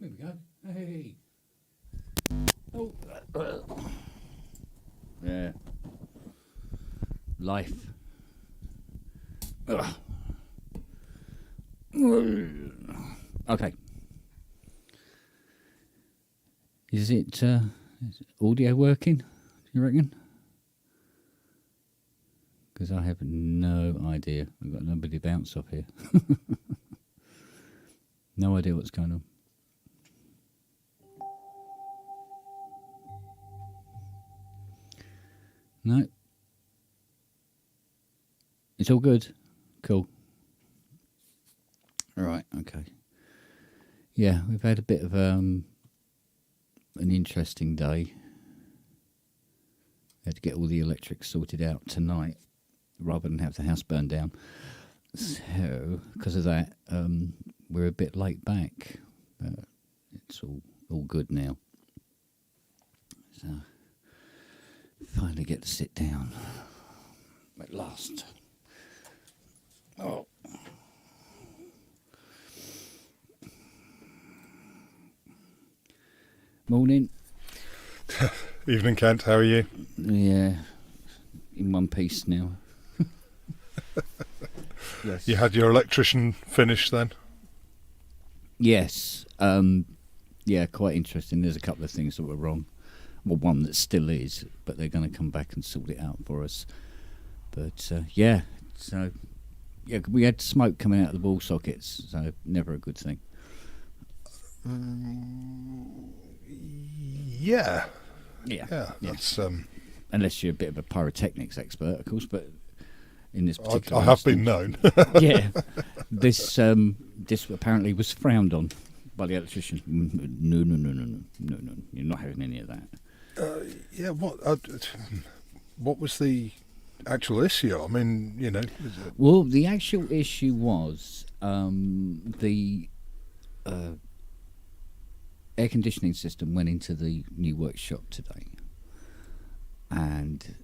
There we go. Hey. Oh. Yeah. Life. Ugh. Okay. Is it audio working, do you reckon? Because I have no idea. We've got nobody to bounce off here. No idea what's going on. No. It's all good. Cool. All right, okay. Yeah, we've had a bit of an interesting day. We had to get all the electrics sorted out tonight rather than have the house burned down. So, because of that, we're a bit late back. But it's all good now. So, finally get to sit down. At last. Oh. Morning. Evening, Kent. How are you? Yeah, in one piece now. Yes. You had your electrician finish then? Yes. Yeah, quite interesting. There's a couple of things that were wrong. Well, one that still is, but they're going to come back and sort it out for us. But yeah, so yeah, we had smoke coming out of the wall sockets, so never a good thing. Yeah. Yeah. That's. Unless you're a bit of a pyrotechnics expert, of course, but in this particular I have been known. Yeah, this apparently was frowned on by the electrician. No, you're not having any of that. Yeah. What was the actual issue? I mean, you know. Well, the actual issue was the air conditioning system went into the new workshop today, and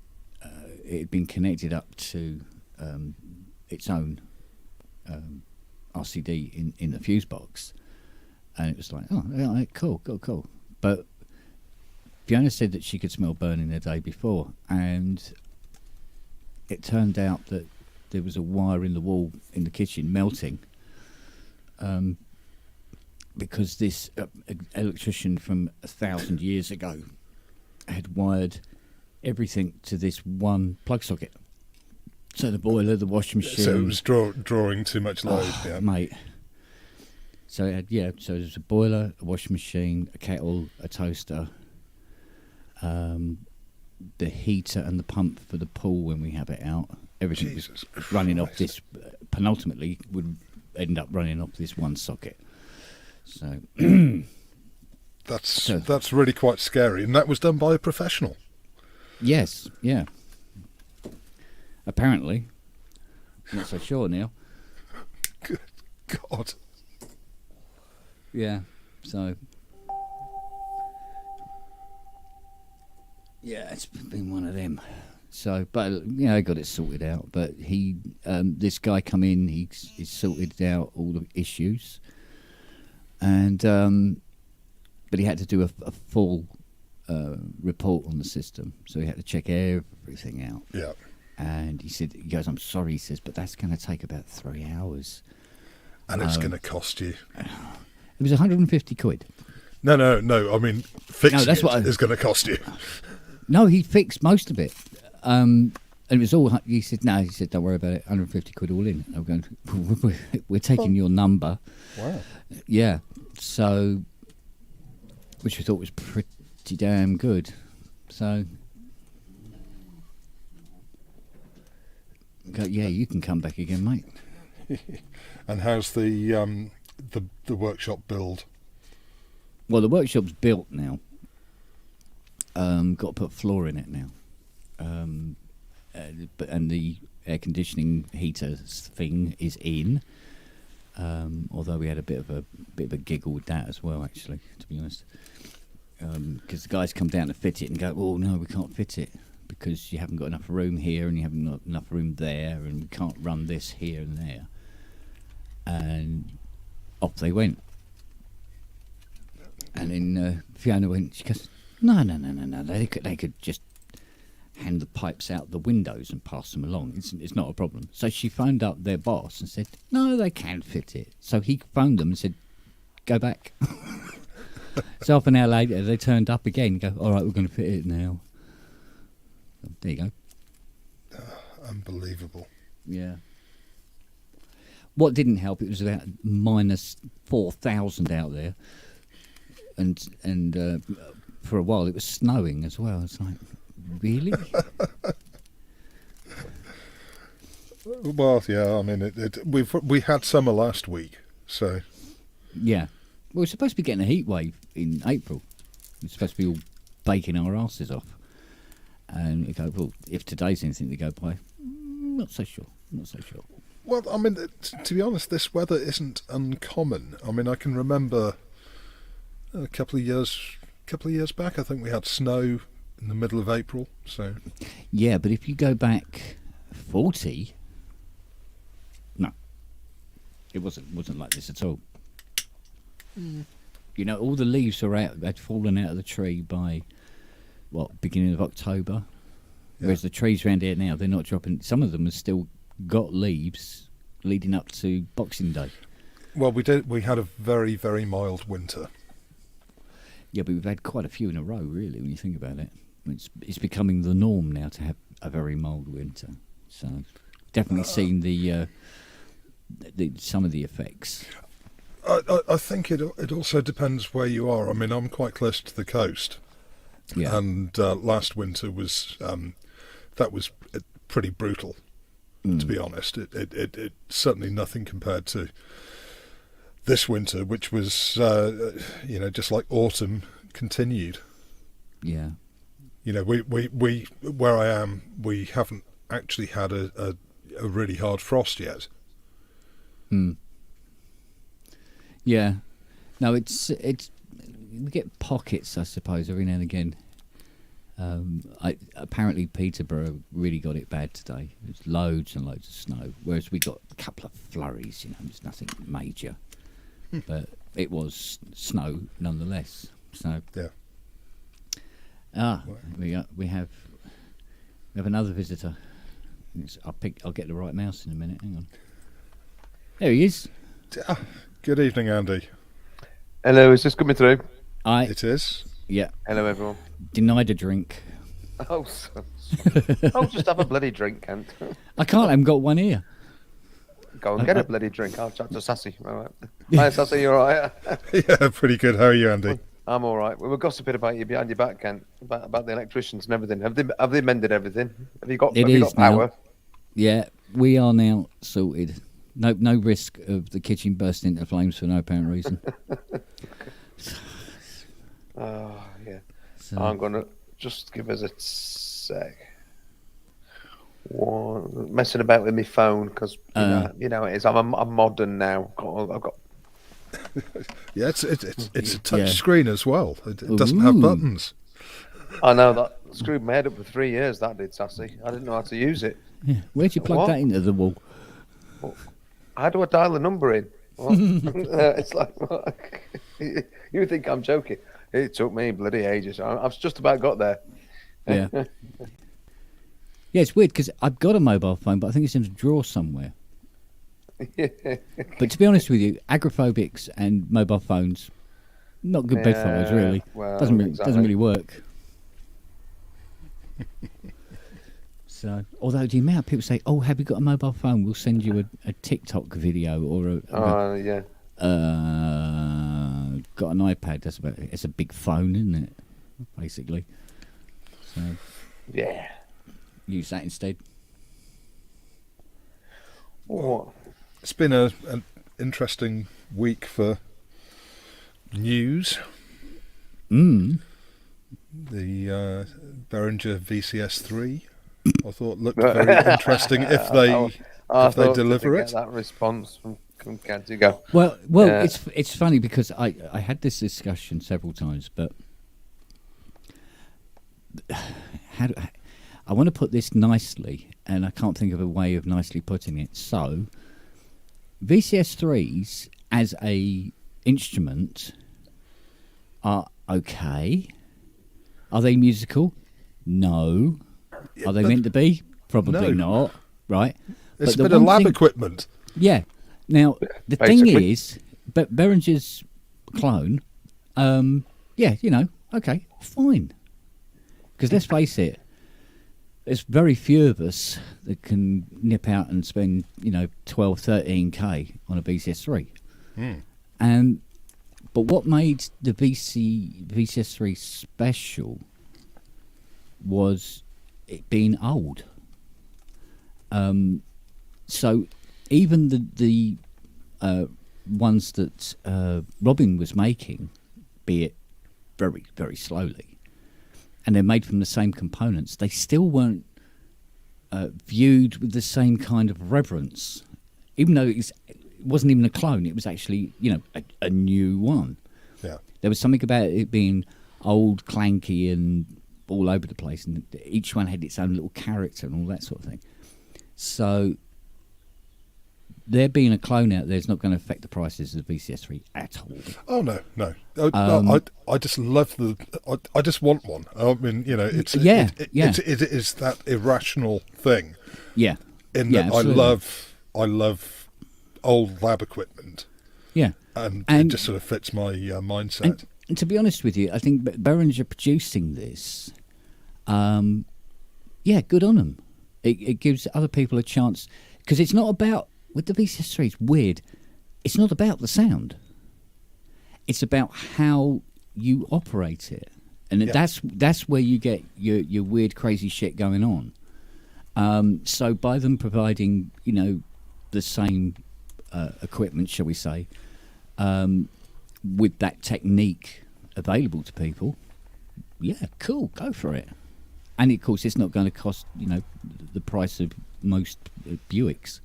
it had been connected up to its own RCD in the fuse box, and it was like, oh, yeah, cool. But Fiona said that she could smell burning the day before, and it turned out that there was a wire in the wall in the kitchen melting. Because this electrician from 1,000 years ago had wired everything to this one plug socket. So the boiler, the washing machine. So it was drawing too much load, yeah. Mate. So it had, so there's a boiler, a washing machine, a kettle, a toaster, the heater and the pump for the pool when we have it out. Everything was running off this, penultimately would end up running off this one socket. So that's really quite scary, and that was done by a professional. Yes, yeah. Apparently, I'm not so sure now. Good God. Yeah. So. Yeah, it's been one of them. So, but I got it sorted out. But this guy come in, he sorted out all the issues. And but he had to do a full report on the system, so he had to check everything out. Yeah. And he goes, I'm sorry, he says, but that's going to take about 3 hours. And it's going to cost you. It was 150 quid. No. I mean, fixing is going to cost you. No, he fixed most of it. And it was all. He said, no. He said, don't worry about it. 150 quid all in. I'm going. We're taking your number. Wow. Yeah. So, which we thought was pretty damn good. So, yeah, you can come back again, mate. And how's the workshop build? Well, the workshop's built now. Got to put floor in it now. And the air conditioning heater thing is in. Although we had a bit of a giggle with that as well, actually, to be honest, because the guys come down to fit it and go, "Oh no, we can't fit it because you haven't got enough room here and you haven't got enough room there, and we can't run this here and there." And off they went. And then Fiona went, she goes, no, they could just hand the pipes out the windows and pass them along. It's not a problem. So she phoned up their boss and said, no, they can fit it. So he phoned them and said, go back. So half an hour later, they turned up again. Go, all right, we're going to fit it now. There you go. Unbelievable. Yeah. What didn't help, it was about minus 4,000 out there. And for a while it was snowing as well. It's like, really? Well, yeah, I mean, we had summer last week, so... Yeah. Well, we're supposed to be getting a heat wave in April. We're supposed to be all baking our asses off. And you go, well, if today's anything to go by, not so sure. Well, I mean, to be honest, this weather isn't uncommon. I mean, I can remember a couple of years back, I think we had snow in the middle of April. So yeah, but if you go back 40, no, it wasn't like this at all. You know, all the leaves had fallen out of the tree by beginning of October. Whereas the trees around here now, they're not dropping. Some of them have still got leaves leading up to Boxing Day. Well, we had a very, very mild winter. Yeah, but we've had quite a few in a row, really, when you think about it. It's becoming the norm now to have a very mild winter. So definitely seen the some of the effects. I think it also depends where you are. I mean, I'm quite close to the coast, and last winter was pretty brutal. To be honest, it certainly nothing compared to this winter, which was just like autumn continued. Yeah, you know, we where I am, we haven't actually had a really hard frost yet. Yeah, no, it's we get pockets, I suppose, every now and again. Apparently Peterborough really got it bad today. There's loads and loads of snow, whereas we got a couple of flurries. You know, it's nothing major, but it was snow nonetheless. So yeah. We have another visitor. I'll get the right mouse in a minute. Hang on. There he is. Good evening, Andy. Hello, is this coming through? It is. Yeah. Hello, everyone. Denied a drink. Oh, just have a bloody drink, Kent. I can't. I haven't got one here. Go and get a bloody drink. I'll chat to Sassy. All right. Hi, Sassy, you all right? Yeah, pretty good. How are you, Andy? I'm all right. We were gossiping about you behind your back, Kent, about the electricians and everything. Have they mended everything? Have you got power? Now. Yeah, we are now sorted. No risk of the kitchen bursting into flames for no apparent reason. Oh, yeah. So, I'm going to just give us a sec. Messing about with my phone because you know it is. I'm modern now. I've got. Yeah, it's a touch screen as well. It doesn't have buttons. I know that screwed my head up for 3 years. That did, Sassy. I didn't know how to use it. Yeah. Where'd you plug that into the wall? How do I dial the number in? It's like you think I'm joking. It took me bloody ages. I've just about got there. Yeah. Yeah, it's weird because I've got a mobile phone, but I think it's in a drawer somewhere. But to be honest with you, agoraphobics and mobile phones, not good bedfellows, really. Well, doesn't exactly. really work. So, although the amount of people say, "Oh, have you got a mobile phone? We'll send you a TikTok video or yeah. Got an iPad. It's a big phone, isn't it? Basically. So yeah, use that instead. What? It's been an interesting week for news. Mm. The Behringer VCS3, I thought looked very interesting. If they deliver it, that response from Kent, you go. Well, it's funny because I had this discussion several times, but I want to put this nicely, and I can't think of a way of nicely putting it. So, VCS3s as a instrument are okay. Are they musical? No. Are they meant to be? Probably not. Right. It's But a the bit of one lab thing- equipment. Yeah. Now the Basically. thing is, but Behringer's clone. Yeah, okay, fine. Because let's face it, there's very few of us that can nip out and spend 12, 13k on a VCS3. But what made the VCS3 special was it being old. So even the ones that Robin was making, be it very, very slowly, and they're made from the same components, they still weren't viewed with the same kind of reverence, even though it wasn't even a clone. It was actually, a new one. Yeah. There was something about it being old, clanky, and all over the place, and each one had its own little character and all that sort of thing. So there being a clone out there is not going to affect the prices of the VCS3 at all. Oh no. No, I just love I just want one. I mean, it is that irrational thing. Yeah. In that absolutely. I love old lab equipment. Yeah. And it just sort of fits my mindset. And to be honest with you, I think Behringer producing this, good on them. It gives other people a chance, because it's not about, with the VCS3, it's weird. It's not about the sound. It's about how you operate it, and that's where you get your weird, crazy shit going on. So by them providing, the same equipment, shall we say, with that technique available to people, yeah, cool, go for it. And of course, it's not going to cost the price of most Buicks.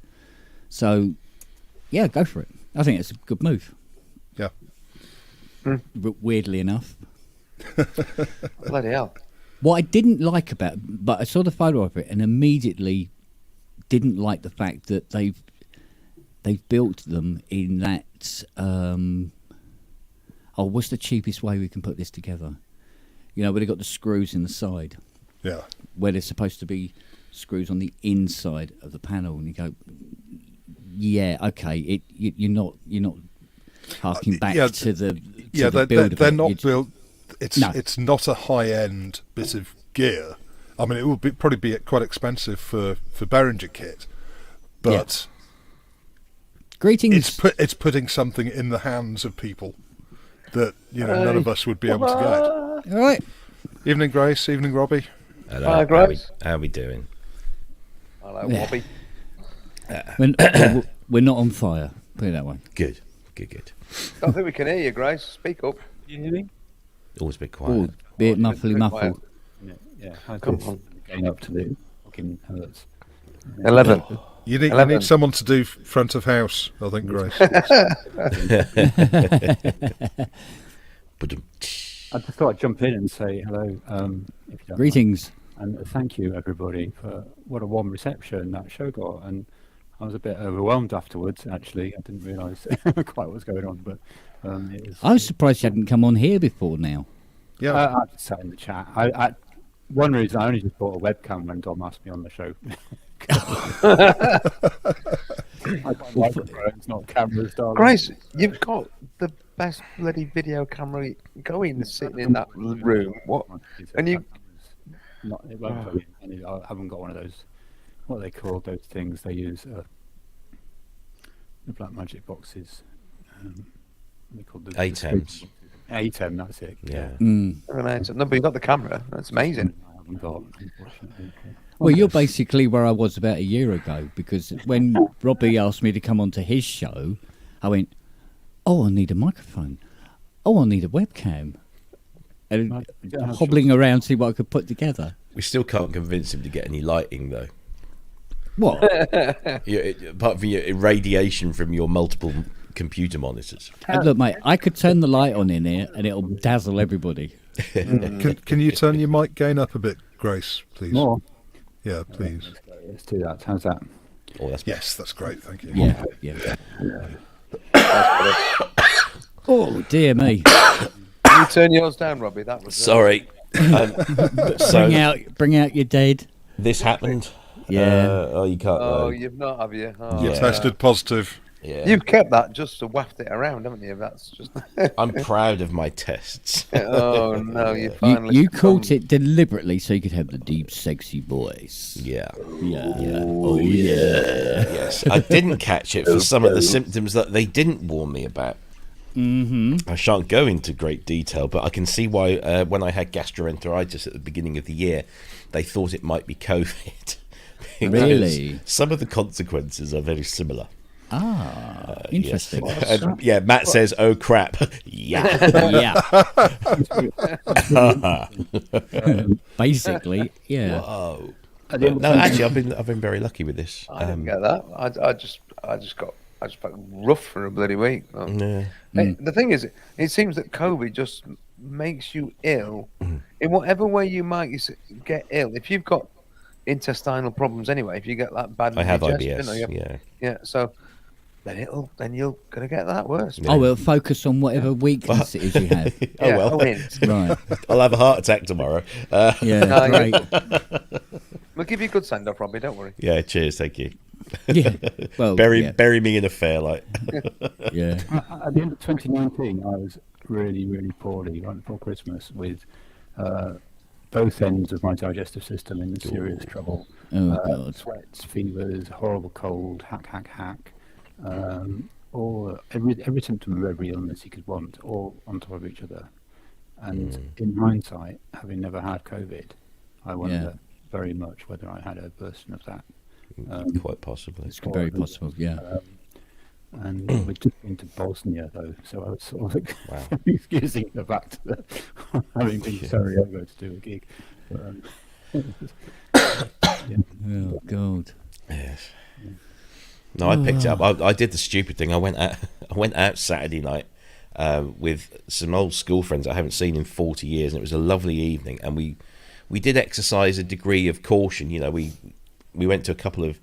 So, yeah, go for it. I think it's a good move. Yeah. But weirdly enough, Bloody hell. what I didn't like about, but I saw the photo of it and immediately didn't like the fact that they've built them in that. What's the cheapest way we can put this together? Where they got the screws in the side. Yeah. Where there's supposed to be screws on the inside of the panel, and you go, yeah, okay, you're not harking back to the build of they're it. not built. It's not a high end bit of gear. I mean, it would probably be quite expensive for Behringer kit, but greetings. It's putting something in the hands of people that none of us would be able to get. All right. Evening, Grace. Evening, Robbie. Hello. Hi, Grace. How are we doing? Hello, Yeah. Bobby. We're not on fire. Put it that way. Good. I think we can hear you, Grace. Speak up. You hear me? Always a bit quiet. Be it Oh, muffly bit muffled. Yeah. How's Come this on. going up to the fucking hertz? 11. You need 11. someone to do front of house, I think, Grace. But I just thought I'd jump in and say hello. If you don't Greetings. mind. And thank you, everybody, for what a warm reception that show got. And I was a bit overwhelmed afterwards, actually. I didn't realise quite what was going on, but it was. I was surprised you hadn't come on here before now. Yeah. I just sat in the chat. One reason I only just bought a webcam when Dom asked me on the show. I got microphones, not cameras, darling. Grace, you've got the best bloody video camera going sitting in that room. What? And you. It won't plug in. I haven't got one of those. What are they called? Those things they use. The black magic boxes. They called the ATEMs. ATEM. That's it. Yeah. Mm. No, but you got the camera. That's amazing. I haven't got, unfortunately. Well, you're basically where I was about a year ago, because when Robbie asked me to come onto his show, I went, I need a microphone. I need a webcam. And hobbling around to see what I could put together. We still can't convince him to get any lighting, though. What? Apart from your irradiation from your multiple computer monitors. Look, mate, I could turn the light on in here and it'll dazzle everybody. Can you turn your mic gain up a bit, Grace, please? More. Yeah, please. Let's do that. How's that? Oh, that's Yes, that's great. Thank you. Yeah. Oh, dear me. you turn yours down, Robbie? That was Sorry. Bring out your dead. This happened. Yeah. Oh, you can't. Oh, you've not, have you? Oh, You Yeah. tested positive. Yeah. You've kept that just to waft it around, haven't you? That's just. I'm proud of my tests. Oh no, you finally. You caught it deliberately so you could have the deep, sexy voice. Yeah. Yeah. Oh yeah. Yes, I didn't catch it for some of the symptoms that they didn't warn me about. Mm-hmm. I shan't go into great detail, but I can see why when I had gastroenteritis at the beginning of the year, they thought it might be COVID. Because Really? some of the consequences are very similar. Interesting. Yes. And, yeah, Matt says, "Oh crap!" Yeah, Yeah. Basically, yeah. Whoa. At the end of No, 20 actually, I've been very lucky with this. I didn't get that. I just felt rough for a bloody week. Yeah. Hey, the thing is, it seems that COVID just makes you ill in whatever way you might get ill. If you've got intestinal problems anyway, if you get that bad, I have digestion, IBS. or you have- yeah. So then you're gonna get that worse. Oh, well, focus on whatever weakness it is you have. Oh Yeah, well, Right. I'll have a heart attack tomorrow. Yeah, No, great. We'll give you a good send off, Robbie. Don't worry. Yeah, cheers, thank you. Yeah. Well, Bury me in a Fairlight. Yeah. At the end of 2019, I was really, really poorly right before Christmas with both ends of my digestive system in serious trouble. Oh, God. Sweats, fevers, horrible cold, hack. Or every symptom of every illness you could want, all on top of each other. And in hindsight, having never had COVID, I wonder very much whether I had a version of that. Quite possibly. It's very possible, yeah. And we'd just been to Bosnia, though, so I was sort of Wow. excusing the fact that having been to Sarajevo to do a gig. But, Oh, God. Yes. No, I picked it up. I did the stupid thing. I went out Saturday night with some old school friends I haven't seen in 40 years, and it was a lovely evening. And we did exercise a degree of caution. You know, we went to a couple of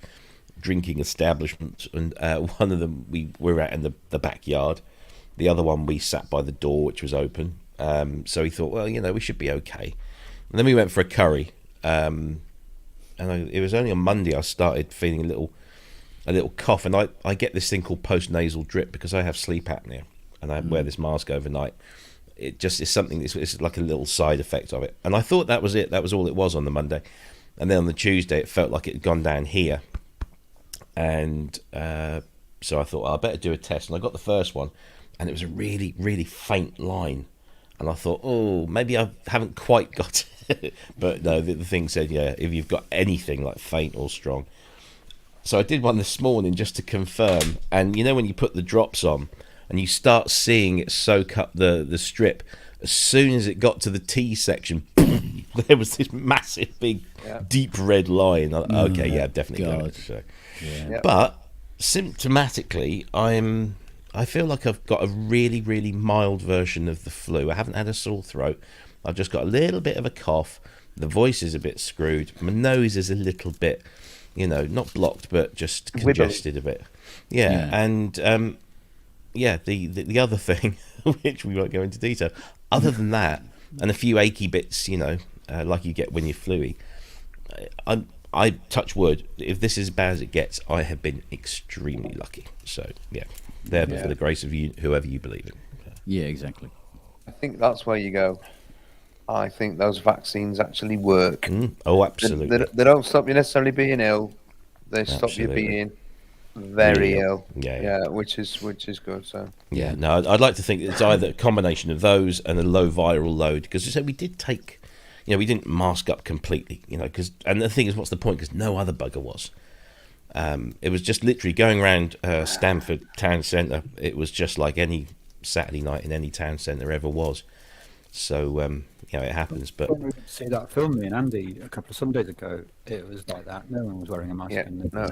drinking establishments, and one of them we were out in the backyard. The other one we sat by the door, which was open. So he thought, well, you know, we should be okay. And then we went for a curry. And it was only on Monday I started feeling a little cough, and I get this thing called post-nasal drip because I have sleep apnea and I wear this mask overnight. It just is something, it's like a little side effect of it, and I thought that was it. That was all it was on the Monday. And then on the Tuesday it felt like it had gone down here, and so I thought, I better do a test, and I got the first one, and it was a really, really faint line, and I thought, oh, maybe I haven't quite got it. But no, the thing said, yeah, if you've got anything like faint or strong. So I did one this morning just to confirm, and you know when you put the drops on and you start seeing it soak up the strip, as soon as it got to the T section, there was this massive big deep red line. Okay, yeah, I've definitely got it. So. Yeah. Yep. But symptomatically, I feel like I've got a really, really mild version of the flu. I haven't had a sore throat. I've just got a little bit of a cough. The voice is a bit screwed. My nose is a little bit, you know, not blocked, but just congested a bit. Yeah. And the other thing, which we won't go into detail, other than that, and a few achy bits, you know, like you get when you're fluey, I touch wood. If this is as bad as it gets, I have been extremely lucky. So yeah, there for the grace of you, whoever you believe in. Yeah, exactly. I think that's where you go. I think those vaccines actually work. Oh, absolutely. They don't stop you necessarily being ill. They stop you Absolutely. being very Really ill. Yeah. which is good. So Yeah, no, I'd like to think it's either a combination of those and a low viral load, because you said we did take, you know, we didn't mask up completely, you know, and the thing is, what's the point? Because no other bugger was. It was just literally going around Stamford town centre. It was just like any Saturday night in any town centre ever was. So, you know, it happens. But when we went to see that film, me and Andy, a couple of Sundays ago, it was like that. No one was wearing a mask. yeah, in the no,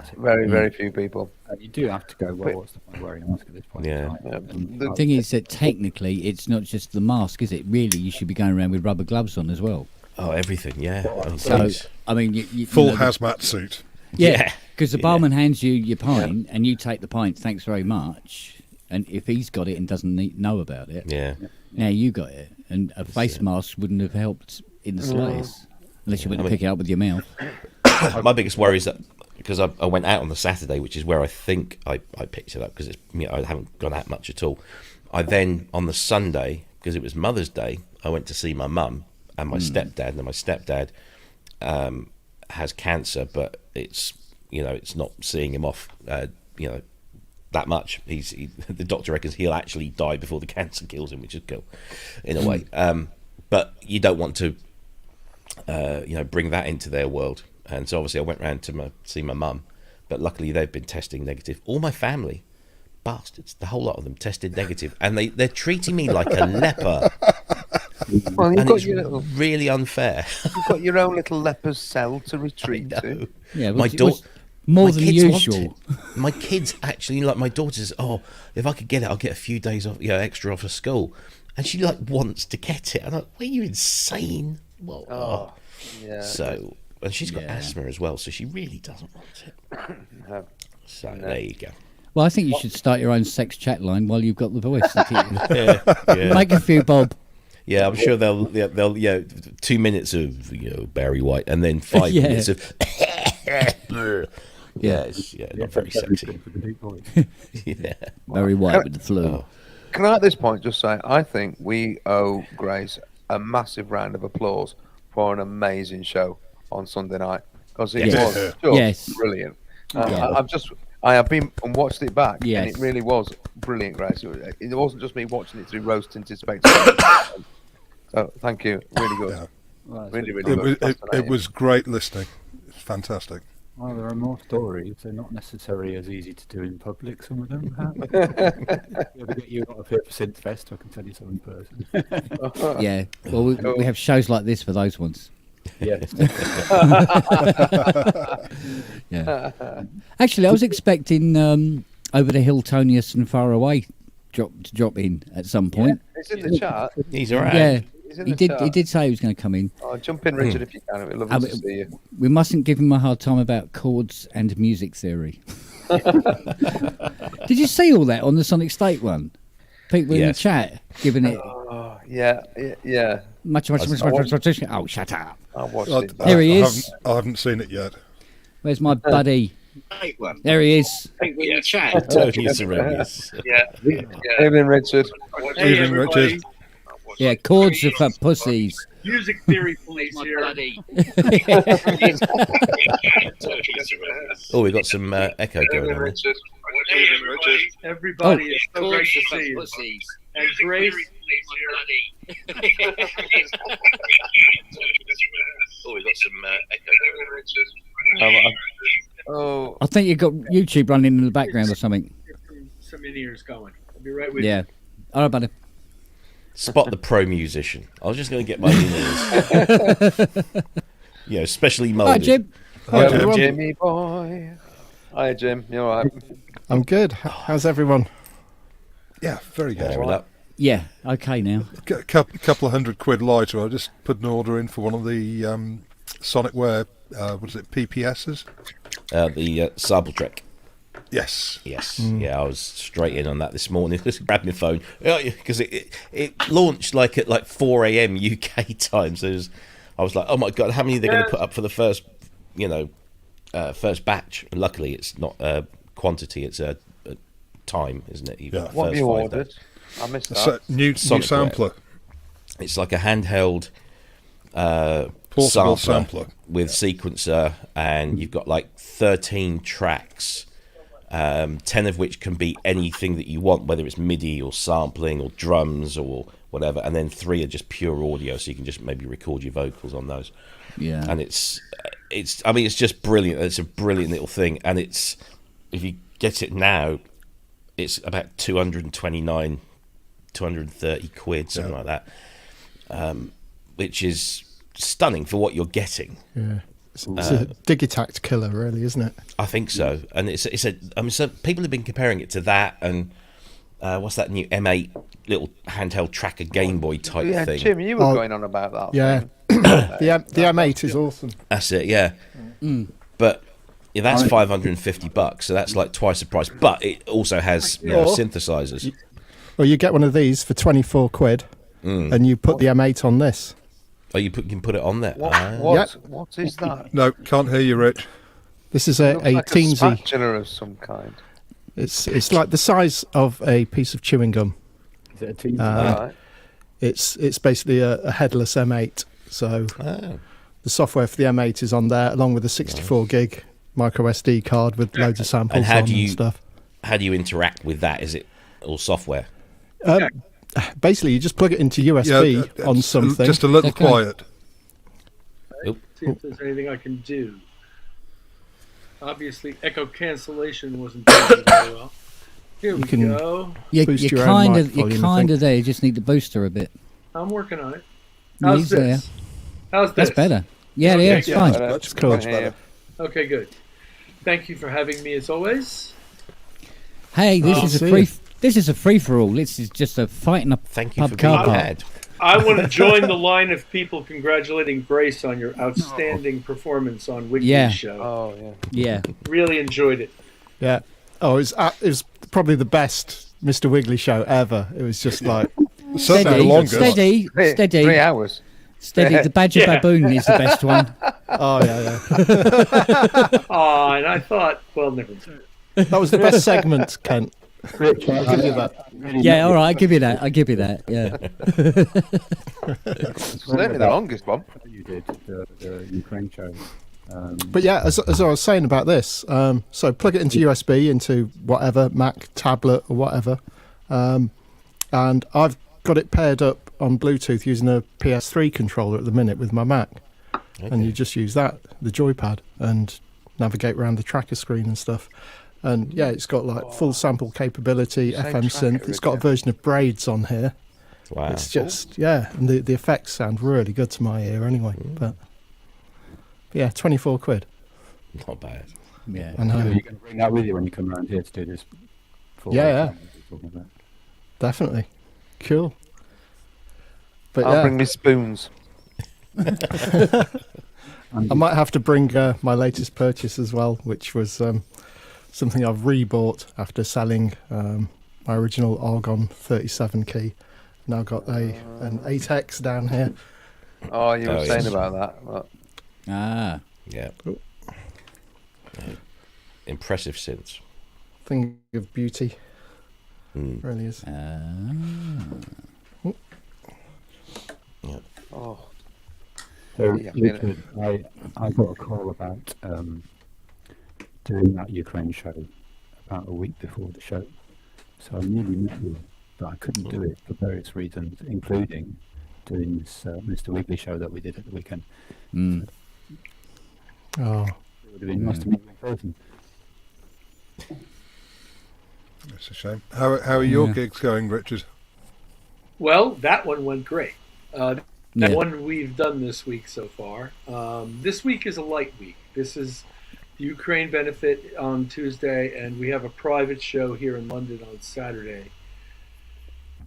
very few people. You do have to go, well, what's the point of wearing a mask at this point? Yeah. in time? Yeah, And the The thing is that technically it's not just the mask, is it? Really, you should be going around with rubber gloves on as well. oh, everything, yeah. I mean, So, please. I mean, you Full know, hazmat suit. Yeah, Yeah. because the barman hands you your pint and you take the pint, thanks very much. and if he's got it and doesn't know about it, Yeah. now you got it, and a face mask wouldn't have helped in the slightest, unless you went to pick it up with your mouth. My biggest worry is that because I went out on the Saturday, which is where I think I picked it up because I haven't gone out much at all. I then on the Sunday, because it was Mother's Day, I went to see my mum and my stepdad. And my stepdad has cancer, but it's not seeing him off that much. The doctor reckons he'll actually die before the cancer kills him, which is cool in a way. But you don't want to bring that into their world. And so obviously I went round to see my mum, but luckily they've been testing negative. All my family, bastards, the whole lot of them tested negative, and they're treating me like a leper. Well, And it's really unfair. you've got your own little leper's cell to retreat to. Yeah, My it was daughter. more than usual. My kids actually, like my daughter says, "Oh, if I could get it, I'll get a few days off, extra off of school," and she wants to get it. And I'm like, "Are you insane?" Well, Yeah. so, and she's got asthma as well, so she really doesn't want it. No. So there you go. Well, I think you should start your own sex chat line while you've got the voice. Yeah. Make a few bob. Yeah, I'm sure they'll 2 minutes of Barry White and then 5 Yeah. minutes of not very sexy. For the deep voice. Yeah. Very white with the flu. Can I at this point just say, I think we owe Grace a massive round of applause for an amazing show on Sunday night, because it Yes. was Yes. just brilliant. Yeah. I have been and watched it back, Yes. and it really was brilliant, Grace. It wasn't just me watching it through rose-tinted spectacles. So thank you, really good, Yeah. really good. It was great listening. It's fantastic. Well, there are more stories. They're not necessarily as easy to do in public, some of them. You ever get you up here for Synthfest, I can tell you some in person. Yeah. Well, we have shows like this for those ones. Yes. Yeah. Actually, I was expecting Over the Hill, Tonius and Far Away to drop in at some point. It's in the chat. He's all right. Yeah. He's in He the did. chat. He did say he was going to come in. Oh, jump in, Richard, if you can. It'd be lovely to see you. We mustn't give him a hard time about chords and music theory. Did you see all that on the Sonic State one? People in the Yes. chat giving it Oh, yeah. much. Oh, shut up! I watched I, it. I- Here he I is. haven't seen it yet. Where's my buddy? There he is. Totally erroneous. Evening, Richard. Evening, Richard. Yeah, chords are for pussies. Music theory, please. Here. Oh, we got some echo going on. Everybody is so great to see you. And Grace. Oh, we got some echo going on. Oh, I think you've got YouTube running in the background or something. Get some in-ears going. I'll be right with Yeah. All right, buddy. Spot the pro musician. I was just going to get my in-ears. Specially Hi, molded. Jim. Hi, hello, Jim. Jimmy boy. Hi, Jim. You all right? I'm good. How's everyone? Yeah, very good. There we go. Yeah. Okay. Now. Couple of £100 lighter. I just put an order in for one of the Sonicware. What is it? PPSs. The sample track. Yes. Yes, yeah, I was straight in on that this morning. Just grabbed my phone because it launched at 4 a.m. UK time. So I was like, oh my god, how many are they going to put up for the first batch? And luckily, it's not quantity; it's a time, isn't it? Yeah. What have you 5 ordered? days. I missed that. So, new Sonicware. sampler. It's like a handheld Portable sampler with sequencer, and you've got 13 tracks. 10 of which can be anything that you want, whether it's MIDI or sampling or drums or whatever, and then 3 are just pure audio, so you can just maybe record your vocals on those. Yeah. And it's just brilliant. It's a brilliant little thing, and if you get it now, it's about 229, 230 quid, something like that, which is stunning for what you're getting. Yeah. It's a Digitact killer, really, isn't it? I think so, and so people have been comparing it to that, and what's that new M8 little handheld tracker Game Boy type Yeah, thing? Jim, you were going on about that. Yeah. thing. The M8 is awesome. That's it, yeah. But Yeah, that's $550, so that's like twice the price. But it also has synthesizers. Well, you get one of these for 24 quid, and you put the M8 on this. Oh, you can put it on there. What is that? No, can't hear you, Rich. This is a Looks like a teensy. spatula of some kind. It's like the size of a piece of chewing gum. Is it a team? Right. It's basically a headless M8. So the software for the M8 is on there, along with a 64 gig micro SD card with loads of samples And how on do you and stuff. how do you interact with that? Is it all software? Basically, you just plug it into USB on something. Just a little Okay. quiet. See if there's anything I can do. Obviously, echo cancellation wasn't doing very well. Here we can- go. Boost You're your own kind mic of you're volume, I kind think. of there. You just need the booster a bit. I'm working on it. How's He's there. this? How's this? That's better. Yeah, Okay, it's yeah, fine. That's cool. much better. Okay, good. Thank you for having me as always. Hey, this Oh, is a see. free. This is a free for all. This is just a fight in a Thank you pub for being car park. had. I want to join the line of people congratulating Grace on your outstanding performance on Wiggly's Yeah. show. Oh, yeah. Yeah. Really enjoyed it. Yeah. Oh, it was probably the best Mr. Wiggly show ever. It was just like Certainly the longest. steady, steady, 3 hours. steady. The Badger Yeah. Baboon is the best one. oh yeah. Oh, and I thought, well, never mind. That was the best segment, Kent. Rich, I'll give you that. Yeah, all right. I give you that. I give you that. Yeah. Certainly the longest one. You did the Ukraine show. But yeah, as I was saying about this, so plug it into USB, into whatever, Mac, tablet or whatever. And I've got it paired up on Bluetooth using a PS3 controller at the minute with my Mac. And you just use that, the joypad, and navigate around the tracker screen and stuff. And yeah, it's got like full sample capability, Same FM tracker, synth. It's got a Richard. version of Braids on here. Wow. It's just, yeah, and the effects sound really good to my ear anyway. But yeah, 24 quid. Not bad. Yeah. I know. You're going to bring that with you when you come around here to do this. Yeah. Definitely. Cool. But I'll yeah, bring me spoons. I might have to bring my latest purchase as well, which was something I've rebought after selling my original Argon 37 key. Now got an 8X down here. Oh, you were Oh, saying yes. about that. Well, Ah. Yeah. Impressive synths. Thing of beauty. Mm. Really is. oh, So, Yeah, Richard, I got a call about doing that Ukraine show about a week before the show. So I nearly met you, but I couldn't do it for various reasons, including doing this Mr. Wiggly show that we did at the weekend. Mm. Oh, It would have been nice to meet you in person. It's a shame. How are your Yeah. gigs going, Richard? Well, that one went great. That Yeah. one we've done this week so far. This week is a light week. This is the Ukraine benefit on Tuesday, and we have a private show here in London on Saturday.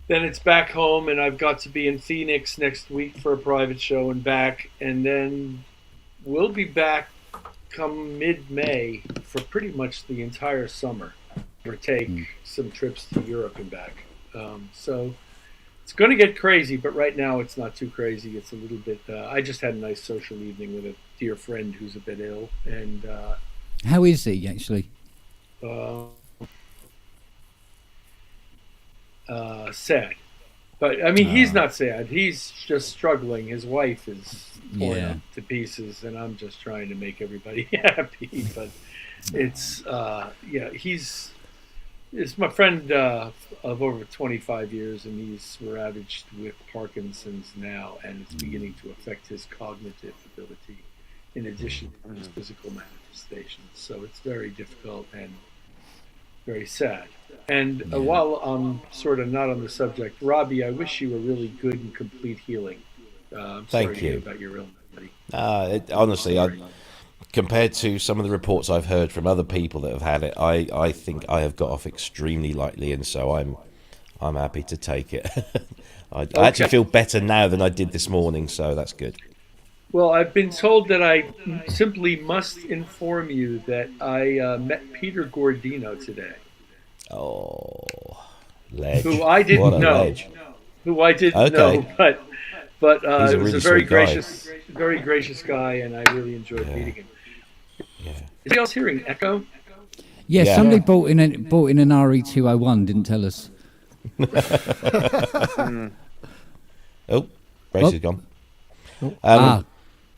Then it's back home, and I've got to be in Phoenix next week for a private show and back. And then we'll be back come mid-May for pretty much the entire summer, or take some trips to Europe and back. So it's going to get crazy, but right now it's not too crazy. It's a little bit. I just had a nice social evening with a dear friend who's a bit ill, and How is he actually? sad. But I mean, he's not sad. He's just struggling. His wife is torn Yeah. up to pieces, and I'm just trying to make everybody happy. But it's it's my friend of over 25 years, and he's ravaged with Parkinson's now, and it's beginning to affect his cognitive ability in addition to his physical manifestations. So it's very difficult and very sad. And while I'm sort of not on the subject, Robbie, I wish you a really good and complete healing. I'm Thank sorry to hear you. about your illness, buddy. Honestly, compared to some of the reports I've heard from other people that have had it, I think I have got off extremely lightly, and so I'm happy to take it. I actually feel better now than I did this morning, so that's good. Well, I've been told that I simply must inform you that I met Peter Gordino today, Oh, ledge. who I What didn't a know, ledge. know, but He's a it was really a very sweet guy. very gracious guy, and I really enjoyed meeting him. Yeah. Is anybody else hearing echo? Yeah, Yeah. somebody bought in an RE201. Didn't tell us. Oh, Grace Oh. is gone. There I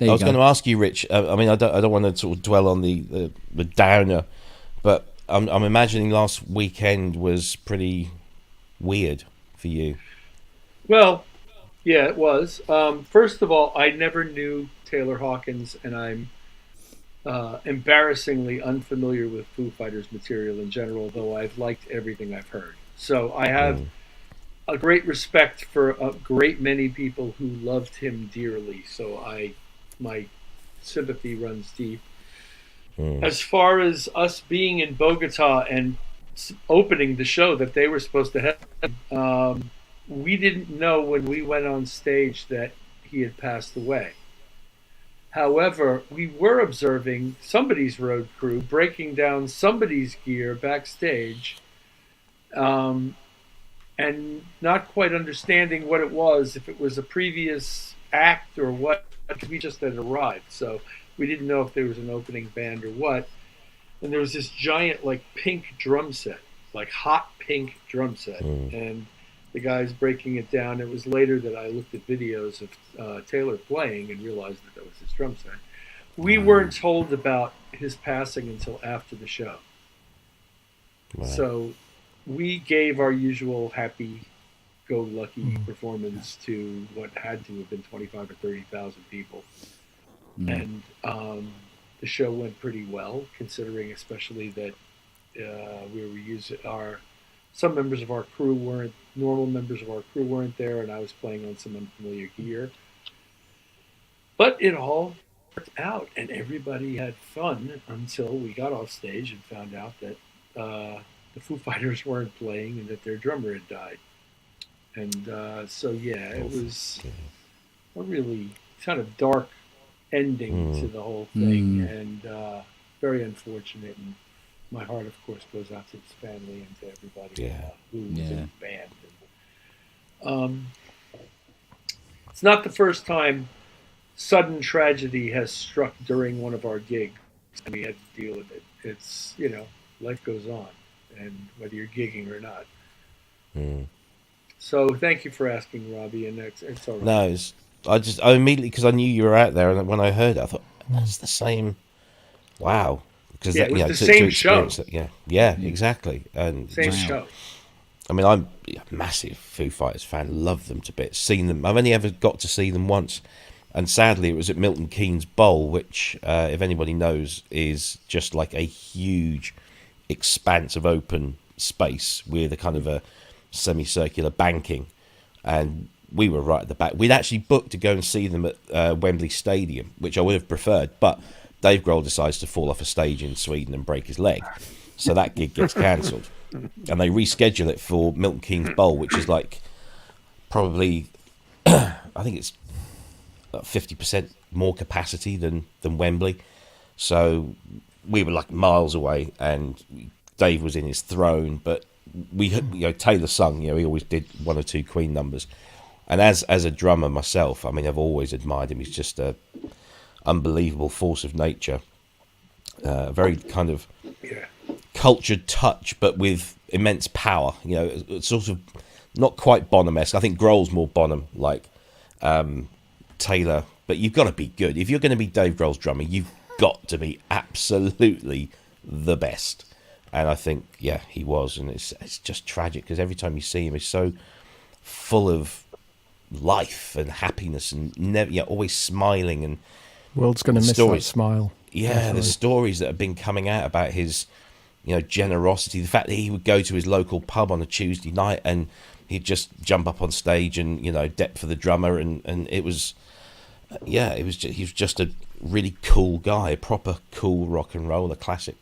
you was go. going to ask you, Rich. I mean, I don't want to sort of dwell on the downer, but I'm imagining last weekend was pretty weird for you. Well, yeah, it was. First of all, I never knew Taylor Hawkins, and I'm embarrassingly unfamiliar with Foo Fighters material in general, though I've liked everything I've heard. So I have a great respect for a great many people who loved him dearly. So my sympathy runs deep. As far as us being in Bogota and opening the show that they were supposed to have, we didn't know when we went on stage that he had passed away. However, we were observing somebody's road crew breaking down somebody's gear backstage, and not quite understanding what it was, if it was a previous act or what. We just had arrived, so we didn't know if there was an opening band or what. And there was this giant, like, pink drum set, like hot pink drum set, and the guy's breaking it down. It was later that I looked at videos of Taylor playing and realized that was his drum set. We weren't told about his passing until after the show. Right. So we gave our usual happy-go-lucky performance to what had to have been 25 or 30,000 people. And the show went pretty well, considering especially that we were using some members of our crew weren't, normal members of our crew weren't there, and I was playing on some unfamiliar gear. But it all worked out, and everybody had fun until we got off stage and found out that the Foo Fighters weren't playing and that their drummer had died. And so, yeah, it was a really kind of dark ending to the whole thing, and very unfortunate. And my heart, of course, goes out to his family and to everybody who was in the band. And, it's not the first time sudden tragedy has struck during one of our gigs, and we had to deal with it. It's, life goes on, and whether you're gigging or not. So thank you for asking, Robbie, and it's all right. No, I immediately, because I knew you were out there, and when I heard it, I thought, that's the same. Wow. Because it was the same show. Yeah, exactly. And Same show. I mean, I'm a massive Foo Fighters fan. Love them to bits. Seen them. I've only ever got to see them once, and sadly, it was at Milton Keynes Bowl, which, if anybody knows, is just like a huge expanse of open space with a kind of a semicircular banking, and we were right at the back. We'd actually booked to go and see them at Wembley Stadium, which I would have preferred, but Dave Grohl decides to fall off a stage in Sweden and break his leg, so that gig gets cancelled, and they reschedule it for Milton Keynes Bowl, which is like probably I think it's 50% more capacity than Wembley. So we were like miles away, and Dave was in his throne, but Taylor sung, he always did one or two Queen numbers. And as a drummer myself, I mean, I've always admired him. He's just a unbelievable force of nature. Very kind of cultured touch, but with immense power. It's sort of not quite Bonham-esque. I think Grohl's more Bonham-like. Taylor, but you've got to be good. If you're going to be Dave Grohl's drummer, you've got to be absolutely the best. And I think, he was. And it's just tragic, because every time you see him, he's so full of life and happiness, and never, always smiling. And world's going to miss that smile. Yeah, definitely. the stories that have been coming out about his, generosity. The fact that he would go to his local pub on a Tuesday night and he'd just jump up on stage and dep for the drummer, and it was, he was just a really cool guy, a proper cool rock and roll, a classic,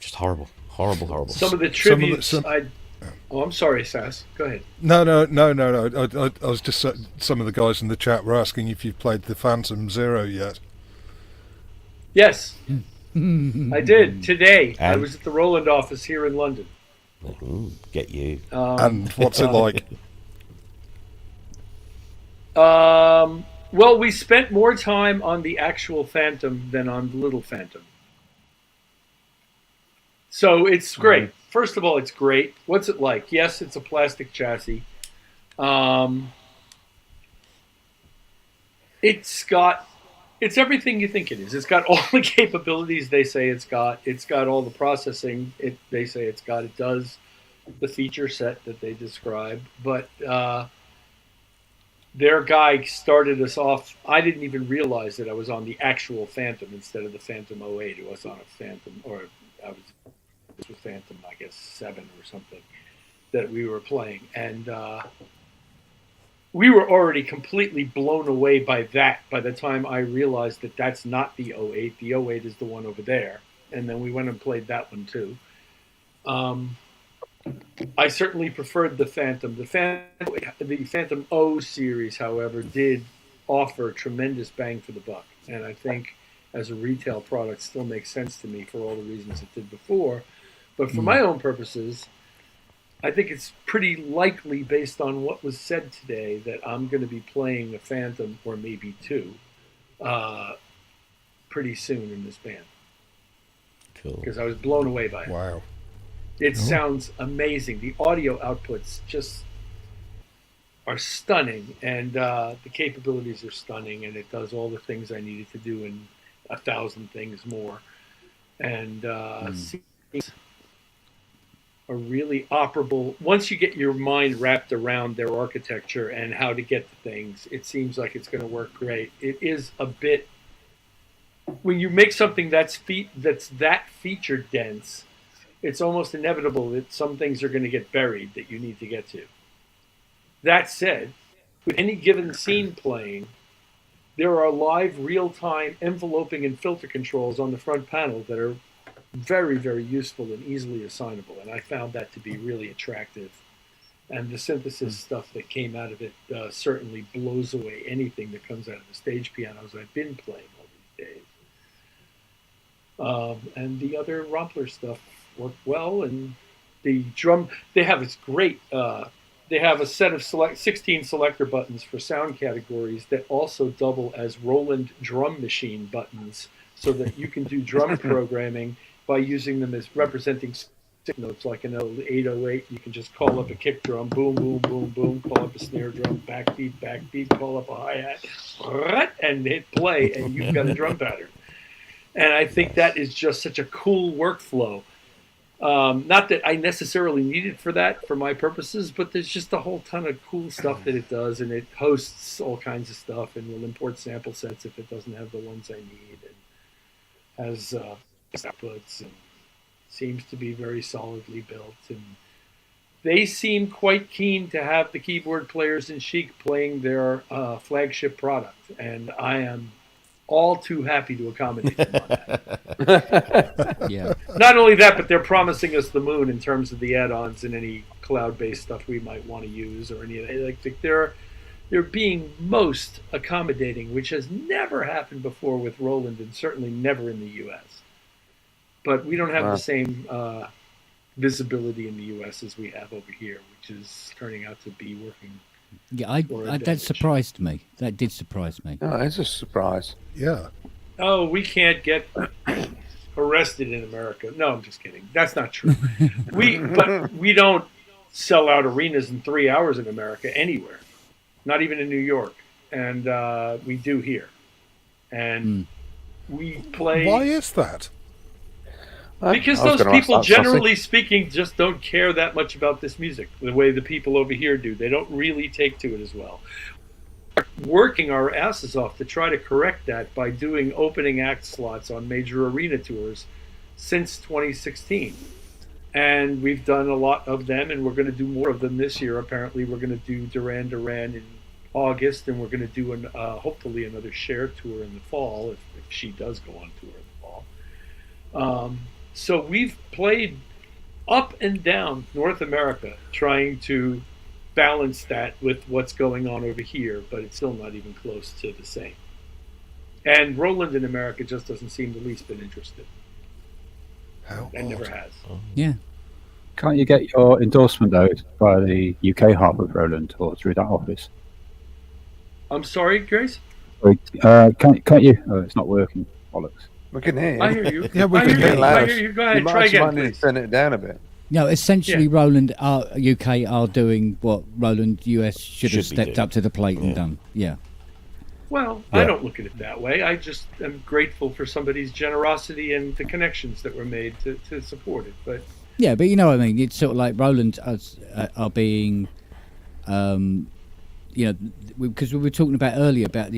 just horrible. Some of the tributes Oh, I'm sorry, Sass. Go ahead. No. I was just some of the guys in the chat were asking if you've played the Phantom Zero yet. Yes, I did today. I And? was at the Roland office here in London. Ooh, get you. And what's it like? Well, we spent more time on the actual Phantom than on the little Phantom. So it's great. First of all, it's great. What's it like? Yes, it's a plastic chassis. It's everything you think it is. It's got all the capabilities they say it's got. It's got all the processing they say it's got. It does the feature set that they describe. But their guy started us off. I didn't even realize that I was on the actual Phantom instead of the Phantom 08. It was on a Phantom, or this was Phantom, I guess, 7 or something that we were playing. And we were already completely blown away by that by the time I realized that that's not the 08. The 08 is the one over there. And then we went and played that one too. I certainly preferred the Phantom. The Phantom O series, however, did offer tremendous bang for the buck. And I think as a retail product still makes sense to me for all the reasons it did before. But for my own purposes, I think it's pretty likely, based on what was said today, that I'm going to be playing a Phantom, or maybe two, pretty soon in this band. Cool. Because I was blown away by it. Wow. It sounds amazing. The audio outputs just are stunning, and the capabilities are stunning, and it does all the things I needed to do and 1,000 things more. And seems are really operable. Once you get your mind wrapped around their architecture and how to get the things, it seems like it's going to work great. It is a bit, when you make something that's that feature dense, it's almost inevitable that some things are going to get buried that you need to get to. That said, with any given scene playing, there are live real-time enveloping and filter controls on the front panel that are very, very useful and easily assignable, and I found that to be really attractive. And the synthesis stuff that came out of it certainly blows away anything that comes out of the stage pianos I've been playing all these days. And the other Rompler stuff worked well, and the drum, they have this great, they have a set of 16 selector buttons for sound categories that also double as Roland drum machine buttons, so that you can do drum programming by using them as representing stick notes, like an old 808. You can just call up a kick drum, boom, boom, boom, boom, call up a snare drum, backbeat, call up a hi-hat, and hit play, and you've got a drum pattern. And I think that is just such a cool workflow. Not that I necessarily need it for that, for my purposes, but there's just a whole ton of cool stuff that it does, and it hosts all kinds of stuff, and will import sample sets if it doesn't have the ones I need, and has outputs, and seems to be very solidly built. And they seem quite keen to have the keyboard players in Chic playing their flagship product, and I am all too happy to accommodate them on that. Yeah. Not only that, but they're promising us the moon in terms of the add-ons and any cloud-based stuff we might want to use, or any of that. Like they're being most accommodating, which has never happened before with Roland, and certainly never in the U.S. But we don't have the same visibility in the U.S. as we have over here, which is turning out to be working. Yeah, that surprised me. That did surprise me. Oh, it's a surprise. Yeah. Oh, we can't get arrested in America. No, I'm just kidding. That's not true. But we don't sell out arenas in 3 hours in America anywhere, not even in New York, and we do here. And we play. Why is that? Because those people, generally speaking, just don't care that much about this music the way the people over here do. They don't really take to it as well. We're working our asses off to try to correct that by doing opening act slots on major arena tours since 2016. And we've done a lot of them, and we're going to do more of them this year. Apparently, we're going to do Duran Duran in August, and we're going to do hopefully another Cher tour in the fall, if she does go on tour in the fall. So we've played up and down North America trying to balance that with what's going on over here, but it's still not even close to the same. And Roland in America just doesn't seem the least bit interested. How And never odd. has. Yeah. Can't you get your endorsement though by the UK half of Roland or through that office? I'm sorry, Grace? Or, can't you? Oh, it's not working. Bollocks. We can hear you. I hear you. Yeah, we I can hear hear you. I you. hear you. Go You ahead. might Try actually again, might need to please. turn it down a bit. No, essentially, Yeah. Roland UK are doing what Roland US should have Should be stepped doing. up to the plate and done. Yeah. Well, Yeah. I don't look at it that way. I just am grateful for somebody's generosity and the connections that were made to support it. But Yeah, but you know what I mean. It's sort of like Roland are being, because we were talking about earlier about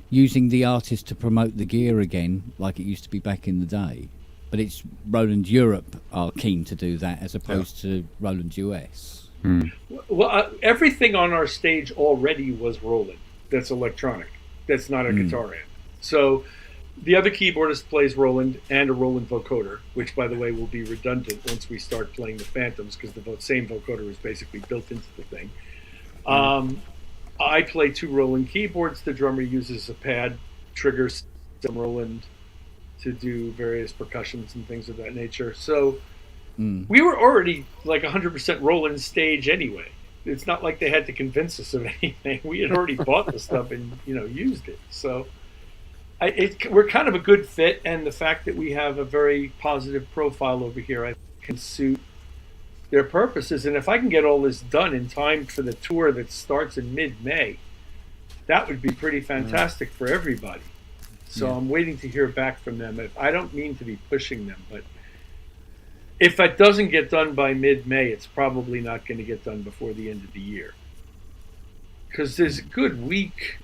using the artist to promote the gear again, like it used to be back in the day. But it's Roland Europe are keen to do that as opposed to Roland US. well, everything on our stage already was Roland. That's electronic. That's not a guitar amp. So the other keyboardist plays Roland and a Roland vocoder, which, by the way, will be redundant once we start playing the Phantoms because the same vocoder is basically built into the thing. I play 2 Roland keyboards. The drummer uses a pad, triggers some Roland to do various percussions and things of that nature. So we were already like 100% Roland stage anyway. It's not like they had to convince us of anything. We had already bought the stuff and used it. So we're kind of a good fit, and the fact that we have a very positive profile over here, I think, can suit their purposes. And if I can get all this done in time for the tour that starts in mid-May, that would be pretty fantastic for everybody. So I'm waiting to hear back from them. I don't mean to be pushing them, but if it doesn't get done by mid-May, it's probably not going to get done before the end of the year. Because there's a good week,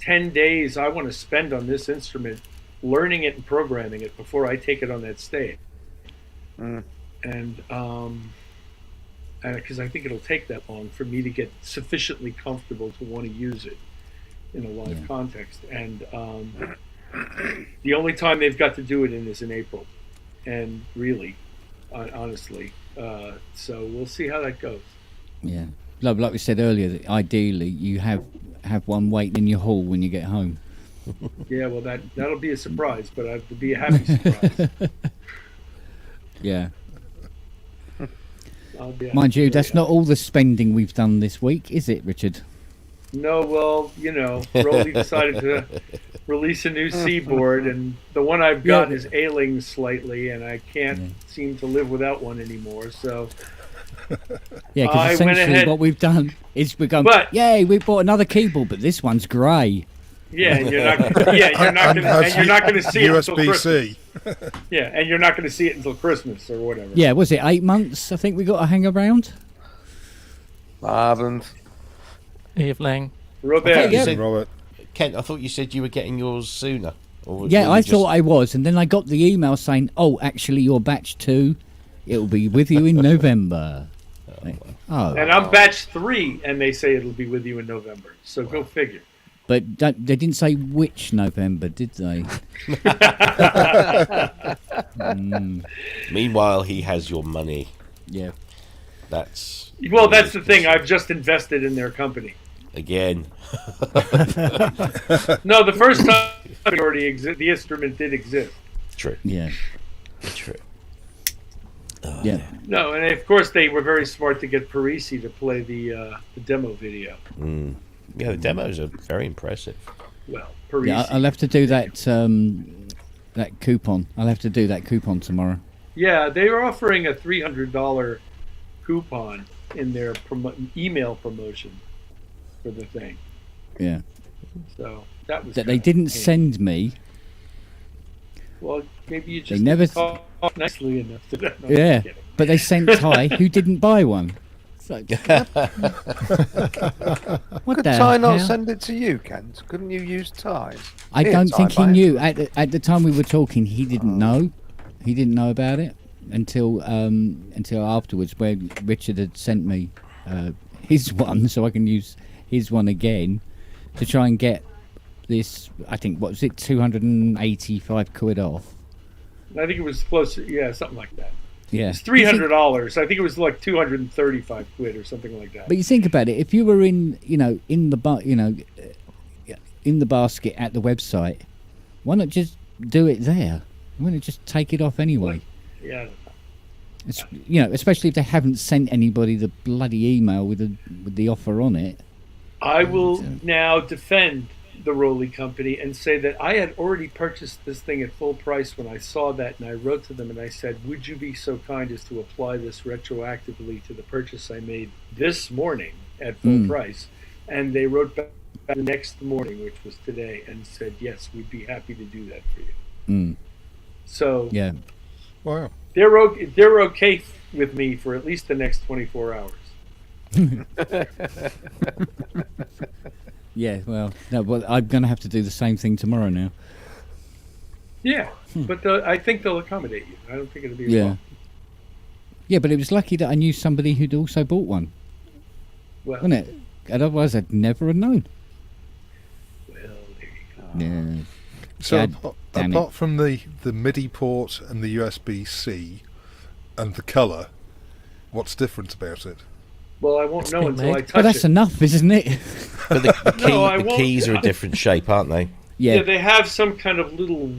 10 days I want to spend on this instrument, learning it and programming it before I take it on that stage. And because I think it'll take that long for me to get sufficiently comfortable to want to use it in a live context. And the only time they've got to do it in is in April. And really, honestly, so we'll see how that goes. Yeah. Like we said earlier, that ideally you have one waiting in your hall when you get home. Yeah, well, that'll be a surprise, but it'll be a happy surprise. Yeah. I'll be Mind you, happy. that's not all the spending we've done this week, is it, Richard? No, well, Rolly decided to release a new seaboard, and the one I've got is ailing slightly, and I can't seem to live without one anymore. So Yeah, I because went essentially ahead- what we've done is become, But- yay, we bought another keyboard, but this one's grey. yeah, and you're not going to see it until Christmas. USB-C. Yeah, and you're not going to see it until Christmas or whatever. Yeah, was it 8 months? I think we got to hang around. Marvin. Evening. Robert. Yeah. Robert. Kent, I thought you said you were getting yours sooner. Or Yeah, were I you thought I was, and then I got the email saying, "Oh, actually, your batch 2, it'll be with you in November." Oh, And I'm batch 3, and they say it'll be with you in November. So go figure. but they didn't say which November, did they? Meanwhile, he has your money. Yeah. That's Well, that's the thing. I've just invested in their company. again. No, the first time it already the instrument did exist. True. Yeah. True. Yeah. No, and of course they were very smart to get Parisi to play the demo video. Yeah, the demos are very impressive. Well, Parisi. Yeah, I'll have to do that that coupon. I'll have to do that coupon tomorrow. Yeah, they were offering a $300 coupon in their email promotion for the thing. Yeah. So that was That they kinda didn't handy. send me. Well, maybe you just never didn't talk nicely enough to them. No, I'm Yeah. kidding. But they sent Ty, who didn't buy one. So, what Could the Ty not hell? send it to you, Kent? Couldn't you use Ty's? I Here, don't Ty, think he buy it. knew. At the time we were talking, he didn't know. He didn't know about it until afterwards, where Richard had sent me his one, so I can use his one again to try and get this. I think what was it, 285 quid off. I think it was close. Yeah, something like that. Yeah. It's $300. I think it was like 235 quid or something like that. But you think about it, if you were in the basket at the website, why not just do it there? Why not just take it off anyway? Yeah. I don't know. It's, especially if they haven't sent anybody the bloody email with the offer on it. I will now defend the Rolly Company and say that I had already purchased this thing at full price when I saw that, and I wrote to them and I said, would you be so kind as to apply this retroactively to the purchase I made this morning at full price? And they wrote back the next morning, which was today, and said, yes, we'd be happy to do that for you. So yeah, Wow. they're okay with me for at least the next 24 hours. Yeah, well, no, but I'm going to have to do the same thing tomorrow now. Yeah, but I think they'll accommodate you. I don't think it'll be a problem. Yeah, but it was lucky that I knew somebody who'd also bought one, Well, wasn't it? Otherwise, I'd never have known. well, there you go. Yeah. So God damn it. apart from the MIDI port and the USB-C and the colour, what's different about it? Well, I won't know been until I made. touch But that's it. enough, isn't it? But I the won't- keys are a different shape, aren't they? Yeah, they have some kind of little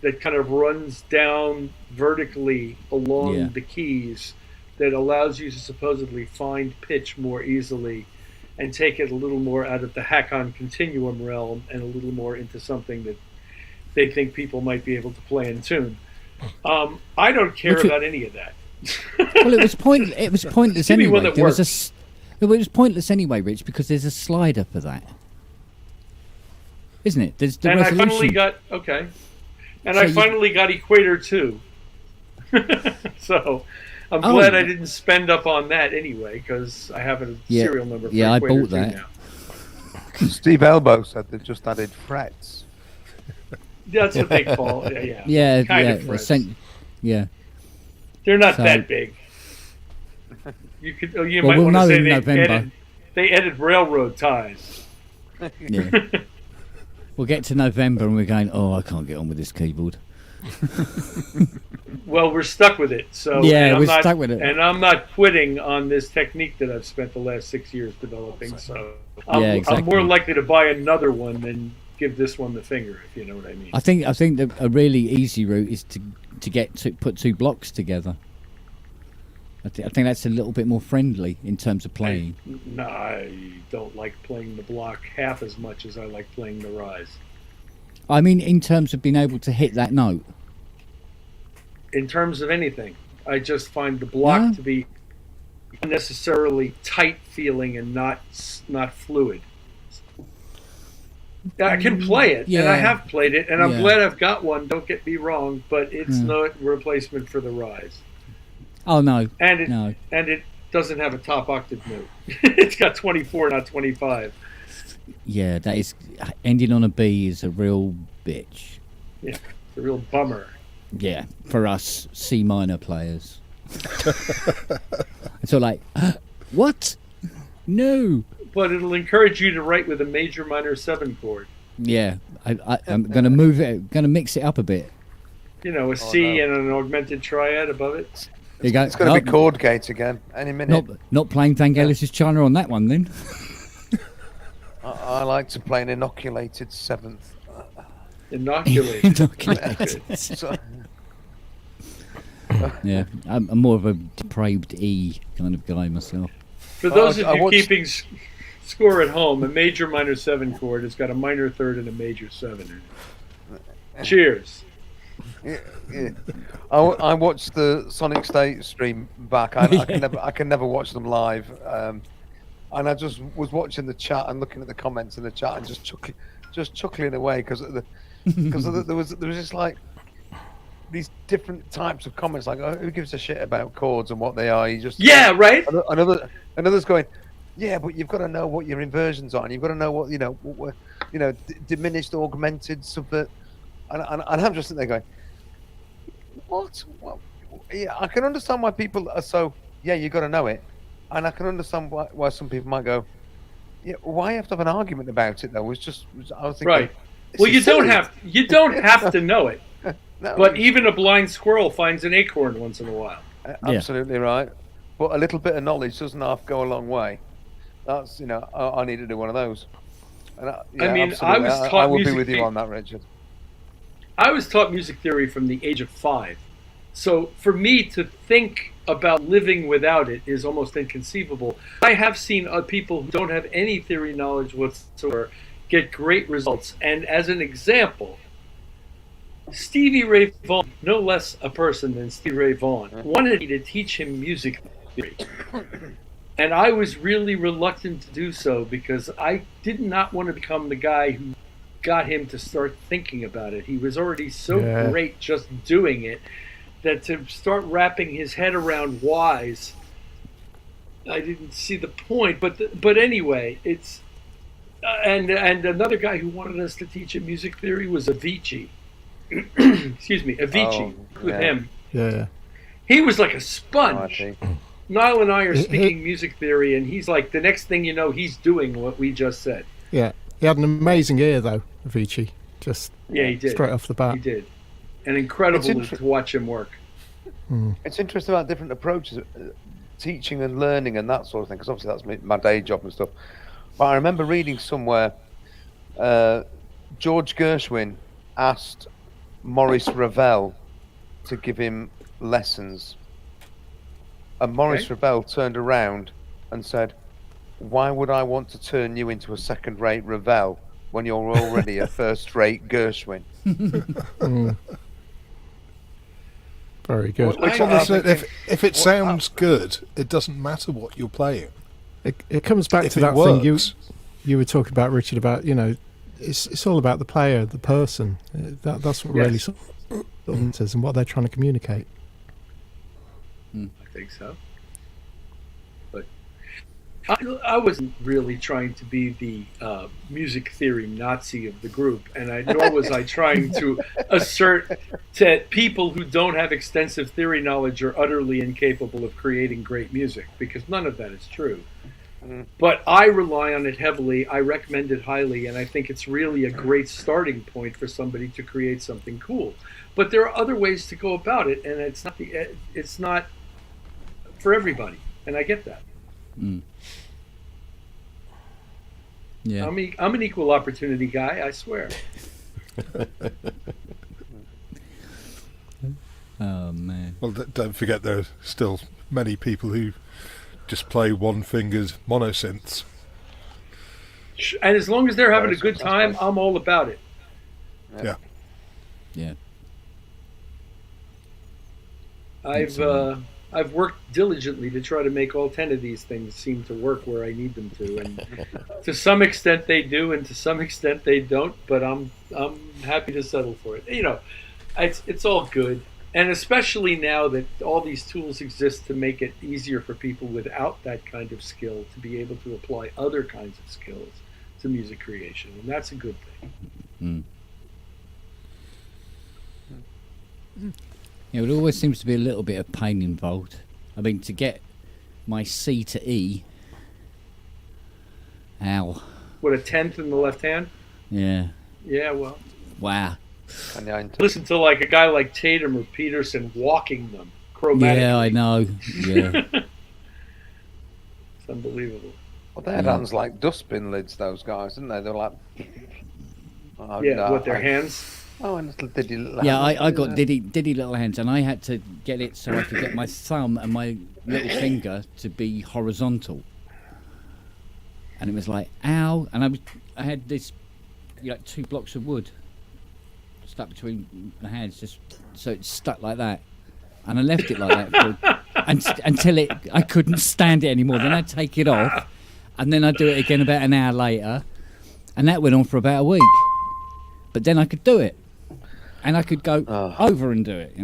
that kind of runs down vertically along the keys that allows you to supposedly find pitch more easily and take it a little more out of the hack-on continuum realm and a little more into something that they think people might be able to play in tune. I don't care about any of that. Well, it was pointless Give me anyway. one that There was works. it was pointless anyway, Rich, because there's a slider for that, isn't it? There's the And resolution. I finally got And So I you- finally got Equator 2. So I'm Oh. glad I didn't spend up on that anyway, because I have a Yeah. serial number for Yeah, I Equator bought 2 that. now. Steve Elbow said they just added frets. That's what they call it. Yeah, Kind yeah, of frets. yeah. They're not So- that big. You could. You Well, might we'll want know to say in November. they added railroad ties. Yeah. We'll get to November and we're going, oh, I can't get on with this keyboard. Well, we're stuck with it. So Yeah, and I'm we're not- stuck with it. and I'm not quitting on this technique that I've spent the last 6 years developing. So I'm exactly. more likely to buy another one than give this one the finger, if you know what I mean. I think that a really easy route is to put two blocks together. I think that's a little bit more friendly in terms of playing. No, I don't like playing the block half as much as I like playing the rise. I mean, in terms of being able to hit that note. In terms of anything, I just find the block Yeah. to be unnecessarily tight feeling and not fluid. I can play it, and I Yeah. have played it, and I'm Yeah. glad I've got one. Don't get me wrong, but it's not a replacement for the rise, Oh no, and it no. and it doesn't have a top octave note. It's got 24, not 25. Yeah, that is ending on a B is a real bitch. Yeah, it's a real bummer. Yeah, for us C minor players. It's all like, what? No. But it'll encourage you to write with a major minor 7 chord. Yeah, I'm gonna move it, gonna mix it up a bit. You know, a C and an augmented triad above it. There you go. It's going to be chord gate again any minute. Not playing Vangelis' China on that one then. I like to play an inoculated seventh. Inoculated. Inoculated. So, Yeah, I'm more of a depraved E kind of guy myself. For those of I you watched- keeping score at home, a major minor 7 chord has got a minor third and a major 7 in it. Cheers. yeah. I watched the Sonic State stream back. I can never watch them live. And I just was watching the chat and looking at the comments in the chat and just chuckling away because there was just like these different types of comments like, oh, who gives a shit about chords and what they are? You just Right. Another's going, yeah, but you've got to know what your inversions are, and you've got to know what diminished, augmented, subvert, and I'm just sitting there going, what? Well, yeah, I can understand why people are so. Yeah, you got to know it, and I can understand why some people might go, yeah, why have to have an argument about it though? I was thinking, Right. this Well, is you don't silly. have to know it. No, But even a blind squirrel finds an acorn once in a while. absolutely right. But a little bit of knowledge doesn't half go a long way. That's, I need to do one of those. And I mean, absolutely. I was I taught will be music with you the- on that, Richard. I was taught music theory from the age of 5. So for me to think about living without it is almost inconceivable. I have seen people who don't have any theory knowledge whatsoever get great results. And as an example, Stevie Ray Vaughan, no less a person than Stevie Ray Vaughan, wanted me to teach him music theory. And I was really reluctant to do so because I did not want to become the guy who got him to start thinking about it. He was already so great just doing it that to start wrapping his head around whys, I didn't see the point. But anyway, it's and another guy who wanted us to teach him music theory was Avicii. Excuse me, Avicii. With him, he was like a sponge. Niall and I are speaking music theory, and he's like, the next thing you know, he's doing what we just said. Yeah, he had an amazing ear though, Avicii. Just he did straight off the bat. He did, and incredible to watch him work. It's interesting about different approaches, teaching and learning and that sort of thing. Because obviously that's my day job and stuff. But I remember reading somewhere, George Gershwin asked Maurice Ravel to give him lessons. And Maurice Ravel turned around and said, "Why would I want to turn you into a second-rate Ravel when you're already a first-rate Gershwin?" Very good. If it sounds good, it doesn't matter what you're playing. It comes back to that thing you were talking about, Richard, about, it's all about the player, the person. That's what really matters and what they're trying to communicate. I think so. But I wasn't really trying to be the music theory Nazi of the group, and nor was I trying to assert that people who don't have extensive theory knowledge are utterly incapable of creating great music, because none of that is true. But I rely on it heavily. I recommend it highly, and I think it's really a great starting point for somebody to create something cool. But there are other ways to go about it, and it's not for everybody, and I get that. Yeah, I'm an equal opportunity guy, I swear. Oh man. Well, don't forget there are still many people who just play one-fingered monosynths. And as long as they're having a good time, I'm all about it. Yeah. I've worked diligently to try to make all 10 of these things seem to work where I need them to, and to some extent they do, and to some extent they don't. But I'm happy to settle for it. It's all good, and especially now that all these tools exist to make it easier for people without that kind of skill to be able to apply other kinds of skills to music creation, and that's a good thing. Yeah, it always seems to be a little bit of pain involved. I mean, to get my C to E. Ow. What, a 10th in the left hand? Yeah. Yeah, well. Wow. Listen to like a guy like Tatum or Peterson walking them chromatically. Yeah, I know. Yeah. It's unbelievable. Well, they had hands like dustbin lids, those guys, didn't they? They were like... with their hands? Oh, and little diddy little Yeah, hands. I got diddy little hands, and I had to get it so I could get my thumb and my little finger to be horizontal. And it was like, ow! And I had this, 2 blocks of wood stuck between the hands, just so it stuck like that. And I left it like that until I couldn't stand it anymore. Then I'd take it off, and then I'd do it again about an hour later, and that went on for about a week. But then I could do it. And I could go over and do it,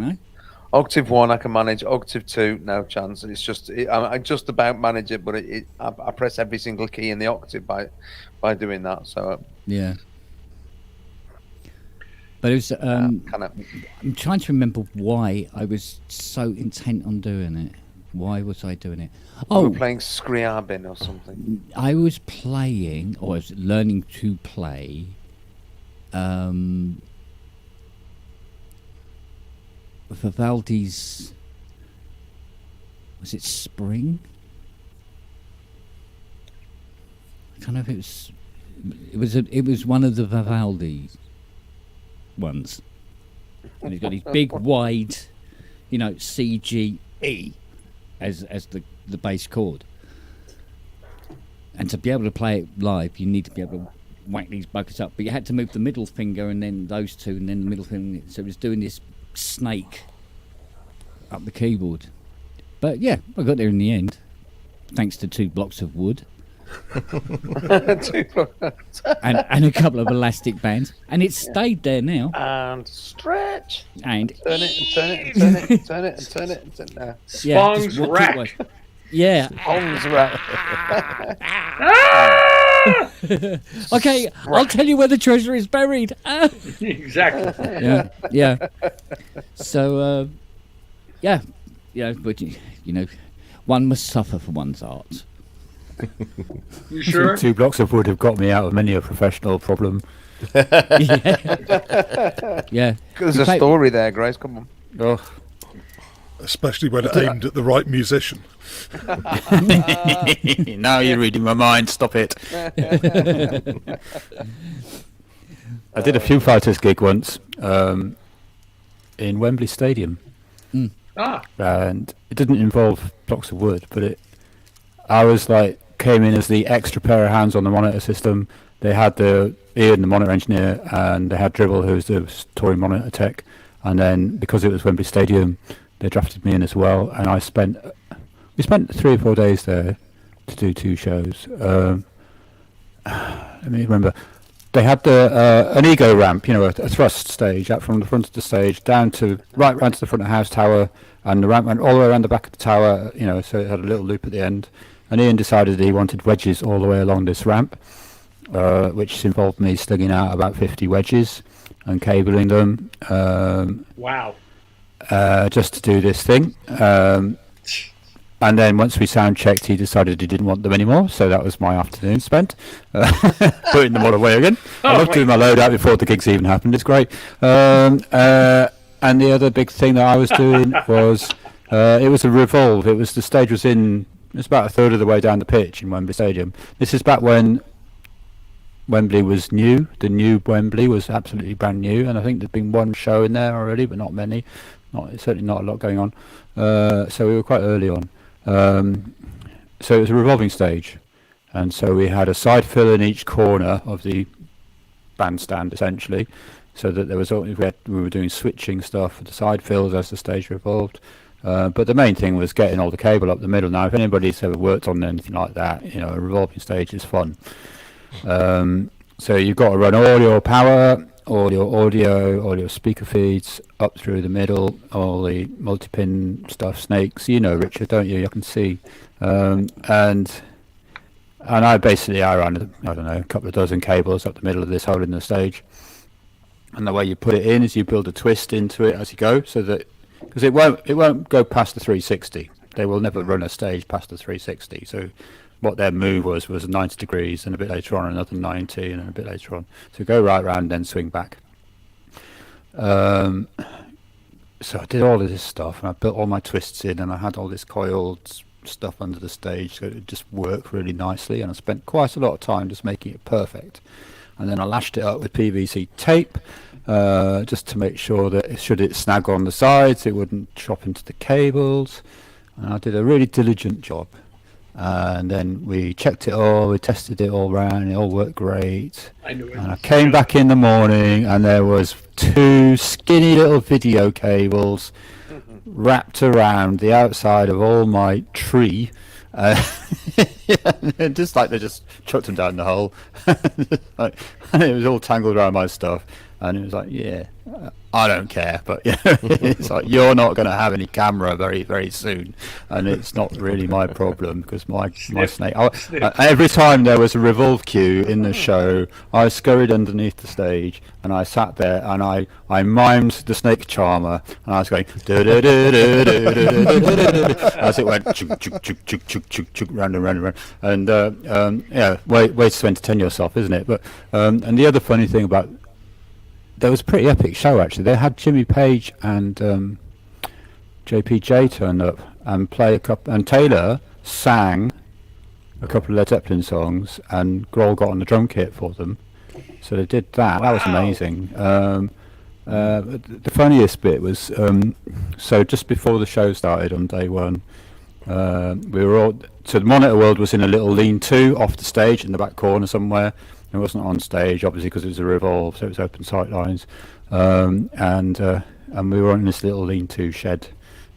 Octave 1 I can manage, octave 2 no chance. It's just I just about manage it, but I press every single key in the octave by doing that. So yeah. But it was I'm trying to remember why I was so intent on doing it. Why was I doing it? You were playing Scriabin or something. I was playing, or I was learning to play. Vivaldi's. Was it Spring? I don't know if it was. It was one of the Vivaldi ones, and he's got his big wide, C G E as the bass chord. And to be able to play it live, you need to be able to whack these buckets up. But you had to move the middle finger and then those two and then the middle finger. So it was doing this snake up the keyboard. But yeah, I got there in the end, thanks to 2 blocks of wood. and a couple of elastic bands. And it stayed there now. And stretch. And turn it and turn it and turn it and turn it and turn it and turn it. Spong's rack. Yeah. Spong's rack. Okay, I'll tell you where the treasure is buried. Exactly. Yeah. So, but one must suffer for one's art. You sure? 2 blocks of wood have got me out of many a professional problem. Yeah. There's a story there, Grace. Come on. Oh. Especially when aimed at the right musician. Now you're reading my mind. Stop it. I did a Foo Fighters gig once in Wembley Stadium. And it didn't involve blocks of wood, but I was came in as the extra pair of hands on the monitor system. They had Ian, the monitor engineer, and they had Dribble, who was the touring monitor tech. And then because it was Wembley Stadium, they drafted me in as well. And we spent 3 or 4 days there to do 2 shows. Let me remember. They had an ego ramp, a thrust stage, out from the front of the stage right round to the front of the house tower, and the ramp went all the way around the back of the tower, so it had a little loop at the end. And Ian decided he wanted wedges all the way along this ramp, which involved me slinging out about 50 wedges and cabling them. Wow. Just to do this thing. And then once we sound checked, he decided he didn't want them anymore. So that was my afternoon spent putting them all away again. I love doing my loadout before the gigs even happened. It's great. And the other big thing that I was doing was it was a revolve. The stage was about a third of the way down the pitch in Wembley Stadium. This is back when Wembley was new. The new Wembley was absolutely brand new, and I think there'd been 1 show in there already, but not many. Certainly not a lot going on. So we were quite early on. So it was a revolving stage, and so we had a side fill in each corner of the bandstand essentially, so that we were doing switching stuff for the side fills as the stage revolved. But the main thing was getting all the cable up the middle. Now, if anybody's ever worked on anything like that, a revolving stage is fun. So you've got to run all your power, all your audio, all your speaker feeds up through the middle, all the multi-pin stuff, snakes. Richard, don't you? I can see. And I ran, I don't know, a couple of dozen cables up the middle of this hole in the stage. And the way you put it in is you build a twist into it as you go, so that because it won't go past the 360. They will never run a stage past the 360. So what their move was 90 degrees, and a bit later on another 90, and then a bit later on. So go right round, then swing back. So I did all of this stuff, and I built all my twists in, and I had all this coiled stuff under the stage, so it just worked really nicely. And I spent quite a lot of time just making it perfect. And then I lashed it up with PVC tape, just to make sure that should it snag on the sides, it wouldn't chop into the cables. And I did a really diligent job. And then we checked it all, we tested it all round, it all worked great. And I came back in the morning, and there was 2 skinny little video cables wrapped around the outside of all my tree. Just like they just chucked them down the hole. And it was all tangled around my stuff. And it was like, yeah, I don't care, but it's like, you're not going to have any camera very, very soon, and it's not really my problem, because my snake. Every time there was a revolve cue in the show, I scurried underneath the stage, and I sat there, and I mimed the snake charmer, and I was going as it went chuk chuk chuk chuk chuk chuk chuk round and round and round, and ways to entertain yourself, isn't it? But and the other funny thing about, there was a pretty epic show actually. They had Jimmy Page and JPJ turned up and played a couple, and Taylor sang a couple of Led Zeppelin songs, and Grohl got on the drum kit for them. So they did that. That was amazing. The funniest bit was so just before the show started on day one, we were all, so the Monitor World was in a little lean-to off the stage in the back corner somewhere. It wasn't on stage, obviously, because it was a Revolve, so it was open sight lines, and we were in this little lean-to shed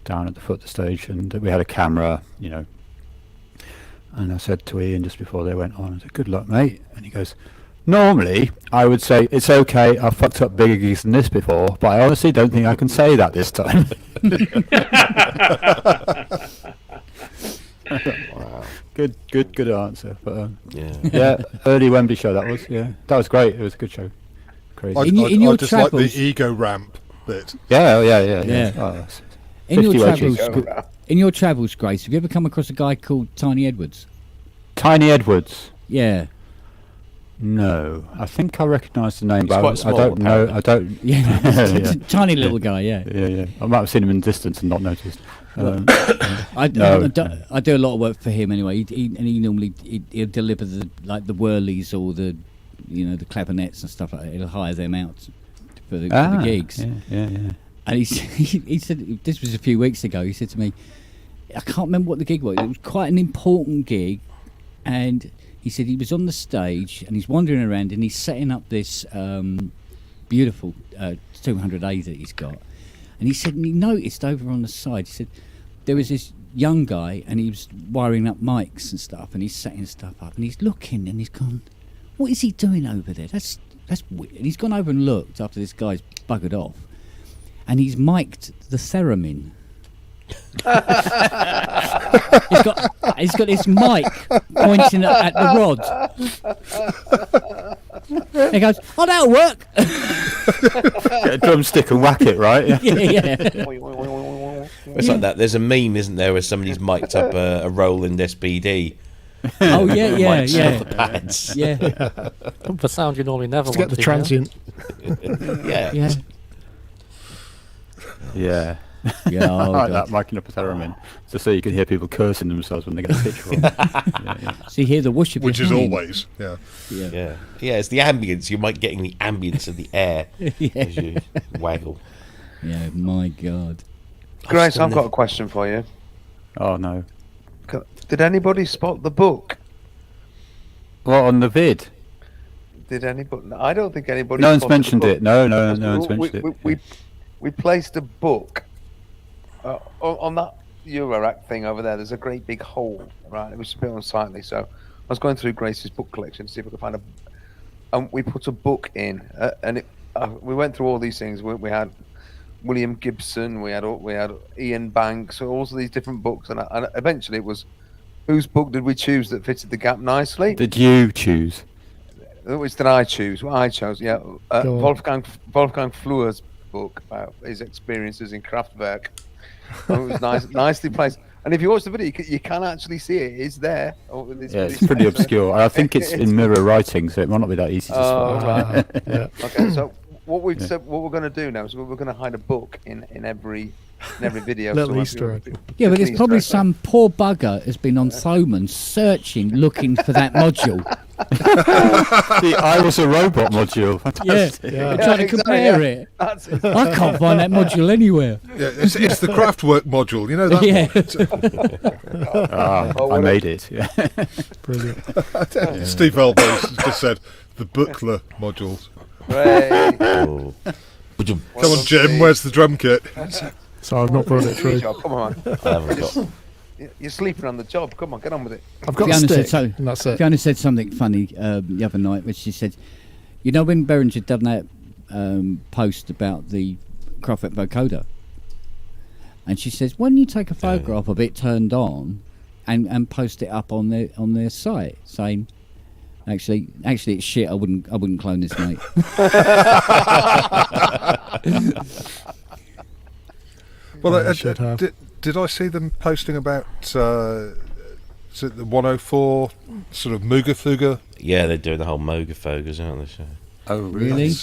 down at the foot of the stage, and we had a camera, you know. And I said to Ian just before they went on, I said, "Good luck, mate." And he goes, "Normally, I would say, it's okay, I've fucked up bigger gigs than this before, but I honestly don't think I can say that this time." Wow. Good answer. But yeah, early Wembley show that was. Yeah, that was great. It was a good show. Crazy. I just like the ego ramp bit. Yeah. Yeah. Oh, In your travels, Grace, have you ever come across a guy called Tiny Edwards? Tiny Edwards. Yeah. No, I think I recognise the name, He's but quite I small, don't know. I don't. Yeah. Tiny little guy. Yeah. Yeah. I might have seen him in the distance and not noticed. I do a lot of work for him anyway. He normally he'll deliver the whirlies or the the clavinets and stuff like that. He'll hire them out for the gigs. Yeah. And he said, this was a few weeks ago, he said to me, I can't remember what the gig was. It was quite an important gig, and he said he was on the stage and he's wandering around and he's setting up this beautiful 200A that he's got. And he said, and he noticed over on the side, he said, there was this young guy and he was wiring up mics and stuff, and he's setting stuff up, and he's looking and he's gone, what is he doing over there? That's weird. And he's gone over and looked after this guy's buggered off, and he's mic'd the theremin. he's got this mic pointing at the rod. He goes, "Oh, that'll work." Get a drumstick and whack it, right? Yeah. It's like that. There's a meme, isn't there, where somebody's mic'd up a Roland SPD. Oh yeah. The pads. Yeah. The sound you normally never To want get the to hear. transient. Yeah. Yeah, I oh, like God. that, miking up a theremin, just so you can hear people cursing themselves when they get a picture of them. So you hear the whoosh of Which your is hand. always, yeah. Yeah, it's the ambience. You might getting the ambience of the air as you waggle. Yeah, my God. Grace, I've got a question for you. Oh no! Did anybody spot the book? What, on the vid? Did anybody? I don't think anybody. No one's spotted the mentioned book. it. No one's mentioned it. We placed a book on that Eurorack thing over there. There's a great big hole, right? It was a bit unsightly. So I was going through Grace's book collection to see if I could find and we put a book in, and we went through all these things. We had William Gibson, we had Ian Banks, all of these different books, and eventually it was, whose book did we choose that fitted the gap nicely? Did you choose? Which did I choose? Well, I chose, Wolfgang Fluer's book about his experiences in Kraftwerk. It was nicely placed. And if you watch the video, you can actually see it. It's there. It's pretty obscure. I think it's in mirror writing, so it might not be that easy to spot. Right. Yeah. Okay, so what we've said, what we're going to do now is we're going to hide a book in every video. Little Easter egg. Yeah, but there's probably some poor bugger has been on Thoman searching, looking for that module. The I Was a Robot module. Fantastic. Yeah. I'm trying to compare it. That's it. I can't find that module anywhere. Yeah, it's the Kraftwerk module, you know that Yeah. I made it. Yeah. Brilliant. one? Steve Elbows just said the Buckler modules. Great. Oh. Come on, Jim, where's the drum kit? So I've not brought it through. Come on. I haven't got. You're sleeping on the job. Come on, get on with it. I've got a Fiona stick, said and that's it. Fiona said something funny the other night, which she said, you know when Behringer done that post about the Kraftwerk vocoder, and she says, why don't you take a photograph of it turned on and post it up on their site, saying, actually it's shit, I wouldn't clone this, mate. Well, should have. did I see them posting about is it the 104 sort of Mooga Fuga? Yeah, they're doing the whole Moga Fogas, aren't they? So. Oh, Really?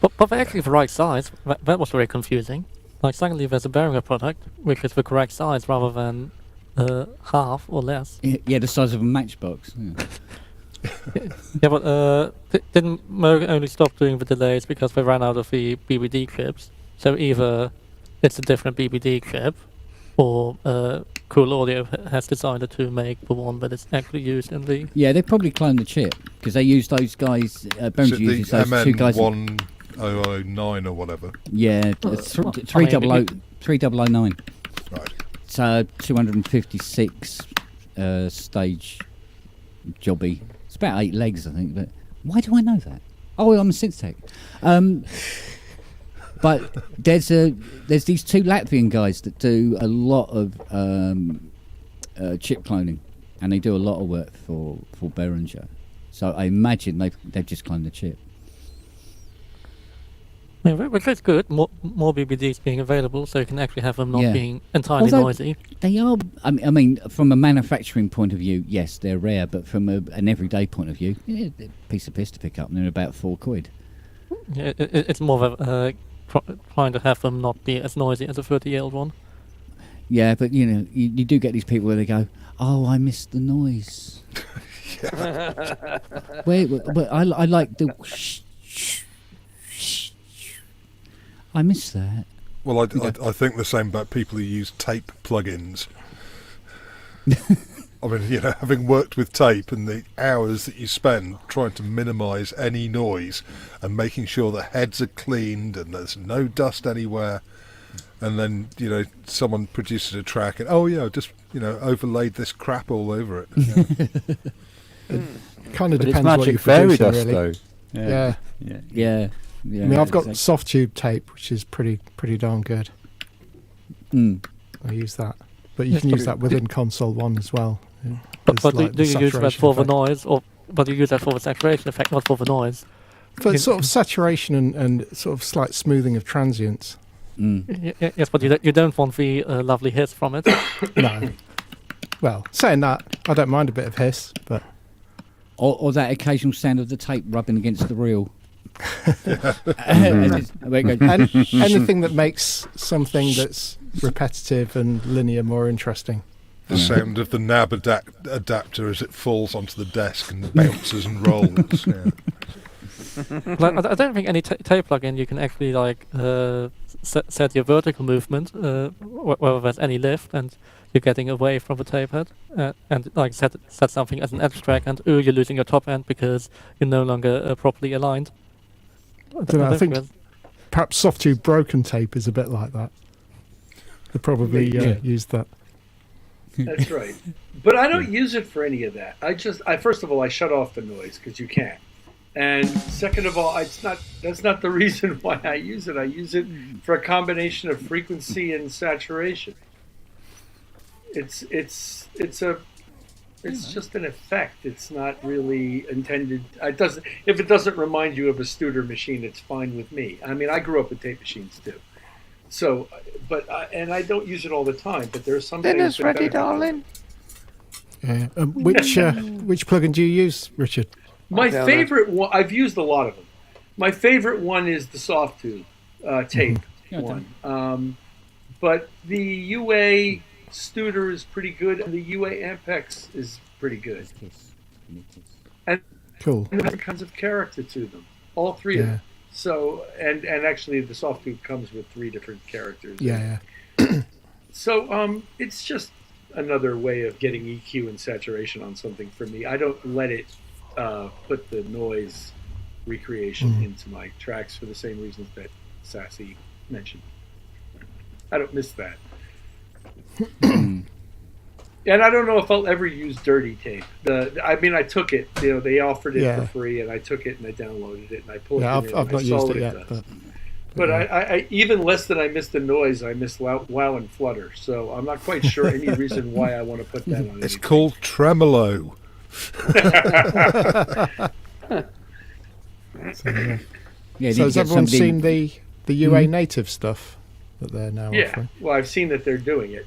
But they're actually the right size. That was very confusing. secondly, there's a Behringer product, which is the correct size rather than half or less. Yeah, the size of a matchbox. Yeah. Yeah, but didn't Moog only stop doing the delays because they ran out of the BBD chips? So either it's a different BBD chip, or Cool Audio has decided to make the one that is actually used in the... Yeah, they probably cloned the chip because they used those guys. Behringer uses those two guys. MN1009 or whatever. Yeah, 3009. Right. It's 256 stage jobby. It's about 8 legs, I think. But why do I know that? Oh, I'm a synth tech. But there's these two Latvian guys that do a lot of chip cloning, and they do a lot of work for Behringer. So I imagine they've just cloned the chip. Yeah, which is good. More BBDs being available, so you can actually have them not being entirely noisy. They are. I mean, from a manufacturing point of view, yes, they're rare. But from an everyday point of view, they're a piece of piss to pick up, and they're about £4. Yeah, it's more of trying to have them not be as noisy as a 30-year-old one. Yeah, but you do get these people where they go, "Oh, I missed the noise." Wait, but I like the. I miss that. Well, I think the same about people who use tape plugins. I mean, having worked with tape and the hours that you spend trying to minimise any noise and making sure the heads are cleaned and there's no dust anywhere, and then someone produces a track and just overlaid this crap all over it. It kind of But depends it's what magic you're fairy producing, dust, really. though. Yeah. I mean, I've got soft tube tape, which is pretty darn good. I use that, but you can use that within console 1 as well. Yeah. But do you use that for the noise, but you use that for the saturation effect, not for the noise? For sort of saturation and sort of slight smoothing of transients. Yes, but you don't want the lovely hiss from it. No. Well, saying that, I don't mind a bit of hiss, but or that occasional sound of the tape rubbing against the reel. Anything that makes something that's repetitive and linear more interesting. The sound of the nab adapter as it falls onto the desk and bounces and rolls. Yeah. I don't think any tape plugin you can actually set your vertical movement, whether there's any lift, and you're getting away from the tape head, and set something as an edge track, and you're losing your top end because you're no longer properly aligned. I think perhaps soft tube broken tape is a bit like that. They probably use that. That's right. But I don't use it for any of that. First of all, I shut off the noise because you can't. And second of all, that's not the reason why I use it. I use it for a combination of frequency and saturation. It's just an effect. It's not really intended. If it doesn't remind you of a Studer machine, it's fine with me. I mean, I grew up with tape machines too. So, and I don't use it all the time. But there's some Dinner's things. ready, darling. Yeah. Which plugin do you use, Richard? My favorite one. I've used a lot of them. My favorite one is the soft tube tape one. But the UA Studer is pretty good, and the UA Ampex is pretty good. And cool. different kinds of character to them, all three of them. So, and actually, the soft tube comes with 3 different characters. Yeah. So, it's just another way of getting EQ and saturation on something for me. I don't let it put the noise recreation into my tracks for the same reasons that Sassy mentioned. I don't miss that. And I don't know if I'll ever use dirty tape. I took it. They offered it for free, and I took it and I downloaded it and I pulled it in. I've not used it yet. But I even less than I missed the noise, I missed wow and flutter. So I'm not quite sure any reason why I want to put that on. It's called tremolo. So has everyone seen the UA native stuff that they're now offering? Well, I've seen that they're doing it.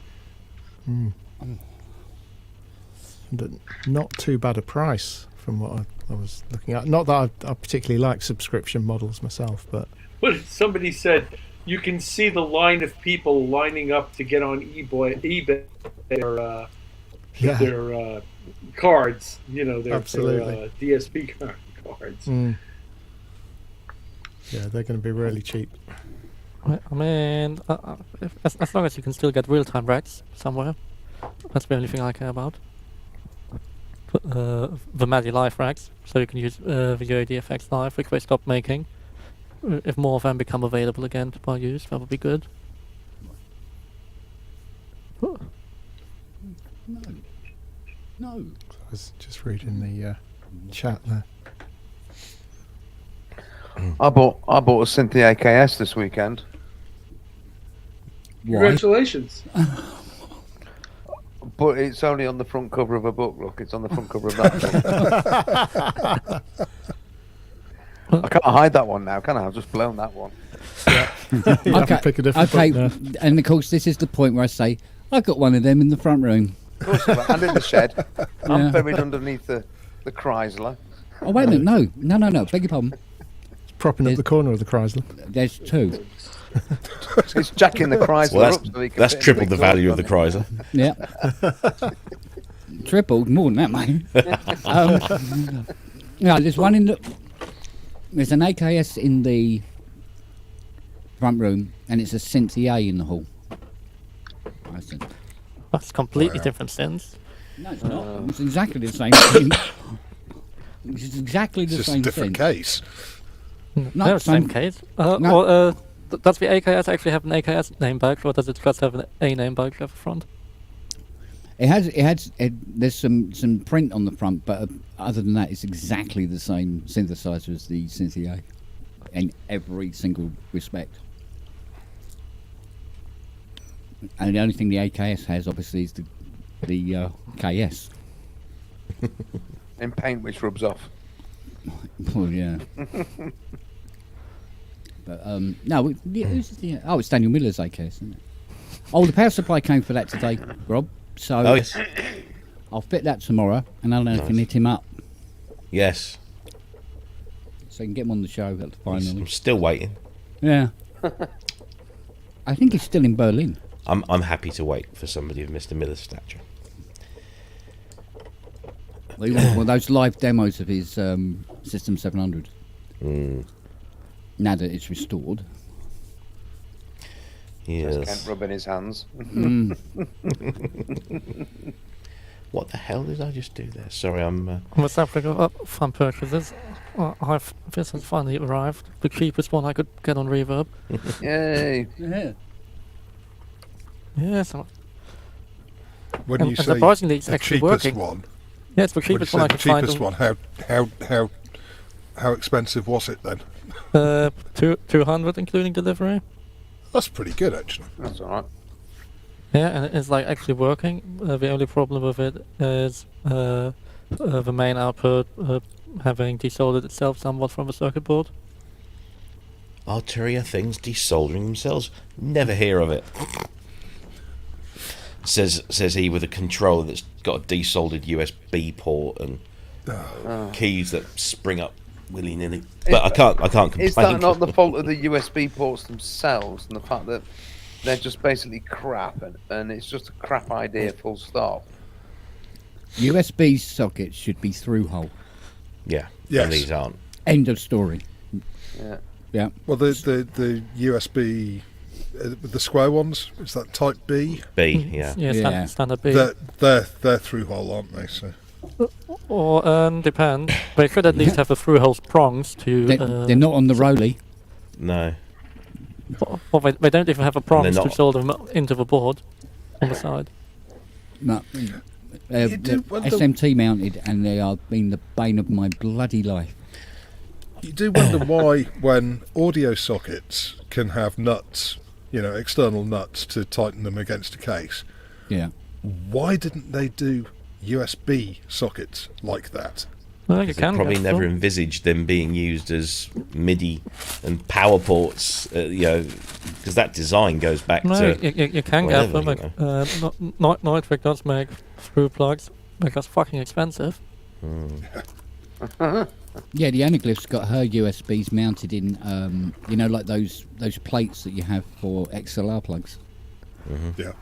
Not too bad a price from what I was looking at. Not that I particularly like subscription models myself, but What if somebody said you can see the line of people lining up to get on eBay their cards. You know, their DSP cards. Mm. Yeah, they're going to be really cheap. I mean, as long as you can still get real-time rights somewhere, that's the only thing I care about. The Madi Live racks, so you can use the UADFX Live, which they stopped making. If more of them become available again to buy used, that would be good. No. I was just reading the chat there. I bought a Cynthia AKS this weekend. Why? Congratulations. But it's only on the front cover of a book. Look, it's on the front cover of that book. I can't hide that one now, can I? I've just blown that one. You have to pick a different book now. And of course, this is the point where I say, I got one of them in the front room. Of course, and in the shed. I'm Yeah. buried underneath the Chrysler. Oh, wait a minute, no, beg your pardon. It's propping up the corner of the Chrysler. There's two. It's jacking the Chrysler Well, up so he can that's fit tripled the exhaust value of on the it. Chrysler. Yeah. Tripled, more than that, mate. No, there's one in the... There's an AKS in the front room, and it's a Cynthia in the hall. I think. That's completely different sense. No, it's not. It's exactly the same thing. It's exactly the It's just same a different thing. case. No, same case. No. Does the AKS actually have an AKS name badge, or does it just have an A name badge at the front? There's some print on the front, but other than that, it's exactly the same synthesizer as the Cynthia in every single respect. And the only thing the AKS has, obviously, is the KS. In paint, which rubs off. Well, yeah. But no, it's Daniel Miller's AKS, isn't it? Oh, the power supply came for that today, Rob. So yes. I'll fit that tomorrow, and I'll have to knit him up, Yes. so you can get him on the show finally. I'm still waiting. Yeah. I think he's still in Berlin. I'm happy to wait for somebody of Mr. Miller's stature. Well, those live demos of his System 700. Now that it's restored. Just Yes. can't rub in his hands. What the hell did I just do there? Sorry, I'm... What's happening up fan purchases? This has finally arrived. The cheapest one I could get on Reverb. Yay! Yeah. Yes. When And you say surprisingly, it's the actually cheapest working. one, Yeah, it's the when you cheapest say one I the could find. cheapest one, how expensive was it then? 200 including delivery. That's pretty good, actually. That's alright. Yeah, and it's like actually working. The only problem with it is the main output having desoldered itself somewhat from the circuit board. Arteria things desoldering themselves. Never hear of it. Says he with a controller that's got a desoldered USB port and keys that spring up willy-nilly. But I can't complain. Is that not the fault of the USB ports themselves and the fact that they're just basically crap and it's just a crap idea, full stop? USB sockets should be through hole. Yeah. Yes. And these aren't. End of story. Yeah. Yeah. Well, the USB, the square ones, is that Type B? B, yeah. Yeah, standard B. They're through hole, aren't they? So Or depends. They should at least have the through holes prongs to. They're not on the Rolly. No. Well, they don't even have a prongs they're to not. solder them into the board on the side. No. You They're do wonder- SMT mounted, and they are been the bane of my bloody life. you do wonder why, when audio sockets can have nuts, external nuts to tighten them against a case, Yeah. why didn't they do USB sockets like that? Well, you They can probably get never them. envisaged them being used as MIDI and power ports, because that design goes back No, to... you can get whatever, them. Neutrik does make through plugs. They're just fucking expensive. Yeah, the Anaglyph's got her USBs mounted in, like those plates that you have for XLR plugs. Mm-hmm. Yeah.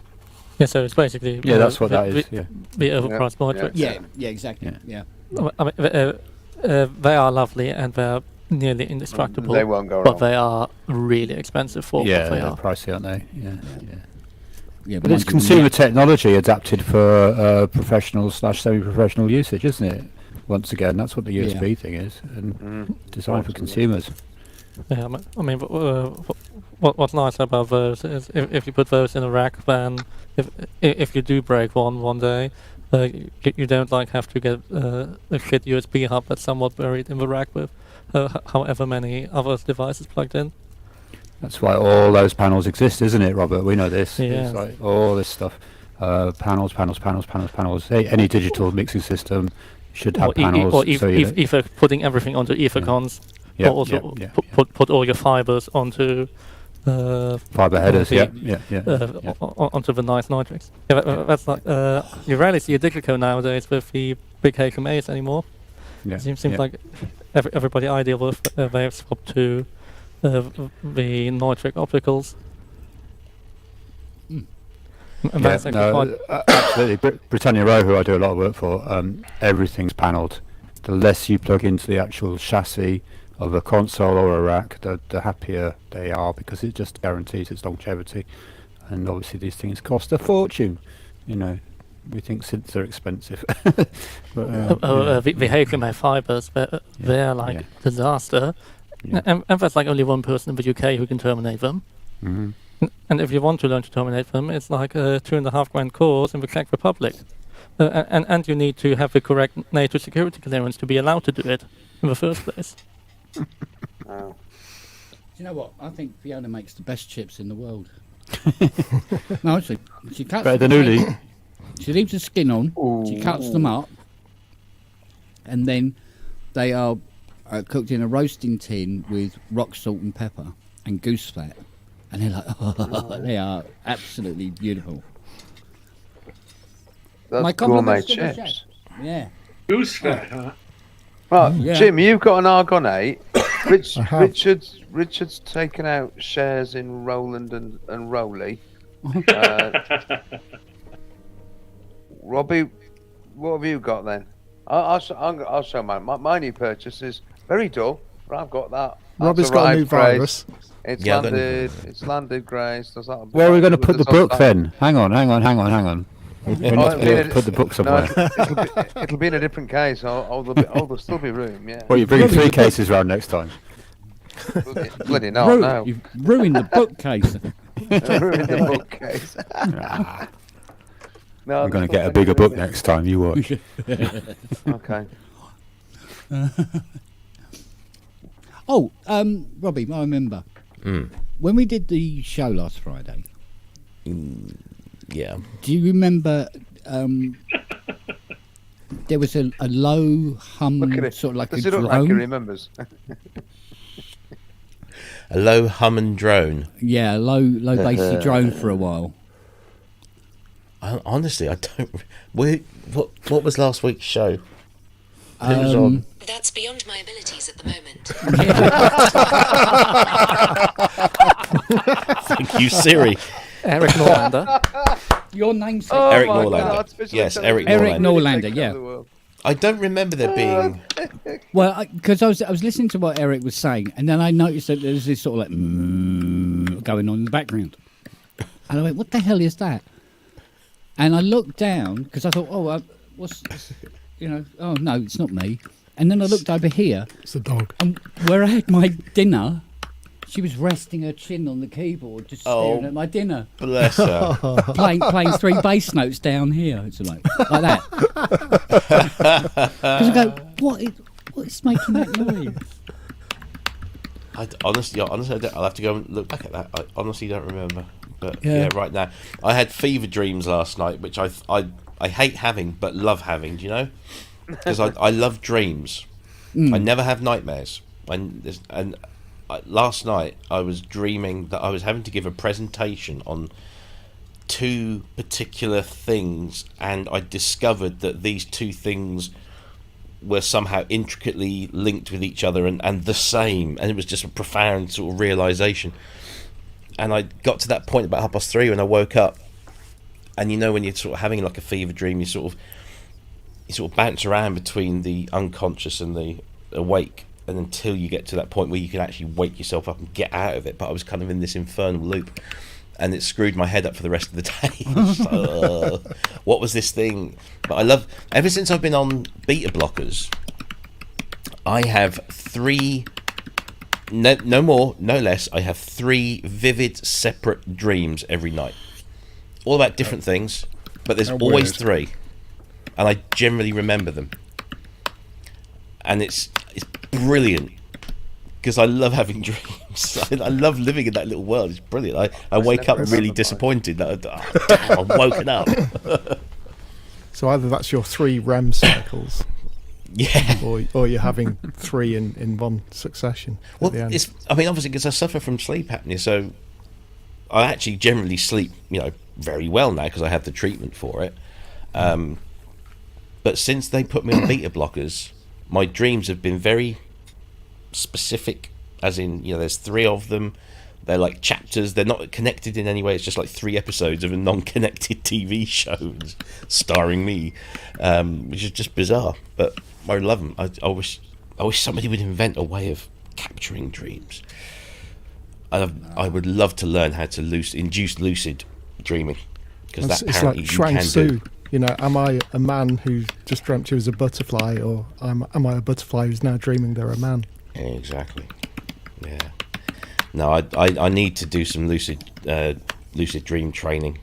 Yeah, so it's basically that's what that is. Yeah. the overpriced Matrix. Yeah, exactly. Yeah. I mean, they are lovely and they're nearly indestructible. They won't go but wrong. they are really expensive for what they they're are. pricey, aren't they? Yeah, But it's consumer technology adapted for professional/semi-professional usage, isn't it? Once again, that's what the USB thing is, and designed for consumers. Yeah, I mean, what's nice about those is if you put those in a rack, then if you do break one day, you don't have to get a shit USB hub that's somewhat buried in the rack with however many other devices plugged in. That's why all those panels exist, isn't it, Robert? We know this. Yeah. It's like all this stuff. Panels. Any digital mixing system should have panels. Or either putting everything onto Ethercons, or also put all your fibers onto fiber headers. Onto the nice Nitrix. Yeah, that's like you rarely see a Digico nowadays with the big HMAs anymore. Yeah. It seems like everybody I deal with, they've swapped to the Nitric opticals. And that's absolutely. Britannia Row, who I do a lot of work for, everything's panelled. The less you plug into the actual chassis of a console or a rack, the happier they are, because it just guarantees its longevity. And obviously these things cost a fortune. We think synths are expensive. But, the HMA fibers, they're like disaster. Yeah. And there's only one person in the UK who can terminate them. Mm-hmm. And if you want to learn to terminate them, it's like a $2,500 course in the Czech Republic. And you need to have the correct NATO security clearance to be allowed to do it in the first place. Wow. Do you know what? I think Fiona makes the best chips in the world. No, actually, she cuts better than Uli. She leaves the skin on. She cuts them up, and then they are cooked in a roasting tin with rock salt and pepper and goose fat, and they're they are absolutely beautiful. That's My gourmet compliments to the chips. chef. Yeah. Goose fat, huh? Right, Yeah. Jim, you've got an Argonate. I have. Richard's taken out shares in Roland and Rowley. Robbie, what have you got then? I'll show mine. My new purchase is very dull, but I've got that. Robbie's got a new virus. It's Yeah, landed. It's landed, Grace. Does that? Where are we going to put the book then? Hang on. We need to put the book somewhere. No, it'll be in a different case. There'll still be room. Yeah. Well, you're bringing 3 cases round next time. Bloody no. You've ruined the bookcase. Ruined the bookcase. No, I'm going to get a bigger book next time. You watch. Okay. Oh, Robbie, I remember when we did the show last Friday. Yeah. Do you remember? There was a low hum, Look at it. sort of like Does a it look like he drone. remembers? A low hum and drone. Yeah, low bassy drone for a while. Honestly, I don't. What was last week's show? Who was on? That's beyond my abilities at the moment. Thank you, Siri. Eric Norlander. Your name's Eric my Norlander. God, artificial Yes, intelligence. Eric Eric Norlander. Norlander, yeah. The world. I don't remember there being. Well, because I was listening to what Eric was saying, and then I noticed that there was this sort of like going on in the background, and I went, "What the hell is that?" And I looked down because I thought, "Oh, what's oh no, it's not me." And then I looked over here, It's a dog. and where I had my dinner, she was resting her chin on the keyboard, just staring at my dinner, Bless her. playing 3 bass notes down here. It's like that. Because I go, what is making that noise? Honestly, I'll have to go and look back at that. I honestly don't remember. But Yeah. yeah, right now, I had fever dreams last night, which I hate having but love having. Do you know? Because I love dreams. I never have nightmares. Last night I was dreaming that I was having to give a presentation on 2 particular things, and I discovered that these 2 things were somehow intricately linked with each other and the same, and it was just a profound sort of realization. And I got to that point about 3:30 when I woke up, and you know, when you're sort of having like a fever dream, you sort of bounce around between the unconscious and the awake, and until you get to that point where you can actually wake yourself up and get out of it. But I was kind of in this infernal loop, and it screwed my head up for the rest of the day. What was this thing? But ever since I've been on beta blockers, I have 3, no more, no less, I have 3 vivid separate dreams every night. All about different things, but there's always 3. And I generally remember them. And it's brilliant, because I love having dreams. I love living in that little world. It's brilliant. I wake up really disappointed that damn, I'm woken up. So either that's your 3 REM cycles, yeah, or you're having 3 in one succession. Well, obviously, because I suffer from sleep apnea, so I actually generally sleep, very well now because I have the treatment for it. But since they put me on beta blockers, my dreams have been very specific, as in, there's 3 of them. They're like chapters. They're not connected in any way. It's just like 3 episodes of a non-connected TV show starring me, which is just bizarre. But I love them. I wish somebody would invent a way of capturing dreams. I would love to learn how to induce lucid dreaming, because that it's apparently like you Shuang can Tzu. do. Am I a man who just dreamt he was a butterfly, or am I a butterfly who's now dreaming they're a man? Exactly. Yeah. No, I need to do some lucid dream training.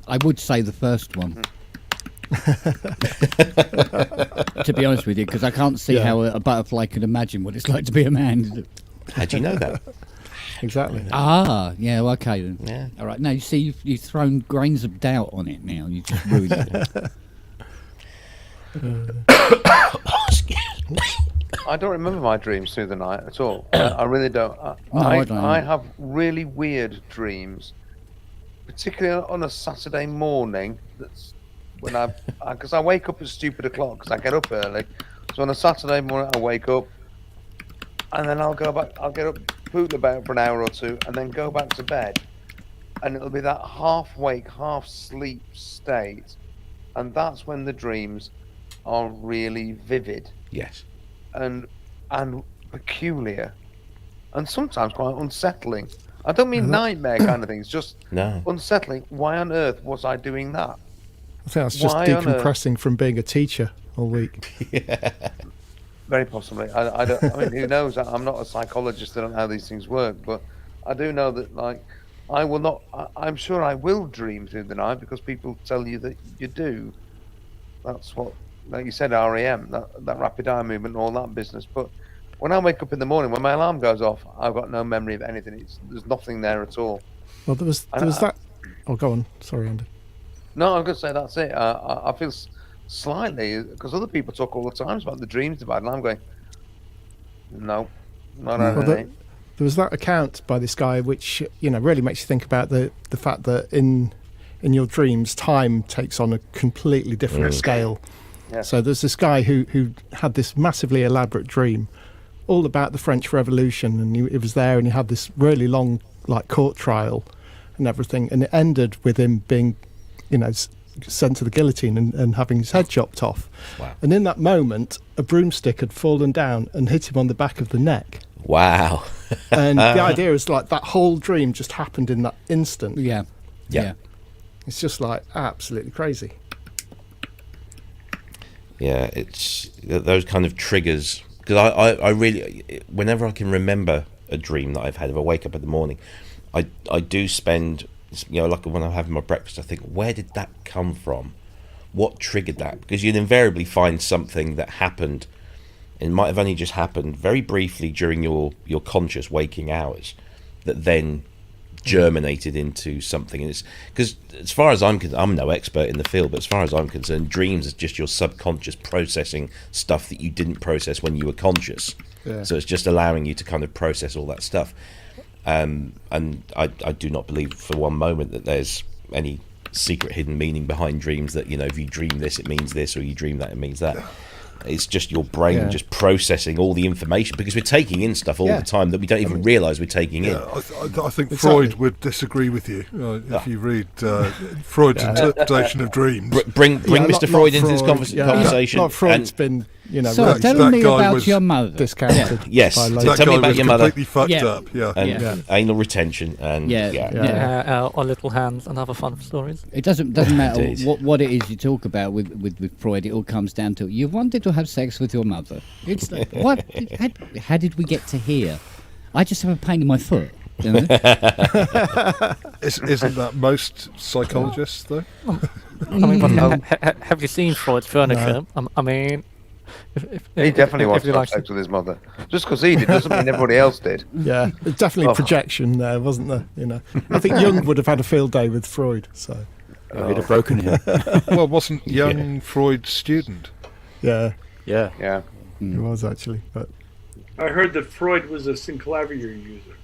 I would say the first one. To be honest with you, because I can't see how a butterfly could imagine what it's like to be a man. How do you know that? Exactly. Ah, yeah, well, okay then. Yeah. All right. Now you see, you've thrown grains of doubt on it. Now you just ruined it. I don't remember my dreams through the night at all. I really don't. I don't. I have really weird dreams, particularly on a Saturday morning. That's when because I wake up at stupid o'clock because I get up early. So on a Saturday morning, I wake up, and then I'll go back. I'll get up, poot about for an hour or 2, and then go back to bed. And it'll be that half wake, half sleep state, and that's when the dreams are really vivid. Yes. And peculiar, and sometimes quite unsettling. I don't mean nightmare kind of things, just unsettling. Why on earth was I doing that? I think that's just decompressing from being a teacher all week. Yeah. Very possibly. I don't. I mean, who knows? I'm not a psychologist. I don't know how these things work, but I do know that, like, I will not. I'm sure I will dream through the night because people tell you that you do. That's what. Like you said, REM, that rapid eye movement and all that business. But when I wake up in the morning, when my alarm goes off, I've got no memory of anything. There's nothing there at all. Well, there was that. Oh, go on. Sorry, Andy. No, I'm going to say that's it. I feel slightly, because other people talk all the time about the dreams they've had, and I'm going, no, not really. There was that account by this guy which, really makes you think about the fact that in your dreams, time takes on a completely different scale. Yeah. So there's this guy who had this massively elaborate dream all about the French Revolution, and he was there, and he had this really long court trial and everything, and it ended with him being sent to the guillotine and having his head chopped off. Wow. And in that moment, a broomstick had fallen down and hit him on the back of the neck. Wow. And the idea is that whole dream just happened in that instant. Yeah. It's just absolutely crazy. Yeah, it's those kind of triggers, because I really, whenever I can remember a dream that I've had, if I wake up in the morning, I do spend, like when I'm having my breakfast, I think, where did that come from? What triggered that? Because you'd invariably find something that happened, and it might have only just happened very briefly during your conscious waking hours, that then germinated into something. And it's because, as far as I'm no expert in the field, but as far as I'm concerned, dreams is just your subconscious processing stuff that you didn't process when you were conscious. So it's just allowing you to kind of process all that stuff. And I do not believe for one moment that there's any secret hidden meaning behind dreams, that if you dream this it means this, or you dream that it means that. It's just your brain just processing all the information, because we're taking in stuff all the time that we don't even realise we're taking in. I think Freud would disagree with you if you read Freud's interpretation of dreams. Bring Mr. Freud into this conversation. Not Freud's been, So tell me about your mother. Discounted. Yes, That tell me guy about was your mother. completely fucked up. And anal retention and Or little hands and other fun stories. It doesn't matter Indeed. what it is you talk about with Freud. It all comes down to you wanted to have sex with your mother. It's like, what? How did we get to here? I just have a pain in my foot. Isn't that most psychologists though? I mean, but have you seen Freud's furniture? I mean, He definitely wants if you to have like sex with his mother. Just because he did doesn't mean everybody else did. Yeah, there's definitely projection there, wasn't there? I think Jung would have had a field day with Freud. So He'd have broken him. Well, wasn't Jung Freud's student? yeah, Yeah. Yeah. he was actually. But I heard that Freud was a synclavier user.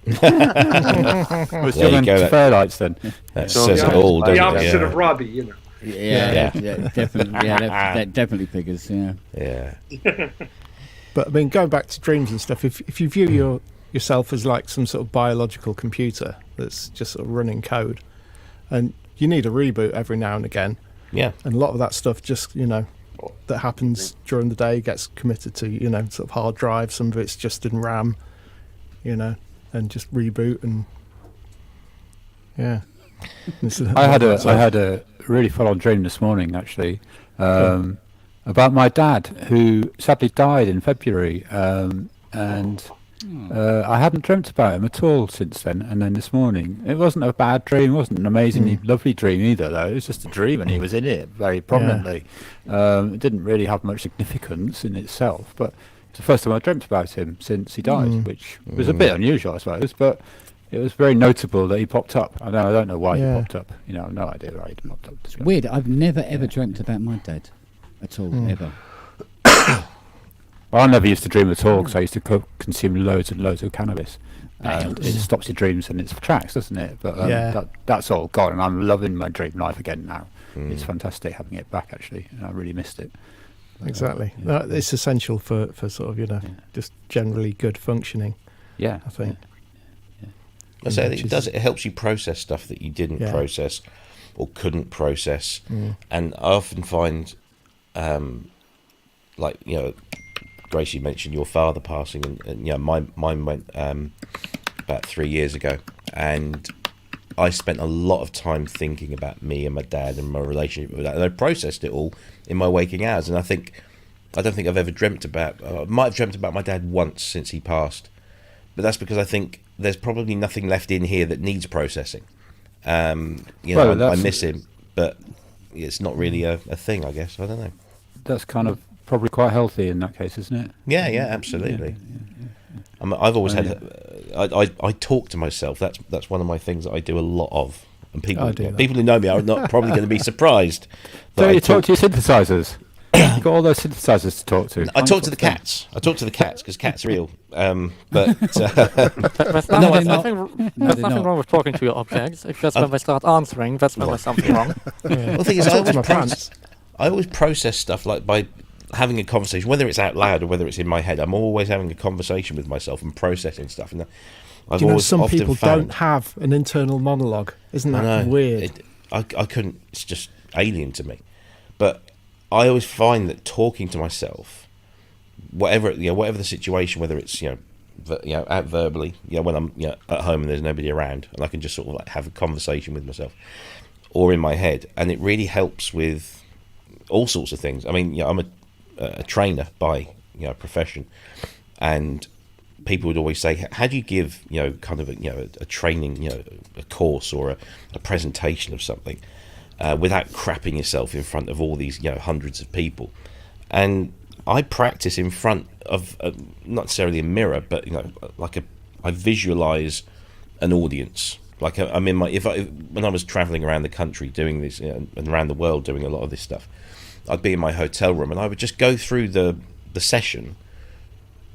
Was There you Jung go, into that- Fairlights then? that says it all, The The doesn't opposite it? of Robbie, you know. Yeah, definitely. Yeah, that definitely figures. Yeah. Yeah. But I mean, going back to dreams and stuff, if you view yourself as like some sort of biological computer that's just sort of running code, and you need a reboot every now and again, Yeah. and a lot of that stuff just that happens during the day gets committed to sort of hard drive. Some of it's just in RAM, and just reboot and yeah. I had a really full-on dream this morning, actually, about my dad, who sadly died in February, and I hadn't dreamt about him at all since then. And then this morning, it wasn't a bad dream, it wasn't an amazingly lovely dream either, though. It was just a dream, and he was in it very prominently. It didn't really have much significance in itself, but it's the first time I dreamt about him since he died, which was a bit unusual, I suppose, but it was very notable that he popped up. I don't know why he popped up. I have no idea why he popped up. Weird. I've never ever dreamt about my dad at all, ever. Well, I never used to dream at all because I used to consume loads and loads of cannabis. And it stops your dreams in its tracks, doesn't it? But that's all gone, and I'm loving my dream life again now. It's fantastic having it back, actually, and I really missed it. Exactly. It's essential for sort of just generally good functioning. Yeah, I think. I say it does. It helps you process stuff that you didn't process or couldn't process, and I often find, Grace, you mentioned your father passing, and mine went about 3 years ago, and I spent a lot of time thinking about me and my dad and my relationship with that, and I processed it all in my waking hours. And I don't think I've ever dreamt about. I might have dreamt about my dad once since he passed, but that's because I think there's probably nothing left in here that needs processing. I miss him, but it's not really a thing, I guess. I don't know. That's kind of probably quite healthy in that case, isn't it? Yeah, absolutely. I've always had. I talk to myself. That's one of my things that I do a lot of. And people who know me are not probably going to be surprised. So you talk to your synthesizers. You've got all those synthesizers to talk to. I talk to the cats. I talk to the cats because cats are real. But there's nothing wrong with talking to your objects. If that's when they start answering, that's when there's something wrong. Well, the thing is, I always process stuff like by having a conversation, whether it's out loud or whether it's in my head. I'm always having a conversation with myself and processing stuff. And some people don't have an internal monologue. Isn't that weird? I couldn't. It's just alien to me. But I always find that talking to myself, whatever the situation, whether it's out verbally, when I'm at home and there's nobody around, and I can just sort of like have a conversation with myself, or in my head, and it really helps with all sorts of things. I mean, I'm a trainer by profession, and people would always say, how do you give kind of a training, a course or a presentation of something without crapping yourself in front of all these hundreds of people? And I practice in front of not necessarily a mirror, but I visualize an audience. Like I'm in when I was traveling around the country doing this and around the world doing a lot of this stuff, I'd be in my hotel room and I would just go through the session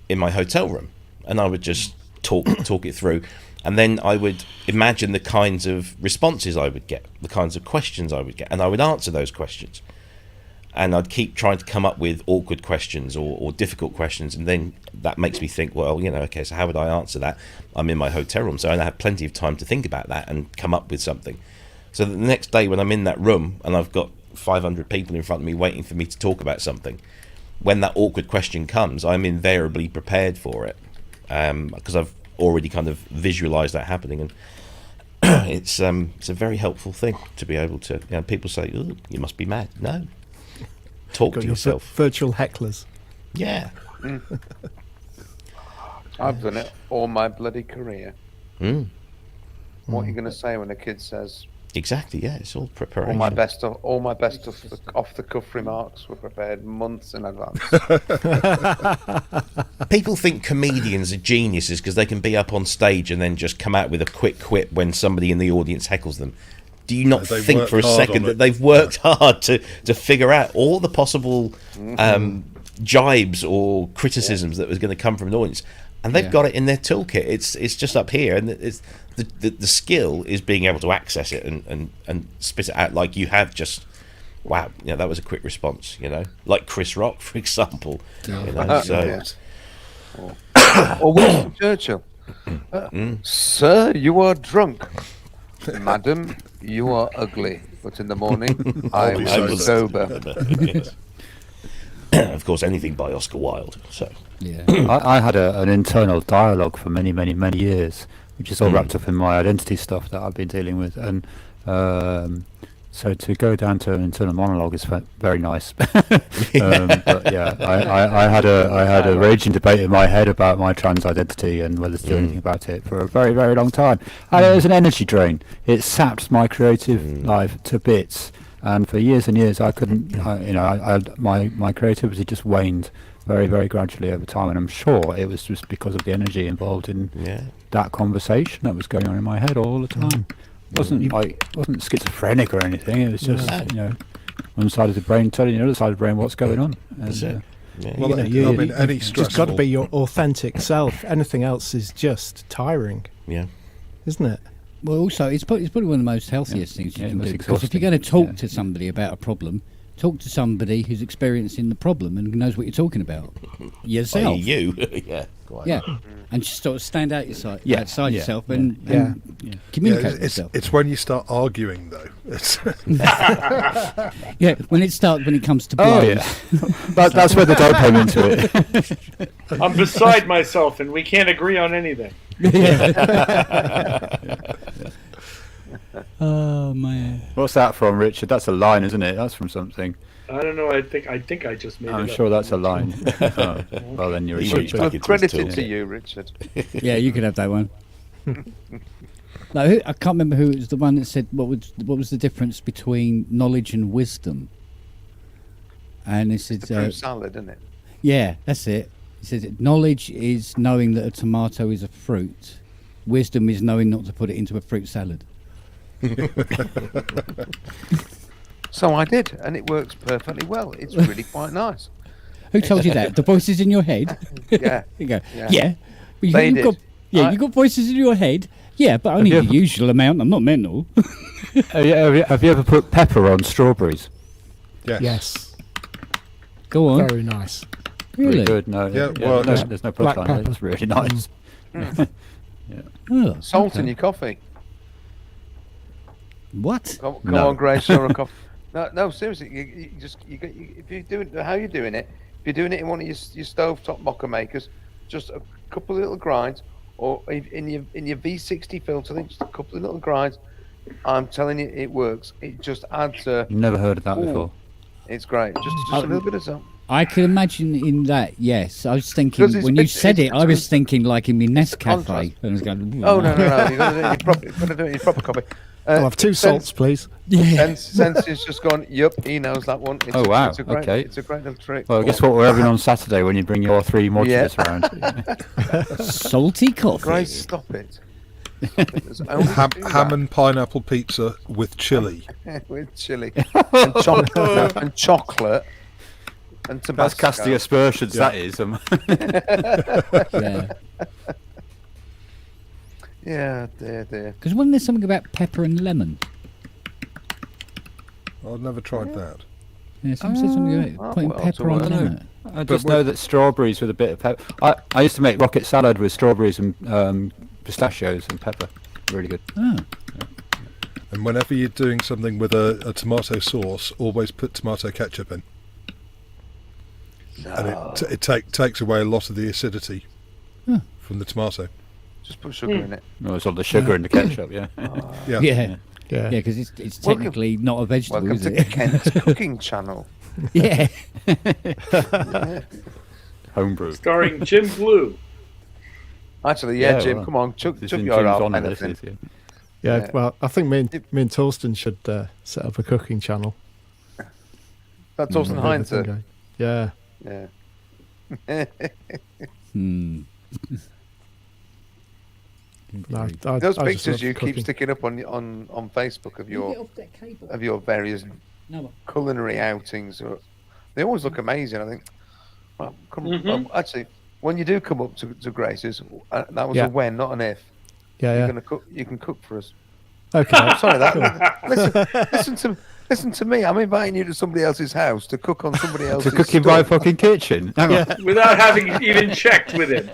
in my hotel room, and I would just talk it through, and then I would imagine the kinds of responses I would get, the kinds of questions I would get, and I would answer those questions. and I'd keep trying to come up with awkward questions or difficult questions, and then that makes me think, well, okay, so how would I answer that? I'm in my hotel room, so I have plenty of time to think about that and come up with something. So that the next day when I'm in that room and I've got 500 people in front of me waiting for me to talk about something, when that awkward question comes, I'm invariably prepared for it, because I've already kind of visualized that happening. And it's a very helpful thing to be able to, people say, "Ooh, you must be mad." No, talk Got to your yourself. virtual hecklers. Yeah. I've done it all my bloody career. Mm. What are you going to say when a kid says, Exactly. Yeah, it's all preparation. all my best off the cuff remarks were prepared months in advance? People think comedians are geniuses because they can be up on stage and then just come out with a quick quip when somebody in the audience heckles them. Do you not They think work for a hard second on that it. they've worked hard to figure out all the possible jibes or criticisms that was going to come from an audience, and they've got it in their toolkit. It's just up here, and it's the skill is being able to access it and spit it out like you have just. Wow, that was a quick response. Like Chris Rock, for example. So. Or Winston Churchill. Sir, you are drunk. Madam, you are ugly. But in the morning, I was sober. Yes. Of course, anything by Oscar Wilde. So Yeah. I had an internal dialogue for many, many, many years, which is all wrapped up in my identity stuff that I've been dealing with. And so to go down to an internal monologue is very nice. But yeah, I had a raging debate in my head about my trans identity and whether to do anything about it for a very, very long time. And it was an energy drain. It sapped my creative life to bits. And for years and years, I couldn't. My creativity just waned very, very gradually over time. And I'm sure it was just because of the energy involved in that conversation that was going on in my head all the time. Wasn't schizophrenic or anything. It was just one side of the brain telling the other side of the brain what's going on. that's it. Yeah. Well, Any any just got to stressful. be your authentic self. Anything else is just tiring, Yeah. isn't it? Well, also, it's probably one of the most healthiest things you Yeah, can most do. Because if you're exhausting. going to talk Yeah. to somebody about a problem, talk to somebody who's experiencing the problem and knows what you're talking about. Yourself. You. Yeah. Quite. Yeah. And just sort of stand outside Yeah, outside yeah, yourself yeah, and communicate with yourself. It's when you start arguing though. It's Yeah, when it comes to Oh blows. yeah, that's where the dope came into it. I'm beside myself, and we can't agree on anything. Oh man. What's that from, Richard? That's a line, isn't it? That's from something. I don't know. I think I just made it I'm up. sure that's a line. Oh, well, then you're a He cheat. wrote it. Credited to you, Richard. Yeah, you could have that one. No, I can't remember who was the one that said what was the difference between knowledge and wisdom. And it said, The fruit salad, isn't it? yeah, that's it. It says knowledge is knowing that a tomato is a fruit. Wisdom is knowing not to put it into a fruit salad. So I did, and it works perfectly well. It's really quite nice. Who told you that? The voices in your head? Yeah. You go, Yeah. yeah. Well, They you've did. got, you've got voices in your head. Yeah, but only you the ever- usual amount. I'm not mental. Have you ever put pepper on strawberries? Yes, Go on. very nice. Really? Good. No. Yeah, well, there's no black blood pepper. line. It's really nice. Oh, Salt in okay. your coffee. What? Come No. on, Grace, you're a coffee. No, seriously. If you're doing how you're doing it, if you're doing it in one of your stovetop mocha makers, just a couple of little grinds, or in your V60 filter, then just a couple of little grinds. I'm telling you, it works. It just adds a. Never heard of that Ooh. before. It's great. Just a little bit of salt. I can imagine in that, yes. I was thinking, 'Cause it's when you bit- said it's it, I was between- thinking like in my Nescafe. contrast. And I was going, Oh no! You've got to do it in your proper. You've got to do it in your proper coffee. I'll have two salts, please. Yeah. Sense is just gone. Yup, he knows that one. It's Oh, wow, It's a great, okay. It's a great little trick. Well, guess what we're having on Saturday when you bring your three modulars around? Salty coffee. Grace, stop it. There's only two ham and pineapple pizza with chili. that with chili and chocolate and chocolate and Tabasco. That's casting aspersions, Yeah. that is. Yeah. Yeah, dear. Because wasn't there something about pepper and lemon? I've never tried that. Yeah, someone said something about putting well, pepper on I the know. nut. I just know that strawberries with a bit of pepper. I used to make rocket salad with strawberries and pistachios and pepper. Really good. Oh. And whenever you're doing something with a tomato sauce, always put tomato ketchup in. No. And it takes away a lot of the acidity from the tomato. Just put sugar in it. Oh, it's all the sugar and the ketchup, yeah. Yeah. Yeah. Yeah. Yeah, because it's Welcome- technically not a vegetable, Welcome is to it? Kent's cooking channel. Yeah. Homebrew. Starring Jim Blue. Actually, yeah, Jim, well, come on, chuck This your is Jim's out honour, anything. this is, Yeah, Yeah. well, I think me and Torsten should set up a cooking channel. That's Torsten Have Heinze. everything going. Yeah. Yeah. Hmm. Those I just pictures love you cooking. keep sticking up on Facebook of your various culinary outings, they always look amazing. I think. Well, actually, when you do come up to Grace's, that was Yeah. a when, not an if. Yeah, You're yeah. gonna cook. You can cook for us. Okay. Sorry, listen to me. I'm inviting you to somebody else's house to cook on somebody else's. To cook in my stuff. fucking kitchen. Hang on. Without having even checked with him.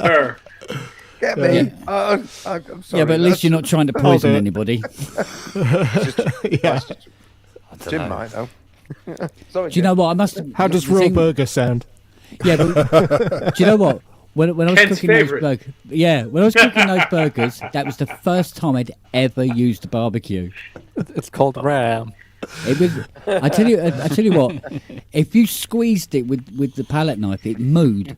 Her. Get me. Yeah. I'm sorry. Yeah, but at least you're not trying to poison it. anybody. Yeah. Jim might though. Sorry, Do you know what? I must. How does the raw thing- burger sound? Yeah, but do you know what? When I was Ken's cooking favourite. those burgers, when I was cooking those burgers, that was the first time I'd ever used a barbecue. It's called ram. It was. I tell you what. If you squeezed it with the palette knife, it mooed.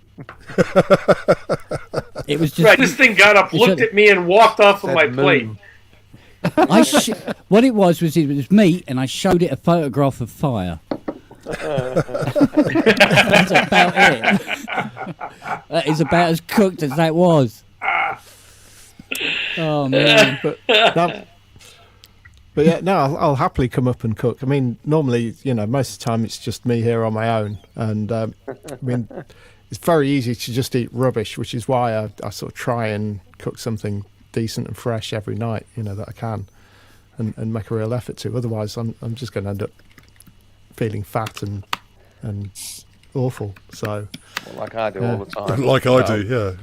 It was just. Right, this thing got up, looked at me, and walked off of my Said plate. moon. What it was it was meat, and I showed it a photograph of fire. That's about it. That is about as cooked as that was. Oh man! But yeah, no, I'll happily come up and cook. I mean, normally, most of the time it's just me here on my own, and I mean, it's very easy to just eat rubbish, which is why I sort of try and cook something decent and fresh every night, that I can, and make a real effort to. Otherwise, I'm just going to end up feeling fat and awful. So, Well, like I do all the time. Like I do,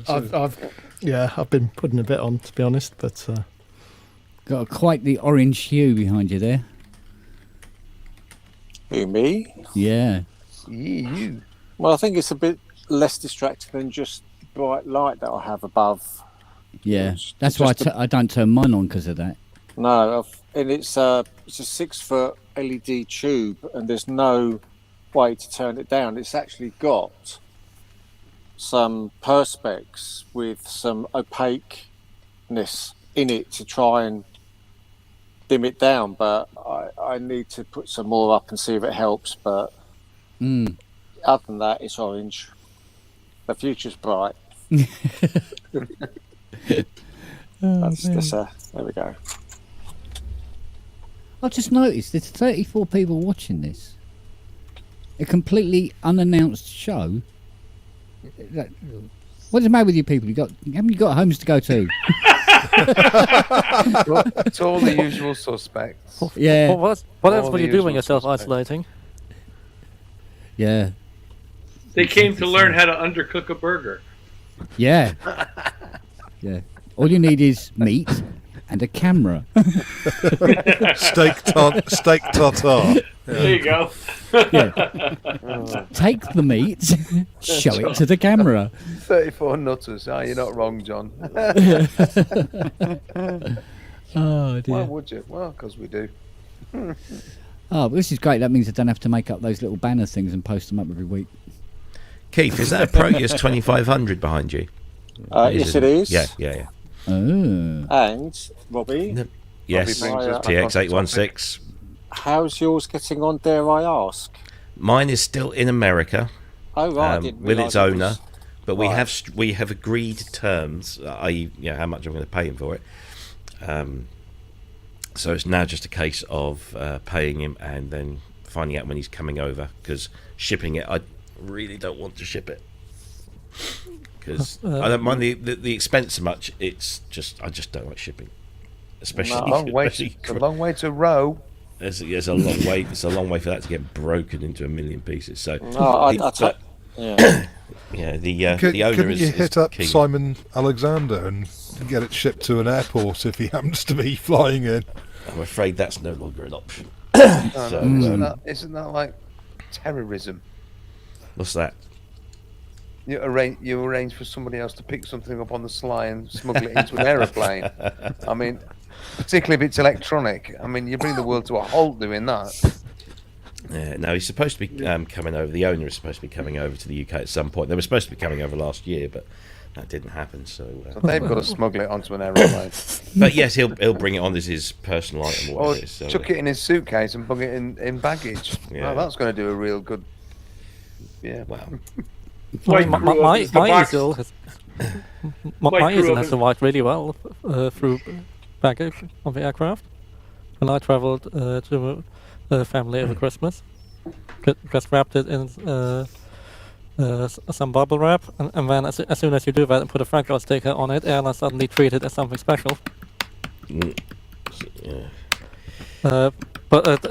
yeah. I've been putting a bit on, to be honest, but Got quite the orange hue behind you there. Who, me? Yeah. You. Well, I think it's a bit less distracting than just bright light that I have above. Yeah. It's That's why just I don't turn mine on because of that. No, and it's a 6-foot LED tube, and there's no way to turn it down. It's actually got some perspex with some opaqueness in it to try and dim it down, but I need to put some more up and see if it helps. But other than that, it's orange. The future's bright. There we go. I just noticed there's 34 people watching this. A completely unannounced show. What's the matter with you people? Haven't you got homes to go to? It's all the usual suspects. Yeah. What else All will the you do when usual you're suspects. self-isolating? Yeah. They came to learn how to undercook a burger. Yeah. Yeah. All you need is meat and a camera. Steak tartare. There you go. Take the meat, show it to the camera. 34 nutters. Ah, you're not wrong, John. Oh Why dear. would you? Well, because we do. Oh, but this is great. That means I don't have to make up those little banner things and post them up every week. Keith, is that a Proteus 2500 behind you? Yes, it is. Yeah. Oh. And Robbie, No. Yes, brings us back TX816. how's yours getting on? Dare I ask? Mine is still in America Oh right, I didn't with realise its it was- owner, but Right. we have agreed terms, i.e., how much I'm going to pay him for it. So it's now just a case of paying him and then finding out when he's coming over, because shipping it, I really don't want to ship it. Because I don't mind the expense so much. It's just I just don't like shipping, especially. It's a long way to row. There's a long way. It's a long way for that to get broken into a million pieces. So, yeah. yeah, the owner couldn't is. you is hit up key. Simon Alexander and get it shipped to an airport if he happens to be flying in? I'm afraid that's no longer an option. Isn't that like terrorism? What's that? You arrange for somebody else to pick something up on the sly and smuggle it into an aeroplane. I mean, particularly if it's electronic. I mean, you bring the world to a halt doing that. Yeah, no, he's supposed to be coming over. The owner is supposed to be coming over to the UK at some point. They were supposed to be coming over last year, but that didn't happen. So they've got to smuggle it onto an aeroplane. But yes, he'll bring it on as his personal item. Or it is, so chuck it in his suitcase and bung it in baggage. Yeah. Well, that's going to do a real good. Yeah. Wow. My easel has Mike survived really well through baggage on the aircraft. When I travelled to a family over Christmas, just wrapped it in some bubble wrap, and then as soon as you do that and put a franchise sticker on it, airlines suddenly treat it as something special. Yeah. But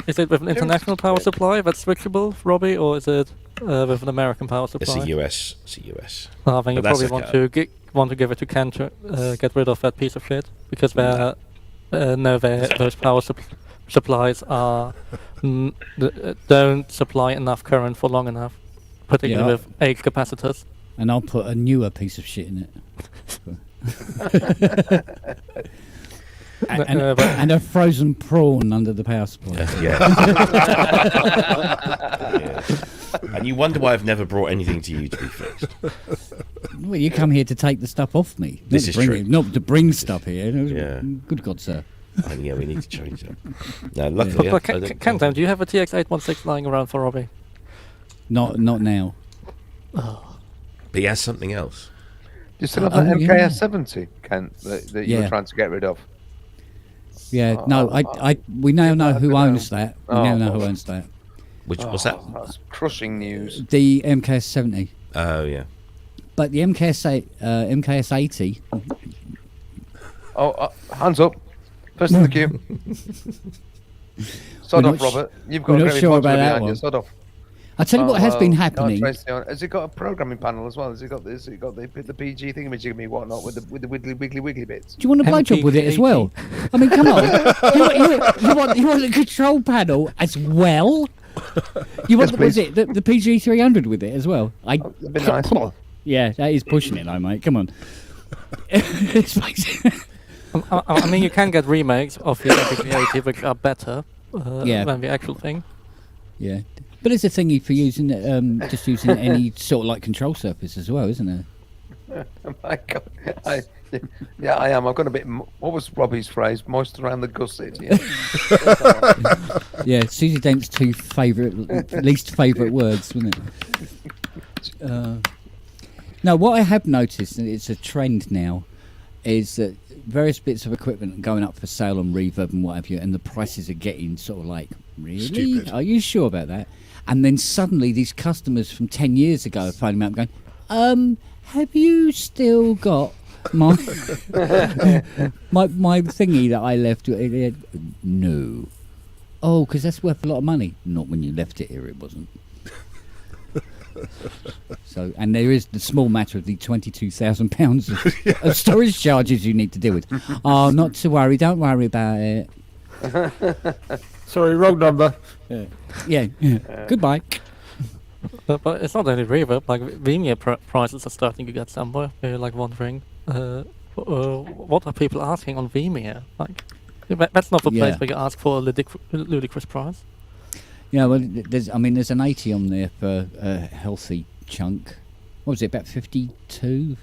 is it with an international power supply that's switchable, Robbie, or is it with an American power supply? It's a US. It's a US. Then you But that's probably okay. want to give it to Ken to get rid of that piece of shit, because those power supplies are don't supply enough current for long enough, particularly with age capacitors. And I'll put a newer piece of shit in it. and a frozen prawn under the power supply. Yeah. And you wonder why I've never brought anything to you to be fixed. Well, you come here to take the stuff off me. This is true. Not to bring stuff here. Yeah. Good God, sir. And yeah, we need to change that. No, luckily, But Kenton, do you have a TX-816 lying around for Robbie? Not now. but he has something else. Do you still have that MKS70, Kent, that you were trying to get rid of? Yeah, we now know who owns that. We now know who owns that. What's that? That's crushing news. The MKS70. Oh yeah. But the MKS80. Hands up. First in the queue. Sod off, Robert. You've got we're a not sure about that one. Sod off. I'll tell you what has been happening. Has it got a programming panel as well? Has it got the PG thingamajiggy and whatnot with the wiggly bits? Do you want a blowjob with it as well? I mean, come on. you want the control panel as well? You want the PG 300 with it as well? That'd be nice. Yeah, that is pushing it though, mate. Come on. I mean, you can get remakes of the MPG-80 which are better than the actual thing. Yeah. But it's a thingy for using just using any sort of like control surface as well, isn't it? Oh my God. I am. I've got a bit. What was Robbie's phrase? Moist around the gusset. Yeah, Susie Dent's least favourite words, wasn't it? No, what I have noticed, and it's a trend now, is that various bits of equipment are going up for sale on Reverb and what have you, and the prices are getting sort of like, really? Stupid. Are you sure about that? And then suddenly these customers from 10 years ago are phoning me up going, have you still got my my thingy that I left? No. Oh, because that's worth a lot of money. Not when you left it here, it wasn't. So, and there is the small matter of the £22,000 of storage charges you need to deal with. Oh, not to worry. Don't worry about it. Sorry, wrong number. Yeah. Goodbye. But it's not only Reverb. Like Vimeo prices are starting to get somewhere. You're like wondering, what are people asking on Vimeo? Like, that's not the place where you ask for a ludicrous price. Yeah, well, there's an 80 on there for a healthy chunk. What was it, about 52,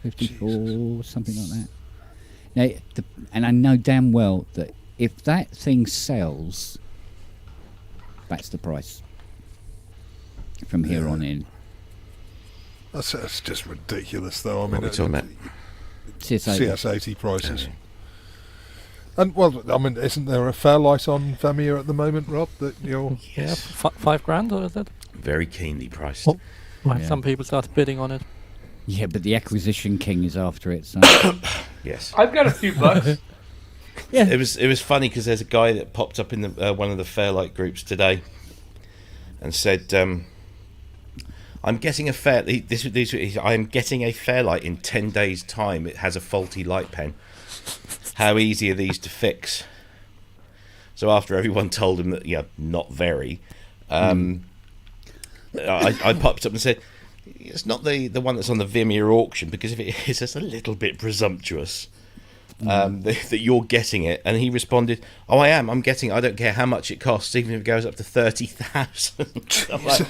54, Jesus. Something like that? Now, and I know damn well that if that thing sells, that's the price from here on in. That's just ridiculous, though. I mean, What are we talking about? CS80 prices. Yeah. And well, I mean, isn't there a Fairlight on Vimeo at the moment, Rob? That you're $5,000, or is it? Very keenly priced. Oh, right, some people start bidding on it. Yeah, but the acquisition king is after it. So yes, I've got a few bucks. Yeah. It was funny because there's a guy that popped up in the one of the Fairlight groups today and said, "I'm getting a I'm getting a Fairlight in 10 days' time. It has a faulty light pen. How easy are these to fix?" So after everyone told him that, not very, I popped up and said, "It's not the one that's on the Vimeo auction, because if it is, it's a little bit presumptuous that you're getting it." And he responded, "Oh, I am. I'm getting it. I don't care how much it costs, even if it goes up to 30,000." I'm like,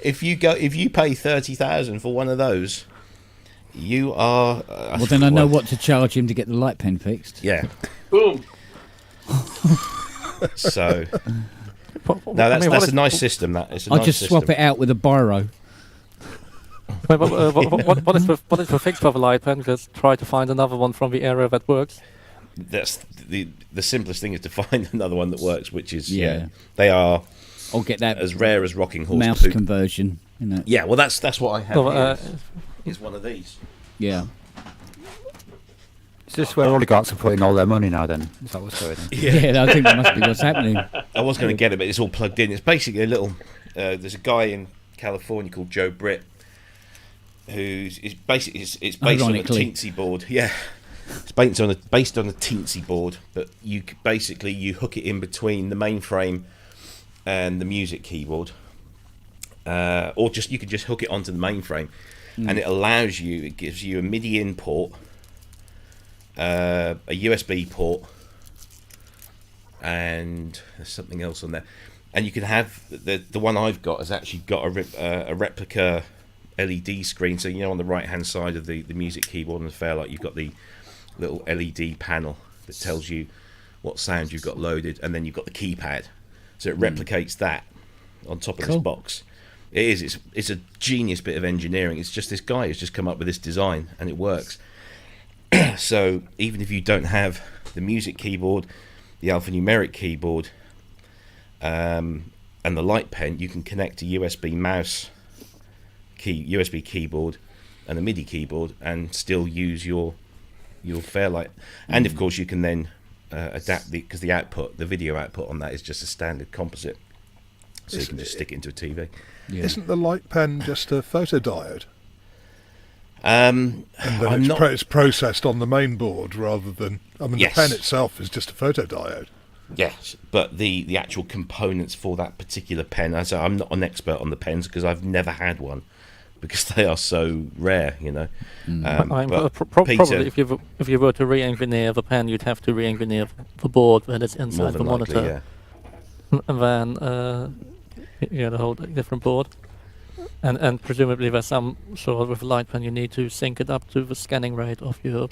if you pay 30,000 for one of those, you are. Well, then I know what to charge him to get the light pen fixed. Yeah. Boom. So. No, that's a nice system. That it's a I'll nice just swap system. it out with a biro. What is the fix for the light pen? Just try to find another one from the area that works. That's the simplest thing is to find another one that works, which is Yeah. they are. I'll get that as rare as rocking horse mouse poop. conversion. Yeah, well, that's what I have. Well, here, is one of these. Yeah. Is this where oligarchs are putting all their money now then? Is that what's going on? Yeah, I think that must be what's happening. I was going to get it, but it's all plugged in. It's basically a little. There's a guy in California called Joe Britt, who's basically it's based on a teensy board. Yeah, it's based on a teensy board, but you hook it in between the mainframe and the music keyboard, or you can just hook it onto the mainframe, and it gives you a MIDI in port, a USB port, and there's something else on there, and you can have the one I've got has actually got a replica LED screen. So on the right hand side of the music keyboard and the Fairlight, you've got the little LED panel that tells you what sound you've got loaded, and then you've got the keypad, so it replicates that on top of this box. It's a genius bit of engineering. It's just this guy who's just come up with this design, and it works. So even if you don't have the music keyboard, the alphanumeric keyboard, and the light pen, you can connect a USB mouse, USB keyboard, and a MIDI keyboard, and still use your Fairlight. And of course, you can then adapt because the video output on that is just a standard composite, so you can just stick it into a TV. Yeah. Isn't the light pen just a photodiode? And then it's processed on the main board rather than. The pen itself is just a photodiode. Yes, but the actual components for that particular pen, I'm not an expert on the pens because I've never had one, because they are so rare, Probably if you were to re-engineer the pen, you'd have to re-engineer the board when it's inside the monitor, and then the whole different board. And presumably there's some sort of with a light pen you need to sync it up to the scanning rate of your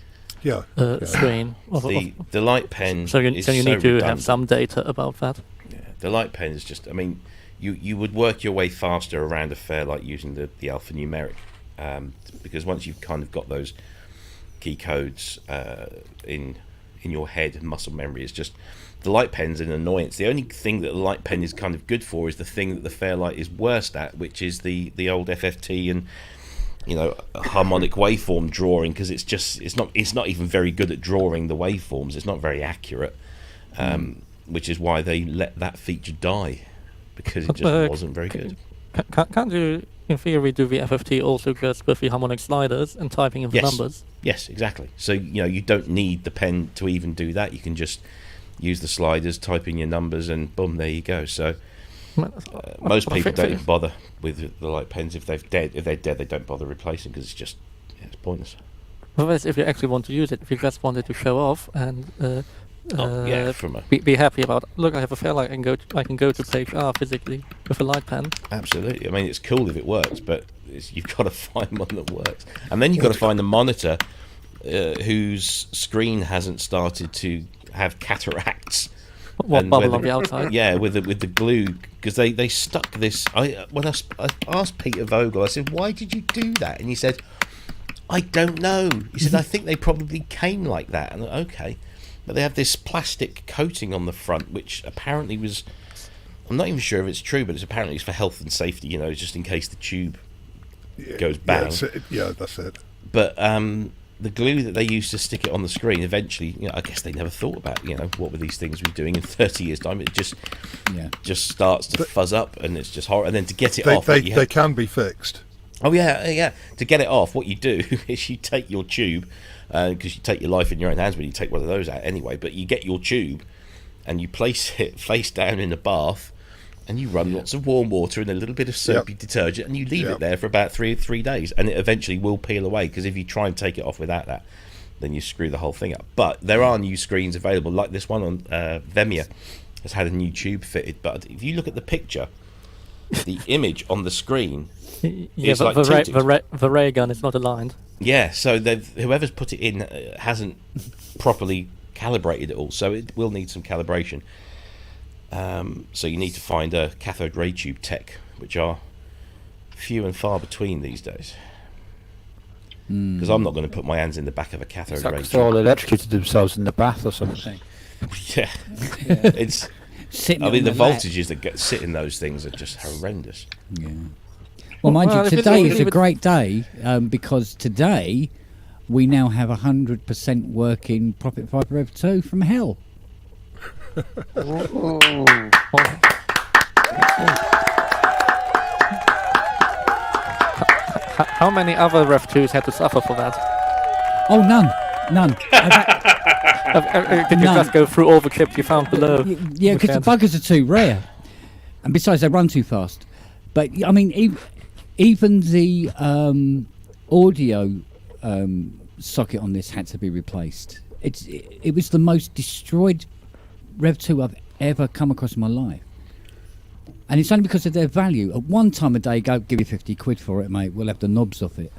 screen. The light pen. So you need to have some data about that. Yeah, the light pen is just. You would work your way faster around a Fairlight using the alphanumeric, because once you've kind of got those key codes in your head and muscle memory, it's just. The light pen's an annoyance. The only thing that the light pen is kind of good for is the thing that the Fairlight is worst at, which is the old FFT and harmonic waveform drawing, because it's not even very good at drawing the waveforms. It's not very accurate, which is why they let that feature die, because it just wasn't very good. Can't you, in theory, do the FFT also just with the harmonic sliders and typing in the numbers? Yes, exactly. So you don't need the pen to even do that. You can just use the sliders, type in your numbers, and boom, there you go. So most people don't even bother with the light pens. If they're dead, they don't bother replacing, because it's pointless. Otherwise, if you actually want to use it, if you just wanted to show off and be happy about, look, I have a Fairlight, I can go to page R physically with a light pen. Absolutely. It's cool if it works, but you've got to find one that works, and then you've got to find the monitor whose screen hasn't started to have cataracts. What bubble on the outside? Yeah, with the glue, because they stuck this. When I asked Peter Vogel, I said, "Why did you do that?" And he said, "I don't know." He said, "I think they probably came like that." And okay, but they have this plastic coating on the front, which apparently was. I'm not even sure if it's true, but it's for health and safety. Just in case the tube goes bang. Yeah, that's it. But the glue that they used to stick it on the screen, eventually, I guess they never thought about, what were these things we were doing in 30 years' time. It just starts to fuzz up, and it's just horrible. And then to get it off... They can be fixed. Oh, yeah. To get it off, what you do is you take your tube, because you take your life in your own hands when you take one of those out anyway, but you get your tube, and you place it face down in a bath, and you run lots of warm water and a little bit of soapy detergent, and you leave it there for about three days, and it eventually will peel away, because if you try and take it off without that, then you screw the whole thing up. But there are new screens available, like this one on Vemia has had a new tube fitted, but if you look at the picture, the image on the screen is but like the ray gun is not aligned. Yeah, so whoever's put it in hasn't properly calibrated it all, so it will need some calibration. So you need to find a cathode ray tube tech, which are few and far between these days. Because I'm not going to put my hands in the back of a cathode ray tube. They're all electrocuted themselves in the bath or something. Yeah. It's... I mean, the voltages that sit in those things are just horrendous. Yeah. Well, mind you, today is a great day, because today we now have 100% working Profit Fiber Rev 2 from hell. How many other Rev 2s had to suffer for that? Oh, none. Did you just go through all the clips you found below? Yeah, because the buggers are too rare, and besides they run too fast. But I mean, even the audio socket on this had to be replaced. It was the most destroyed Rev 2 I've ever come across in my life, and it's only because of their value. At one time a day, go give you 50 quid for it, mate. We'll have the knobs off it,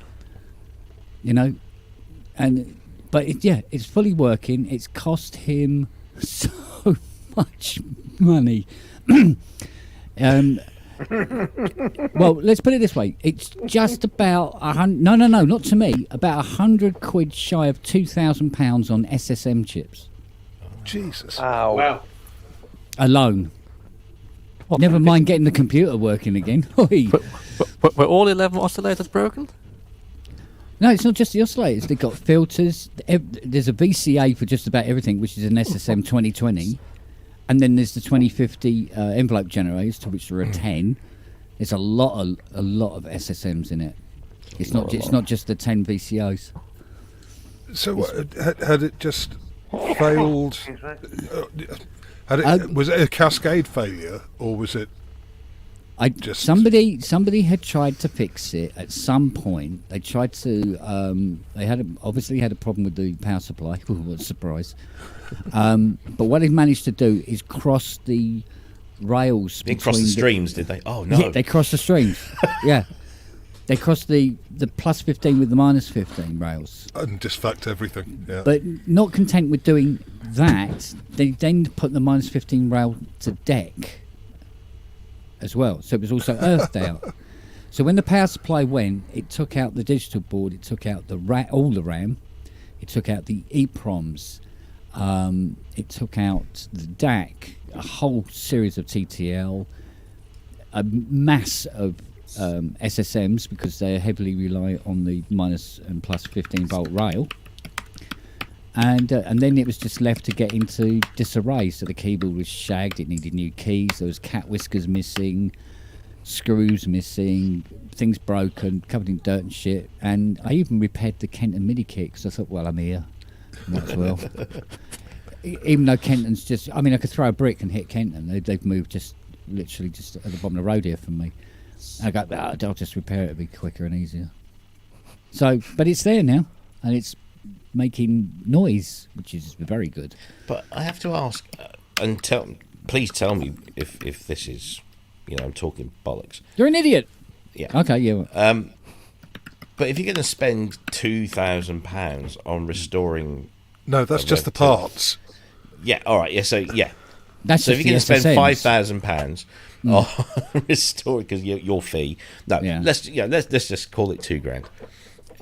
But it's fully working. It's cost him so much money. Well, let's put it this way. It's just about no, not to me. About 100 quid shy of £2,000 on SSM chips. Jesus. Ow. Wow. Alone. Never mind getting the computer working again. Were all 11 oscillators broken? No, it's not just the oscillators. They've got filters. There's a VCA for just about everything, which is an SSM 2020. And then there's the 2050 envelope generators, to which there are 10. There's a lot of SSMs in it. It's not just the 10 VCOs. So had it just failed? Was it a cascade failure, or was it? Somebody had tried to fix it at some point. They tried to. They obviously had a problem with the power supply. Ooh, what a surprise! But what they managed to do is cross the rails. They crossed the streams, did they? Oh no! Yeah, they crossed the streams. Yeah, they crossed the plus 15 with the minus 15 rails. And just fucked everything. Yeah. But not content with doing that, they then put the minus 15 rail to deck as well, so it was also earthed out. So when the power supply went, it took out the digital board, it took out all the RAM, it took out the EEPROMs, it took out the DAC, a whole series of TTL, a mass of SSMs, because they heavily rely on the minus and plus 15 volt rail. And then it was just left to get into disarray. So the keyboard was shagged, it needed new keys, there was cat whiskers missing, screws missing, things broken, covered in dirt and shit. And I even repaired the Kenton MIDI kit, because I thought, well, I'm here, might as well. Even though Kenton's just, I mean, I could throw a brick and hit Kenton. They've moved literally just at the bottom of the road here from me. And I go, I'll just repair it, it'll be quicker and easier. So, but it's there now, and it's making noise, which is very good. But I have to ask, and please tell me if this is, I'm talking bollocks. You're an idiot. Yeah. Okay. Yeah. But if you're going to spend £2,000 on restoring, no, that's just the parts. Yeah. All right. Yeah. So yeah. That's so if you're going to spend £5,000 on restoring, because your fee. No. Yeah. Let's just call it £2,000.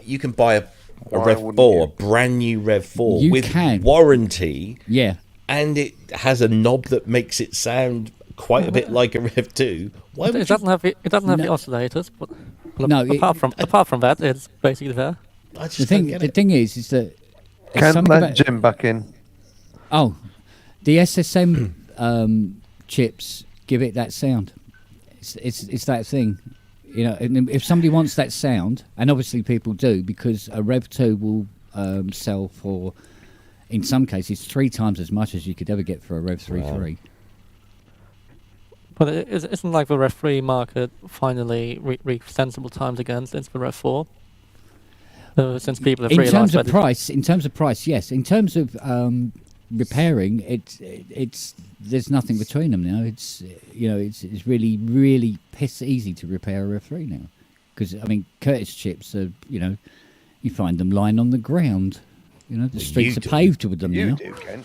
You can buy a Rev 4, a brand new Rev 4 with warranty. Yeah. And it has a knob that makes it sound quite a bit like a Rev 2. It doesn't have the oscillators, but apart from that, it's basically there. I just The don't get it. thing is that it's Can't something let about- Jim back in. Oh, the SSM chips give it that sound. It's that thing, you know. And if somebody wants that sound, and obviously people do, because a Rev 2 will sell for, in some cases, 3 times as much as you could ever get for a Rev 3.3. But it isn't like the Rev 3 market finally reached sensible times again since the Rev 4. Since people have realised In terms of price, yes. In terms of repairing, it's there's nothing between them now. It's it's really really piss easy to repair a Rev 3 now, because I mean Curtis chips are you find them lying on the ground. The streets are paved with them now. You do, Ken.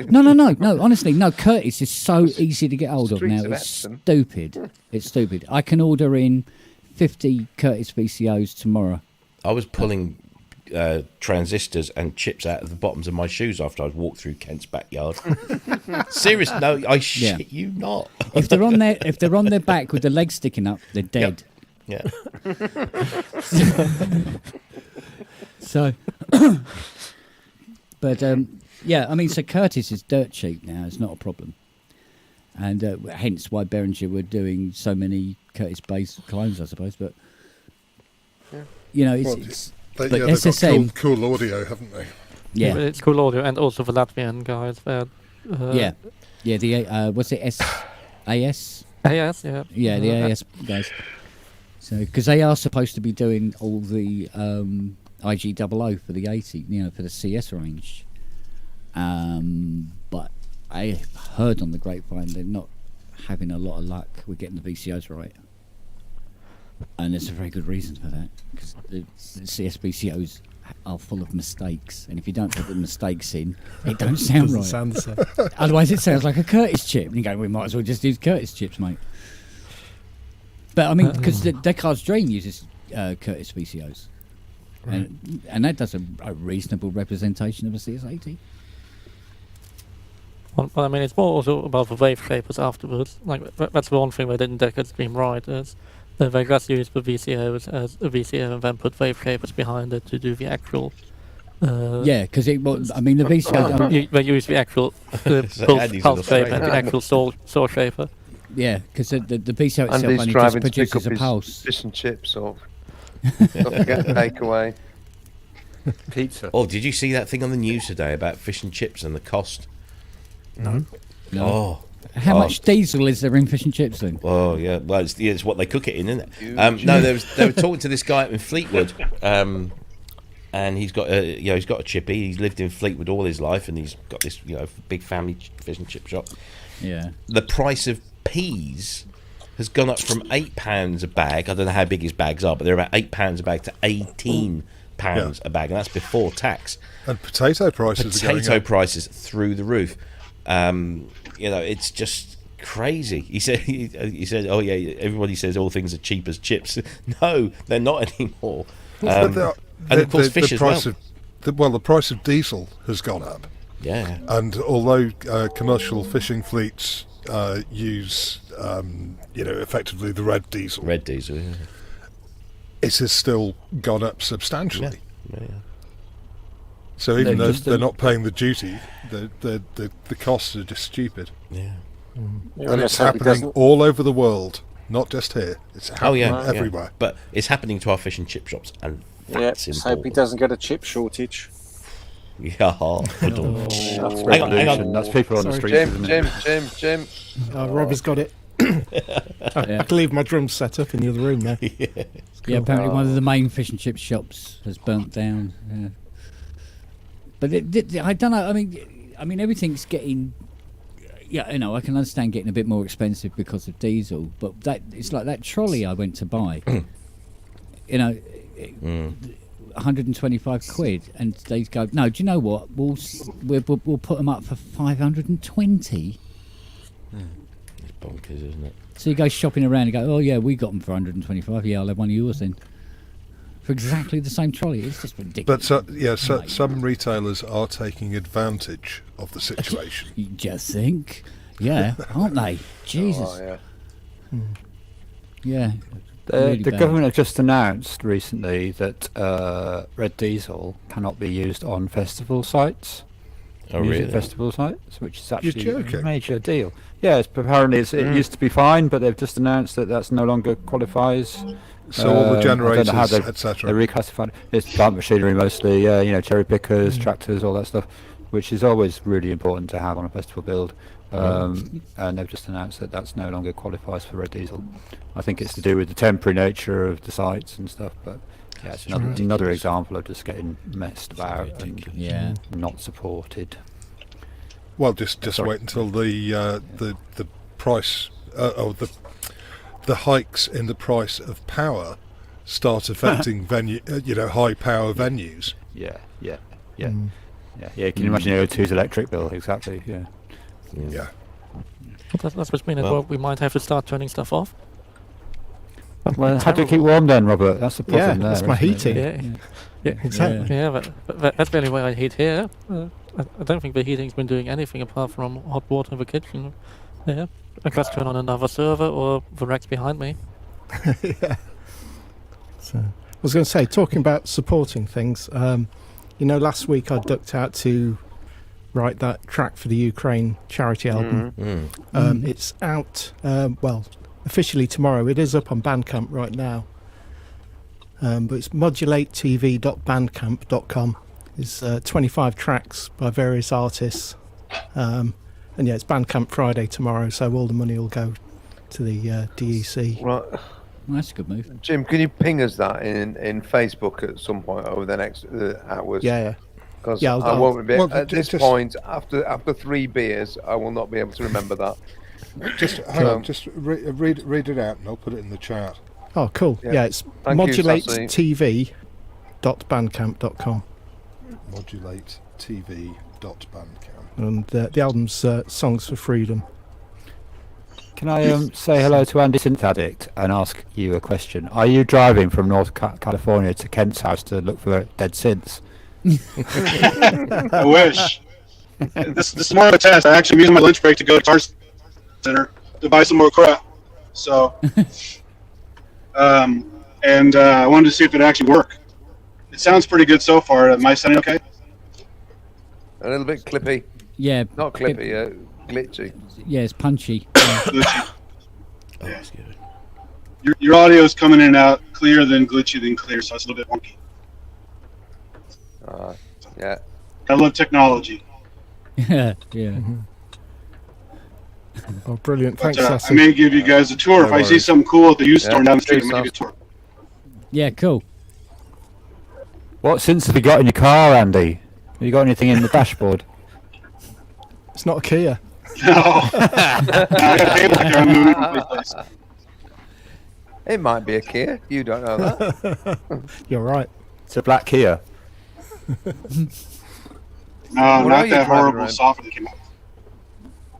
No. Honestly, no. Curtis is so easy to get hold of Streets now. of It's Epsom. stupid. It's stupid. I can order in 50 Curtis VCOs tomorrow. I was pulling transistors and chips out of the bottoms of my shoes after I'd walked through Kent's backyard. Serious? No, I shit you not. If they're on their back with the legs sticking up, they're dead. Yeah. So, but yeah, I mean, so Curtis is dirt cheap now. It's not a problem, and hence why Behringer were doing so many Curtis-based clones, I suppose. But it's They've but got SSM, cool audio, haven't they? yeah, It's cool audio, and also the Latvian guys. yeah. The what's it? SAS? AS, yeah. Yeah, the AS guys. So, because they are supposed to be doing all the IG00 for the 80, for the CS range. But I heard on the grapevine they're not having a lot of luck with getting the VCOs right. And there's a very good reason for that, because the CS VCOs are full of mistakes, and if you don't put the mistakes in, it don't sound right. Sound the same. Otherwise, it sounds like a Curtis chip. And you go, we might as well just use Curtis chips, mate. But I mean, because the Descartes Dream uses Curtis VCOs, and that does a reasonable representation of a CS80. Well, I mean, it's more also about the wave shapers afterwards. Like that's the one thing they did in Descartes Dream right, is they just used the VCOs as a VCO and then put wave shapers behind it to do the actual. Yeah, because the VCO. They use the actual pulse shaper and the actual saw shaper. Yeah, because the VCO itself Andy's only just driving to pick produces up a his pulse. fish and chips, or don't forget takeaway. Pizza. Oh, did you see that thing on the news today about fish and chips and the cost? No. Oh. How much diesel is there in fish and chips then? Oh yeah, well it's what they cook it in, isn't it? No, they were talking to this guy in Fleetwood, and he's got a chippy. He's lived in Fleetwood all his life, and he's got this big family fish and chip shop. Yeah. The price of peas has gone up from £8 a bag. I don't know how big his bags are, but they're about £8 a bag to £18 a bag, and that's before tax. And potato prices are going up. Prices through the roof. It's just crazy. He said, oh yeah, everybody says all things are cheap as chips. No, they're not anymore. And of course, fish as well. The price of diesel has gone up. Yeah. And although commercial fishing fleets use, effectively the red diesel, Yeah. it has still gone up substantially. Yeah. So even though just they're not paying the duty, the costs are just stupid. Yeah. And it's happening all over the world, not just here. It's happening everywhere. Yeah. But it's happening to our fish and chip shops, and that's let's hope he important. doesn't get a chip shortage. Yeah. That's Hang on. That's people on the streets, isn't it? Jim. Robbie's got it. I can leave my drums set up in the other room now. Yeah, apparently one of the main fish and chip shops has burnt down. Yeah. But I don't know. I mean, everything's getting. Yeah, I can understand getting a bit more expensive because of diesel, but it's like that trolley I went to buy. 125 quid, and they go, no, do you know what? We'll put them up for 520. It's bonkers, isn't it? So you go shopping around and go, oh yeah, we got them for 125. Yeah, I'll have one of yours then. For exactly the same trolley. It's just ridiculous. But some retailers are taking advantage of the situation. You just think, yeah, aren't they? Jesus. Oh, yeah. Yeah, Really The bad. government have just announced recently that red diesel cannot be used on festival sites. Oh, Music really? festival sites, which is actually a joking? major deal. Yeah, apparently it used to be fine, but they've just announced that that's no longer qualifies. So all the I don't generators, know how they're etc. reclassified. It's plant machinery mostly, cherry pickers, tractors, all that stuff, which is always really important to have on a festival build. And they've just announced that that's no longer qualifies for red diesel. I think it's to do with the temporary nature of the sites and stuff, but yeah, it's another example of just getting messed about and Yeah. not supported. Well, just wait until the price or the hikes in the price of power start affecting high power venues. Yeah. Can you imagine O2's electric bill? Exactly. Yeah. Yeah. That's which means well, we might have to start turning stuff off. Well, how do you keep warm then, Robert? That's the Yeah, problem there. that's my isn't it? heating. Yeah, Exactly. yeah, but that's the only way I heat here. I don't think the heating's been doing anything apart from hot water in the kitchen. Yeah, I just turn on another server or the racks behind me. Yeah. So, I was going to say, talking about supporting things, last week I ducked out to write that track for the Ukraine charity album. It's out, officially tomorrow. It is up on Bandcamp right now. But it's modulatetv.bandcamp.com. It's 25 tracks by various artists. And yeah, it's Bandcamp Friday tomorrow, so all the money will go to the DEC. Right. Well, that's a good move. Jim, can you ping us that in Facebook at some point over the next hours? Yeah. Because Yeah, I won't be well, at this just- point, after 3 beers, I will not be able to remember that. Just hang on, just read it out, and I'll put it in the chat. Oh, cool. Yeah. Yeah, it's Thank you, Sassy. modulatetv.bandcamp.com. Modulatetv.bandcamp. And the album's Songs for Freedom. Can I say hello to Andy Synth Addict and ask you a question? Are you driving from North California to Kent's house to look for dead synths? I wish. This is more of a test. I actually am using my lunch break to go to Guitar Center to buy some more crap. So, I wanted to see if it actually worked. It sounds pretty good so far. Am I sounding okay? A little bit clippy. Yeah. Not clippy, glitchy. Yeah, it's punchy. Glitchy. Oh, that's good. Your audio is coming in and out clearer than glitchy than clear, so it's a little bit wonky. Yeah. I love technology. Yeah. Oh, brilliant. But, Thanks, I Sassy. may give you guys a tour. If I see something cool at the used store down the street, I'm going to give you a tour. Yeah, cool. What synths have you got in your car, Andy? Have you got anything in the dashboard? It's not a Kia. No. I got a table here. I'm moving from place to place. It might be a Kia. You don't know that. You're right. It's a black Kia. No, What are not you that driving horrible around? software that came out.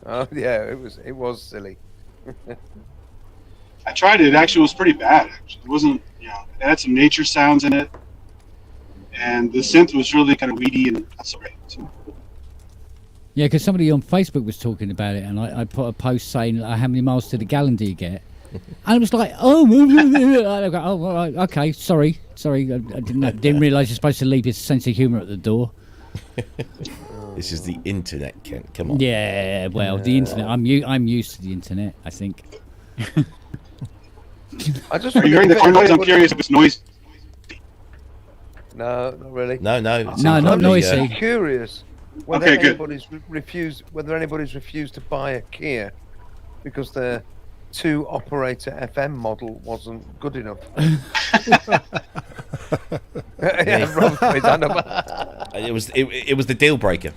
Oh yeah, it was silly. I tried it. It actually was pretty bad. Actually, it wasn't. It had some nature sounds in it, and the synth was really kind of weedy and not so great. So, Yeah, because somebody on Facebook was talking about it, and I put a post saying, how many miles to the gallon do you get? And it was like, I go, oh, all right, okay, sorry, I didn't realise you're supposed to leave his sense of humour at the door. This is the internet, Kent. Come on. Yeah, well, the internet. I'm used to the internet, I think. I just are you hearing the car noise? I'm curious if it's noisy. No, not really. No. No, not I'm just noisy. curious whether Okay, good. anybody's refused to buy a Kia because their 2-operator FM model wasn't good enough. Yeah, Rob's his hand up. It was the deal breaker.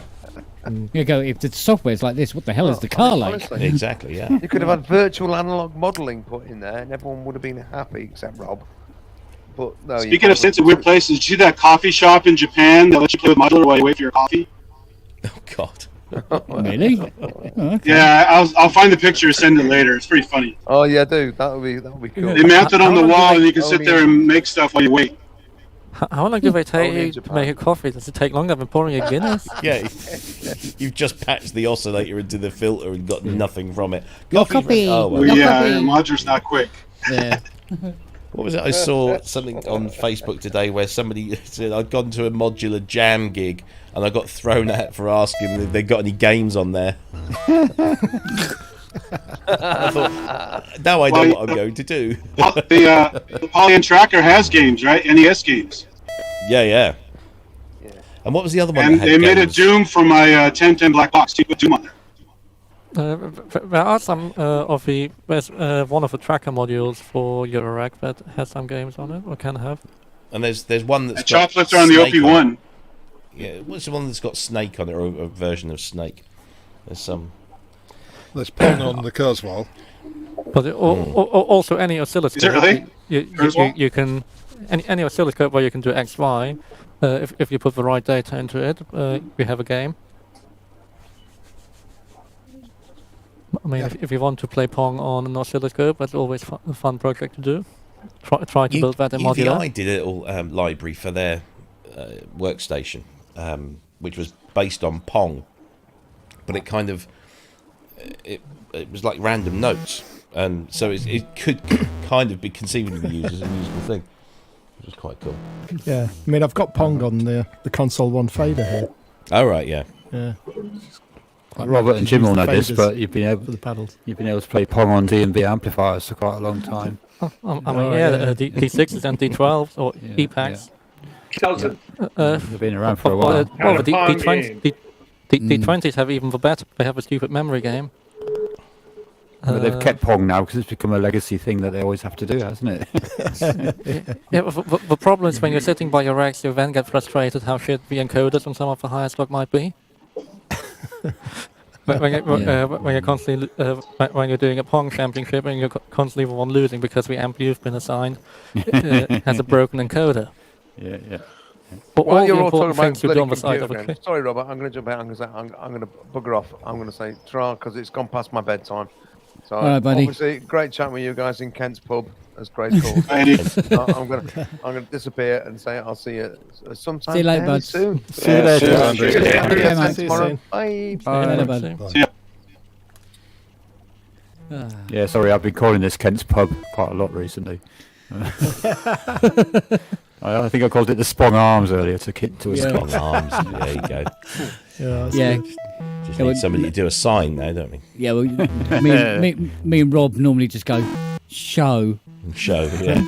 You go, if the software's like this, what the hell is the car like? Honestly. Exactly. Yeah. You could have had virtual analog modelling put in there, and everyone would have been happy except Rob. But no. Speaking of synths in weird places, did you see that coffee shop in Japan that lets you play with modular while you wait for your coffee? Oh God. Really? Oh, okay. Yeah, I'll find the picture and send it later. It's pretty funny. Oh yeah, dude, that would be cool. They mount it on the How long do wall they and you can sit only- there and make stuff while you wait. How long do they take Only in you to Japan. make a coffee? Does it take longer than pouring a Guinness? Yeah. You've just patched the oscillator into the filter and got nothing from it. Your coffee. Oh, well. Well, No yeah, coffee. modular's not quick. Yeah. What was it? I saw something on Facebook today where somebody said I'd gone to a modular jam gig and I got thrown at for asking if they got any games on there. I thought, now I know what I'm going to do. The Poly and Tracker has games, right? NES games. Yeah. And what was the other one? And that had they made a games? Doom for my 1010 black box. You put Doom on there. There are some of the there's one of the tracker modules for Eurorack that has some games on it, or can have. And there's one that's And got Choplifter on the Snake OP1. Yeah, what's the one that's got Snake on it, or a version of Snake? There's some. There's Pong on the Kurzweil. But also any oscilloscope. Is it really? You can any oscilloscope where you can do X, Y. If you put the right data into it, we have a game. I mean, if you want to play Pong on an oscilloscope, that's always a fun project to do. Try to build that in modular. UVI did a little library for their workstation, which was based on Pong, but it kind of it was like random notes, and so it could kind of be conceivably used as a musical thing, which was quite cool. Yeah, I mean, I've got Pong on the console one fader here. Oh right, yeah. Robert and Jim all know this, but you've been able for the paddles. You've been able to play Pong on D&B amplifiers for quite a long time. I mean, D6s and D12s or EPACs. They've been around for a while. Well, the D20s have even the better. They have a stupid memory game. But they've kept Pong now because it's become a legacy thing that they always have to do, hasn't it? The problem is when you're sitting by your racks, you then get frustrated how shit the encoders on some of the higher stock might be. when you're constantly when you're doing a Pong championship and you're constantly the one losing because the amp you've been assigned has a broken encoder. Yeah. But Well, all you're the all talking important about things you do on the side computer of games. it. Sorry, Robert, I'm going to jump out. I'm going to bugger off. I'm going to say try because it's gone past my bedtime. So All right, buddy. obviously, great chatting with you guys in Kent's pub. That's great talk. I'm going to disappear and say I'll see you sometime. See you later, fairly bud. soon. See you later. Cheers, Andrew. Yeah, mate. See you Tomorrow. soon. Bye. Later, bud. See ya. Yeah, sorry, I've been calling this Kent's pub quite a lot recently. I think I called it the Spong Arms earlier to a Spong Arms. There you go. Yeah. Just need somebody to do a sign now, don't we? Yeah, well, me and Rob normally just go show. Yeah.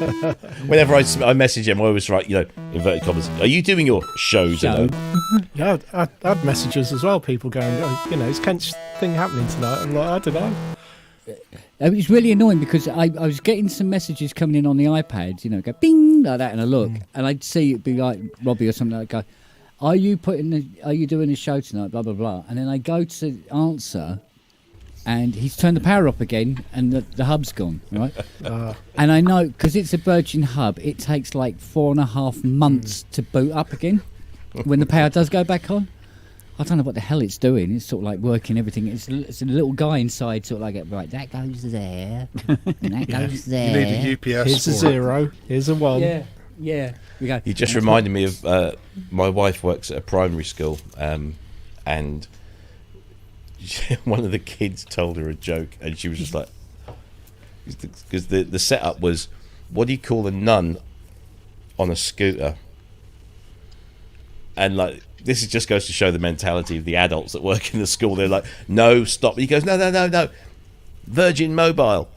Whenever I message him, I always write, inverted commas, are you doing your show today? Yeah, I'd messages as well. People going, is Kent's thing happening tonight? I'm like, I don't know. It was really annoying because I was getting some messages coming in on the iPad, go bing like that, and I look, and I'd see it be like Robbie or something like that. Go, are you doing a show tonight? Blah blah blah, and then I go to answer, and he's turned the power up again, and the hub's gone, right? And I know because it's a Virgin hub, it takes like 4.5 months to boot up again when the power does go back on. I don't know what the hell it's doing. It's sort of like working everything. It's a little guy inside, sort of like, right, that goes there, and that goes there. You need a UPS. Here's a 0. Here's a 1. Yeah. We go. You just reminded me of my wife works at a primary school, and one of the kids told her a joke, and she was just like, because the setup was, what do you call a nun on a scooter? And like, this just goes to show the mentality of the adults that work in the school. They're like, no, stop. He goes, no. Virgin Mobile.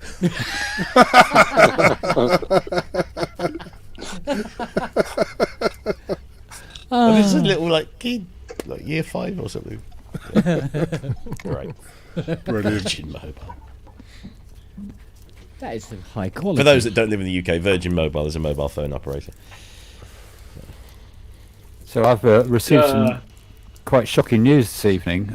And this is a little kid, like year 5 or something. Right. Brilliant. Virgin Mobile. That is high quality. For those that don't live in the UK, Virgin Mobile is a mobile phone operator. So I've received some quite shocking news this evening.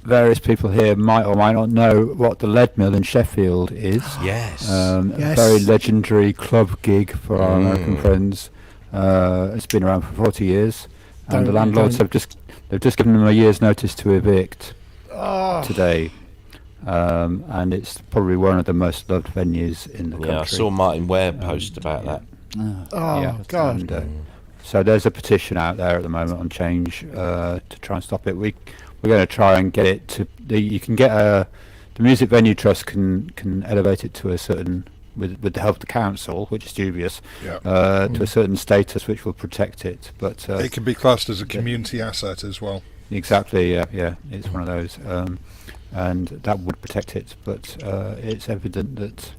Various people here might or might not know what the Lead Mill in Sheffield is. Yes. A very legendary club gig for our American friends. It's been around for 40 years, and the landlords have just given them a year's notice to evict today. And it's probably one of the most loved venues in the country. Yeah, I saw Martin Ware post about that. God. And, so there's a petition out there at the moment on Change to try and stop it. We're going to try and get it to. You can get the Music Venue Trust can elevate it to a certain with the help of the council, which is dubious, Yeah. to a certain status which will protect it. But it can be classed as a community asset as well. exactly, yeah, it's one of those, and that would protect it. But it's evident that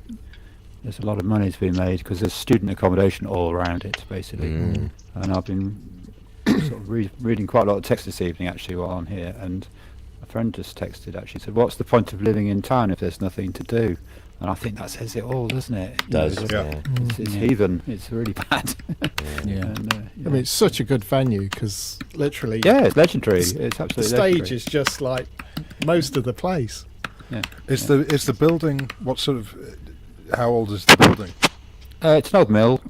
there's a lot of money to be made because there's student accommodation all around it, basically. And I've been sort of reading quite a lot of text this evening, actually, while I'm here, and a friend just texted, actually, said, what's the point of living in town if there's nothing to do? And I think that says it all, doesn't it? It's heathen. It's really bad. And, I mean, it's such a good venue because literally... Yeah, it's legendary. It's absolutely the stage legendary. is just like most of the place. Yeah. Is the building, what sort of... How old is the building? It's an old mill,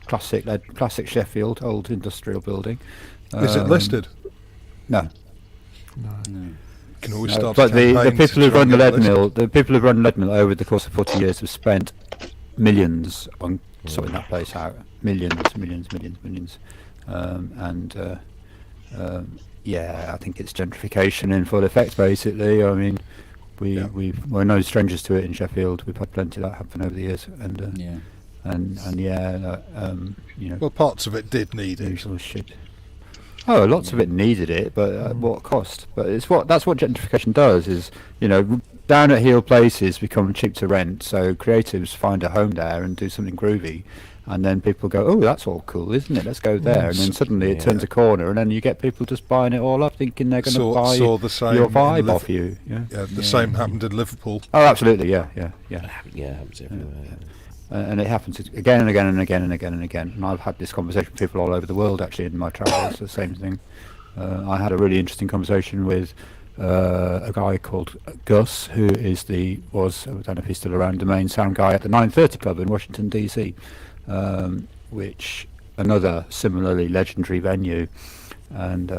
classic Sheffield, old industrial building. Is it listed? No. You can always start but the campaign people to who try run and the get lead it listed. mill, the people who run the lead mill over the course of 40 years have spent millions on sorting that place out. Millions. Yeah, I think it's gentrification in full effect, basically. I mean, we're no strangers to it in Sheffield. We've had plenty of that happen over the years, you know. Well, parts of it did need it. Usual shit. Oh, lots of it needed it, but at what cost? But that's what gentrification does. Is, you know, down at heel places become cheap to rent, so creatives find a home there and do something groovy, and then people go, oh, that's all cool, isn't it? Let's go there, and then suddenly it turns a corner, and then you get people just buying it all up, thinking they're going to buy the same your vibe off you. The same happened in Liverpool. Oh, absolutely, yeah. Yeah, it happens everywhere. And it happens again and again and again and again and again. And I've had this conversation with people all over the world, actually, in my travels. The same thing. I had a really interesting conversation with a guy called Gus, who was, I don't know if he's still around, the main sound guy at the 930 Club in Washington, D.C., which another similarly legendary venue. And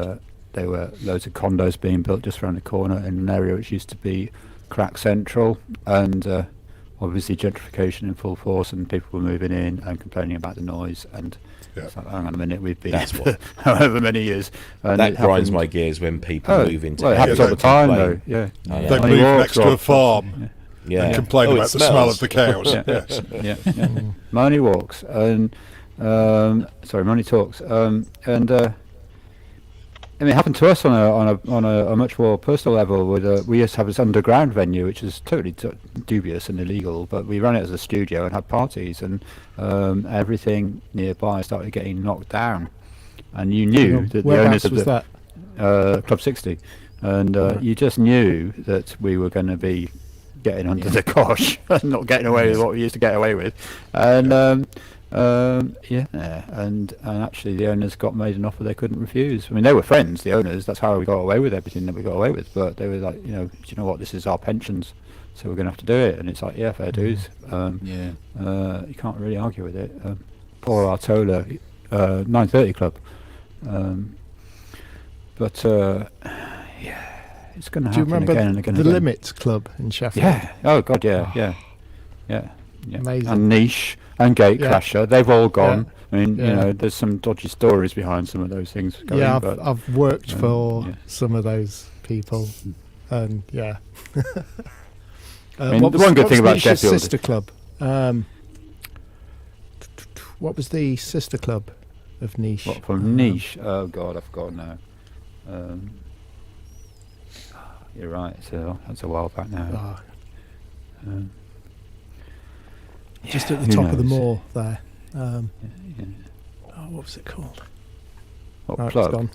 there were loads of condos being built just around the corner in an area which used to be crack central. And obviously gentrification in full force, and people were moving in and complaining about the noise, and it's like, hang on a minute, we've been here for however many years. And that grinds my gears when people move into it happens all the time, though. They move next to a farm and complain about the smell of the cows. Money walks and money talks, and I mean, it happened to us on a much more personal level. We used to have this underground venue, which is totally dubious and illegal, but we ran it as a studio and had parties, and everything nearby started getting knocked down. And you knew that the owners of the Club 60, and you just knew that we were going to be getting under the cosh and not getting away with what we used to get away with, and. And actually the owners got made an offer they couldn't refuse. I mean, they were friends, the owners, that's how we got away with everything that we got away with, but they were like, do you know what, this is our pensions, so we're going to have to do it. And it's like, yeah, fair dues. You can't really argue with it. Poor Artola 930 Club. But it's going to happen. Do you remember again and again the and again. Limit Club in Sheffield? Yeah. Oh God, yeah. Amazing. And Niche and Gatecrasher, they've all gone. I mean, Yeah. there's some dodgy stories behind some of those things going. Yeah, but, I've worked for some of those people, and I mean, the one good thing about Niche's Sheffield, sister club. What was the sister club of Niche? What, from Niche? Oh God, I've forgotten now. You're right. So that's a while back now. Just at the top of the moor there. Oh, what was it called? What, oh, Plug? It's gone.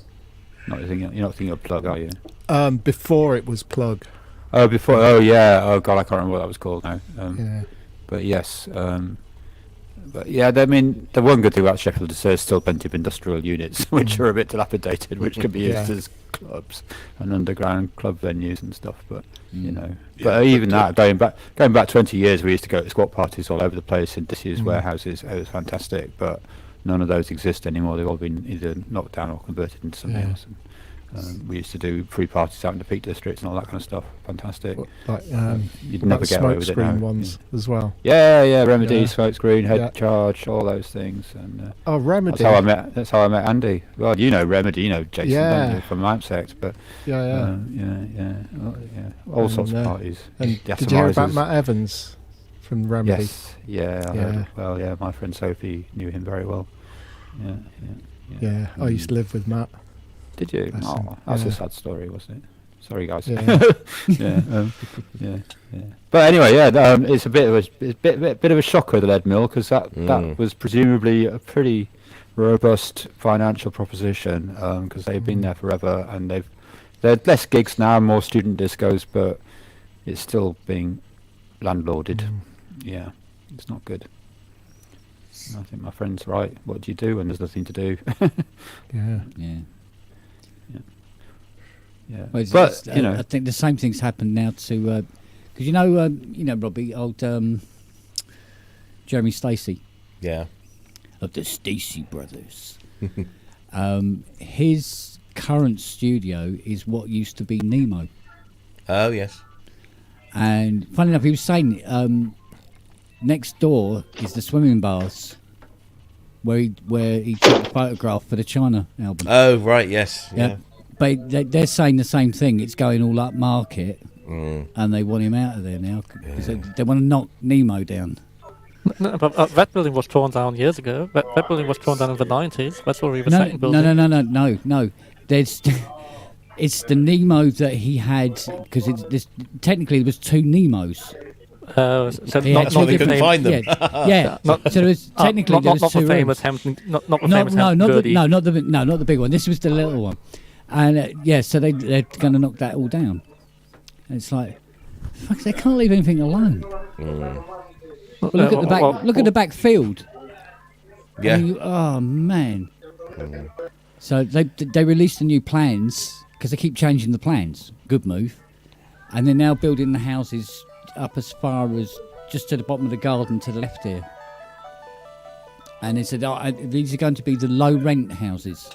You're not thinking of Plug, are you? Before it was Plug. Oh, before. Oh, yeah. Oh God, I can't remember what that was called now. But yes. But yeah, I mean, the one good thing about Sheffield is there's still plenty of industrial units which are a bit dilapidated, which can be used as clubs and underground club venues and stuff. But but even that, going back 20 years, we used to go to squat parties all over the place in disused warehouses. It was fantastic, but none of those exist anymore. They've all been either knocked down or converted into something else. And, we used to do free parties out in the Peak Districts and all that kind of stuff. Fantastic. Like, you'd never get away with it now. Ones as well. Yeah, Remedy, Smokescreen, Head Charge, all those things. And Remedy. That's how I met Andy. Well, you know Remedy, you know Jason don't you, from Lampsect, but all sorts of parties. And did you hear about Matt Evans from Remedy. Yes, yeah, I heard it. Well, yeah, my friend Sophie knew him very well. Yeah. I used to live with Matt. Did you? Bless him. Oh, that's Yeah. a sad story, wasn't it? Sorry, guys. Yeah. yeah. But anyway, it's a bit of a shocker, the lead mill, because that was presumably a pretty robust financial proposition, because they've been there forever, and they're less gigs now, more student discos, but it's still being landlorded. Yeah, it's not good. I think my friend's right. What do you do when there's nothing to do? Yeah. Well, But I think the same thing's happened now to because Robbie, old Jeremy Stacey. Yeah. Of the Stacey brothers. His current studio is what used to be Nemo. Oh yes. And funny enough, he was saying next door is the swimming baths where he took the photograph for the China album. Oh right, yes. Yeah. But they're saying the same thing. It's going all up market, and they want him out of there now. They want to knock Nemo down. No, but that building was torn down years ago. That building was torn down in the 90s. That's already the second building. No. It's the Nemo that he had, because technically there was two Nemos. So That's why they couldn't find them. Yeah. So there was technically there was not two the famous rooms. Hampton. Not the famous Hampton. Not the big one. This was the little one, and so they're going to knock that all down. And it's like, fuck, they can't leave anything alone. Look at the back. Look at the back field. Yeah. I mean, oh man. So they released the new plans because they keep changing the plans. Good move. And they're now building the houses up as far as just to the bottom of the garden to the left here. And they said these are going to be the low rent houses.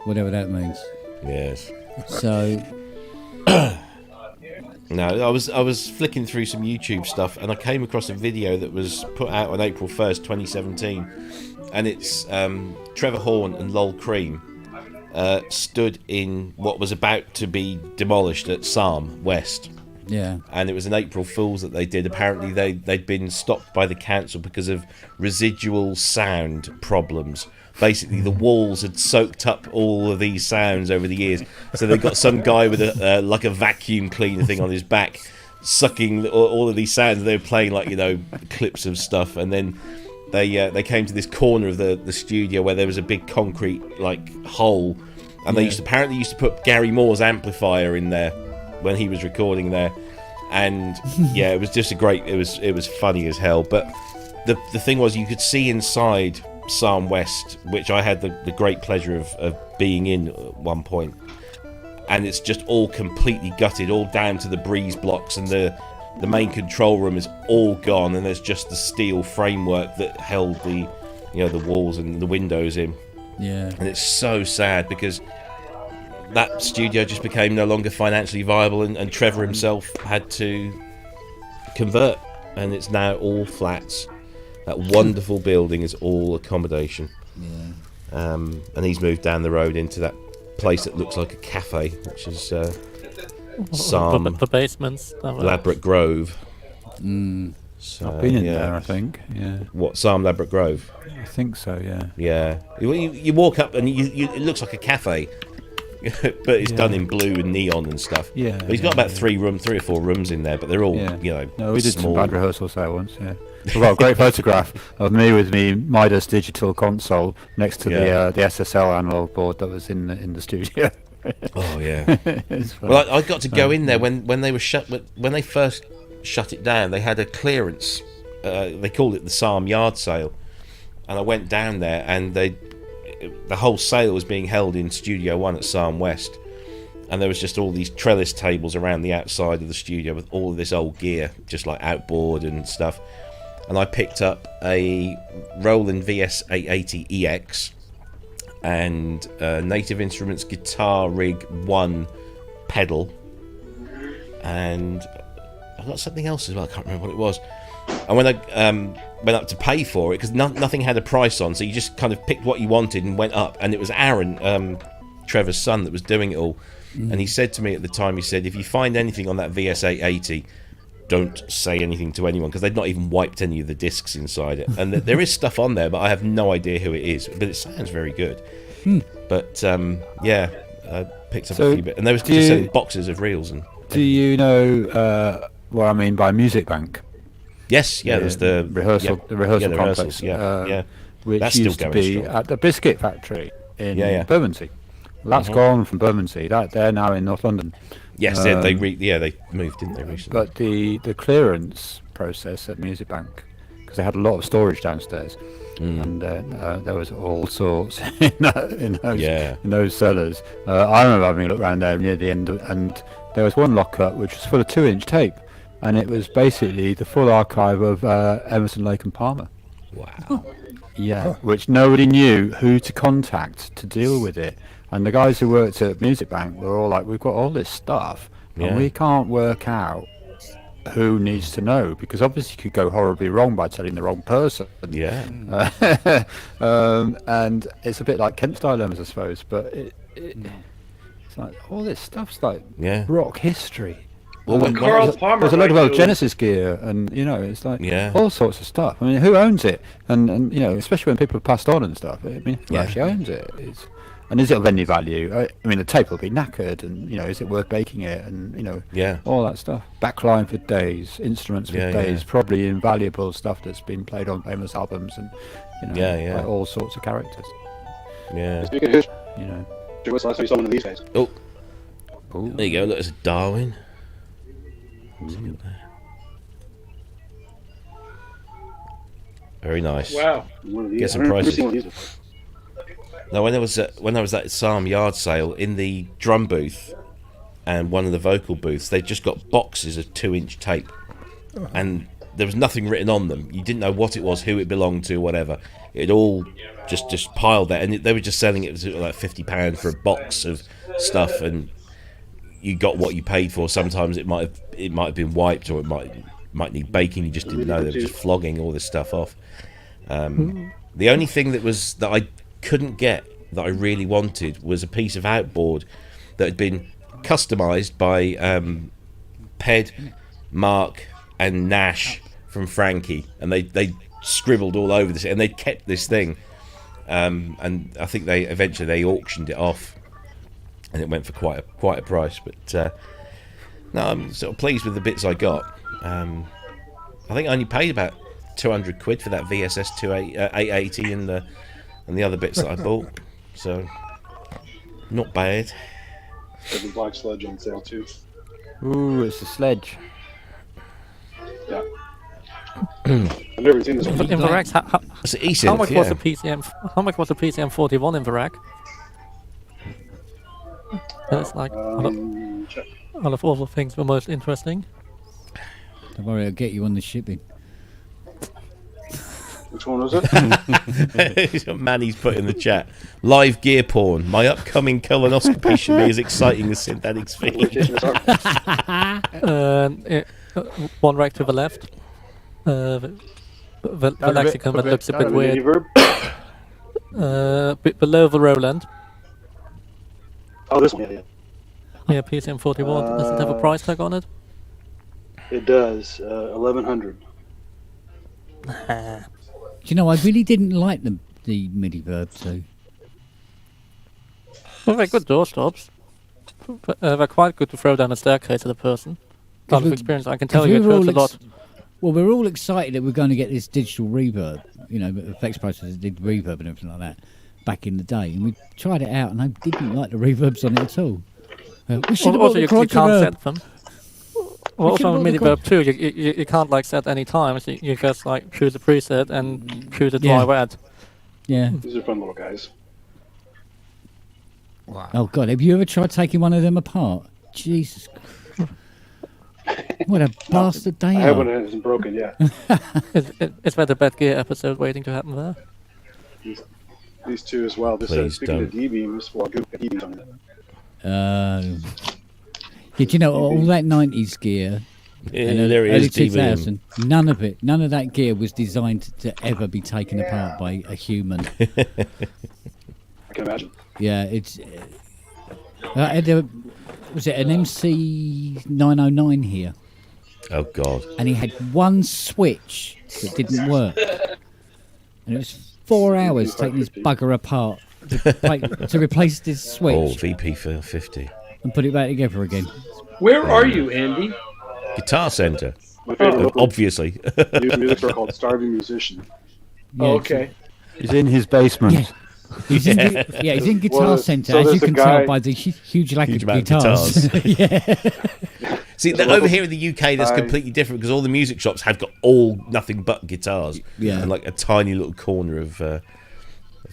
Whatever that means. Yes. So. No, I was flicking through some YouTube stuff and I came across a video that was put out on April 1st, 2017, and it's Trevor Horn and Lol Cream stood in what was about to be demolished at Salm West. Yeah. And it was an April Fool's that they did. Apparently they'd been stopped by the council because of residual sound problems. Basically, the walls had soaked up all of these sounds over the years. So they got some guy with like a vacuum cleaner thing on his back, sucking all of these sounds. They were playing clips of stuff, and then they came to this corner of the studio where there was a big concrete hole, and they apparently used to put Gary Moore's amplifier in there when he was recording there, and yeah, it was just it was funny as hell. But the thing was, you could see inside Salm West, which I had the great pleasure of being in at one point, and it's just all completely gutted, all down to the breeze blocks, and the main control room is all gone, and there's just the steel framework that held the walls and the windows in. Yeah. And it's so sad because that studio just became no longer financially viable, and Trevor himself had to convert, and it's now all flats. That wonderful building is all accommodation. Yeah. And he's moved down the road into that place that looks like a cafe, which is Salm the basements. Ladbroke Grove. So, I've been in there, I think. Yeah. What, Salm Ladbroke Grove? I think so. Yeah. Yeah. You walk up and it looks like a cafe, but it's done in blue and neon and stuff. Yeah. But he's got about 3 or 4 rooms in there, but they're all No, we did small. some band rehearsals there once. Yeah. We've got a great photograph of me with me Midas digital console next to the SSL analog board that was in the studio. Oh yeah. Well, I got to go in there when they were when they first shut it down. They had a clearance. They called it the Salm Yard Sale, and I went down there, and the whole sale was being held in Studio 1 at Salm West, and there was just all these trellis tables around the outside of the studio with all of this old gear, just like outboard and stuff. And I picked up a Roland VS880EX and Native Instruments Guitar Rig 1 pedal, and I got something else as well. I can't remember what it was. And when I went up to pay for it, because nothing had a price on, so you just kind of picked what you wanted and went up. And it was Aaron, Trevor's son, that was doing it all. And he said to me at the time, he said, if you find anything on that VS880, don't say anything to anyone, because they'd not even wiped any of the discs inside it. And there is stuff on there, but I have no idea who it is. But it sounds very good. But yeah, I picked up a few bits, and they was just selling boxes of reels. And do you know what I mean by Music Bank? Yes, yeah, there's the rehearsal, the rehearsal complex, which that's used still to be going strong. at the biscuit factory in Bermondsey. That's Mhm. gone from Bermondsey. They're now in North London. Yes, they moved, didn't they, recently? But the clearance process at Music Bank, because they had a lot of storage downstairs, and there was all sorts in those cellars. I remember having a look around there near the end, and there was one locker which was full of 2-inch tape, and it was basically the full archive of Emerson, Lake and Palmer. Wow. Yeah, which nobody knew who to contact to deal with it. And the guys who worked at Music Bank were all like, we've got all this stuff, and we can't work out who needs to know, because obviously you could go horribly wrong by telling the wrong person. Yeah. And it's a bit like Kent's dilemmas, I suppose, but it's like all this stuff's like rock history. Well, Carl Palmer there's a lot of old do- Genesis gear, and it's like all sorts of stuff. I mean, who owns it? And especially when people have passed on and stuff. I mean, who actually owns it? And is it of any value? I mean, the tape will be knackered, and is it worth baking it? And all that stuff. Backline for days, instruments for days, probably invaluable stuff that's been played on famous albums, and by all sorts of characters. Yeah. Speaking of history, what's the last time you saw one of these guys? Oh, there you go. Look, there's a Darwin. Very nice. Wow. Get some prices. Now, when I was at Sarm yard sale in the drum booth and one of the vocal booths, they just got boxes of 2-inch tape, and there was nothing written on them. You didn't know what it was, who it belonged to, whatever. It all just piled there, and they were just selling it for like £50 for a box of stuff, and you got what you paid for. Sometimes it might have been wiped, or it might need baking. You just didn't know. They were just flogging all this stuff off. The only thing that I couldn't get that I really wanted was a piece of outboard that had been customised by Ped, Mark and Nash from Frankie, and they scribbled all over this, and they kept this thing, and I think they eventually auctioned it off, and it went for quite a price. But no, I'm sort of pleased with the bits I got. I think I only paid about £200 for that VSS 880 and the other bits that I bought, so not bad. There's a black sledge on sale too. Ooh, it's a sledge. Yeah. I've never seen this one. In Verac, how much was the PCM? How much was the PCM 41 in Verac? It's like out of all the things were most interesting. Don't worry, I'll get you on the shipping. Which one was it? Manny's put in the chat. Live gear porn. My upcoming colonoscopy should be as exciting as synthetic speed. One rack to the left. The lexicon that looks a bit weird. Below the Roland. Oh, this one, yeah. Yeah, PCM 41. Does it have a price tag on it? It does. 1100. Do you know, I really didn't like the MIDI verb, so... Well, they're good doorstops. They're quite good to throw down a staircase at a person. Out of experience, I can tell you it hurts a lot. Well, we're all excited that we're going to get this digital reverb, effects processors did reverb and everything like that back in the day, and we tried it out, and I didn't like the reverbs on it at all. Also, you can't set them. Well, also on MIDI-verb too, you can't set any times. You just choose a preset and choose a drive add. Yeah. These are fun little guys. Wow. Oh God, have you ever tried taking one of them apart? Jesus. What a bastard they are. I have one that isn't broken yet. It's about the Bad Gear episode waiting to happen there. These two as well. This speaking of D-beams, well, good D-beams on it. Did you know all that 90s gear and early 2000, none of that gear was designed to ever be taken apart by a human. I can imagine. Yeah, it's... was it an MC 909 here? Oh God! and he had one switch that didn't work, and it was 4 hours taking this bugger apart to replace this switch. Oh, VP 50. And put it back together again. Where are you, Andy? Guitar Center. My favorite local Obviously. music store called Starving Musician. Oh, okay. He's in his basement. Yeah. He's in Guitar Well, Center, so as you there's a can guy- tell by the huge lack Huge of amount of guitars. Yeah. See, over here in the UK, that's completely different because all the music shops have got nothing but guitars. Yeah. And like a tiny little corner of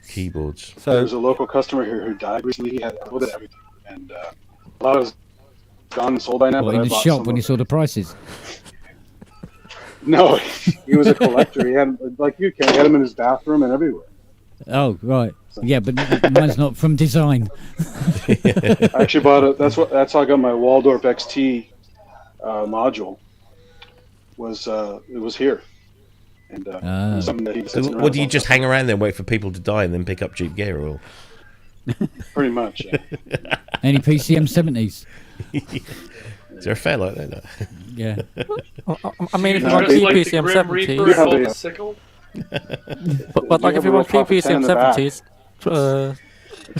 keyboards. So There's a local customer here who died recently. He had a little bit of everything. And a lot of it's gone and sold by now. Well, but in I the bought shop some when of you saw the prices. No, he was a collector. He had, like you can, he had them in his bathroom and everywhere. Oh, right. Yeah, but mine's not from design. I actually bought it. That's how I got my Waldorf XT module. It was here, and it was something that he So sits what do you around just hang around there and wait for people to die and then pick up cheap gear? Or pretty much. Yeah. Any PCM 70s? is there a Fairlight there? No. Yeah. I mean, if you No, want just like the PPCM Grim Reaper 70s, You have and a- the sickle? but like You if you have a want Top 10 PPCM in the back. 70s, It's or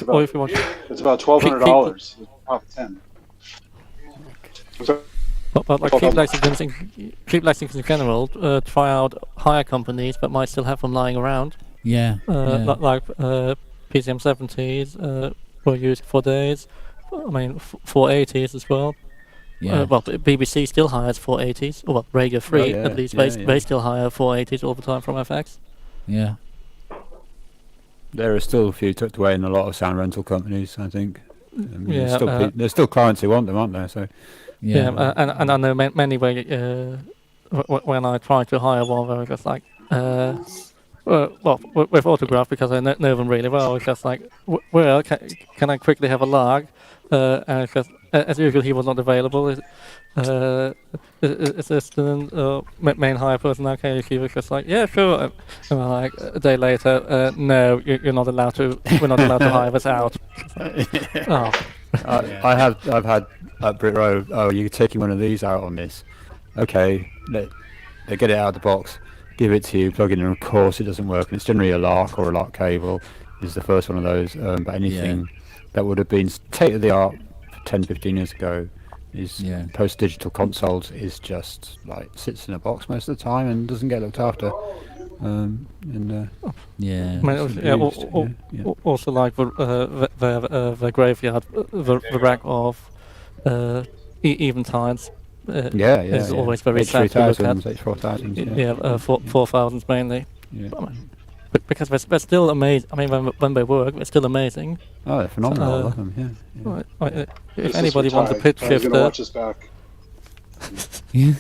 about, if you want, it's about $1,200. Top 10. So, but like cheap Lexingtons in general, try out hire companies that might still have them lying around. Yeah. Like PCM 70s, were used for days. I mean, 480s as well. Yeah. Well, BBC still hires 480s. Or well, Radio 3 Oh, yeah, at least. yeah, They still hire 480s all the time from FX. Yeah. there are still a few tucked away in a lot of sound rental companies, I think. Yeah, There's still clients who want them, aren't there? So Yeah, and I know many where when I try to hire one, where it's just like, well, with Autograph, because I know them really well, it's just like, well, can I quickly have a log? And it's just, as usual, he was not available. Assistant, main hire person, okay, he was just like, yeah, sure. And I'm like, a day later, no, you're not allowed to, we're not allowed to hire this out. Oh. I've had at Brit Row, oh, you're taking one of these out on this. Okay, they get it out of the box, give it to you, plug it in, and of course it doesn't work. And it's generally a lark or a lark cable is the first one of those. But anything that would have been state of the art 10, 15 years ago is post-digital consoles is just like sits in a box most of the time and doesn't get looked after. Also like the graveyard, the rack of Eventides. Is always very sad to look at. H4000s, 4000s mainly. Yeah. But because they're still amazing. I mean, when they work, they're still amazing. Oh, they're phenomenal. I love them. Yeah. If This is anybody wants a retired. pitch I was shifter, gonna watch this back. Yeah.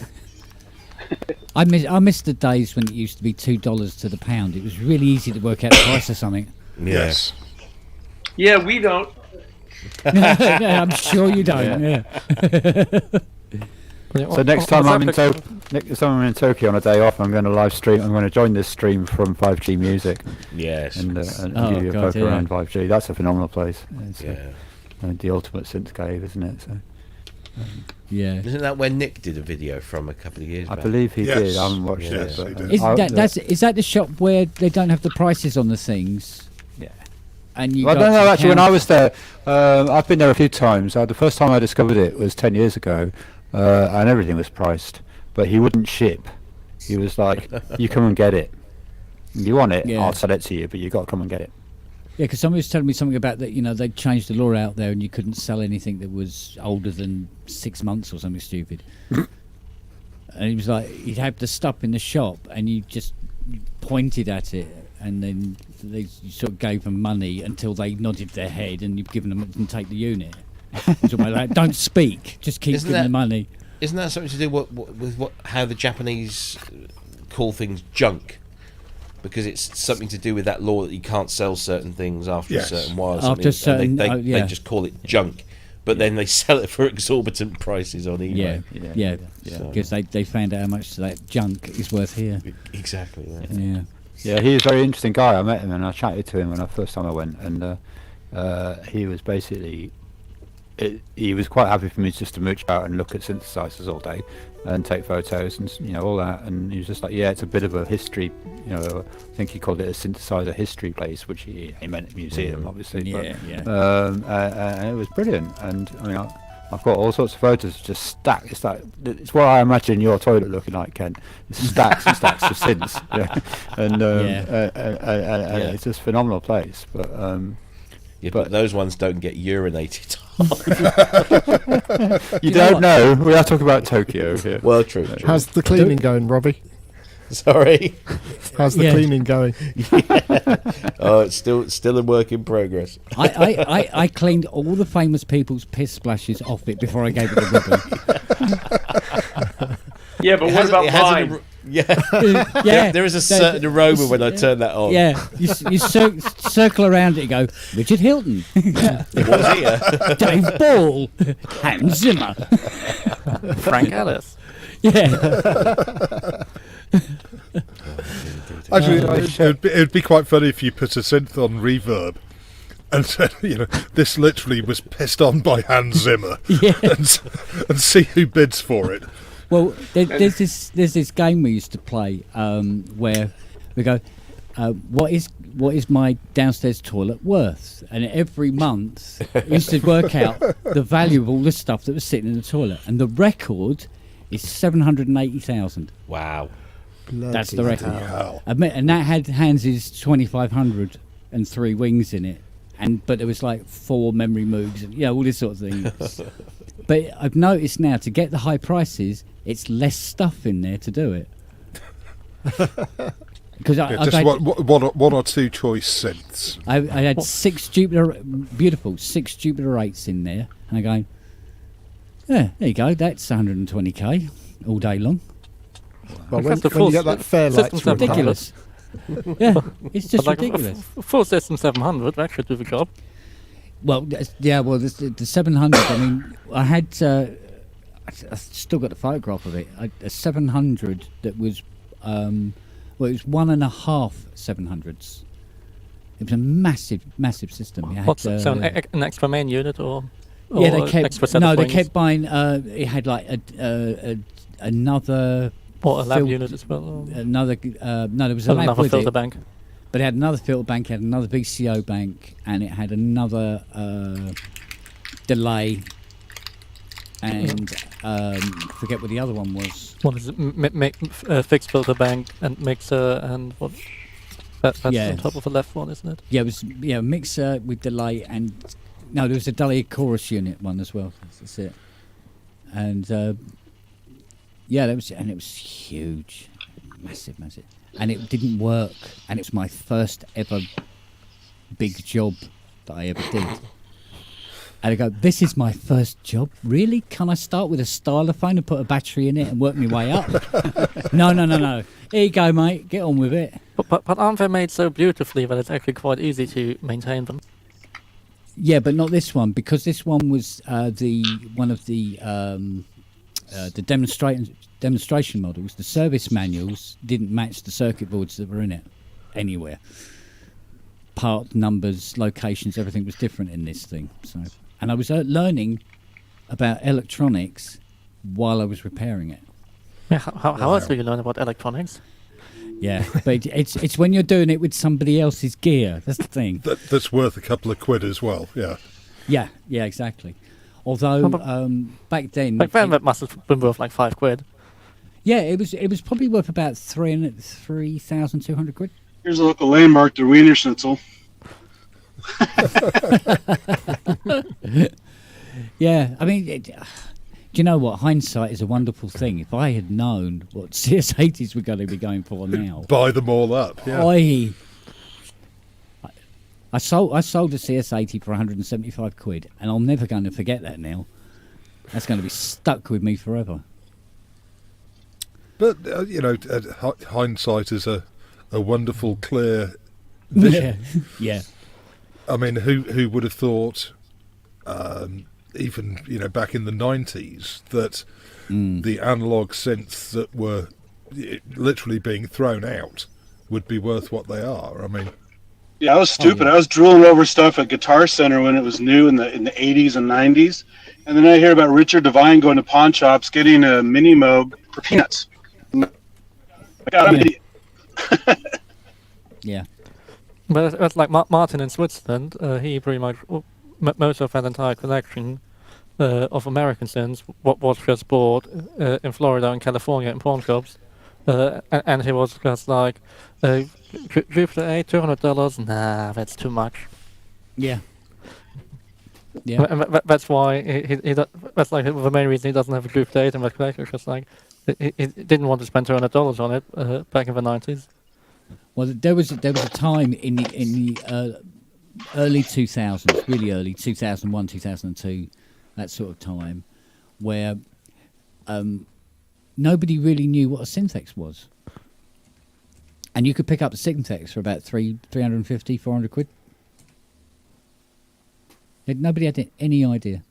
I miss the days when it used to be $2 to the pound. It was really easy to work out the price of something. Yes. Yeah, we don't. Yeah, I'm sure you don't. Yeah. So next time I'm in Tokyo on a day off, I'm going to live stream. I'm going to join this stream from 5G Music. Yes. And Oh, give you a God, poke around 5G. That's a phenomenal place. It's the ultimate synth cave, isn't it? So. Yeah. Isn't that where Nick did a video from a couple of years back? I believe he Yes. did. I haven't watched Yes, it. he But, did. Is that the shop where they don't have the prices on the things? Yeah. And you Well, go no, to no, the actually, when I counter- was there, I've been there a few times. The first time I discovered it was 10 years ago, and everything was priced. But he wouldn't ship. He was like, you come and get it. If you want it, Yeah. I'll sell it to you, but you got to come and get it. Yeah, because somebody was telling me something about that. You know, they'd changed the law out there, and you couldn't sell anything that was older than 6 months or something stupid. And he was like, he'd have the stuff in the shop, and you just pointed at it, and then you sort of gave them money until they nodded their head, and you've given them and take the unit. So like, don't speak, just keep giving the money. Isn't that something to do with how the Japanese call things junk? Because it's something to do with that law that you can't sell certain things after a certain while. After certain, they just call it junk, but then they sell it for exorbitant prices on eBay. Yeah, because they found out how much that junk is worth here. Exactly. Yeah, he was a very interesting guy. I met him and I chatted to him when the first time I went, and he was basically he was quite happy for me just to mooch out and look at synthesizers all day and take photos and all that. And he was just like, yeah, it's a bit of a history. I think he called it a synthesizer history place, which he meant a museum, obviously. Yeah, and it was brilliant. And I mean, I've got all sorts of photos just stacked. It's what I imagine your toilet looking like, Ken. It's stacks and stacks of synths, and it's just a phenomenal place. But but those ones don't get urinated on. you don't know. We are talking about Tokyo here. Well, true. How's the cleaning going, Robbie? Sorry. How's the cleaning going? Oh, it's still a work in progress. I cleaned all the famous people's piss splashes off it before I gave it to Robbie. Yeah, but what about mine? There is a certain aroma when I turn that on. Yeah, you circle around it and go, Richard Hilton, It was here. Dave Ball, Hans Zimmer, Frank Ellis. Yeah. Actually, it'd be quite funny if you put a synth on reverb and said, this literally was pissed on by Hans Zimmer, and see who bids for it. Well, there's this game we used to play where we go, what is my downstairs toilet worth? And every month we used to work out the value of all the stuff that was sitting in the toilet, and the record is 780,000. Wow. That's the record. Hell. And that had Hans's 2500 and 3 wings in it, but there was like 4 memory moogs and all this sort of thing. But I've noticed now, to get the high prices, it's less stuff in there to do it. Because just one or two choice synths. I had 6 Jupiter 8s in there, and I go, yeah, there you go, that's 120k all day long. Well, when you get that Fairlight, it's ridiculous. Yeah, it's just ridiculous. Full system 700, that should do the job. Well, the 700. I mean, I had. I still got the photograph of it. A 700 that was, it was 1.5 700s. It was a massive system. What's an extra main unit or yeah, they kept. extra set No, of they wings? kept buying. It had like another. Or a lab unit as well. Or Another. No, there was a lab another with filter it. bank. But it had another filter bank, it had another VCO bank, and it had another delay, and forget what the other one was. One is fixed filter bank and mixer and what? That's on top of the left one, isn't it? Yeah, it was mixer with delay, and no, there was a delay chorus unit one as well. That's it. And it was huge, massive. And it didn't work, and it was my first ever big job that I ever did. And I go, this is my first job? Really? Can I start with a stylophone and put a battery in it and work my way up? No. Here you go, mate. Get on with it. But aren't they made so beautifully that it's actually quite easy to maintain them? Yeah, but not this one, because this one was the demonstration models. The service manuals didn't match the circuit boards that were in it anywhere. Part numbers, locations, everything was different in this thing. So, and I was learning about electronics while I was repairing it. Yeah, how else do you learn about electronics? Yeah, but it's when you're doing it with somebody else's gear. That's the thing. That's worth a couple of quid as well. Yeah. Yeah, exactly. Although back then, that must have been worth like £5. Yeah, it was probably worth about 3,200 quid. Here's a local landmark, the Wiener Schnitzel. Yeah, I mean, do you know what? Hindsight is a wonderful thing. If I had known what CS80s were going to be going for now, buy them all up. Yeah. I sold a CS80 for 175 quid, and I'm never going to forget that now. That's going to be stuck with me forever. But hindsight is a wonderful, clear vision. Yeah. I mean, who would have thought, even back in the 90s, that the analog synths that were literally being thrown out would be worth what they are? I mean, Yeah, I was stupid. yeah. I was drooling over stuff at Guitar Center when it was new in the 80s and 90s, and then I hear about Richard Devine going to pawn shops getting a mini Moog for peanuts. God, I'm an idiot. Yeah. But it's like Martin in Switzerland. He pretty much most of that entire collection of American synths what was just bought in Florida and California in pawn shops, and he was just like, Jupiter A, $200. Nah, that's too much. Yeah. Yeah. And that's why that's like the main reason he doesn't have a Jupiter 8 in that collection. It's just like he didn't want to spend $200 on it back in the 90s. Well, there was a time in the early 2000s, really early 2001, 2002, that sort of time, where nobody really knew what a Synthex was, and you could pick up a Synthex for about 350, 400 quid. Nobody had any idea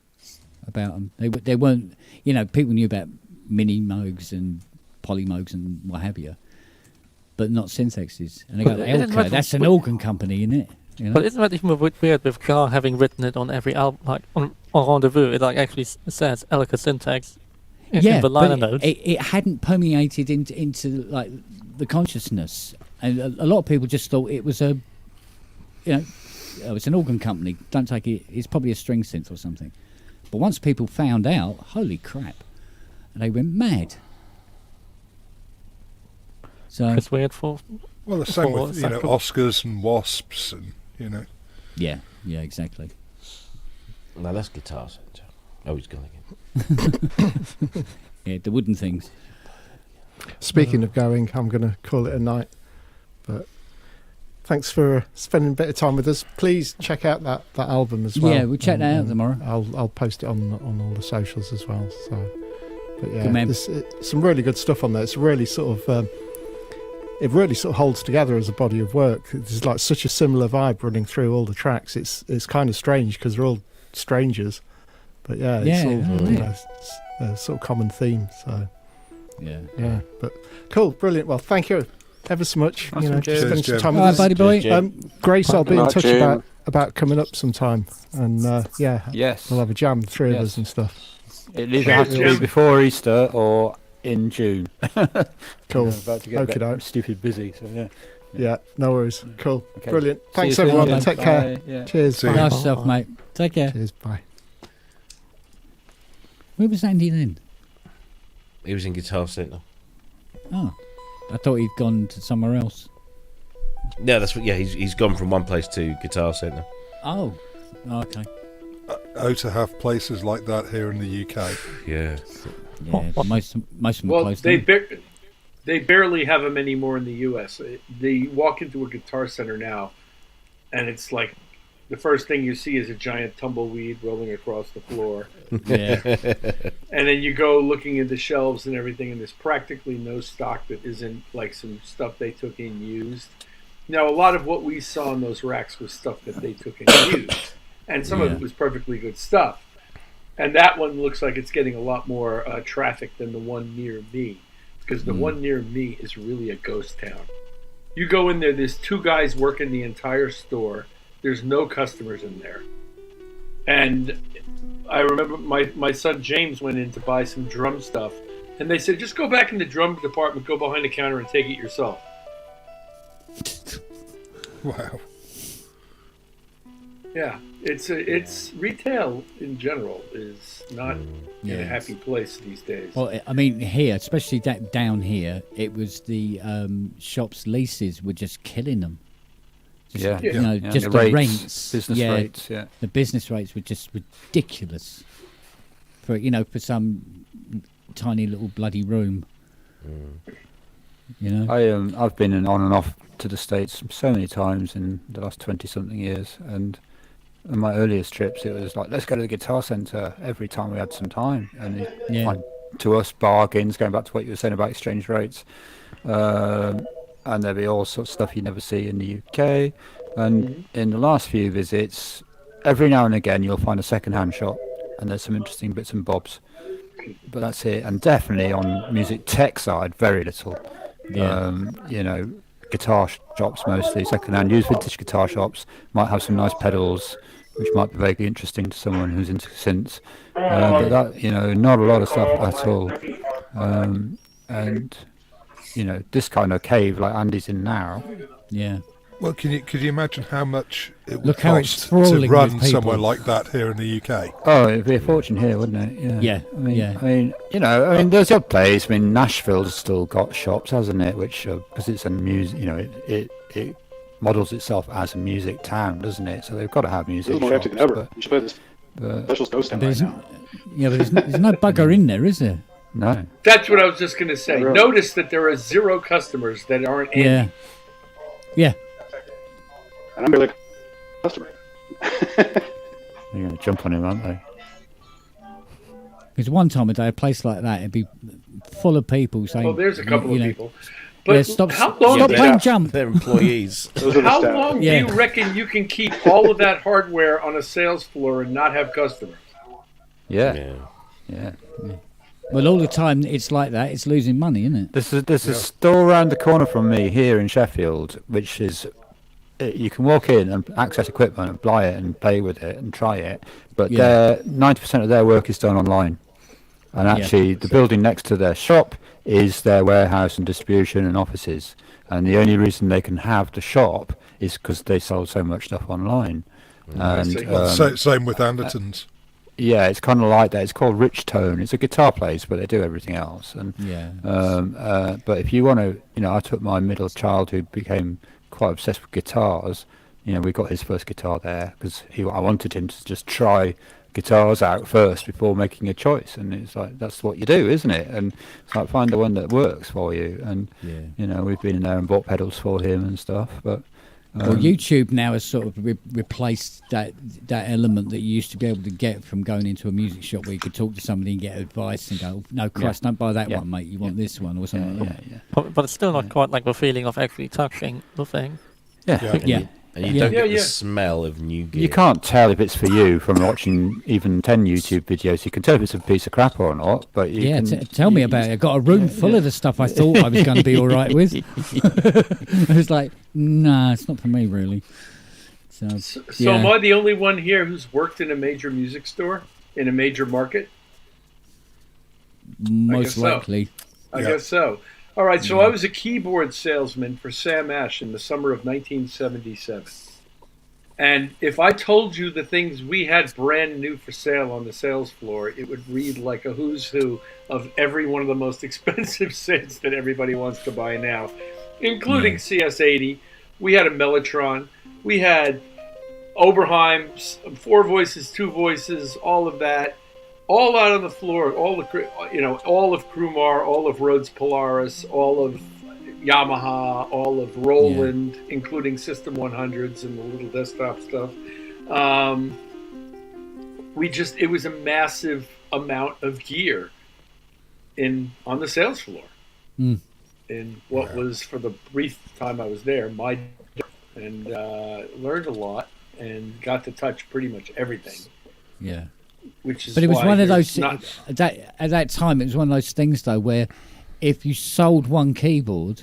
about them. They weren't, people knew about mini Moogs and poly Moogs and what have you, but not Synthexes. And they go, Elko, that's an organ company, isn't it? But isn't that even a bit weird with Carr having written it on every album, like on Rendezvous? It like actually says Elko Syntax in the liner notes. It hadn't permeated into like the consciousness, and a lot of people just thought it was it's an organ company. Don't take it. It's probably a string synth or something. But once people found out, holy crap, and they went mad. So it's weird for. Well, the same with Oscars and Wasps, and Yeah, exactly. No, that's Guitar Center. Oh, he's gone again. Yeah, the wooden things. Speaking of going, I'm going to call it a night. But thanks for spending a bit of time with us. Please check out that album as well. Yeah, we'll check that out tomorrow. I'll post it on all the socials as well. So, but yeah, Good man. there's some really good stuff on there. It's really sort of. It really sort of holds together as a body of work. There's like such a similar vibe running through all the tracks. It's kind of strange because they're all strangers, but it's all a sort of common theme. So yeah. But cool, brilliant. Well, thank you ever so much. Awesome. Spending some time All with right, us. buddy boy. Grace, I'll be in Night, touch Jim. about coming up sometime, and Yes. we'll have a jam, the three of Yes. us and stuff. It either has to be before Easter or in June. Cool. I'm about to get a bit Okey-doke. stupid busy, so yeah. Yeah, no worries. Cool. Okay. Brilliant. See Thanks you soon, everyone. then. Take Bye. care. Yeah. Cheers. See you. Bye. Nice yourself, mate. Take care. Cheers. Bye. Where was Andy then? He was in Guitar Center. Oh, I thought he'd gone to somewhere else. No, that's what. Yeah, he's gone from one place to Guitar Center. Oh, okay. To have places like that here in the UK. Yeah. Yeah, most of them are Well, close. they barely have them anymore in the U.S. They walk into a Guitar Center now, and it's like the first thing you see is a giant tumbleweed rolling across the floor. Yeah. And then you go looking at the shelves and everything, and there's practically no stock that isn't like some stuff they took in used. Now, a lot of what we saw in those racks was stuff that they took in used, and some of it was perfectly good stuff. And that one looks like it's getting a lot more traffic than the one near me, because the one near me is really a ghost town. You go in there, there's two guys working the entire store. There's no customers in there. And I remember my son James went in to buy some drum stuff, and they said, just go back in the drum department, go behind the counter and take it yourself. Wow. Yeah, it's retail in general is not in a happy place these days. Well, I mean, here, especially down here, it was the shops' leases were just killing them. Just, just the rents, business rates. Yeah, the business rates were just ridiculous for some tiny little bloody room. I've been on and off to the States so many times in the last 20-something years, and on my earliest trips it was like, let's go to the Guitar Center every time we had some time, and find, to us, bargains, going back to what you were saying about exchange rates, and there'd be all sorts of stuff you never see in the UK. And in the last few visits, every now and again you'll find a second-hand shop, and there's some interesting bits and bobs, but that's it. And definitely on music tech side, very little. guitar shops mostly, second-hand used vintage guitar shops, might have some nice pedals, which might be vaguely interesting to someone who's into synths. But that, not a lot of stuff at all. And this kind of cave like Andy's in now. Yeah. Well, could you imagine how much it would Look how it's cost to sprawling run with people. somewhere like that here in the UK? Oh, it'd be a fortune here, wouldn't it? Yeah. I mean, there's the odd place. I mean, Nashville's still got shops, hasn't it? Which, because it's a music, it models itself as a music town, doesn't it? So they've got to have music This is more shops. hectic than ever. You should play this special ghost town right now. Yeah, but there's no bugger in there, is there? No. That's what I was just going to say. Really? Notice that there are 0 customers that aren't in. Yeah. Yeah. And I'm really like a customer. They're going to jump on him, aren't they? Because one time a day, a place like that, it'd be full of people saying. Well, there's a couple of people. Yeah, But stop how long? playing jump. They're employees. Those are the How staff. long Yeah. do you reckon you can keep all of that hardware on a sales floor and not have customers? Yeah. Well, all the time it's like that. It's losing money, isn't it? There's a store around the corner from me here in Sheffield, which is you can walk in and access equipment and buy it and play with it and try it, but 90% of their work is done online. And actually, the building next to their shop is their warehouse and distribution and offices. And the only reason they can have the shop is because they sold so much stuff online. And Same with Anderton's. yeah, it's kind of like that. It's called Rich Tone. It's a guitar place, but they do everything else. And but if you want to, I took my middle child who became quite obsessed with guitars. We got his first guitar there because I wanted him to just try guitars out first before making a choice. And it's like, that's what you do, isn't it? And it's like, find the one that works for you. And we've been in there and bought pedals for him and stuff. But well, YouTube now has sort of replaced that element that you used to be able to get from going into a music shop where you could talk to somebody and get advice and go, no, Christ, don't buy that one, mate. You want this one or something like that. But it's still not quite like the feeling of actually touching the thing. And you don't get the smell of new gear. You can't tell if it's for you from watching even 10 YouTube videos. You can tell if it's a piece of crap or not. But you can, tell me about it. I got a room full of the stuff I thought I was going to be all right with. I was like, nah, it's not for me, really. So am I the only one here who's worked in a major music store in a major market? Most likely. I guess so. All right, so I was a keyboard salesman for Sam Ash in the summer of 1977. And if I told you the things we had brand new for sale on the sales floor, it would read like a who's who of every one of the most expensive synths that everybody wants to buy now, including CS80. We had a Mellotron. We had Oberheim, 4 voices, 2 voices, all of that. All out on the floor, all of Krumar, all of Rhodes Polaris, all of Yamaha, all of Roland, including System 100s and the little desktop stuff. It was a massive amount of gear on the sales floor. In what was, for the brief time I was there, and learned a lot and got to touch pretty much everything. Yeah. But it was one of those at that time. It was one of those things though, where if you sold one keyboard,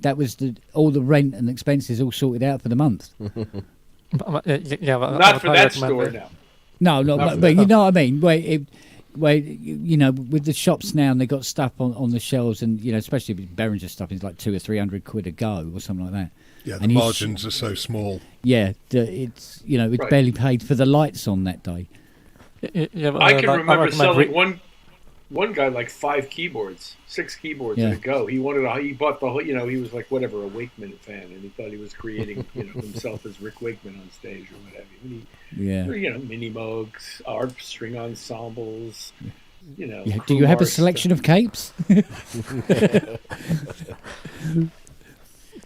that was all the rent and expenses all sorted out for the month. Not for that store now. No, but you know what I mean. With the shops now, and they got stuff on the shelves, and especially with Behringer stuff, it's like £200 or £300 a go or something like that. Yeah, the margins are so small. Yeah, it's barely paid for the lights on that day. I can remember selling one guy like 5 keyboards, 6 keyboards at a go. He bought the whole, he was like a Wakeman fan, and he thought he was creating himself as Rick Wakeman on stage or what have you. Mini Moogs, ARP string ensembles. Do you have a selection of capes?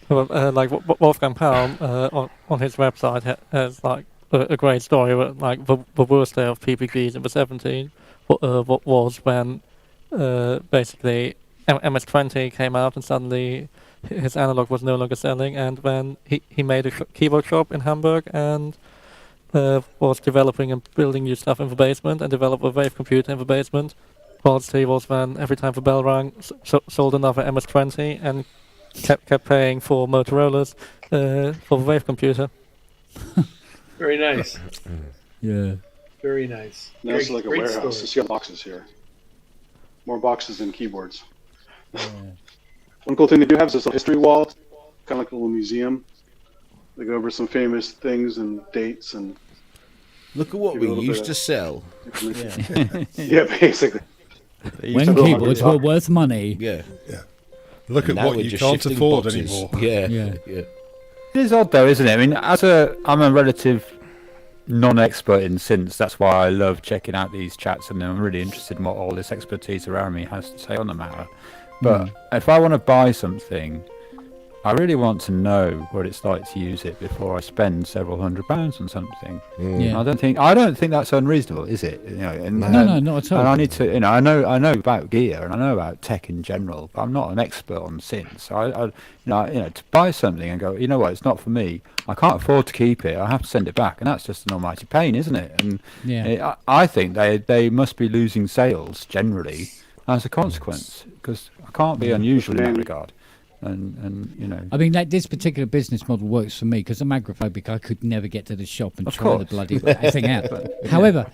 Like Wolfgang Palm on his website has like a great story about like the worst day of PPGs in the 70s. What was when basically MS-20 came out and suddenly his analog was no longer selling, and when he made a keyboard shop in Hamburg and was developing and building new stuff in the basement and developed a wave computer in the basement. Whilst he was then, every time the bell rang, sold another MS-20 and kept paying for Motorola's for the Wave computer. Very nice. Yeah. Very nice. Now it's like a warehouse. Story. You see all the boxes here. More boxes than keyboards. One cool thing they do have is this history wall, kind of like a little museum. They go over some famous things and dates and. Look at what Give you a we little used bit to of sell. Yeah, basically. When keyboards were worth money. Yeah. Look And at now what we're you just can't shifting afford boxes. anymore. Yeah. Yeah. It is odd though, isn't it? I mean, I'm a relative non-expert in synths. That's why I love checking out these chats, and I'm really interested in what all this expertise around me has to say on the matter. But if I want to buy something, I really want to know what it's like to use it before I spend several £100 on something. Yeah. I don't think that's unreasonable, is it? You know, and, No, not at all. And I need to, you know, I know about gear and I know about tech in general, but I'm not an expert on synths. To buy something and go, you know what, it's not for me. I can't afford to keep it. I have to send it back, and that's just an almighty pain, isn't it? And I think they must be losing sales generally as a consequence, because I can't be unusual in that regard. And you know, I mean, this particular business model works for me because I'm agoraphobic. I could never get to the shop and try the bloody thing out. However,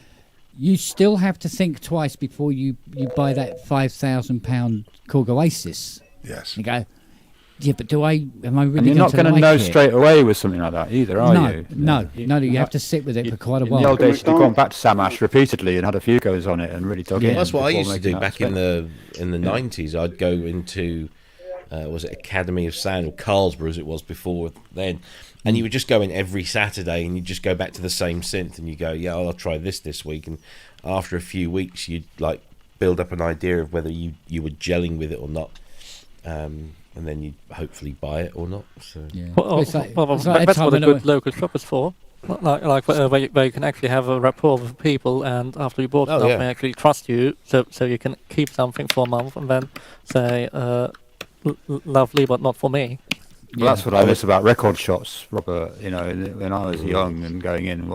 you still have to think twice before you buy that £5,000 Korg Oasis. Yes. You go, yeah, but am I really? And you're not going to know straight away with something like that either, are you? No. You have to sit with it for quite a while. In the old days, you'd gone back to Samash repeatedly and had a few goes on it and really dug in. That's what I used to do making back that in the 90s. I'd go into was it Academy of Sound or Carlsborough as it was before then, and you would just go in every Saturday and you just go back to the same synth and you go, yeah, I'll try this week, and after a few weeks you'd like build up an idea of whether you were gelling with it or not, and then you'd hopefully buy it or not. So That's what a good local shop is for. Like where you can actually have a rapport with people, and after you bought something, they actually trust you, so you can keep something for a month and then say, lovely, but not for me. Well, that's what I miss about record shops, Robert. You know, when I was young and going in,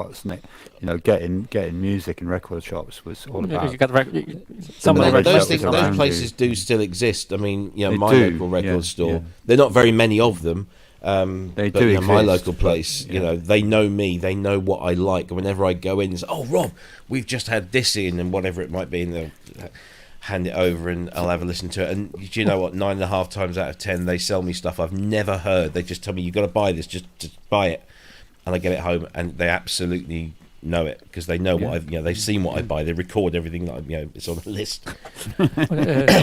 getting music in record shops was all about. Those places do still exist. I mean, my local record store. They're not very many of them. They do exist. My local place, they know me. They know what I like. Whenever I go in, it's, oh, Rob, we've just had this in, and whatever it might be, and they'll hand it over and I'll have a listen to it. And do you know what? 9.5 times out of 10 they sell me stuff I've never heard. They just tell me, you've got to buy this, just buy it. And I get it home and they absolutely know it, because they know what they've seen what I buy. They record everything that it's on the list.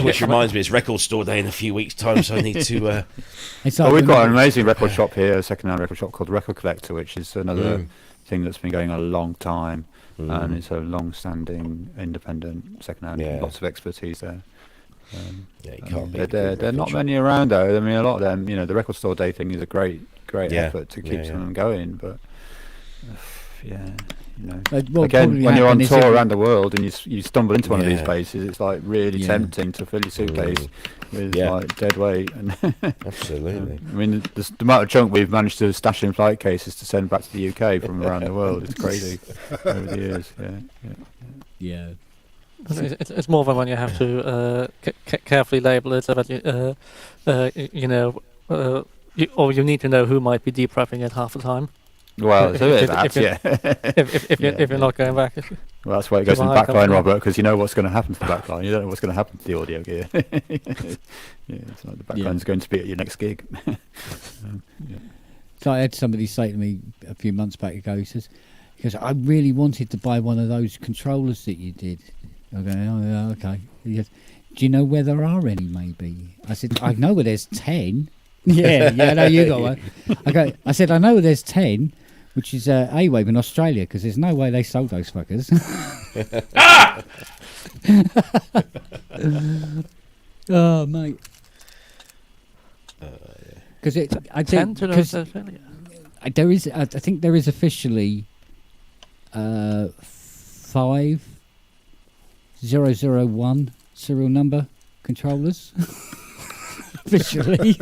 Which reminds me, it's record store day in a few weeks' time, so I need to we've got an amazing record shop here, a second-hand record shop called Record Collector, which is another thing that's been going on a long time. And it's a long-standing, independent second-hand. Lots of expertise there. There are not many around though. I mean, a lot of them. The record store day thing is a great effort to keep some of them going. But again, when you're on tour around the world and you stumble into one of these places, it's like really tempting to fill your suitcase with like dead weight. And absolutely. I mean, the amount of junk we've managed to stash in flight cases to send back to the UK from around the world is crazy over the years. Yeah. It's more than when you have to carefully label it so that or you need to know who might be deprepping it half the time. Well, if you're not going back. Well, that's why it goes in the backline, Robert, because you know what's going to happen to the backline. You don't know what's going to happen to the audio gear. It's like the backline's going to be at your next gig. So I had somebody say to me a few months back ago, he says, I really wanted to buy one of those controllers that you did. I go, oh, yeah, okay. He goes, do you know where there are any, maybe? I said, I know where there's 10. Yeah, no, you got one. I said, I know there's 10, which is A-Wave in Australia, because there's no way they sold those fuckers. Oh, mate. Because I think there is, I think there is officially 5001 serial number controllers. Officially.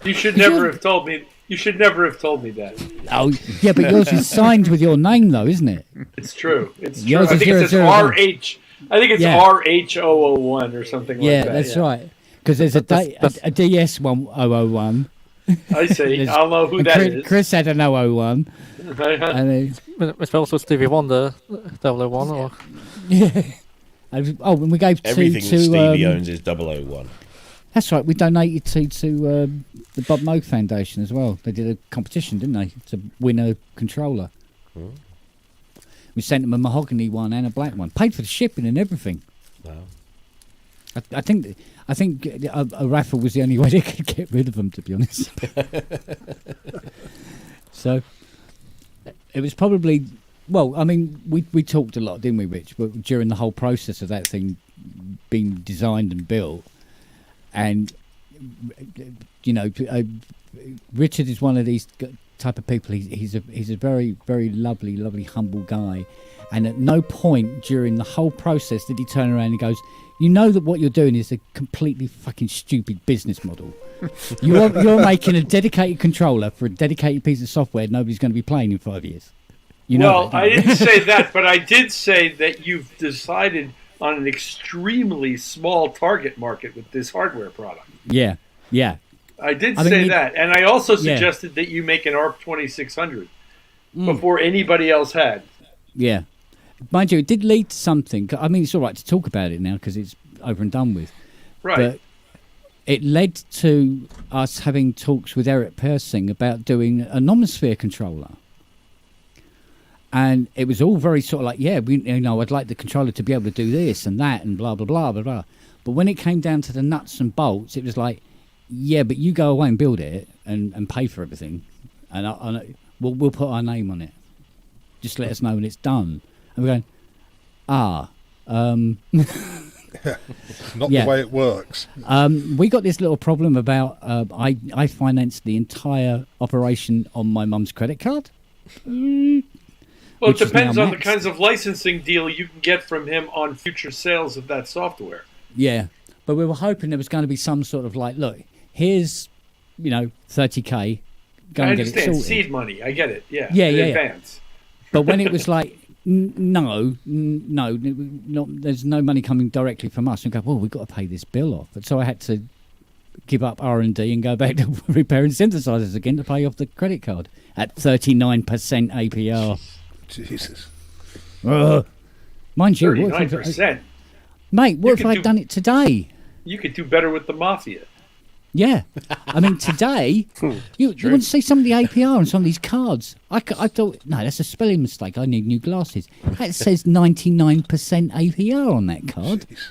You should never have told me. You should never have told me that. Oh, yeah, but yours is signed with your name, though, isn't it? It's true. It's true. Yours I think it says RH. I think it's RH001 or something like that. Yeah, that's right. Because there's a DS1001. I see. I'll know who that is. Chris had an 001. And It's also Stevie Wonder 001 or yeah. And we gave Everything to that Stevie owns is 001. That's right. We donated to the Bob Moog Foundation as well. They did a competition, didn't they, to win a controller. Hmm. We sent them a mahogany one and a black one. Paid for the shipping and everything. Wow. I think a raffle was the only way they could get rid of them, to be honest. So it was probably, well, I mean, we talked a lot, didn't we, Rich? But during the whole process of that thing being designed and built, and you know, Richard is one of these type of people. He's a very, very lovely, humble guy, and at no point during the whole process did he turn around and goes, "You know that what you're doing is a completely fucking stupid business model. You're making a dedicated controller for a dedicated piece of software nobody's going to be playing in 5 years." You know well, I didn't say that, but I did say that you've decided on an extremely small target market with this hardware product. Yeah. I did say that, and I also suggested that you make an ARP 2600 before anybody else had. Yeah. Mind you, it did lead to something. I mean, it's all right to talk about it now because it's over and done with. Right. But it led to us having talks with Eric Persing about doing a Nomisphere controller. And it was all very sort of like, I'd like the controller to be able to do this and that and blah, blah, blah, blah, blah. But when it came down to the nuts and bolts, it was like, yeah, but you go away and build it and pay for everything. And we'll put our name on it. Just let us know when it's done. And we're going, not the way it works. We got this little problem about I financed the entire operation on my mum's credit card. Well, it depends on the kinds of licensing deal you can get from him on future sales of that software. Yeah, but we were hoping there was going to be some sort of like, look, here's, $30K. Go and get it sorted. I understand, seed money. I get it. Yeah. Yeah. Advance. But when it was like, no, there's no money coming directly from us, and go, well, we've got to pay this bill off. And so I had to give up R&D and go back to repairing synthesizers again to pay off the credit card at 39% APR. Jesus. Mind you, 39%. Mate, what if I'd done it today? You could do better with the Mafia. Yeah. I mean, today, you want to see some of the APR on some of these cards. I thought, no, that's a spelling mistake. I need new glasses. That says 99% APR on that card. Jeez.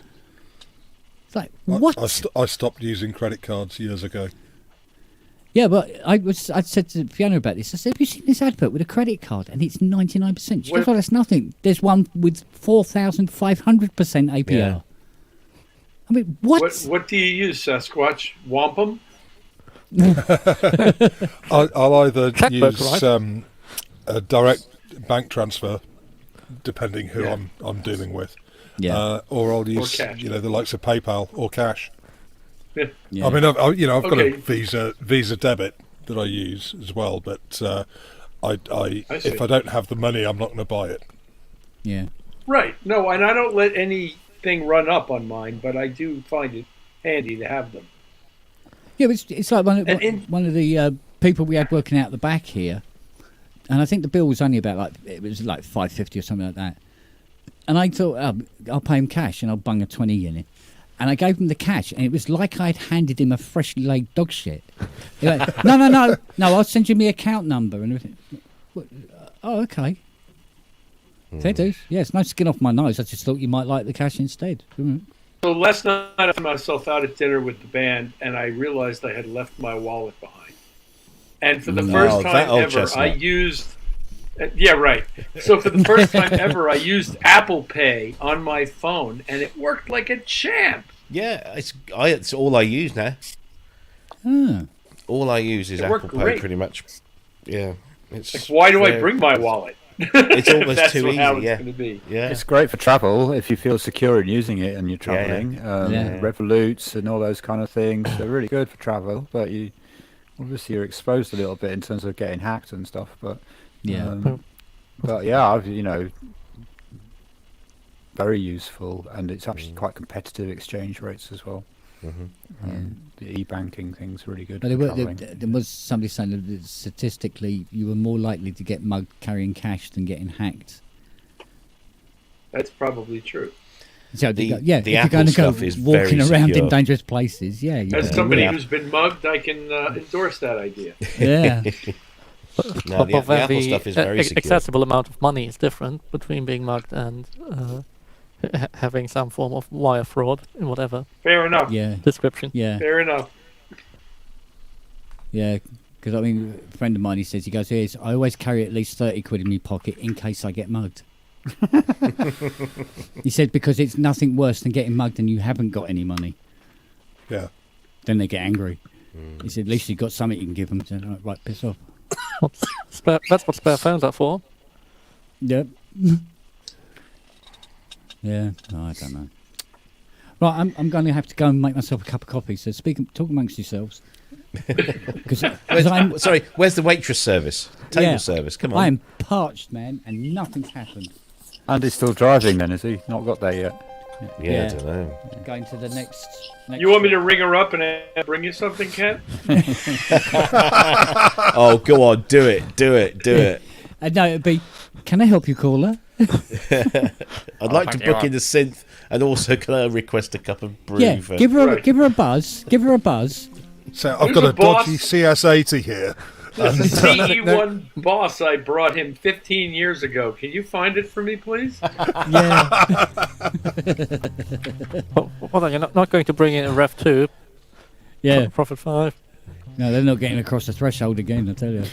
It's like, what? I stopped using credit cards years ago. Yeah, but I said to Fiona about this. I said, have you seen this advert with a credit card? And it's 99%. She goes, oh, that's nothing. There's one with 4,500% APR. Yeah. I mean, what? What do you use, Sasquatch? Wampum? I'll either Checkbook, use right? a direct bank transfer, depending who I'm dealing with, or I'll use the likes of PayPal or cash. Yeah. I mean, I've got a Visa debit that I use as well, but if I don't have the money, I'm not going to buy it. Yeah. Right. No, and I don't let anything run up on mine, but I do find it handy to have them. Yeah, it's like one of the people we had working out the back here, and I think the bill was only about it was like $5.50 or something like that. And I thought, I'll pay him cash and I'll bung a 20 in it. And I gave him the cash, and it was like I'd handed him a freshly laid dog shit. He went, no, I'll send you my account number and everything. Oh, okay. Fair dues. Yeah, it's no skin off my nose. I just thought you might like the cash instead. So last night I found myself out at dinner with the band, and I realized I had left my wallet behind. And for the first time ever, I used... yeah, right. So for the first time ever, I used Apple Pay on my phone, and it worked like a champ. Yeah, it's all I use now. All I use is Apple Pay, pretty much. Yeah, it's like, why do I bring my wallet? It's almost That's too easy. How it's yeah, going to be. Yeah, it's great for travel if you feel secure in using it and you're traveling. Revolutes and all those kind of things. They're really good for travel, but you're exposed a little bit in terms of getting hacked and stuff. But but yeah, I've very useful, and it's actually quite competitive exchange rates as well. The e-banking thing's really good. But for there travelling. was somebody saying that statistically you were more likely to get mugged carrying cash than getting hacked. That's probably true. So The if you're Apple going to go stuff is walking very around secure. in dangerous places, yeah. As somebody Yeah. who's been mugged, I can endorse that idea. Yeah. No, the then Apple stuff is very secure. accessible amount of money is different between being mugged and having some form of wire fraud in whatever Fair enough. Yeah. description. Yeah. Fair enough. Yeah. Because, I mean, a friend of mine, he says, I always carry at least 30 quid in my pocket in case I get mugged. He said, because it's nothing worse than getting mugged and you haven't got any money. Yeah. Then they get angry. He said, at least you've got something you can give them. So, right, piss off. That's what spare phones are for. Yep. Yeah, no, I don't know. Right, I'm going to have to go and make myself a cup of coffee. So talk amongst yourselves. Where's the waitress service? Table service, come on. I am parched, man, and nothing's happened. Andy's still driving then, is he? Not got there yet. Yeah, I don't know. Going to the next You want me to ring her up and bring you something, Ken? Oh, go on, do it. No, it'd be, can I help you, caller? I'd like to book in the synth, and also can I request a cup of brew? Yeah, for... give her a buzz. Give her a buzz. So I've Who's got the a boss? dodgy CS80 here. There's a CE1 boss I brought him 15 years ago. Can you find it for me, please? Yeah. Well, you're not going to bring in a Rev 2. Yeah. Profit 5. No, they're not getting across the threshold again, I tell you.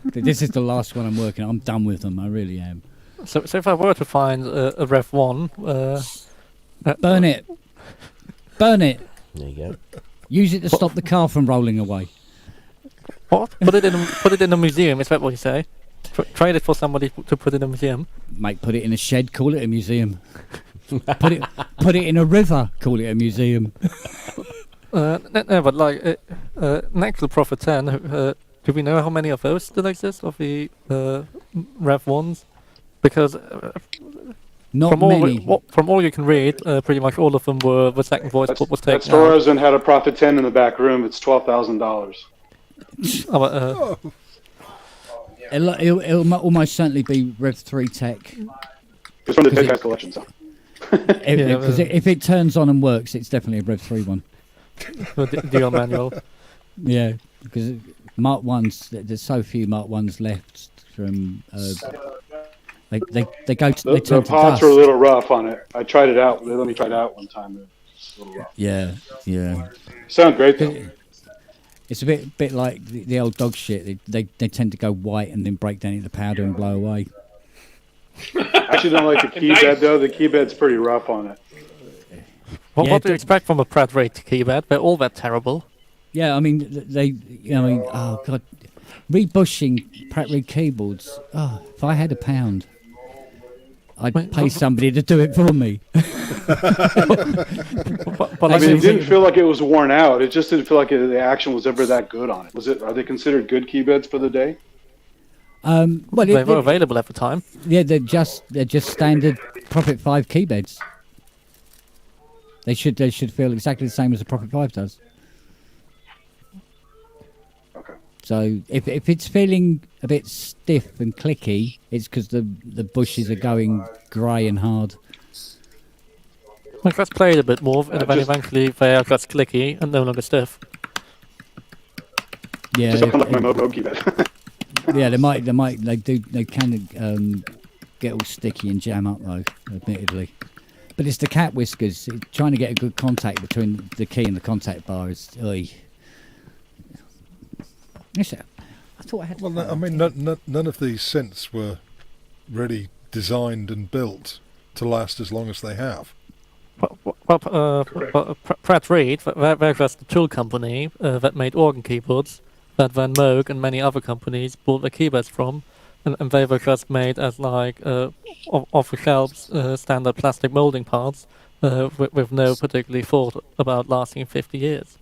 But this is the last one I'm working on. I'm done with them. I really am. So if I were to find a Rev 1... Burn it. Burn it. There you go. Use it to stop the car from rolling away. What? Put it in a museum, is that what you say? Trade it for somebody to put in a museum? Mate, put it in a shed, call it a museum. put it in a river, call it a museum. No, but like, next to Prophet 10, do we know how many of those still exist, of the Rev 1s? Because Not from many. From all you can read, pretty much all of them were the second voice was That taken store out. hasn't had a Prophet 10 in the back room. It's $12,000. It'll almost certainly be Rev 3 Tech. It's from the Tech collection. So. Because if it turns on and works, it's definitely a Rev 3 one. Deal manual. Yeah, because Mark 1s, there's so few Mark 1s left from... They go to... The turn to pots dust. are a little rough on it. I tried it out. They let me try it out one time. It's a little rough. Yeah. Sound great though. It's a bit like the old dog shit. They tend to go white and then break down into powder and blow away. I actually don't like the keypad though. The keypad's pretty rough on it. What do you expect from a Pratt rate keypad? They're all that terrible. Yeah, I mean, oh God. Rebushing Pratt Reed keyboards. Oh, if I had £1, I'd pay somebody to do it for me. But I mean, it didn't feel like it was worn out. It just didn't feel like the action was ever that good on it. Are they considered good keypads for the day? Well, they were available at the time. Yeah, they're just standard Prophet 5 keypads. They should feel exactly the same as a Prophet 5 does. Okay. So if it's feeling a bit stiff and clicky, it's because the bushes are going grey and hard. Like, let's play it a bit more, and then eventually they are just clicky and no longer stiff. Yeah, Just don't like my Moto keypad. yeah, they can get all sticky and jam up though, admittedly. But it's the cat whiskers. Trying to get a good contact between the key and the contact bar is. Oy. I thought I had. Well, I mean, none of these synths were really designed and built to last as long as they have. Pratt Reed, they're just the tool company that made organ keyboards that Van Moog and many other companies bought their keyboards from, and they were just made as like off-the-shelf standard plastic molding parts with no particularly thought about lasting 50 years.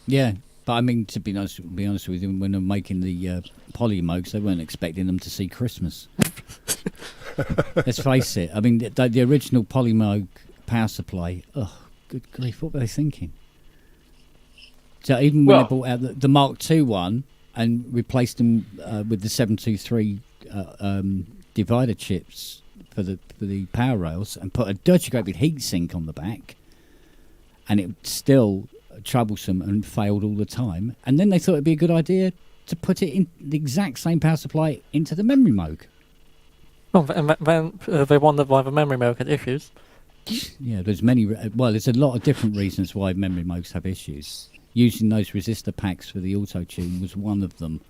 Yeah, but I mean, to be honest with you, when they're making the Polymogs, they weren't expecting them to see Christmas. Let's face it. I mean, the original Polymog power supply. Oh, good grief! What were they thinking? So even when they brought out the Mark II one and replaced them with the 723 divider chips for the power rails and put a dirty great big heat sink on the back, and it still troublesome and failed all the time. And then they thought it'd be a good idea to put it in the exact same power supply into the memory moog. Oh, and then they wondered why the memory moog had issues. Yeah, there's a lot of different reasons why memory moogs have issues. Using those resistor packs for the auto tune was one of them.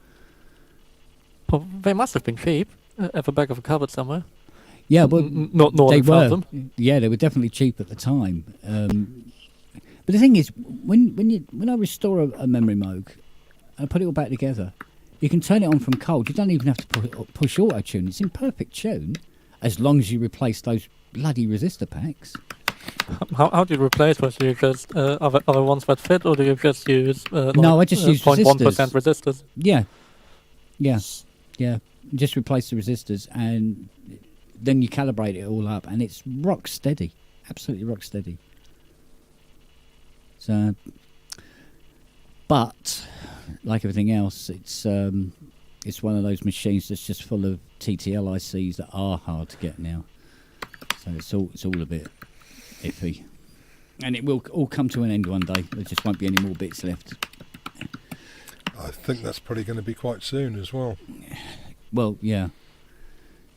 Well, they must have been cheap at the back of a cupboard somewhere. Yeah, but they were. Them. Yeah, they were definitely cheap at the time. But the thing is, when I restore a memory moog and put it all back together, you can turn it on from cold. You don't even have to push auto tune. It's in perfect tune, as long as you replace those bloody resistor packs. How do you replace those? Do you just other ones that fit, or do you just use no? I just use 0.1% resistors. Yeah. Just replace the resistors, and then you calibrate it all up, and it's rock steady, absolutely rock steady. So, but like everything else, it's one of those machines that's just full of TTL ICs that are hard to get now. So it's all a bit iffy, and it will all come to an end one day. There just won't be any more bits left. I think that's probably going to be quite soon as well. Well, yeah.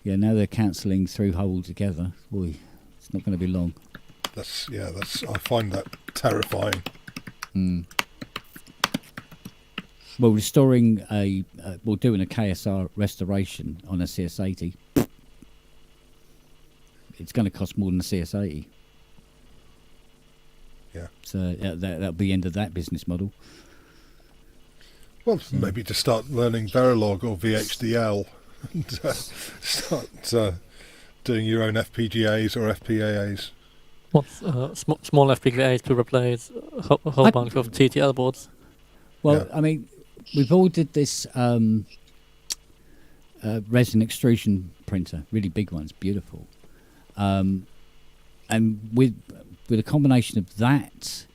Now they're cancelling through altogether. Boy, it's not going to be long. That's I find that terrifying. Well, doing a KSR restoration on a CS80. It's going to cost more than a CS80. Yeah. So that'll be the end of that business model. Well, maybe to start learning Verilog or VHDL and start doing your own FPGAs or FPAAs. What's small FPGAs to replace a whole bunch of TTL boards? Well, I mean, we've ordered this resin extrusion printer, really big ones, beautiful. And with a combination of that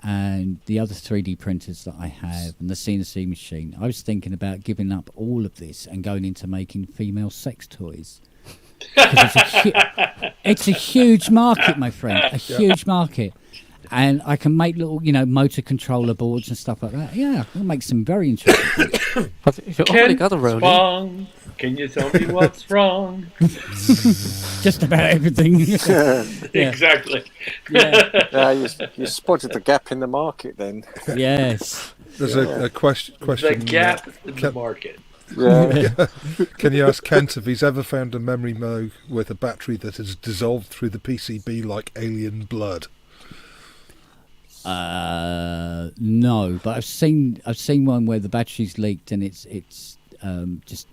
and the other 3D printers that I have and the CNC machine, I was thinking about giving up all of this and going into making female sex toys. It's a huge market, my friend, a huge market. And I can make little, motor controller boards and stuff like that. Yeah, I'll make some very interesting. But you already got a rolling. Can you tell me what's wrong? Just about everything. Exactly. Yeah, you spotted the gap in the market then. Yes. There's a question. The gap in the market. Yeah. Can you ask Kent if he's ever found a memory moog with a battery that has dissolved through the PCB like alien blood? No, but I've seen one where the battery's leaked and it's just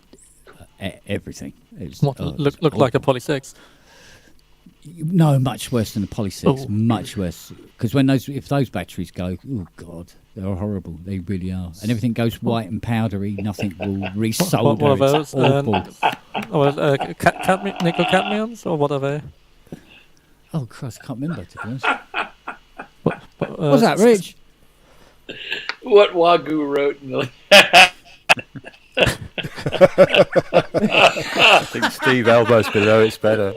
everything. Look like a Poly 6. No, much worse than a Poly 6. Much worse, because if those batteries go, oh god, they're horrible. They really are, and everything goes white and powdery. Nothing will resolder. What are those? It's awful. Nickel cadmiums, or what are they? Oh Christ, I can't remember, to be honest. What's that, Rich? What Wagyu wrote in the... I think Steve Elbow's below it's better.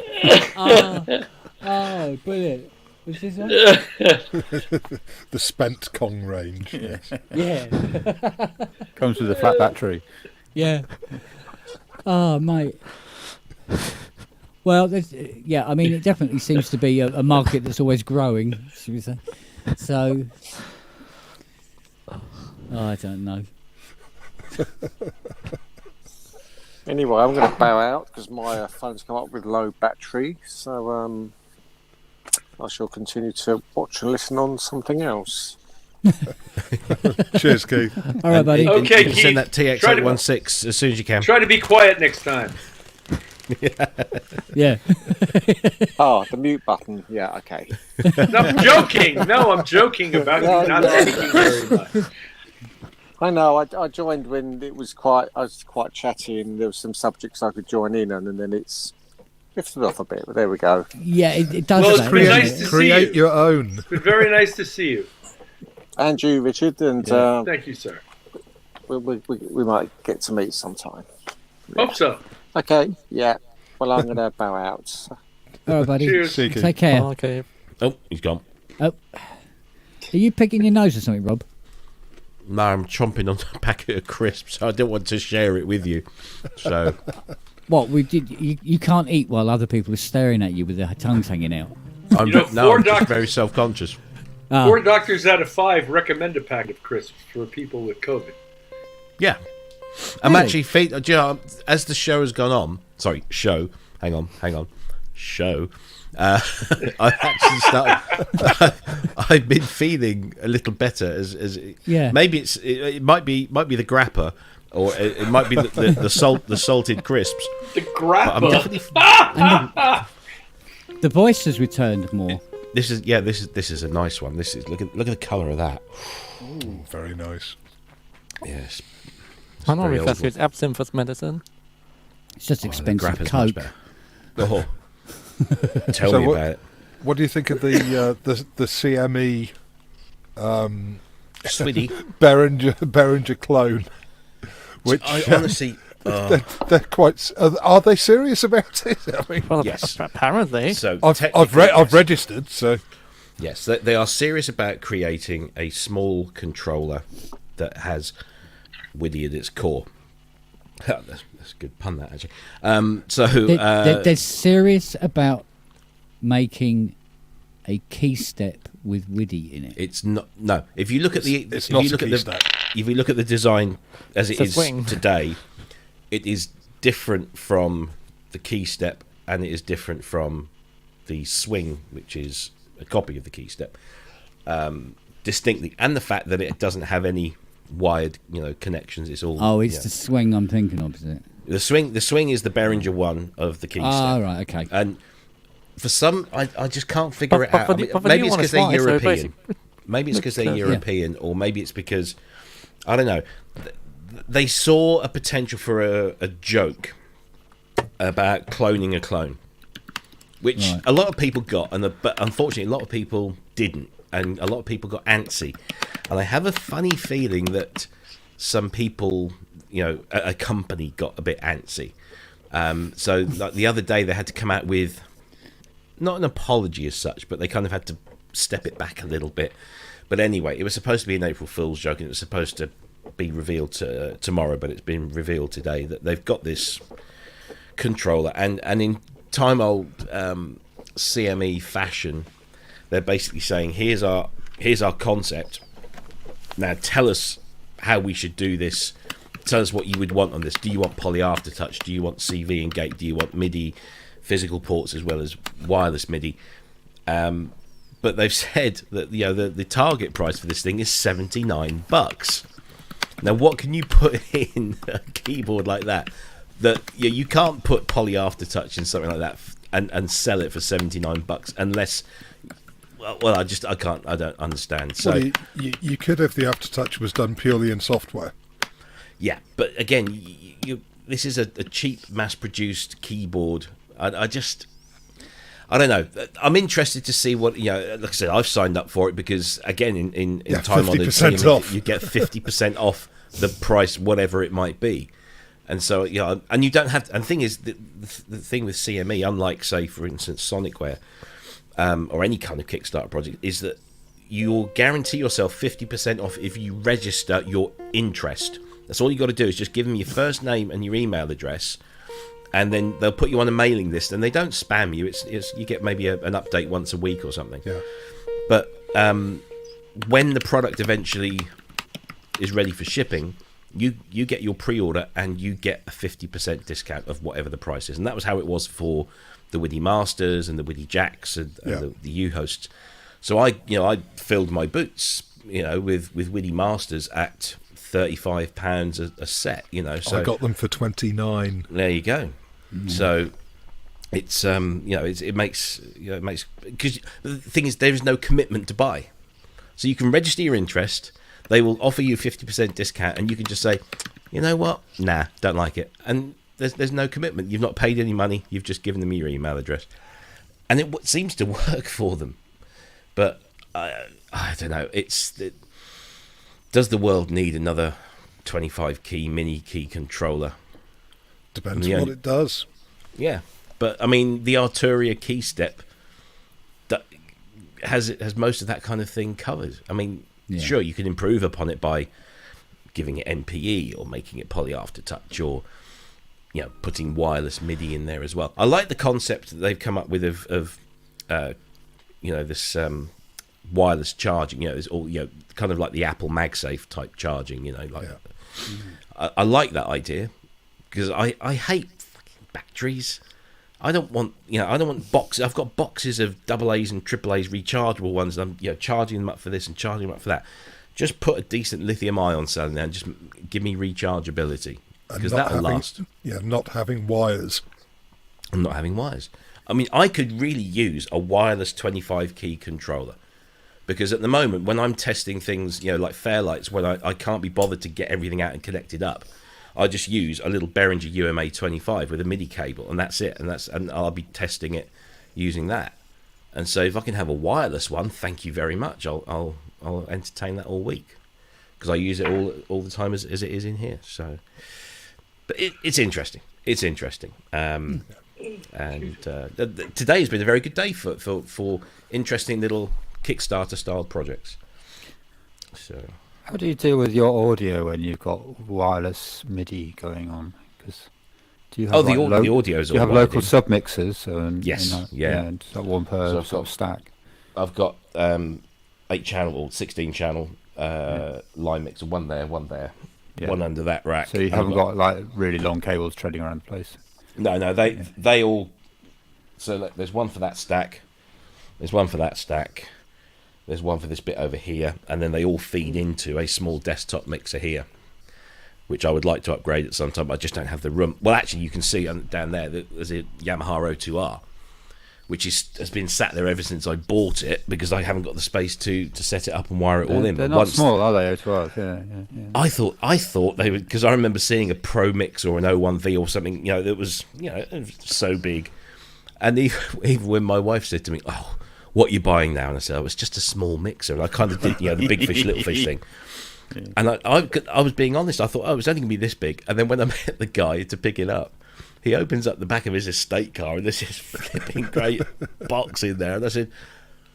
Oh, brilliant. What's this one? The spent Kong range. Yes. Yeah. Comes with a flat battery. Yeah. Oh, mate. Well, I mean, it definitely seems to be a market that's always growing, should we say. So, I don't know. Anyway, I'm going to bow out because my phone's come up with low battery. So I shall continue to watch and listen on something else. Cheers, Keith. All right, buddy. Okay, Keith. Keith. Send that TX816 as soon as you can. Try to be quiet next time. Yeah. Oh, the mute button. Yeah, okay. No, I'm joking. No, I'm joking about you not speaking very much. I know. I joined when I was quite chatty, and there were some subjects I could join in on, and then it's lifted off a bit. But there we go. Yeah, it does. Well, that, it's been nice to see Create you. your own. It's been very nice to see you. And you, Richard, and Thank you, sir. we might get to meet sometime. Hope so. Okay, yeah. Well, I'm going to bow out. All right, buddy. Cheers. Take care. Okay. Oh, he's gone. Oh. Are you picking your nose or something, Rob? No, I'm chomping on a packet of crisps. So I don't want to share it with you. So What we did? You can't eat while other people are staring at you with their tongues hanging out. I'm, You know, no, I'm four just doctors- very self-conscious. 4 doctors out of 5 recommend a pack of crisps for people with COVID. Yeah. I'm Really? actually, do you know, as the show has gone on, hang on, show, I've actually started, I've been feeling a little better as Yeah. maybe it might be the grappa, or it might be the salted crisps. The But I'm grappa. definitely, The voice has returned more. this is a nice one. This is look at the colour of that. Ooh, very nice. Yes. I know very if old that's with absinthe as medicine. It's just the expensive grappa's much Coke. better. Oh. Tell So me what- about it. What do you think of the CME Sweetie. Behringer clone? Which I honestly, they're quite. Are they serious about it? I mean, Well, Yes. apparently. so I've technically, I've yes. registered, so Yes, they are serious about creating a small controller that has Widdy at its core. That's a good pun, that actually. They're serious about making a key step with Widdy in it. It's not. No, if you look at the, it's if not you a look at key the, step. if you look at the design as it It's a is swing. today, it is different from the key step, and it is different from the swing, which is a copy of the key step, distinctly, and the fact that it doesn't have any wired, connections. It's all. Oh, it's the swing I'm thinking of, is it? The swing is the Behringer one of the key Ah, step. right, okay. And for some, I just can't figure it But out. for I the- mean, but the maybe new it's one because is they're white, so European. basically- Maybe it's because they're Yeah. European, or maybe it's because I don't know. They saw a potential for a joke about cloning a clone, which Right. a lot of people got, but unfortunately, a lot of people didn't, and a lot of people got antsy. And I have a funny feeling that some people, a company got a bit antsy. So like the other day, they had to come out with not an apology as such, but they kind of had to step it back a little bit. But anyway, it was supposed to be an April Fool's joke, and it was supposed to be revealed tomorrow, but it's been revealed today that they've got this controller, and in time old CME fashion, they're basically saying, here's our concept. Now tell us how we should do this. Tell us what you would want on this. Do you want poly aftertouch? Do you want CV and gate? Do you want MIDI physical ports as well as wireless MIDI? But they've said that the target price for this thing is $79. Now, what can you put in a keyboard like that? That you can't put poly aftertouch in something like that and sell it for $79 unless. Well, I can't. I don't understand. So well, you could if the aftertouch was done purely in software. yeah, but again, this is a cheap, mass-produced keyboard. I don't know. I'm interested to see what Like I said, I've signed up for it because again, in time on 50% off. you get 50% off the price, whatever it might be. And so and you don't have. And the thing is, the thing with CME, unlike say for instance Sonicware, or any kind of Kickstarter project, is that you'll guarantee yourself 50% off if you register your interest. That's all you got to do is just give them your first name and your email address, and then they'll put you on a mailing list, and they don't spam you. It's you get maybe an update once a week or something. Yeah. But when the product eventually is ready for shipping, you get your pre-order and you get a 50% discount of whatever the price is. And that was how it was for the Widdy Masters and the Widdy Jacks and the U-hosts. So I filled my boots, with Widdy Masters at £35 a set, So I got them for 29. there you go. So it's it makes because the thing is there is no commitment to buy, so you can register your interest. They will offer you 50% discount, and you can just say, you know what, nah, don't like it, and there's no commitment. You've not paid any money. You've just given them your email address, and it seems to work for them. But I don't know. does the world need another 25 key mini key controller? Depends on what it does. Yeah, but I mean, the Arturia key step has most of that kind of thing covered. I mean, sure, you can improve upon it by giving it NPE or making it poly aftertouch, or putting wireless MIDI in there as well. I like the concept that they've come up with of this wireless charging. It's all kind of like the Apple MagSafe type charging. I like that idea, because I hate fucking batteries. I don't want boxes. I've got boxes of AA's and AAA's rechargeable ones, and I'm charging them up for this and charging them up for that. Just put a decent lithium-ion cell in there and just give me rechargeability, because that'll last. Yeah, not having wires. I'm not having wires. I mean, I could really use a wireless 25-key controller, because at the moment, when I'm testing things, like Fairlights, when I can't be bothered to get everything out and connect it up, I just use a little Behringer UMA 25 with a MIDI cable, and that's it. And I'll be testing it using that. And so if I can have a wireless one, thank you very much. I'll entertain that all week, because I use it all the time as it is in here. So, but it's interesting. It's interesting. And today has been a very good day for interesting little Kickstarter style projects. So, how do you deal with your audio when you've got wireless MIDI going on? Because do you have the audio's do you have local submixers? Yes, and one per sort of stack. I've got 8 channel or 16 channel line mixer, one there, one under that rack. So you haven't got like really long cables treading around the place. No, they all. So there's one for that stack. There's one for that stack. There's one for this bit over here, and then they all feed into a small desktop mixer here, which I would like to upgrade at some time. I just don't have the room. Well, actually, you can see down there that there's a Yamaha O2R, which has been sat there ever since I bought it, because I haven't got the space to set it up and wire it all in. They're not small, are they? O2Rs, yeah. I thought they would, because I remember seeing a Pro Mix or an O1V or something, that was, it was so big. And even when my wife said to me, "Oh, what are you buying now?" and I said, "Oh, it's just a small mixer," and I kind of did, the big fish, little fish thing. Yeah. And I was being honest. I thought, oh, it's only going to be this big. And then when I met the guy to pick it up, he opens up the back of his estate car, and there's this flipping great box in there. And I said,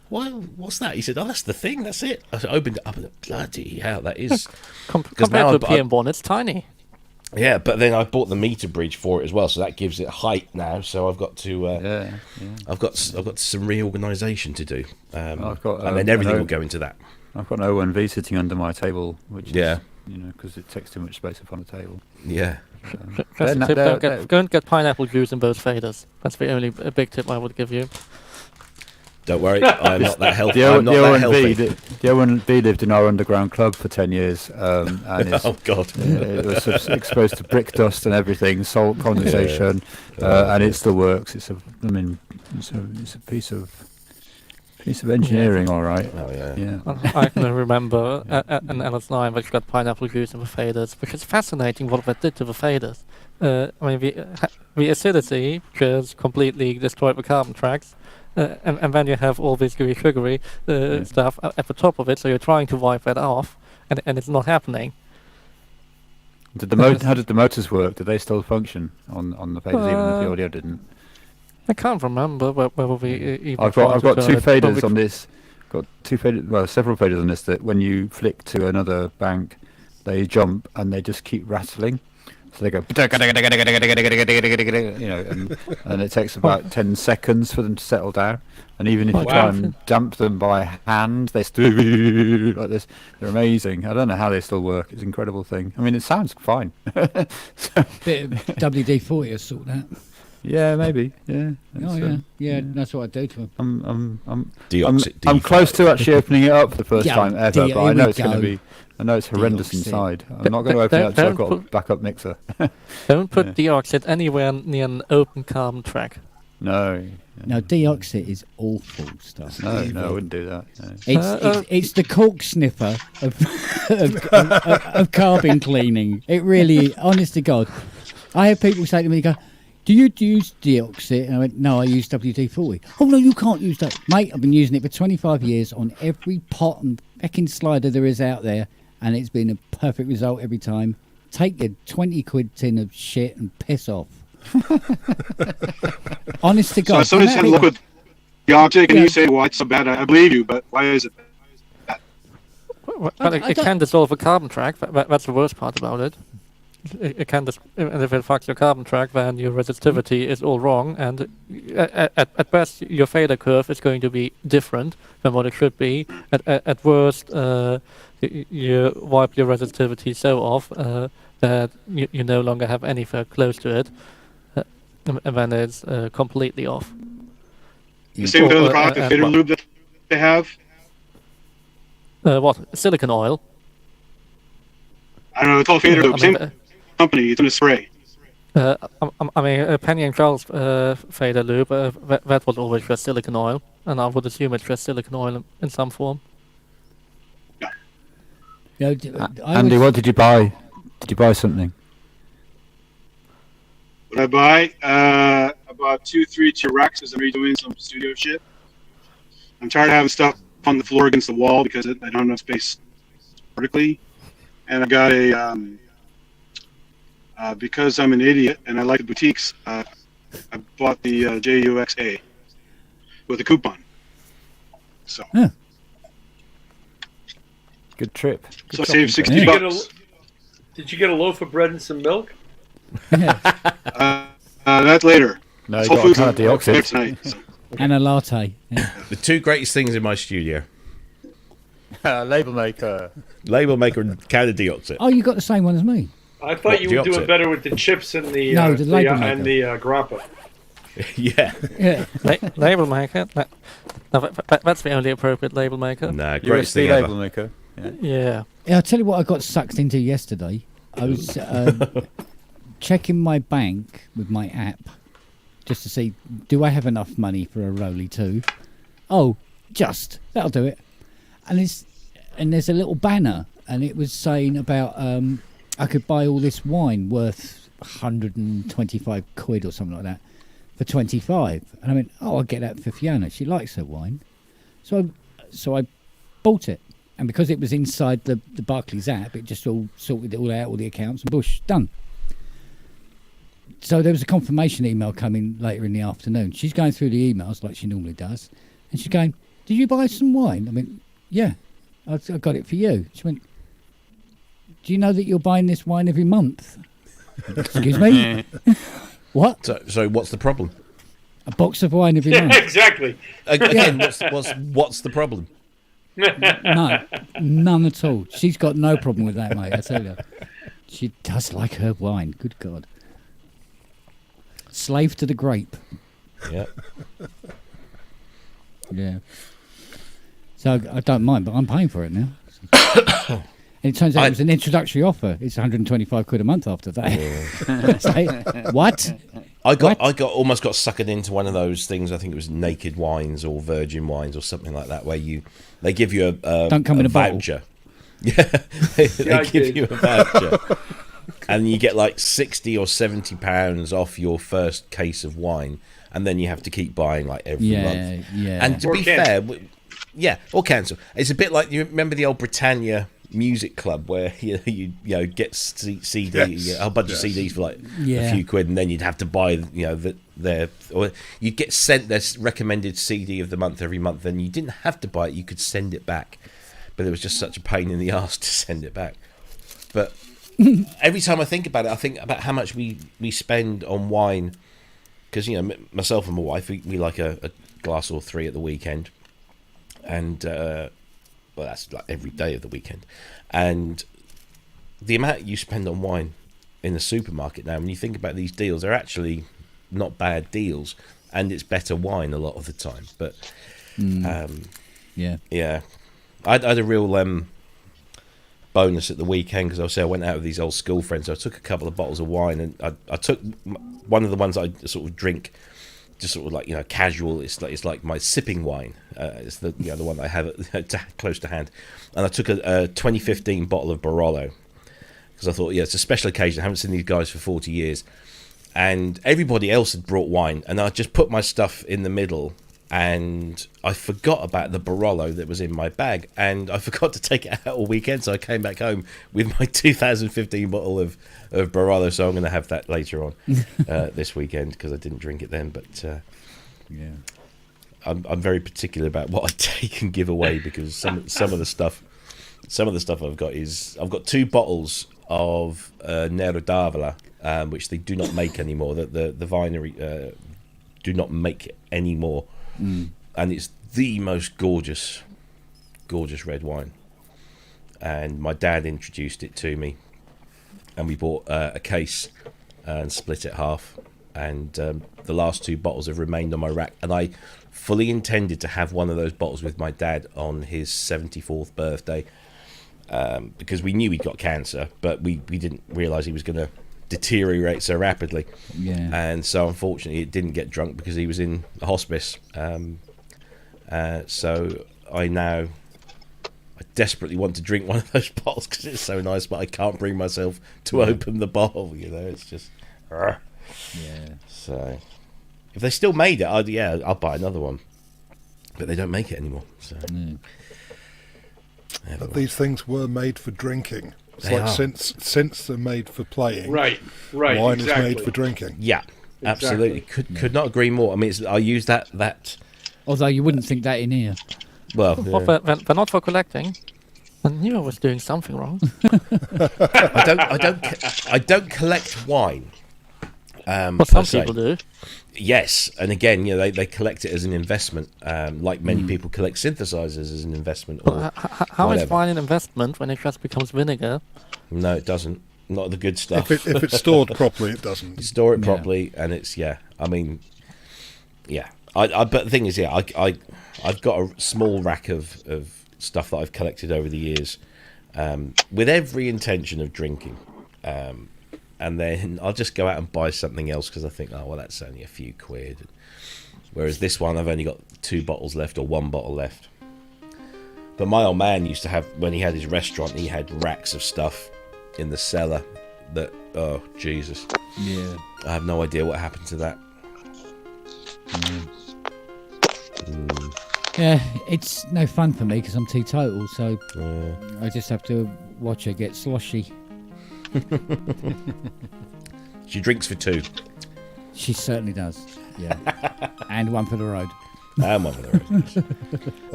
what's that? He said, "Oh, that's the thing. That's it." I opened it up, and bloody hell, that is. Compared to the PM1, it's tiny. Yeah, but then I bought the meter bridge for it as well, so that gives it height now. So I've got to, I've got some reorganisation to do, I've got, and then everything will go into that. I've got an O1V sitting under my table, which is, because it takes too much space up on the table. Yeah. Go and get pineapple juice in both faders. That's the only big tip I would give you. Don't worry, I'm not that healthy. The O1V lived in our underground club for 10 years. And oh, God. It was exposed to brick dust and everything, salt condensation, and it's the works. It's a piece of engineering, all right. Oh, yeah. I can remember an LS9 which got pineapple juice in the faders, which is fascinating what that did to the faders. I mean, the acidity just completely destroyed the carbon tracks. And then you have all this gooey sugary stuff at the top of it, so you're trying to wipe that off, and it's not happening. How did the motors work? Did they still function on the faders, even if the audio didn't? I can't remember whether we even. I've got 2 faders on this. Got 2 faders, well, several faders on this, that when you flick to another bank, they jump and they just keep rattling. So they go, and it takes about 10 seconds for them to settle down. And even if you try and damp them by hand, they still like this. They're amazing. I don't know how they still work. It's an incredible thing. I mean, it sounds fine. Bit of WD-40 will sort that. Yeah, maybe. Yeah. That's what I do to them. I'm close to actually opening it up for the first time ever, but I know it's going to be. I know it's horrendous inside. I'm not going to open it up until I've got a backup mixer. Don't put deoxit anywhere near an open carbon track. No. No, deoxit is awful stuff. No, I wouldn't do that. No. It's the cork sniffer of carbon cleaning. It really, honest to God, I have people say to me, "Go, do you use deoxit?" And I went, "No, I use WD-40. "Oh no, you can't use that, mate. I've been using it for 25 years on every pot and fucking slider there is out there, and it's been a perfect result every time. Take your 20 quid tin of shit and piss off. Honest to God. So if somebody's had a look with the object and you say, well, it's so bad, I believe you, but why is it bad? Well, it can dissolve a carbon track. That's the worst part about it. It can, and if it fucks your carbon track, then your resistivity is all wrong, and at best your failure curve is going to be different than what it should be. At worst, you wipe your resistivity so off that you no longer have any fair close to it, and then it's completely off. The same with the other product, the fader lube that they have. What? Silicon oil? I don't know, it's all fader lube. Same company, it's in a spray. I mean, Penny and Charles fader lube, that was always just silicon oil, and I would assume it's just silicon oil in some form. Yeah. Andy, what did you buy? Did you buy something? What did I buy? I bought 3-tier racks as I'm redoing some studio shit. I'm tired of having stuff on the floor against the wall because I don't have enough space vertically. And I got a, because I'm an idiot and I like the boutiques, I bought the JUXA with a coupon. So. Yeah. Good trip. Good so I saved $60. Did you get a loaf of bread and some milk? That's later. No, you got a kind of dioxide. Tonight, so. And a latte. Yeah. The two greatest things in my studio: label maker and can of dioxide. Oh, you got the same one as me. I thought you were doing better with the chips and the and the grappa. Yeah. Label maker. That's the only appropriate label maker. Nah, greatest thing ever. Label maker. Yeah. I'll tell you what I got sucked into yesterday. I was checking my bank with my app just to see, do I have enough money for a Rolly 2? Oh, that'll do it. And there's a little banner, and it was saying about I could buy all this wine worth 125 quid or something like that for 25. And I went, oh, I'll get that for Fiona. She likes her wine. So I bought it. And because it was inside the Barclays app, it just all sorted it all out, all the accounts, and bush, done. So there was a confirmation email coming later in the afternoon. She's going through the emails like she normally does. And she's going, did you buy some wine? I went, yeah, I got it for you. She went, do you know that you're buying this wine every month? Excuse me? What? So what's the problem? A box of wine every month. Exactly. Again, what's the problem? No, none at all. She's got no problem with that, mate, I tell you. She does like her wine, good God. Slave to the grape. Yeah. Yeah. So I don't mind, but I'm paying for it now. And it turns out it was an introductory offer. It's 125 quid a month after that. So, what? I almost got suckered into one of those things. I think it was Naked Wines or Virgin Wines or something like that, where they give you a don't come in a voucher. Yeah, they give you a voucher, and you get like £60 or £70 off your first case of wine, and then you have to keep buying like every month. Yeah. And to be fair, or cancel. It's a bit like, you remember the old Britannia Music Club where you get CD, a bunch of CDs for like a few quid, and then you'd have to buy or you'd get sent their recommended CD of the month every month, and you didn't have to buy it, you could send it back, but it was just such a pain in the arse to send it back. But every time I think about it, I think about how much we spend on wine, because myself and my wife, we like a glass or three at the weekend, and well, that's like every day of the weekend. And the amount you spend on wine in the supermarket now, when you think about these deals, they're actually not bad deals, and it's better wine a lot of the time. But yeah, I had a real bonus at the weekend, because I went out with these old school friends. So I took a couple of bottles of wine, and I took one of the ones I sort of drink just sort of like casual. It's like my sipping wine. It's the the one I have close to hand, and I took a 2015 bottle of Barolo, because I thought it's a special occasion. I haven't seen these guys for 40 years, and everybody else had brought wine, and I just put my stuff in the middle and I forgot about the Barolo that was in my bag, and I forgot to take it out all weekend, so I came back home with my 2015 bottle of Barolo, so I'm going to have that later on this weekend, because I didn't drink it then, but yeah. I'm very particular about what I take and give away, because some of the stuff I've got is, I've got 2 bottles of Nero d'Avola, which they do not make anymore. The winery do not make it anymore, and it's the most gorgeous red wine. And my dad introduced it to me, and we bought a case and split it half. And the last 2 bottles have remained on my rack, and I fully intended to have one of those bottles with my dad on his 74th birthday, because we knew he'd got cancer, but we didn't realise he was going to deteriorate so rapidly. Yeah. And so unfortunately it didn't get drunk because he was in a hospice. So I desperately want to drink one of those bottles because it's so nice, but I can't bring myself to open the bottle. It's just... Yeah. So if they still made it, I'll buy another one. But they don't make it anymore. So But these things were made for drinking. It's They like are. since they're made for playing. Right. Wine exactly. is made for drinking. yeah, absolutely. Could not agree more. I mean, I use that. Although you wouldn't think that in here. Well, Well, they're not for collecting. I knew I was doing something wrong. I don't collect wine. Well, some per se. people do. Yes, and again, they collect it as an investment, like many people collect synthesizers as an investment. Or Well, how is whatever. wine an investment when it just becomes vinegar? No, it doesn't. Not the good stuff. If it's stored properly, it doesn't. You store it Yeah. properly, and it's I mean, yeah. But the thing is, I've got a small rack of stuff that I've collected over the years, with every intention of drinking. And then I'll just go out and buy something else because I think, oh, well, that's only a few quid. Whereas this one, I've only got 2 bottles left or 1 bottle left. But my old man used to have, when he had his restaurant, he had racks of stuff in the cellar that, oh, Jesus. Yeah. I have no idea what happened to that. Yeah, it's no fun for me because I'm teetotal, so Yeah. I just have to watch her get sloshy. She drinks for 2. She certainly does. Yeah. And one for the road. And one for the rest. I-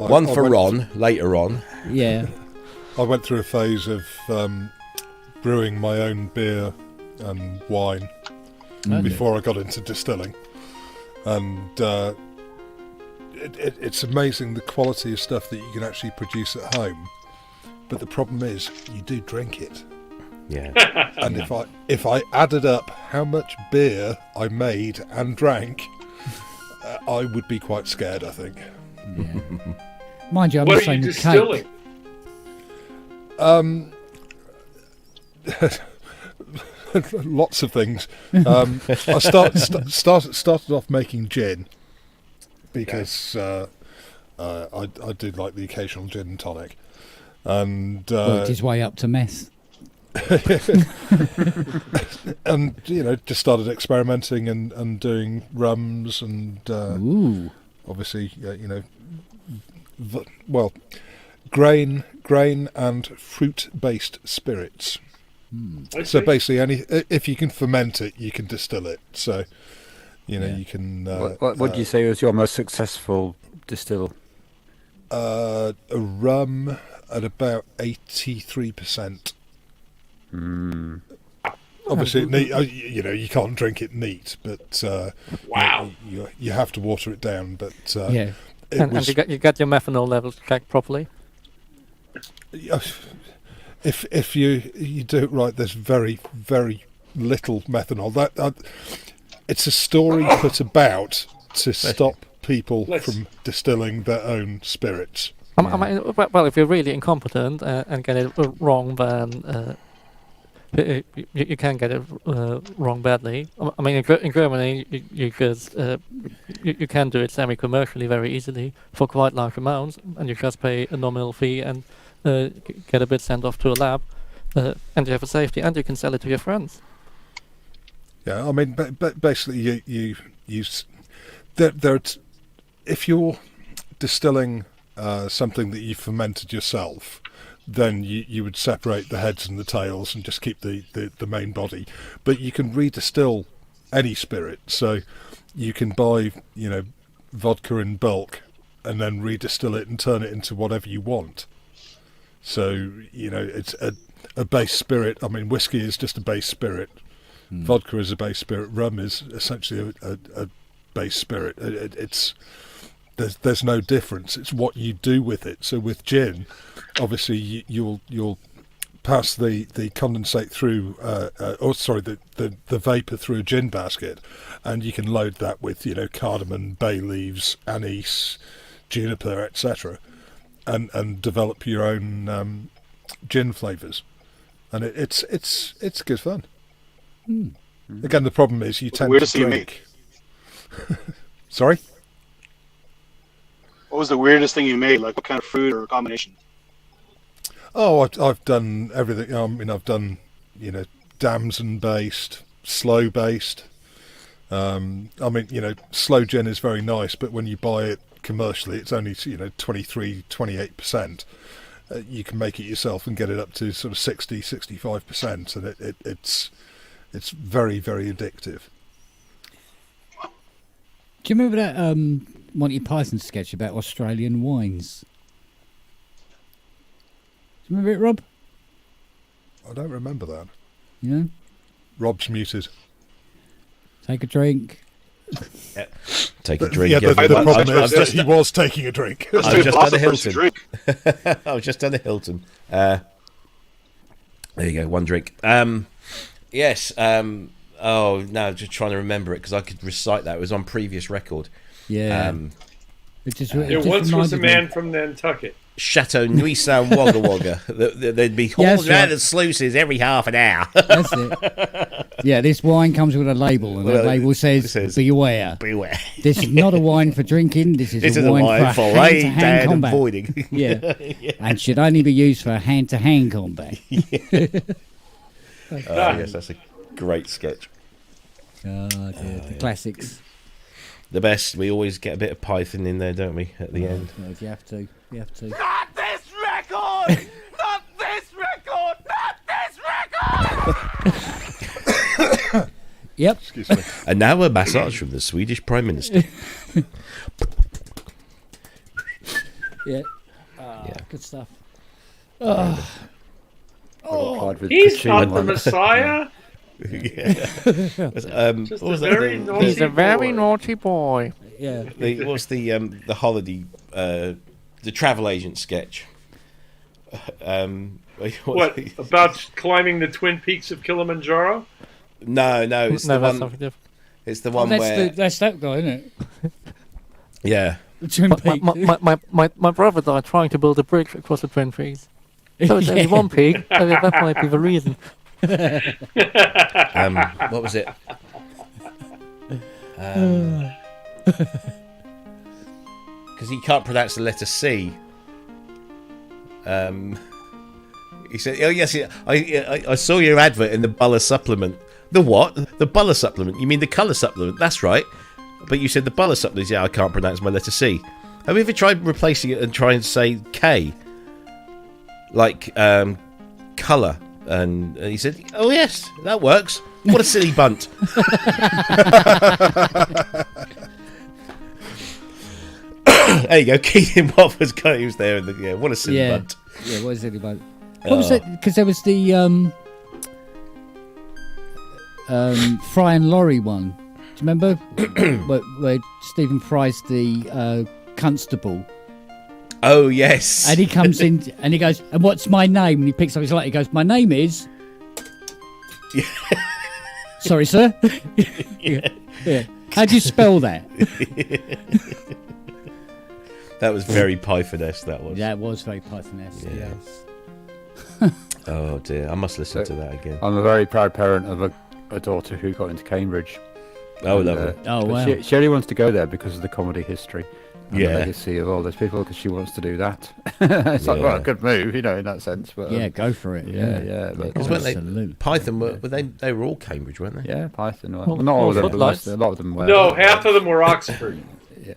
One I for went- Ron later on. Yeah. I went through a phase of brewing my own beer and wine before I got into distilling, and it's amazing the quality of stuff that you can actually produce at home. But the problem is, you do drink it. Yeah. And if I added up how much beer I made and drank, I would be quite scared, I think. Yeah. Mind you, I'm What the are you same with distilling? cake. Lots of things. I started off making gin because I did like the occasional gin and tonic, and Worked his way up to meth. and just started experimenting and doing rums and Ooh. obviously grain and fruit based spirits. I So see. basically, if you can ferment it, you can distill it. So you can. What would you say was your most successful distill? A rum at about 83%. Obviously, you can't drink it neat, but Wow. you have to water it down. But Yeah. it And was you get your methanol levels checked properly. if you do it right, there's very very little methanol. That it's a story put about to stop people from distilling their own spirits. I mean, well, if you're really incompetent and get it wrong, then you can get it wrong badly. I mean, in Germany, you can do it semi-commercially very easily for quite large amounts, and you just pay a nominal fee and get a bit sent off to a lab, and you have a safety, and you can sell it to your friends. Yeah, I mean, basically, you there. if you're distilling something that you fermented yourself, then you would separate the heads and the tails and just keep the main body. But you can redistill any spirit, so you can buy vodka in bulk and then redistill it and turn it into whatever you want. So it's a base spirit. I mean, whiskey is just a base spirit. Vodka is a base spirit. Rum is essentially a base spirit. There's no difference. It's what you do with it. So with gin, obviously you'll pass the condensate through, the vapor through a gin basket, and you can load that with cardamom, bay leaves, anise, juniper, etc., and develop your own gin flavors, and it's good fun. Again, the problem is you tend to drink. Sorry? What was the weirdest thing you made? Like what kind of fruit or combination? Oh, I've done everything. I mean, I've done damson based, slow based. I mean, slow gin is very nice, but when you buy it commercially, it's only 28%. You can make it yourself and get it up to sort of 65%, and it's very, very addictive. Do you remember that Monty Python sketch about Australian wines? Do you remember it, Rob? I don't remember that. Yeah. Rob's muted. Take a drink. Yeah. Take a drink. Yeah, the problem is that he was taking a drink. I've just done a Hilton. I've just done a Hilton. There you go, one drink. Yes. Oh no, just trying to remember it because I could recite that. It was on previous record. Yeah. There once was a man from Nantucket. Chateau Nuisan Wagga Wagga. They'd be hauled around the sluices every half an hour. That's it. Yeah, this wine comes with a label, and the label says beware. Beware. This is not a wine for drinking. This is a wine for hand-to-hand combat. Avoiding. Yeah. And should only be used for hand-to-hand combat. Yes, that's a great sketch. Oh, dear. The classics. The best. We always get a bit of Python in there, don't we, at the end? No, you have to. You have to. Not this record! Not this record! Not this record! Yep. Excuse me. And now a massage from the Swedish Prime Minister. Yeah. Good stuff. Oh, he's not the Messiah. He's a very naughty boy. Yeah. What's the holiday, the travel agent sketch? What about climbing the Twin Peaks of Kilimanjaro? No, it's the one. Different. It's the one where that's that guy, isn't it? Yeah. The Twin Peaks. My brother died trying to build a bridge across the Twin Peaks. So it's only one peak. That might be the reason. What was it? Because he can't pronounce the letter C. He said, "Oh yes, I saw your advert in the Buller supplement." The what? The Buller supplement? You mean the colour supplement? That's right. But you said the Buller supplement. Yeah, I can't pronounce my letter C. Have you ever tried replacing it and trying to say K? Like colour. And he said, "Oh yes, that works. What a silly bunt." There you go. Keaton Bob was there. What a silly bunt. Yeah, what a silly bunt. What was it? Because there was the Fry and Laurie one. Do you remember where Stephen Fry's the constable? Oh yes. And he comes in and he goes, "And what's my name?" And he picks up his light. He goes, "My name is." Sorry, sir. Yeah. How do you spell that? That was very Python-esque, that was. Yeah, it was very Python-esque. Yeah. Yes. Oh dear, I must listen to that again. I'm a very proud parent of a daughter who got into Cambridge. Oh, lovely. Oh, wow. She only wants to go there because of the comedy history. And Yeah. the legacy of all those people, because she wants to do that. It's like, well, a good move, in that sense. But Yeah, go for it. yeah. But, Because weren't they, Absolutely. Python they were all Cambridge, weren't they? yeah, Python. Well, not all of them, but a lot of them were. No, half of them were Oxford.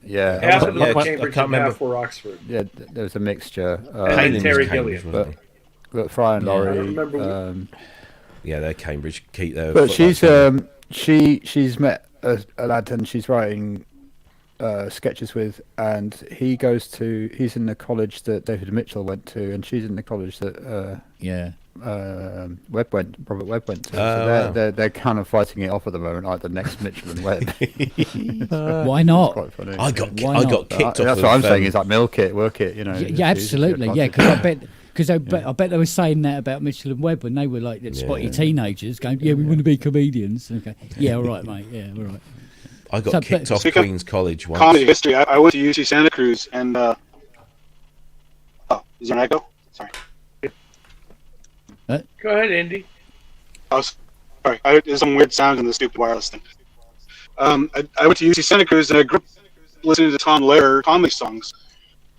Yeah. Half of them Yeah, were I Cambridge can't and remember. half were Oxford. Yeah, there was a mixture. And Terry Cambridge, Gilliam. wasn't But Fry and Yeah. Laurie. I remember Yeah, they're Cambridge. Keep their But footlights she's met a lad and she's writing sketches with, and he's in the college that David Mitchell went to, and she's in the college that Robert Webb went to. So they're kind of fighting it off at the moment, like the next Mitchell and Webb. Why not? Quite funny. I got kicked off. That's what I'm saying. Is like milk it, work it. You know. Yeah, absolutely. Yeah, because I bet they were saying that about Mitchell and Webb when they were like spotty teenagers going, "Yeah, we want to be comedians." Okay, yeah, all right, mate. Yeah, all right. I got kicked off Queen's College once. Comedy history. I went to UC Santa Cruz, and oh, is there an echo? Sorry. Go ahead, Andy. Oh, sorry. There's some weird sounds in the stupid wireless thing. I went to UC Santa Cruz, and I grew up listening to Tom Lehrer comedy songs,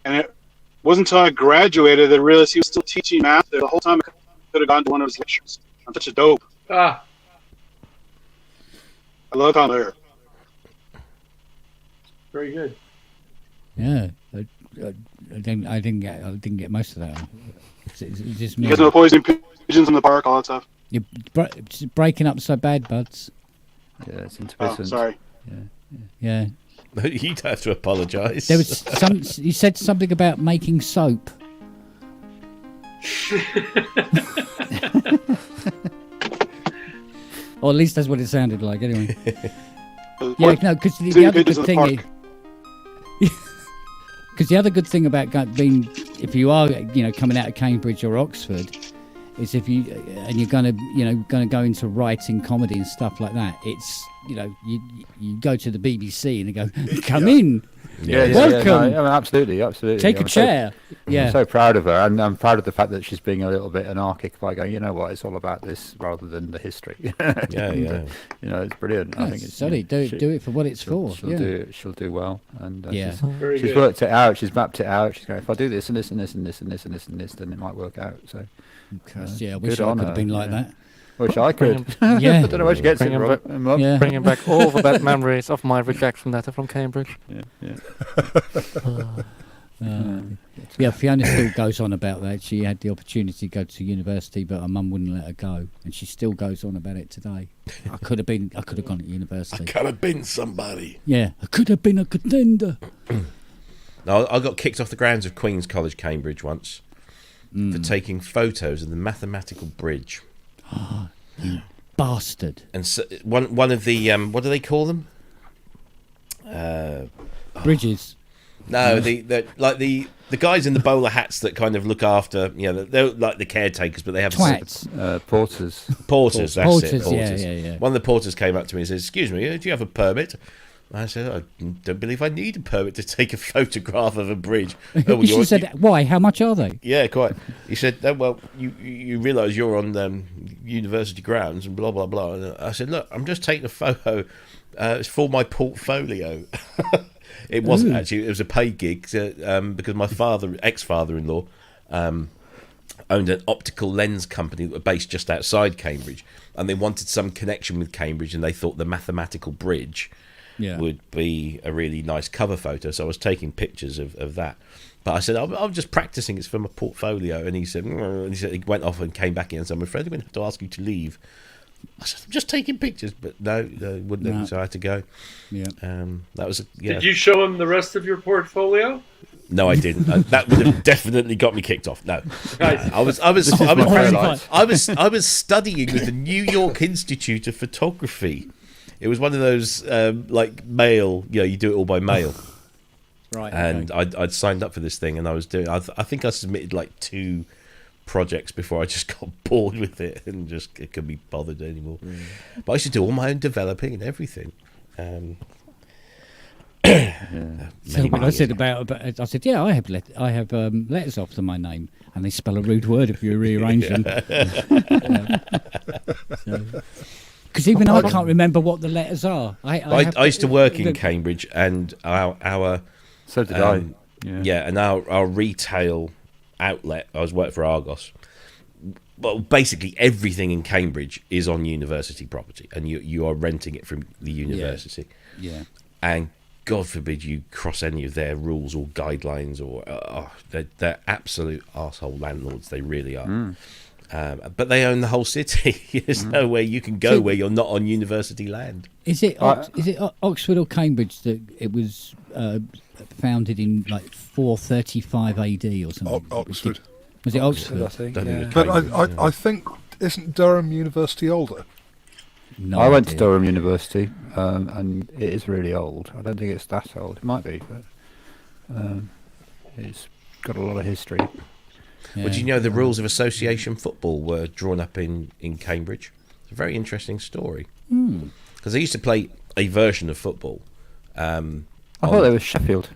and it wasn't until I graduated that I realized he was still teaching math there. The whole time I could have gone to one of his lectures. I'm such a dope. I love Tom Lehrer. Very good. Yeah, I didn't get most of that. It's just me. You guys know poisoning pigeons in the park, all that stuff. You're breaking up so bad, buds. Yeah, it's Oh, sorry. Yeah. You'd have to apologise. There was you said something about making soap. Or at least that's what it sounded like, anyway. Yeah, no, because the other good thing because the other good thing about being, if you are, coming out of Cambridge or Oxford, is if you're going to go into writing comedy and stuff like that. It's you go to the BBC and they go, come in. Welcome. No, absolutely. Take a chair. I'm so proud of her, and I'm proud of the fact that she's being a little bit anarchic by going, you know what, it's all about this rather than the history. It's brilliant. I think it's do it for what it's for. She'll do well, and she's good. worked it out. She's mapped it out. She's going, if I do this and this and this and this and this and this and this, then it might work out. So, I wish I could have been like that. Wish I could. Yeah. I don't know where she gets it from. Bringing back all the bad memories of my rejection letter from Cambridge. Fiona still goes on about that. She had the opportunity to go to university, but her mum wouldn't let her go, and she still goes on about it today. I could have gone to university. I could have been somebody. Yeah, I could have been a contender. No, I got kicked off the grounds of Queen's College, Cambridge once for taking photos of the mathematical bridge. Oh, you bastard! And so, one of the what do they call them? Bridges. No, the guys in the bowler hats that kind of look after, they're like the caretakers, but they have twats. Porters. Porters, that's it. Porters. Yeah. One of the porters came up to me and said, "Excuse me, do you have a permit?" I said, "I don't believe I need a permit to take a photograph of a bridge." She said, "Why? How much are they?" Yeah, quite. He said, "Oh, well, you realise you're on university grounds and blah blah blah." And I said, "Look, I'm just taking a photo. It's for my portfolio." It wasn't actually. It was a paid gig because my ex-father-in-law, owned an optical lens company that were based just outside Cambridge, and they wanted some connection with Cambridge, and they thought the mathematical bridge would be a really nice cover photo. So I was taking pictures of that. But I said, I'm just practicing. It's for my portfolio. And he said, he went off and came back in and said, I'm afraid I'm going to have to ask you to leave. I said, I'm just taking pictures. But no, wouldn't let me, so I had to go. Yeah. That was, Did you show him the rest of your portfolio? No, I didn't. That would have definitely got me kicked off. No, I was studying with the New York Institute of Photography. It was one of those like mail. You do it all by mail. Right. And I'd signed up for this thing, and I was doing. I think I submitted like 2 projects before I just got bored with it and just couldn't be bothered anymore. But I used to do all my own developing and everything. So when I said I said, yeah, I have letters after my name, and they spell a rude word if you rearrange them. Because even I can't remember what the letters are. I used to work in Cambridge, and our so did I. And our retail outlet. I was working for Argos. Well, basically everything in Cambridge is on university property, and you are renting it from the university. Yeah. And God forbid you cross any of their rules or guidelines, or they're absolute arsehole landlords. They really are. But they own the whole city. There's nowhere you can go where you're not on university land. Is it Oxford or Cambridge that it was founded in like 435 AD or something? Oxford. Was it Oxford? I think. Don't think it was But Cambridge, I think, isn't Durham University older? No I went to idea. Durham University, and it is really old. I don't think it's that old. It might be, but it's got a lot of history. Yeah. But you know the rules of association football were drawn up in Cambridge? It's a very interesting story. Because they used to play a version of football. I thought they were Sheffield.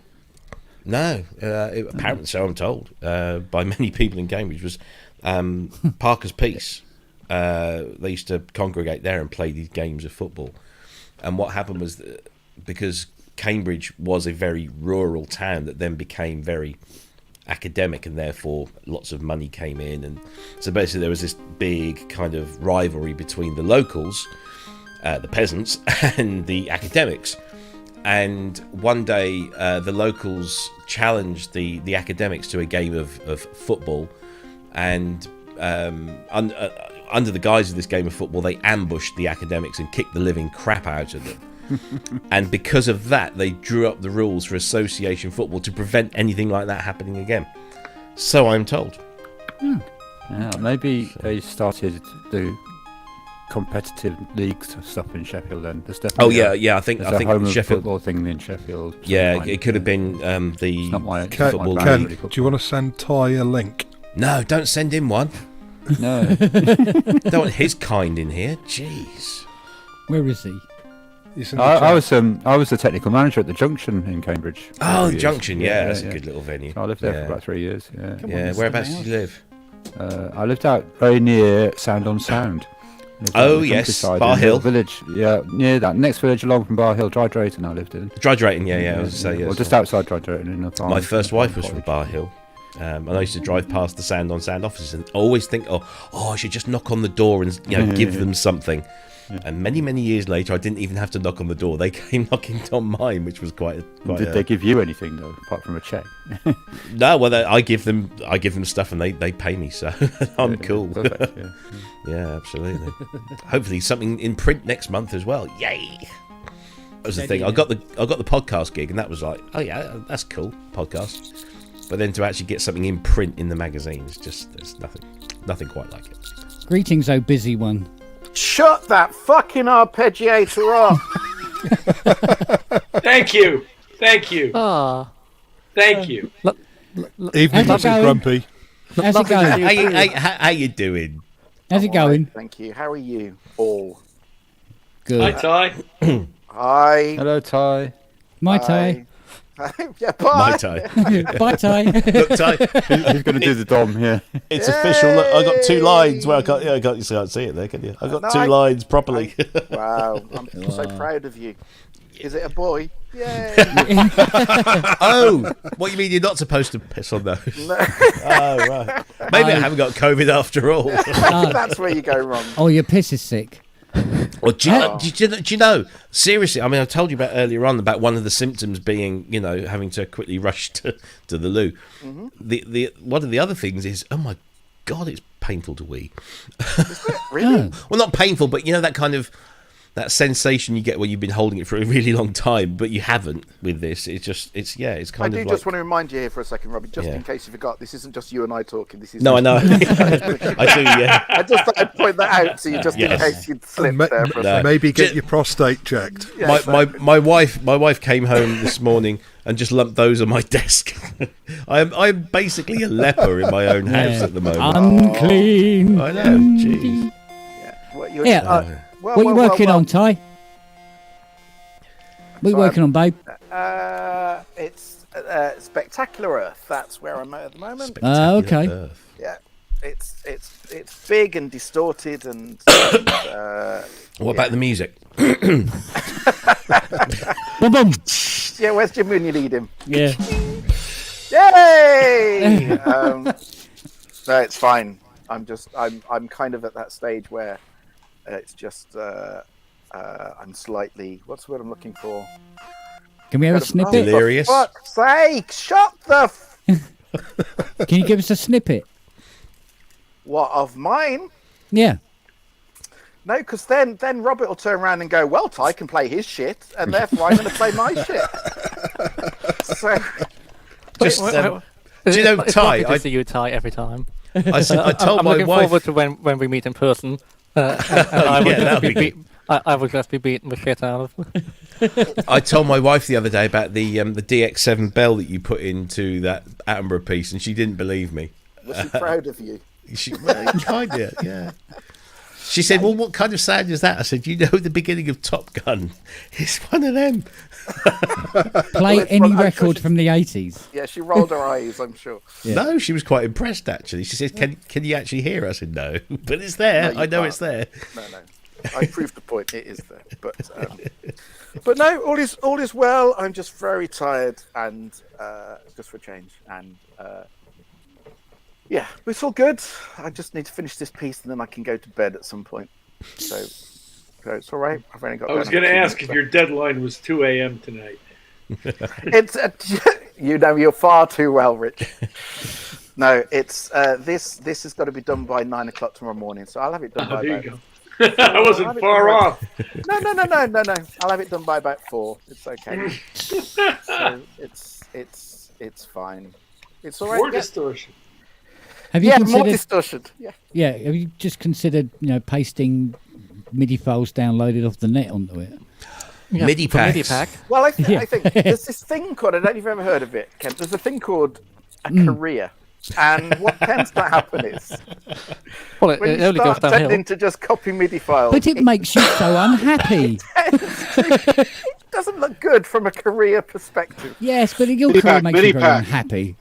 No, apparently so I'm told, by many people in Cambridge, was Parker's Piece. They used to congregate there and play these games of football. And what happened was that because Cambridge was a very rural town that then became very academic, and therefore lots of money came in, and so basically there was this big kind of rivalry between the locals, the peasants, and the academics. And one day the locals challenged the academics to a game of football, and under the guise of this game of football they ambushed the academics and kicked the living crap out of them. And because of that, they drew up the rules for association football to prevent anything like that happening again. So I'm told. Yeah, maybe they started to do competitive leagues stuff in Sheffield. Then there's definitely I think a home of Sheffield football thing in Sheffield. Yeah, it could have been the It's not my football Ken, league. do you want to send Ty a link? No, don't send him one. No. Don't want his kind in here. Jeez. Where is he? I was the technical manager at the Junction in Cambridge. Oh, the Years. Junction, that's a good little venue. So I lived there for about 3 years. Yeah. Yeah, whereabouts did you live? I lived out very near Sound on Sound. Oh, yes, Bar Hill. Village, yeah, near that next village along from Bar Hill, Dry Drayton. I lived in. Dry Drayton, yeah. I was say, Well, just outside Dry Drayton in a farm. My first wife was from Bar Hill. And I used to drive past the Sound on Sound offices and always think, I should just knock on the door and give them something. Yeah. And many years later, I didn't even have to knock on the door. They came knocking on mine, which was quite. Did they give you anything though, apart from a check? No, well, I give them stuff and they pay me, so I'm cool. Perfect, yeah, absolutely. Hopefully, something in print next month as well. Yay! That was the thing. I got the podcast gig, and that was like, oh yeah, that's cool, podcast. But then to actually get something in print in the magazines, there's nothing quite like it. Greetings, oh busy one. Shut that fucking arpeggiator off. Thank you. Thank you. Evening, Mr. Grumpy. How's it going? How you doing? How's it going? Thank you. How are you all? Good. Hi, Ty. Hi. Hello, Ty. My Ty. Yeah, bye. My Ty. Bye, Ty. Look, Ty. Who's going to do the dom here? It's official. Look, I got 2 lines. Well, you can't see it there, can you? I got 2 lines properly. Wow, I'm so proud of you. Is it a boy? Yay! Oh, what you mean? You're not supposed to piss on those? No. Oh, right. Maybe I haven't got COVID after all. That's where you go wrong. Oh, your piss is sick. Well, do you know? Seriously, I mean, I told you about earlier on about one of the symptoms being, having to quickly rush to the loo. Mm-hmm. The one of the other things is, oh my God, it's painful to wee. Is it really? Well, not painful, but that kind of that sensation you get when you've been holding it for a really long time, but you haven't with this. It's kind of. I do just want to remind you here for a second, Robbie, just in case you forgot. This isn't just you and I talking. This is. No, I know. I do. Yeah. I just thought I'd point that out to you, just in case you'd slipped there for a second. Maybe get your prostate checked. Yeah, my wife came home this morning and just lumped those on my desk. I'm basically a leper in my own house at the moment. Unclean. I know. Jeez. What are you working on, Ty? What are you working on, babe? It's Spectacular Earth. That's where I'm at the moment. Okay. Earth. Yeah, it's big and distorted and. What about the music? Boom, boom. Yeah, where's Jim when you need him? Yeah. Yay! No, it's fine. I'm kind of at that stage where it's just I'm slightly, what's the word I'm looking for? Can we have a snippet? Delirious. For fuck's sake, shut the Can you give us a snippet? what of mine? Yeah. No, because then Robert will turn around and go, well, Ty can play his shit, and therefore I'm going to play my shit. So, Just, do you know, it's Ty? lovely to I see you, Ty, every time. told I'm my looking wife. forward to when we meet in person. And I will Yeah, just that'd be I will just be beating the shit out of. I told my wife the other day about the DX7 bell that you put into that Attenborough piece, and she didn't believe me. was she proud of you? She kind of, yeah. She said, "Well, what kind of sound is that?" I said, "You know, the beginning of Top Gun. It's one of them." Play it's any I'm sure record from the 80s. Yeah, she rolled her eyes, I'm sure. Yeah. No, she was quite impressed actually. She said, "Can you actually hear?" I said, "No, but it's there. No, I you know can't. it's there." No. I proved the point. It is there, but no, all is well. I'm just very tired, and just for a change, and yeah, but it's all good. I just need to finish this piece, and then I can go to bed at some point. So it's all right. I've only got. I was going to ask if your deadline was 2 a.m. tonight. It's you know you're far too well, Rich. No, it's this has got to be done by 9 o'clock tomorrow morning, so I'll have it done by. There about, you go. I wasn't far off. No. I'll have it done by about 4. It's okay. So it's fine. It's all right. More distortion. Have you Yeah, considered? more distortion. Yeah. Yeah. Have you just considered, pasting MIDI files downloaded off the net onto it? Yeah, MIDI for MIDI packs. pack. Well, I Yeah. think there's this thing called, I don't know if you've ever heard of it, Ken. There's a thing called a career. And what tends to happen is Well, it when you only goes start downhill. tending to just copy MIDI files, But it makes you so unhappy. it doesn't look good from a career perspective. Yes, but your MIDI career pack, makes MIDI you very pack. unhappy.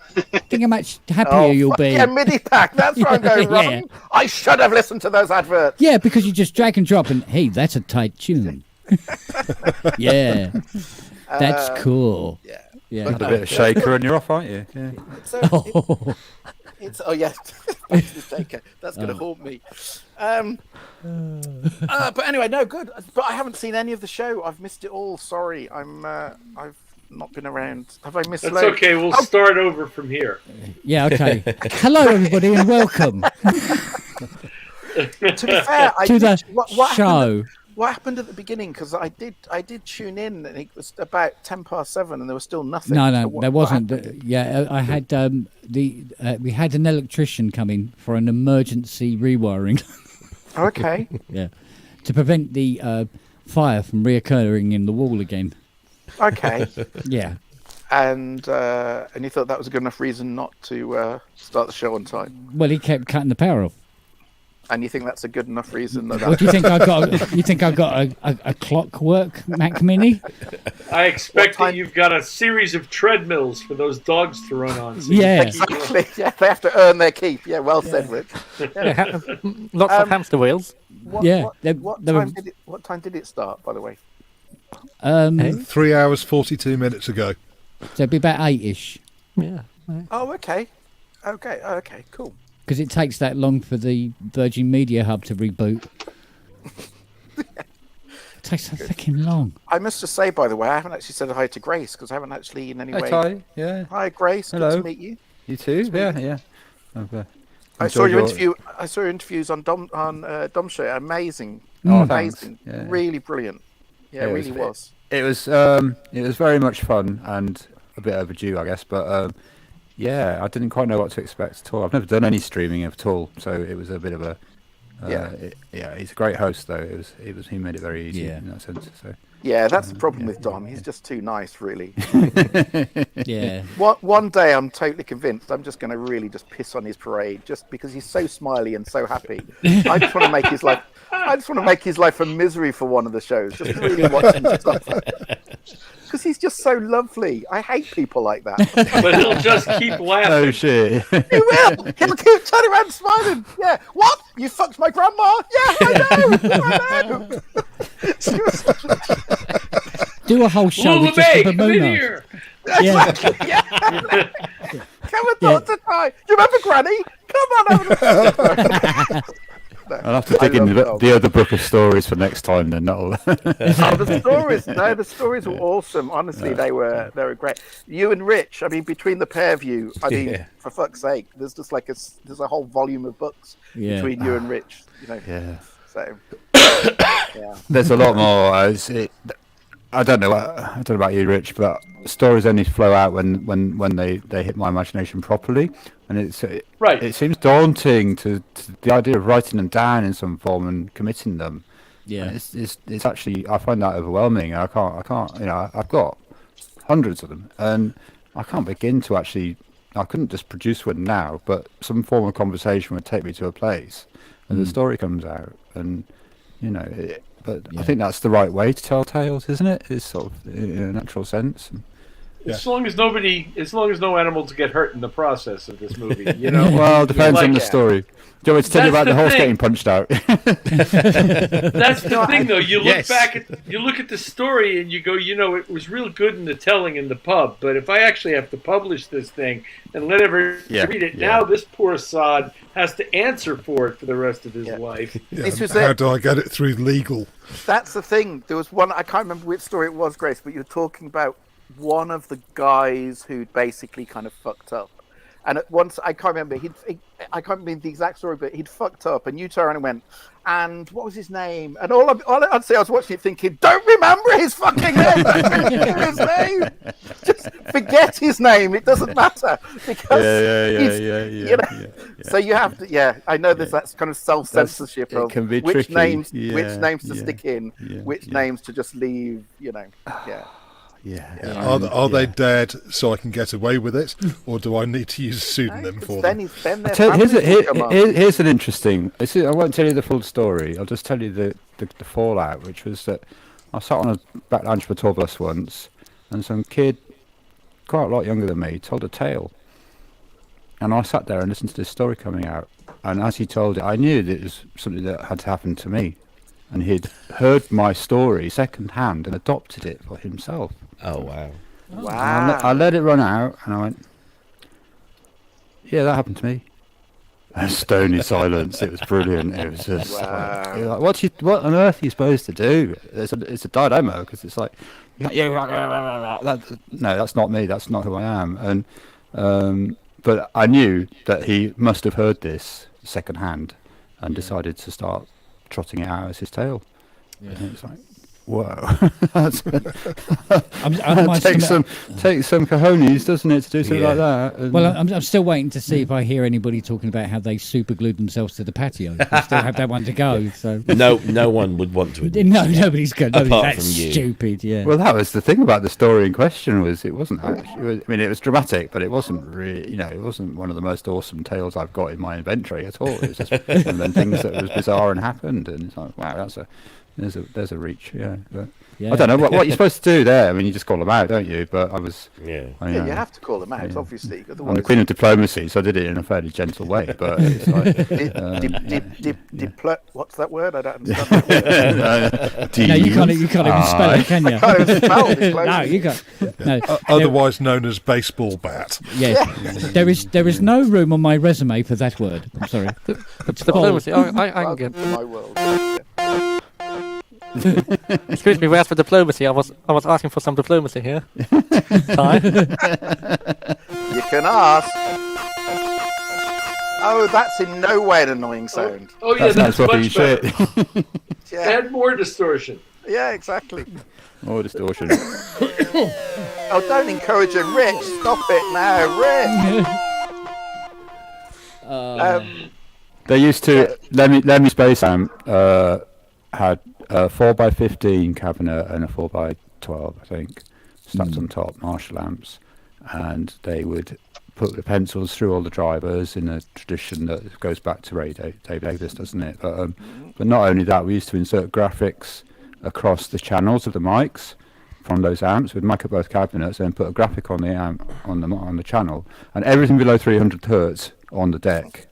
Think how much happier you'll fuck be. Yeah, MIDI pack. That's where I'm going wrong. Yeah. I should have listened to those adverts. Yeah, because you just drag and drop and, hey, that's a tight tune. Yeah. That's cool. Yeah. Yeah. Add a bit of shaker and you're off, aren't you? Yeah. It's yeah, that's going to haunt me. But anyway, no, good. But I haven't seen any of the show. I've missed it all. Sorry, I've not been around. Have I missed? That's loads? okay. We'll start over from here. Yeah, okay. Hello, everybody, and welcome To be fair, to the what show. What happened at the beginning? Because I did tune in, and it was about 7:10, and there was still nothing. No, So what there wasn't. happened? Yeah, I had we had an electrician come in for an emergency rewiring. Okay. Yeah, to prevent the fire from reoccurring in the wall again. Okay. Yeah. And you thought that was a good enough reason not to start the show on time? Well, he kept cutting the power off. And you think that's a good enough reason? What do you think I got? You think I got a clockwork Mac Mini? I expect that you've got a series of treadmills for those dogs to run on. So Yeah. Exactly. Yeah, they have to earn their keep. Yeah, well said, Rich. Yeah, lots of hamster wheels. What time did it start, by the way? 3 hours 42 minutes ago. So it'd be about 8ish. Yeah. Oh, okay. Okay, cool. Because it takes that long for the Virgin Media Hub to reboot. It takes so fucking long. I must just say, by the way, I haven't actually said hi to Grace because I haven't actually in any way. Ty. Yeah. Hi, Grace. Hello. Good to meet you. You too? Yeah. I saw your interview. I saw your interviews on Dom Show. Amazing. Oh, amazing. thanks. Yeah. Really brilliant. Yeah, it really was. It was very much fun and a bit overdue, I guess. But yeah, I didn't quite know what to expect at all. I've never done any streaming at all, so it was a bit of a he's a great host though. He made it very easy in that sense. So Yeah, that's the problem with Dom. He's just too nice, really. Yeah. One day, I'm totally convinced I'm just going to really just piss on his parade, just because he's so smiley and so happy. I just want to make his life. I just want to make his life a misery for one of the shows. Just really watch him suffer. Because he's just so lovely. I hate people like that. But he'll just keep laughing. Oh shit! He will. He'll keep turning around smiling. Yeah. What? You fucked my grandma? Yeah, I know. Do a whole show with just the Bermuda. Yeah. Come and talk to Ty. Do you remember Granny? Come on over. No. I'll have to dig in the other book of stories for next time. Then that'll. The stories were awesome. Honestly, they were great. You and Rich, I mean, between the pair of you, I mean, for fuck's sake, there's just like there's a whole volume of books between you and Rich. You know. Yeah. So. There's a lot more. I don't know about you, Rich, but stories only flow out when they hit my imagination properly, and it seems daunting to the idea of writing them down in some form and committing them. Yeah, and it's actually, I find that overwhelming. I can't. You know, I've got hundreds of them, and I can't begin to actually. I couldn't just produce one now, but some form of conversation would take me to a place, and the story comes out, and you know. I think that's the right way to tell tales, isn't it? It's sort of in a natural sense. As long as no animals get hurt in the process of this movie, you know. Well, depends on the story. Do you want me to tell you about the horse getting punched out? That's the thing, though. You look back you look at the story and you go, you know, it was real good in the telling in the pub, but if I actually have to publish this thing and let everyone read it, now this poor sod has to answer for it for the rest of his life. Yeah, how do I get it through legal? That's the thing. There was one, I can't remember which story it was, Grace, but you were talking about one of the guys who basically kind of fucked up. And at once, I can't remember, I can't remember the exact story, but he'd fucked up, and you turned around and went, and what was his name? And all I'd say, I was watching it thinking, don't remember his fucking name! Don't remember his name! Just forget his name, it doesn't matter. Because So you have to, I know there's that kind of self-censorship of which names to stick in, which names to just leave, you know, Are they dead so I can get away with it, or do I need to use a pseudonym for them? Here's an interesting. I won't tell you the full story. I'll just tell you the fallout, which was that I sat on a back lounge of a tour bus once, and some kid, quite a lot younger than me, told a tale, and I sat there and listened to this story coming out. And as he told it, I knew that it was something that had happened to me, and he'd heard my story second hand and adopted it for himself. Oh, wow. Wow. I let it run out, and I went, yeah, that happened to me. And stony silence. It was brilliant. It was just like, what on earth are you supposed to do? It's a dilemma, because it's like, no, that's not me. That's not who I am. And but I knew that he must have heard this second hand and decided to start trotting it out as his tale. And it's like, whoa. Takes some cojones, doesn't it, to do something like that? And well, I'm still waiting to see if I hear anybody talking about how they super glued themselves to the patio. I still have that one to go. So no one would want to. No, nobody's good. Apart That's from you. stupid. Yeah. Well, that was the thing about the story in question, was it wasn't actually. I mean, it was dramatic, but it wasn't really. You know, it wasn't one of the most awesome tales I've got in my inventory at all. It was just one of them things that was bizarre and happened, and it's like, wow, there's a reach, but I don't know what you're supposed to do there. I mean, you just call them out, don't you? But I was, you have to call them out, obviously. I'm the queen of diplomacy, so I did it in a fairly gentle way. But it's like, what's that word? I don't understand that word. No, you can't even spell it, can you? I can't even spell it. No, you can't. No. Otherwise known as baseball bat. Yes, there is no room on my resume for that word. I'm sorry. Diplomacy. I can get my world. Excuse me, where's the diplomacy? I was asking for some diplomacy here. Hi. You can ask. Oh, that's in no way an annoying sound. Oh yeah, that's much better. Add more distortion. Yeah, exactly. More distortion. Oh, don't encourage him, Rich. Stop it now, Rich. They used to Lemmy Space Am had a 4x15 cabinet and a 4x12, I think, stacked on top, Marshall amps, and they would put the pencils through all the drivers in a tradition that goes back to David Davis, doesn't it? But not only that, we used to insert graphics across the channels of the mics from those amps. We'd mic up both cabinets and put a graphic on the amp on the channel, and everything below 300 hertz on the deck,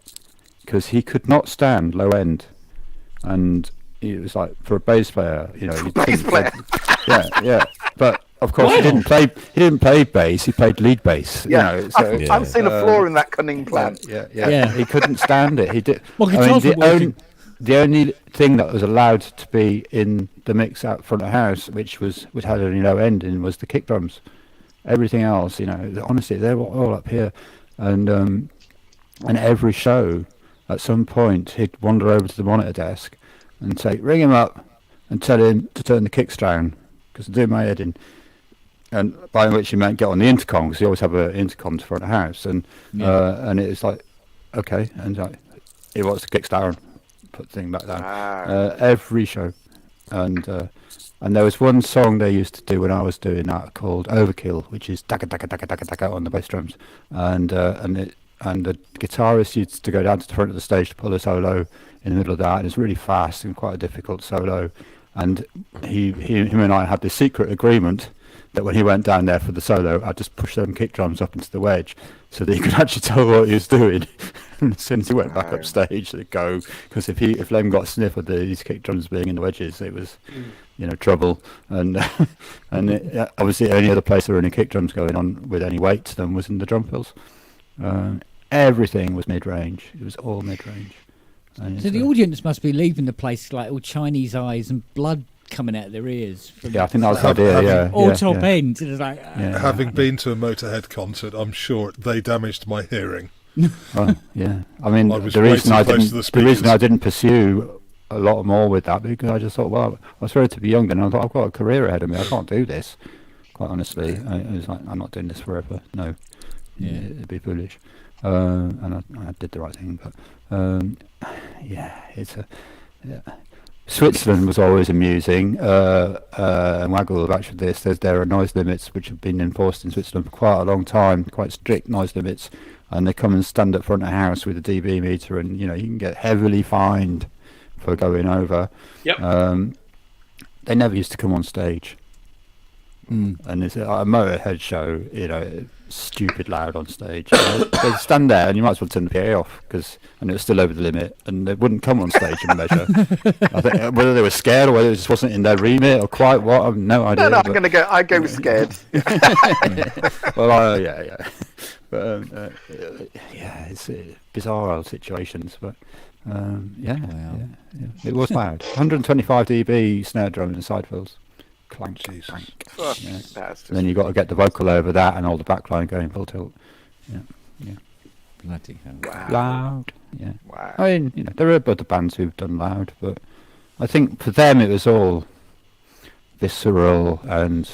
because he could not stand low end, and it was like, for a bass player, you know, yeah. But of course, he didn't play bass. He played lead bass. Yeah, you know, so, I've seen a flaw in that cunning plan. Yeah. He couldn't stand it. He did. Well, guitars were working. the only thing that was allowed to be in the mix out front of the house, which had any low ending, was the kick drums. Everything else, honestly, they were all up here, and every show, at some point, he'd wander over to the monitor desk and say, "Ring him up and tell him to turn the kicks down, because I'm doing my head in." And by which he meant get on the intercom, because you always have an intercom to front of the house, and it was like, okay, and he wants the kicks down, put the thing back down. Every show, and there was one song they used to do when I was doing that called Overkill, which is taka taka taka taka taka on the bass drums, and the guitarist used to go down to the front of the stage to pull a solo in the middle of that, and it's really fast and quite a difficult solo, and him and I had this secret agreement that when he went down there for the solo, I'd just push them kick drums up into the wedge so that he could actually tell what he was doing. And as soon as he went back upstage, they'd go, because if Lem got a sniff of these kick drums being in the wedges, it was trouble. And obviously the only other place there were any kick drums going on with any weight to them was in the drum fills. Everything was mid-range. It was all mid-range. So the audience must be leaving the place like all Chinese eyes and blood coming out of their ears. I think that was the idea. All top end. It was like, having been to a Motorhead concert, I'm sure they damaged my hearing. Well, yeah. I mean, the reason I didn't pursue a lot more with that, because I just thought, well, I was relatively young then. I thought, I've got a career ahead of me. I can't do this. Quite honestly, I was like, I'm not doing this forever. No, it'd be foolish. And I did the right thing, but Switzerland was always amusing. And Waggle have actually there are noise limits which have been enforced in Switzerland for quite a long time, quite strict noise limits, and they come and stand up front of the house with a dB meter, and you can get heavily fined for going over. Yep. They never used to come on stage. And it's a Motorhead show, stupid loud on stage. They'd stand there and you might as well turn the PA off, and it was still over the limit, and they wouldn't come on stage and measure. I think whether they were scared or whether it just wasn't in their remit or quite what, I've no idea. No, I'd go with scared. Well, yeah. But it's bizarre situations, but it was loud. 125 dB snare drum in the side fills. Clank, clank. Then you got to get the vocal over that and all the backline going full tilt. Yeah. Bloody hell. Wow. Loud. Yeah. Wow. I mean, there are other bands who've done loud, but I think for them it was all visceral and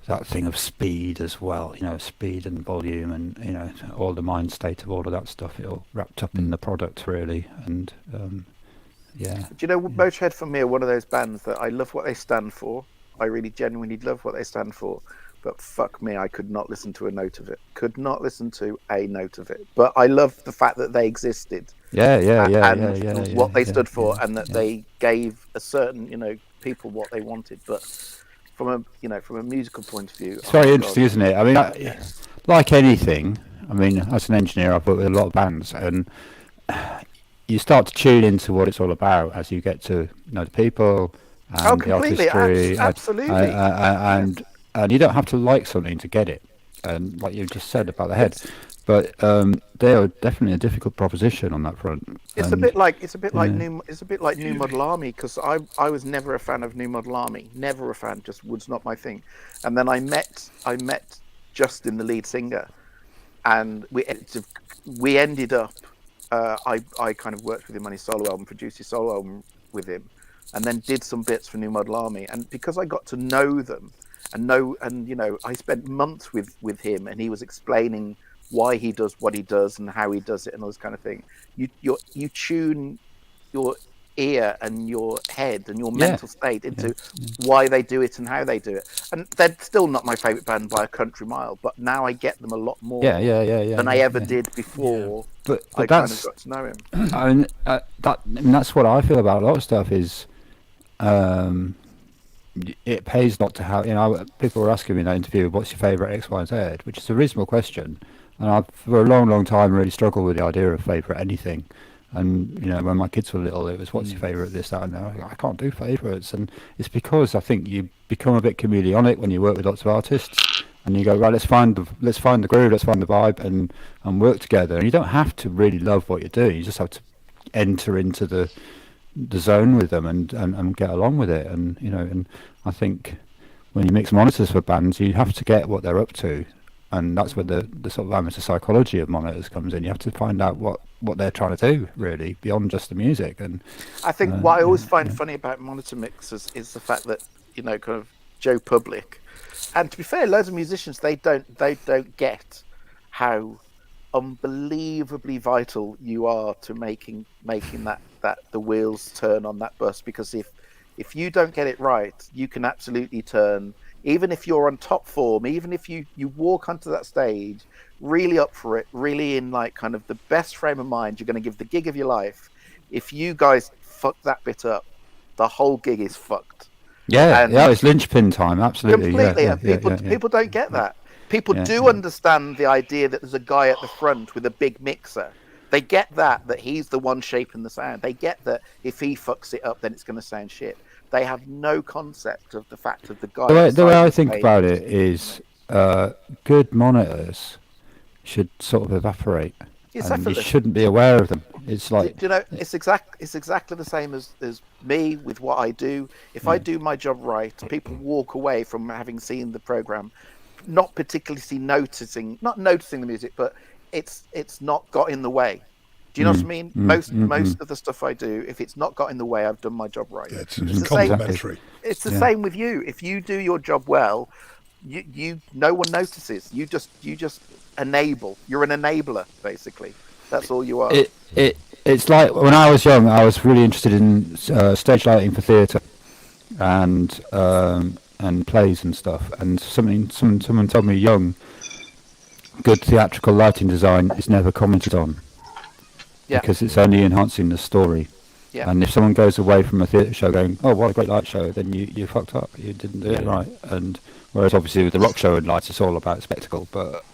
that thing of speed as well. Speed and volume and all the mind state of all of that stuff. It all wrapped up in the product really, and. Do you know, Motorhead for me are one of those bands that I love what they stand for. I really genuinely love what they stand for. But fuck me, I could not listen to a note of it. Could not listen to a note of it. But I love the fact that they existed. And what they stood for, and that they gave a certain, people what they wanted. But from a musical point of view, it's very interesting, isn't it? I mean, like anything. I mean, as an engineer, I've worked with a lot of bands, and you start to tune into what it's all about as you get to know the people and the artistry. Absolutely. And you don't have to like something to get it. And like you just said about the head, but they are definitely a difficult proposition on that front. It's a bit like New Model Army, because I was never a fan of New Model Army. Never a fan. Just was not my thing. And then I met Justin, the lead singer, and we ended up. I kind of worked with him on his solo album, produced his solo album with him, and then did some bits for New Model Army. And because I got to know them and I spent months with him, and he was explaining why he does what he does and how he does it and all this kind of thing. You tune your ear and your head and your mental state into why they do it and how they do it. And they're still not my favourite band by a country mile, but now I get them a lot more than I ever did before. But I kind of got to know him. I mean, that's what I feel about a lot of stuff is it pays not to have, people were asking me in that interview, what's your favourite X, Y, and Z, which is a reasonable question. And I've, for a long, long time, really struggled with the idea of favourite anything. And, when my kids were little, it was, what's your favourite, this, that, and that. I can't do favourites. And it's because I think you become a bit chameleonic when you work with lots of artists. And you go, right, let's find the groove, let's find the vibe, and work together. And you don't have to really love what you're doing. You just have to enter into the zone with them and get along with it. And and I think when you mix monitors for bands, you have to get what they're up to, and that's where the sort of amateur psychology of monitors comes in. You have to find out what they're trying to do, really, beyond just the music. And I think what I always find funny about monitor mixers is the fact that kind of Joe Public, and to be fair, loads of musicians they don't get how unbelievably vital you are to making that the wheels turn on that bus, because if you don't get it right, you can absolutely turn, even if you're on top form, even if you walk onto that stage really up for it, really in like kind of the best frame of mind, you're going to give the gig of your life. If you guys fuck that bit up, the whole gig is fucked. It's linchpin time, absolutely. Completely, and people don't get that. People do understand the idea that there's a guy at the front with a big mixer. They get that he's the one shaping the sound. They get that if he fucks it up, then it's going to sound shit. They have no concept of the fact of the guy. The way I think about it is, good monitors should sort of evaporate. And you shouldn't be aware of them. It's like it's exactly the same as me with what I do. If I do my job right, people walk away from having seen the program, not particularly noticing the music, but it's not got in the way. Do you know what I mean? Most of the stuff I do, if it's not got in the way, I've done my job right. Yeah, it's complimentary. It's the same with you. If you do your job well, you no one notices. You just enable. You're an enabler, basically. That's all you are. It's like when I was young, I was really interested in stage lighting for theatre and plays and stuff. And someone told me young, good theatrical lighting design is never commented on. Yeah. Because it's only enhancing the story. Yeah. And if someone goes away from a theatre show going, "Oh, what a great light show," then you fucked up. You didn't do it right. And whereas obviously with the rock show and lights, it's all about spectacle. But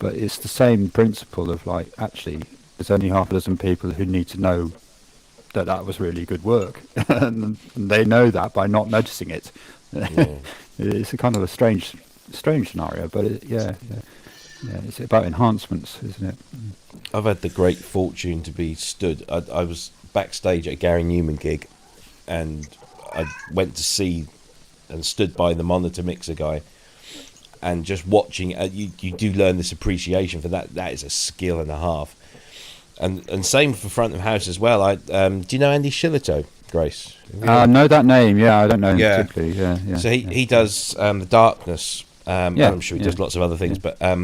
it's the same principle of like, actually, there's only half a dozen people who need to know that was really good work, and they know that by not noticing it. It's a kind of a strange scenario, but it's about enhancements, isn't it? I've had the great fortune to be stood. I was backstage at a Gary Newman gig, and I went to see and stood by the monitor mixer guy, and just watching. You do learn this appreciation for that. That is a skill and a half. And same for front of house as well. Do you know Andy Shillito, Grace? I know that name. Yeah, I don't know him particularly. Yeah. So he does the Darkness. I'm sure he does lots of other things, but our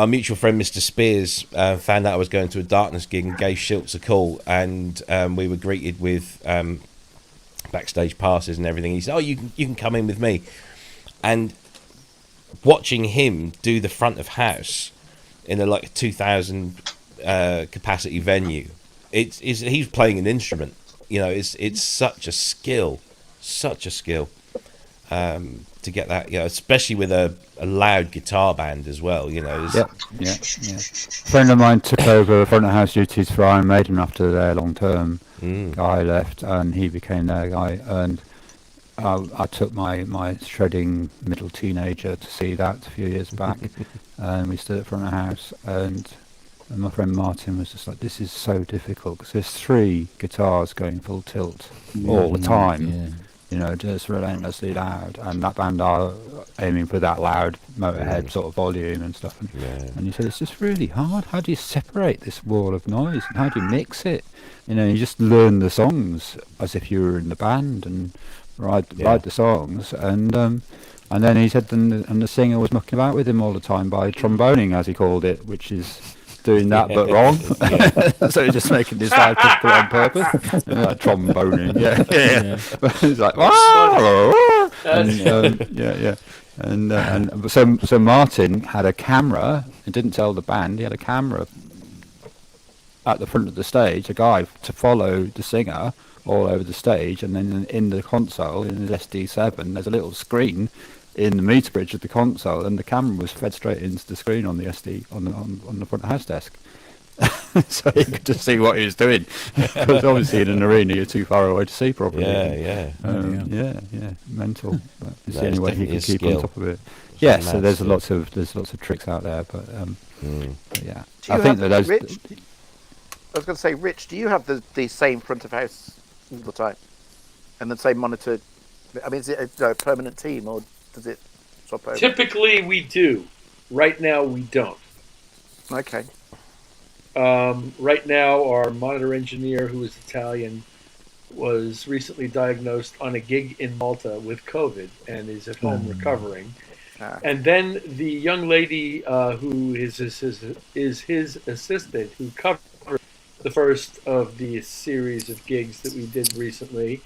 mutual friend Mr. Spears found out I was going to a Darkness gig and gave Schiltz a call, and we were greeted with backstage passes and everything. He said, "Oh, you can come in with me," and watching him do the front of house in a 2,000 capacity venue, he's playing an instrument. It's such a skill to get that, especially with a loud guitar band as well. A friend of mine took over front of house duties for Iron Maiden after their long term guy left, and he became their guy. And I took my shredding middle teenager to see that a few years back, and we stood at front of house, and my friend Martin was just like, "This is so difficult because there's 3 guitars going full tilt all the time." Just relentlessly loud, and that band are aiming for that loud Motorhead sort of volume and stuff. And he said, it's just really hard. How do you separate this wall of noise, and how do you mix it? You just learn the songs as if you were in the band and write the songs. And then he said, and the singer was mucking about with him all the time by tromboning, as he called it, which is doing that but wrong. So he's just making this loud put on purpose. Tromboning, But he's like, and so Martin had a camera. He didn't tell the band. He had a camera at the front of the stage, a guy to follow the singer all over the stage, and then in the console, in his SD7, there's a little screen in the meter bridge of the console, and the camera was fed straight into the screen on the SD on the front of house desk, so you could just see what he was doing. Because obviously in an arena you're too far away to see properly. Mental. But it's the only way he could keep on top of it. So there's lots of tricks out there, but Yeah, Do I you think have, that those. Rich, I was going to say, Rich, do you have the same front of house all the time, and the same monitor? I mean, is it a permanent team, or does it swap over? Typically, we do. Right now, we don't. Okay. Right now, our monitor engineer, who is Italian, was recently diagnosed on a gig in Malta with COVID and is at home recovering. And then the young lady who is his assistant, who covered the first of the series of gigs that we did recently,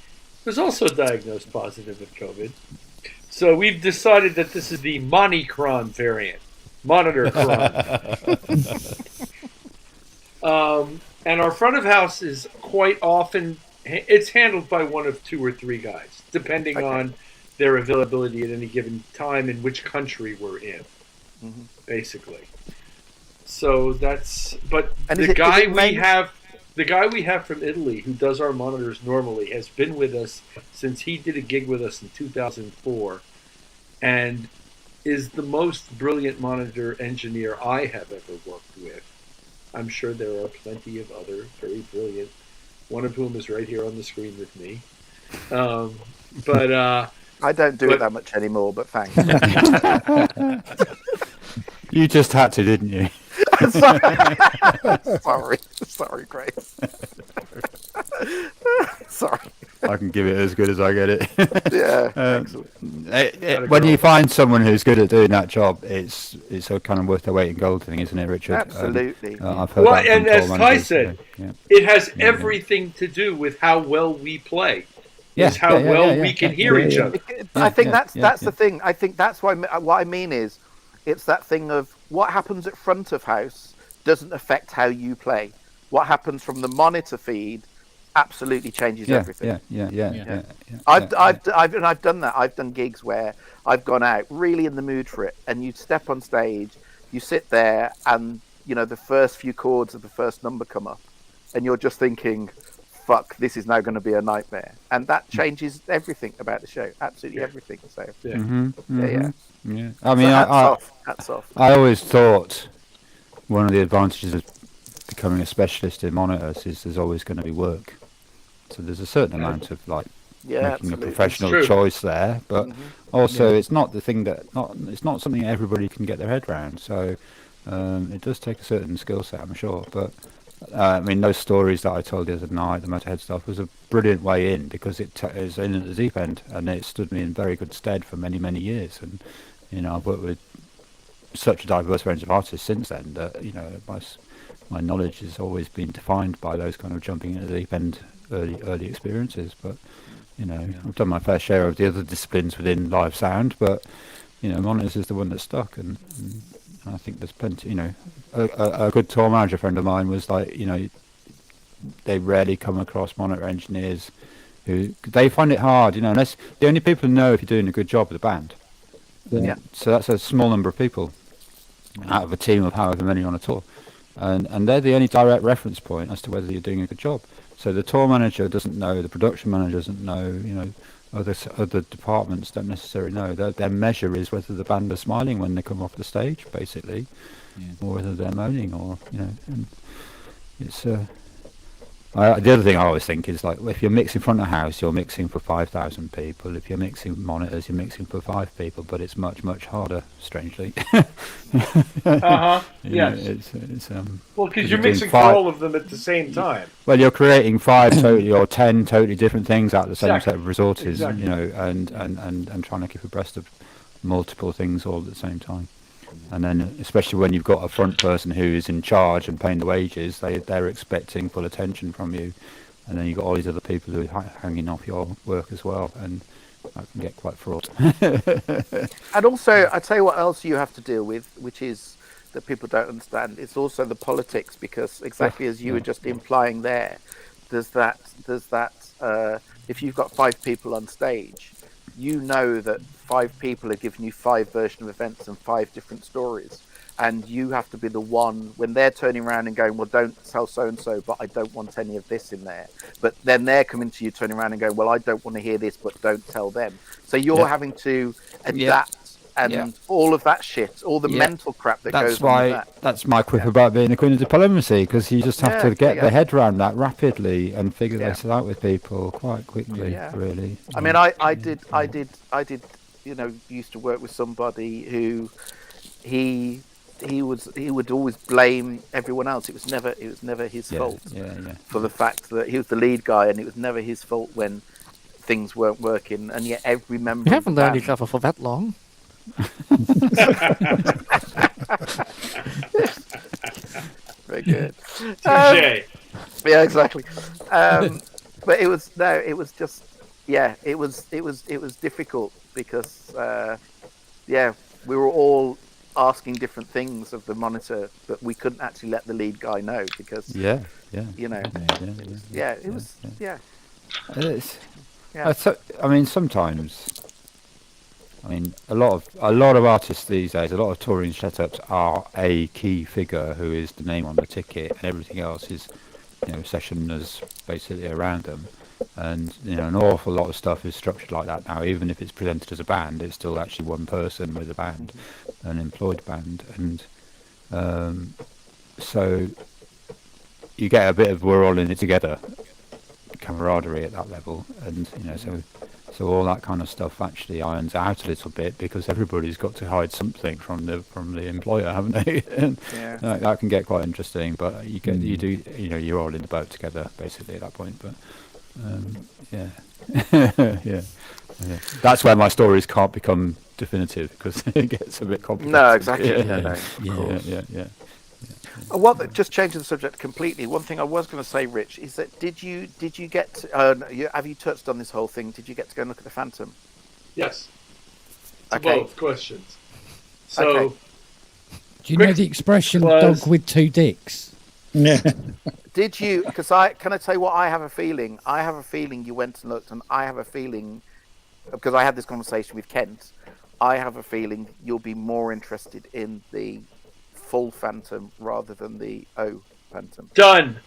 was also diagnosed positive with COVID. So we've decided that this is the Monicron variant, Monitorcron. And our front of house is quite often, it's handled by one of 2 or 3 guys, depending on their availability at any given time and which country we're in, basically. So that's, but the guy we have from Italy who does our monitors normally has been with us since he did a gig with us in 2004 and is the most brilliant monitor engineer I have ever worked with. I'm sure there are plenty of other very brilliant, one of whom is right here on the screen with me. I don't do it that much anymore, but thanks. You just had to, didn't you? Sorry, Grace. Sorry. I can give it as good as I get it. Yeah. When you find someone who's good at doing that job, it's a kind of worth their weight in gold thing, isn't it, Richard? Absolutely. I've heard Well, that and from as tour Ty managers, said, yeah. it has everything to do with how well we play. Is how well we can hear each other. I think that's the thing. I think that's why what I mean is, it's that thing of what happens at front of house doesn't affect how you play. What happens from the monitor feed absolutely changes everything. I've done that. I've done gigs where I've gone out really in the mood for it, and you step on stage, you sit there, and the first few chords of the first number come up, and you're just thinking, fuck, this is now going to be a nightmare, and that changes everything about the show, absolutely everything. So Yeah. I mean, so hats off. I always thought one of the advantages of becoming a specialist in monitors is there's always going to be work. So there's a certain amount of making a professional choice there, but also it's not the thing it's not something everybody can get their head around. So it does take a certain skill set, I'm sure, but. I mean, those stories that I told the other night, the Motorhead stuff, was a brilliant way in because it is in at the deep end, and it stood me in very good stead for many, many years. And I've worked with such a diverse range of artists since then that my knowledge has always been defined by those kind of jumping into the deep end early experiences. But I've done my fair share of the other disciplines within live sound, but monitors is the one that stuck, and I think there's plenty. A good tour manager friend of mine was like, they rarely come across monitor engineers who they find it hard, unless the only people who know if you're doing a good job with the band. Yeah. So that's a small number of people out of a team of however many on a tour, and they're the only direct reference point as to whether you're doing a good job. So the tour manager doesn't know, the production manager doesn't know, other departments don't necessarily know. Their measure is whether the band are smiling when they come off the stage, basically, or whether they're moaning, or and it's the other thing I always think is, like, if you're mixing front of house, you're mixing for 5,000 people. If you're mixing monitors, you're mixing for 5 people, but it's much, much harder, strangely. Yes. It's well, because you're mixing for all of them at the same time. Well, you're creating 5 totally or 10 totally different things out of the same set of resources, Exactly. and trying to keep abreast of multiple things all at the same time. And then, especially when you've got a front person who is in charge and paying the wages, they're expecting full attention from you. And then you've got all these other people who are hanging off your work as well, and that can get quite fraught. And also, I tell you what else you have to deal with, which is that people don't understand. It's also the politics, because exactly as you were just implying there, there's that if you've got 5 people on stage, that 5 people are giving you 5 versions of events and 5 different stories, and you have to be the one when they're turning around and going, well, don't tell so and so, but I don't want any of this in there. But then they're coming to you, turning around and going, well, I don't want to hear this, but don't tell them. So you're having to adapt and all of that shit, all the mental crap that goes on with that. That's my quip about being a queen of diplomacy, because you just have to get the head around that rapidly and figure this out with people quite quickly. Really. I mean, I did. You know, used to work with somebody who he would always blame everyone else. It was never his fault for the fact that he was the lead guy, and it was never his fault when things weren't working. And yet every member We haven't known each other for that long. Very good. Touché. Yeah, exactly. But it was difficult because we were all asking different things of the monitor, but we couldn't actually let the lead guy know because it was. So, I mean, sometimes, a lot of artists these days, a lot of touring setups are a key figure who is the name on the ticket, and everything else is, sessioners basically around them. And an awful lot of stuff is structured like that now. Even if it's presented as a band, it's still actually one person with a band, an employed band, and so you get a bit of we're all in it together camaraderie at that level, and so all that kind of stuff actually irons out a little bit because everybody's got to hide something from the employer, haven't they? And that can get quite interesting, but you're all in the boat together basically at that point. But that's where my stories can't become definitive because it gets a bit complicated. No, exactly. Just changing the subject completely. One thing I was going to say, Rich, is that did you get to, have you touched on this whole thing? Did you get to go and look at the Phantom? Yes. Okay. Both questions. So, do you know the expression "dog with two dicks"? Yeah. Did you? Because can I tell you what I have a feeling? I have a feeling you went and looked, and I have a feeling because I had this conversation with Kent. I have a feeling you'll be more interested in the full Phantom rather than the O Phantom. Done.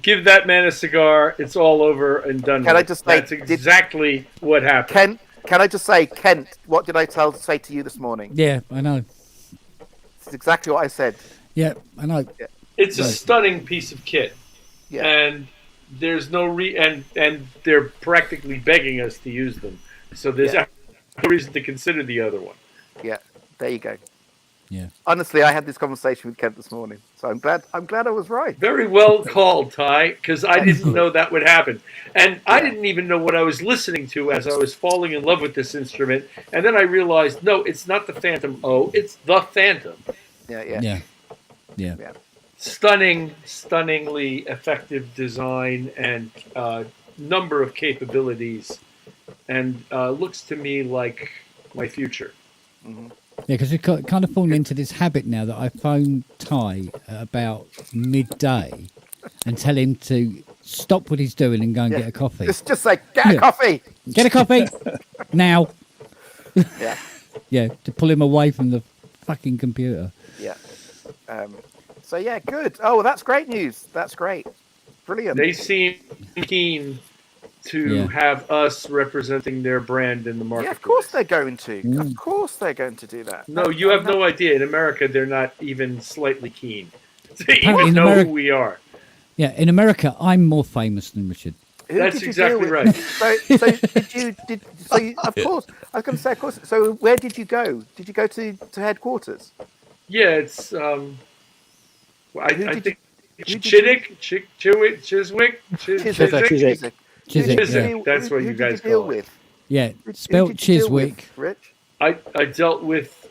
Give that man a cigar. It's all over and done. Can I just say that's exactly what happened? Can I just say, Kent? What did I say to you this morning? Yeah, I know. It's exactly what I said. Yeah, I know. Yeah. It's a stunning piece of kit. Yeah. And there's no and they're practically begging us to use them. So there's no reason to consider the other one. Yeah. There you go. Yeah. Honestly, I had this conversation with Kent this morning, so I'm glad I was right. Very well called, Ty, because I didn't know that would happen. And I didn't even know what I was listening to as I was falling in love with this instrument. And then I realized, no, it's not the Phantom O, it's the Phantom. Yeah. Stunningly effective design and number of capabilities, and looks to me like my future. Mm-hmm. Yeah, because we've kind of fallen into this habit now that I phone Ty at about midday and tell him to stop what he's doing and go and get a coffee. Just say, get a coffee! Get a coffee! Now! Yeah. Yeah, to pull him away from the fucking computer. Yeah. So, yeah, good. Oh, that's great news. That's great. Brilliant. They seem keen to have us representing their brand in the market. Yeah, of course they're going to. Of course they're going to do that. No, you have no idea. In America, they're not even slightly keen to even know who we are. Yeah, in America, I'm more famous than Richard. That's exactly right. So of course, I was going to say, of course. So where did you go? Did you go to headquarters? Yeah, it's I think Chiswick. That's what you guys call it. Yeah, spelled Chiswick. Rich? I dealt with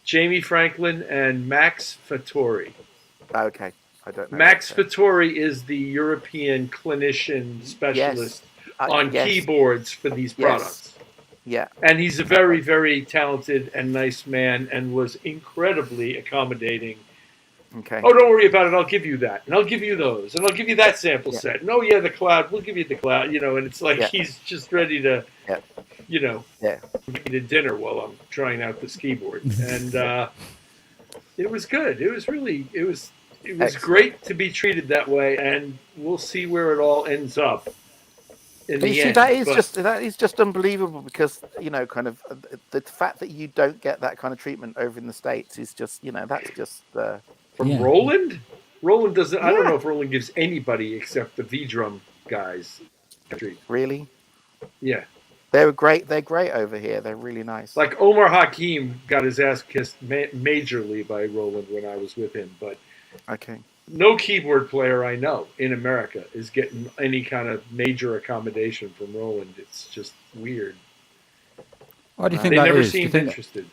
Jamie Franklin and Max Fattori. Okay, I don't know. Max Fattori is the European clinician specialist on keyboards for these products. Yeah. And he's a very, very talented and nice man and was incredibly accommodating. Okay. Oh, don't worry about it. I'll give you that. And I'll give you those. And I'll give you that sample set. And the cloud. We'll give you the cloud. And it's like he's just ready to, eat a dinner while I'm trying out this keyboard. And it was good. It was really, it was great to be treated that way. And we'll see where it all ends up. in But you the see, end. that is just unbelievable because kind of the fact that you don't get that kind of treatment over in the States is just that's just from Roland. Roland doesn't. I don't Yeah. know if Roland gives anybody except the V drum guys. Really. Yeah. They're great. They're great over here. They're really nice. Like Omar Hakim got his ass kissed majorly by Roland when I was with him, but okay. No keyboard player I know in America is getting any kind of major accommodation from Roland. It's just weird. Why do you think they that never is? Do you seemed think interested.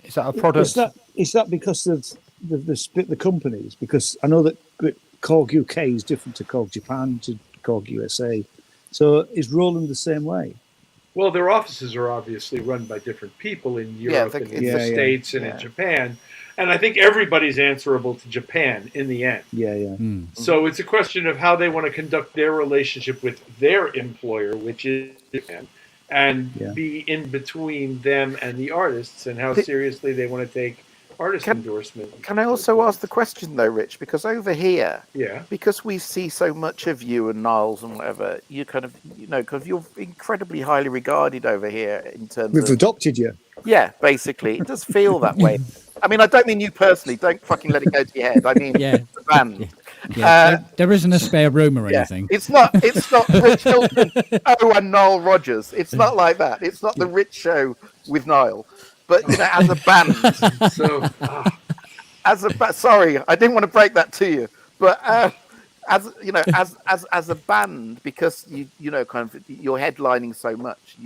Is that a product? Is that because of the split the companies? Because I know that Korg UK is different to Korg Japan to Korg USA. So is Roland the same way? Well, their offices are obviously run by different people in Europe and in the States and in Japan. And I think everybody's answerable to Japan in the end. Yeah. So it's a question of how they want to conduct their relationship with their employer, which is Japan, and be in between them and the artists, and how seriously they want to take artist endorsement. Can I also ask the question though, Rich? Because over here, because we see so much of you and Niles and whatever, you kind of, because you're incredibly highly regarded over here in terms We've of adopted you. Yeah, basically, it does feel that way. I mean, I don't mean you personally. Don't fucking let it go to your head. I mean the band. Yeah, there isn't a spare room or anything. It's not Rich Hilton, and Niall Rogers. It's not like that. It's not the Rich show with Niall. But as a band, sorry, I didn't want to break that to you, but as a band, because kind of you're headlining so much,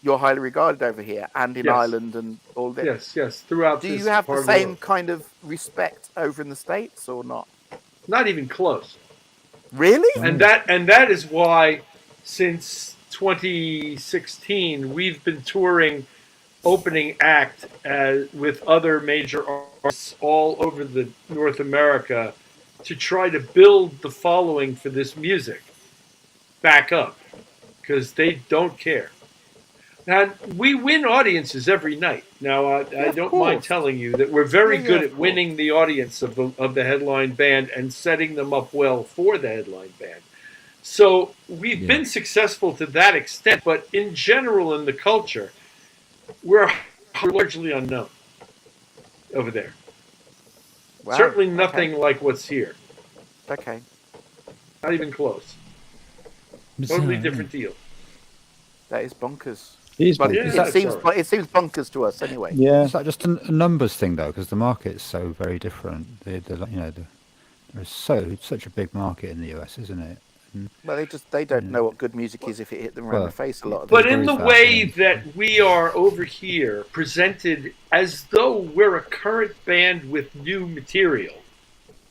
you're highly regarded over here and in Ireland and all this. Yes. Throughout. Do you have the same kind of respect over in the States or not? Not even close. Really? And that is why since 2016 we've been touring opening act with other major artists all over the North America to try to build the following for this music back up, because they don't care. Now, we win audiences every night. Now, I don't mind telling you that we're very good at winning the audience of the headline band and setting them up well for the headline band. So we've been successful to that extent, but in general in the culture, we're largely unknown over there. Wow. Certainly nothing like what's here. Okay. Not even close. Totally different deal. That is bonkers. It seems bonkers to us anyway. Yeah. Is that just a numbers thing though? Because the market's so very different. There's such a big market in the US, isn't it? Well, they don't know what good music is if it hit them around the face a lot of But in the way that we are over here presented as though we're a current band with new material.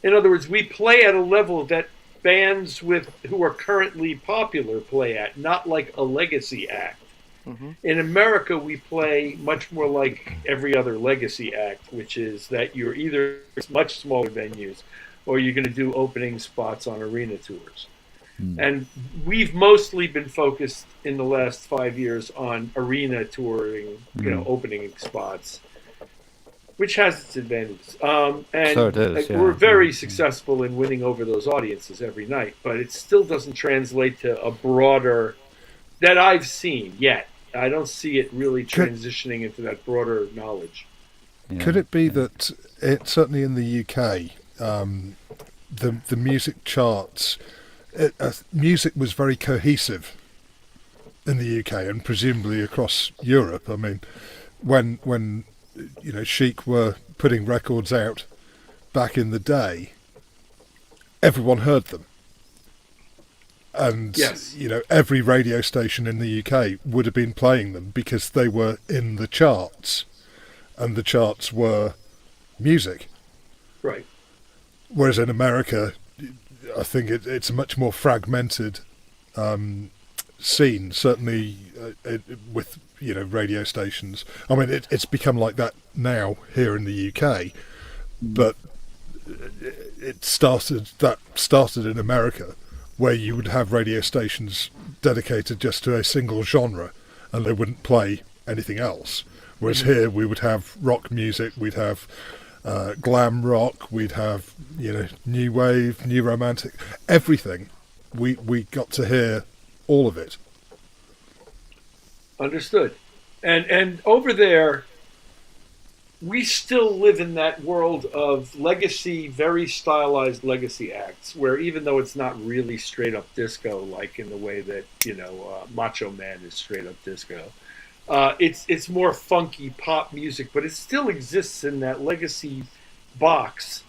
In other words, we play at a level that bands who are currently popular play at, not like a legacy act. Mm-hmm. In America, we play much more like every other legacy act, which is that you're either much smaller venues or you're going to do opening spots on arena tours. And we've mostly been focused in the last 5 years on arena touring, opening spots, which has its advantages. And so it is, we're very successful in winning over those audiences every night, but it still doesn't translate to a broader, that I've seen yet. I don't see it really transitioning into that broader knowledge. Could it be that certainly in the UK, the music charts, music was very cohesive in the UK and presumably across Europe. I mean, when Chic were putting records out back in the day, everyone heard them. And every radio station in the UK would have been playing them because they were in the charts, and the charts were music. Right. Whereas in America, I think it's a much more fragmented scene, certainly with radio stations. I mean, it's become like that now here in the UK, but it started in America, where you would have radio stations dedicated just to a single genre, and they wouldn't play anything else. Whereas here we would have rock music, we'd have glam rock, we'd have new wave, new romantic, everything we got to hear all of it. Understood. And over there, we still live in that world of legacy, very stylized legacy acts, where even though it's not really straight up disco, like in the way that, Macho Man is straight up disco, it's more funky pop music, but it still exists in that legacy box.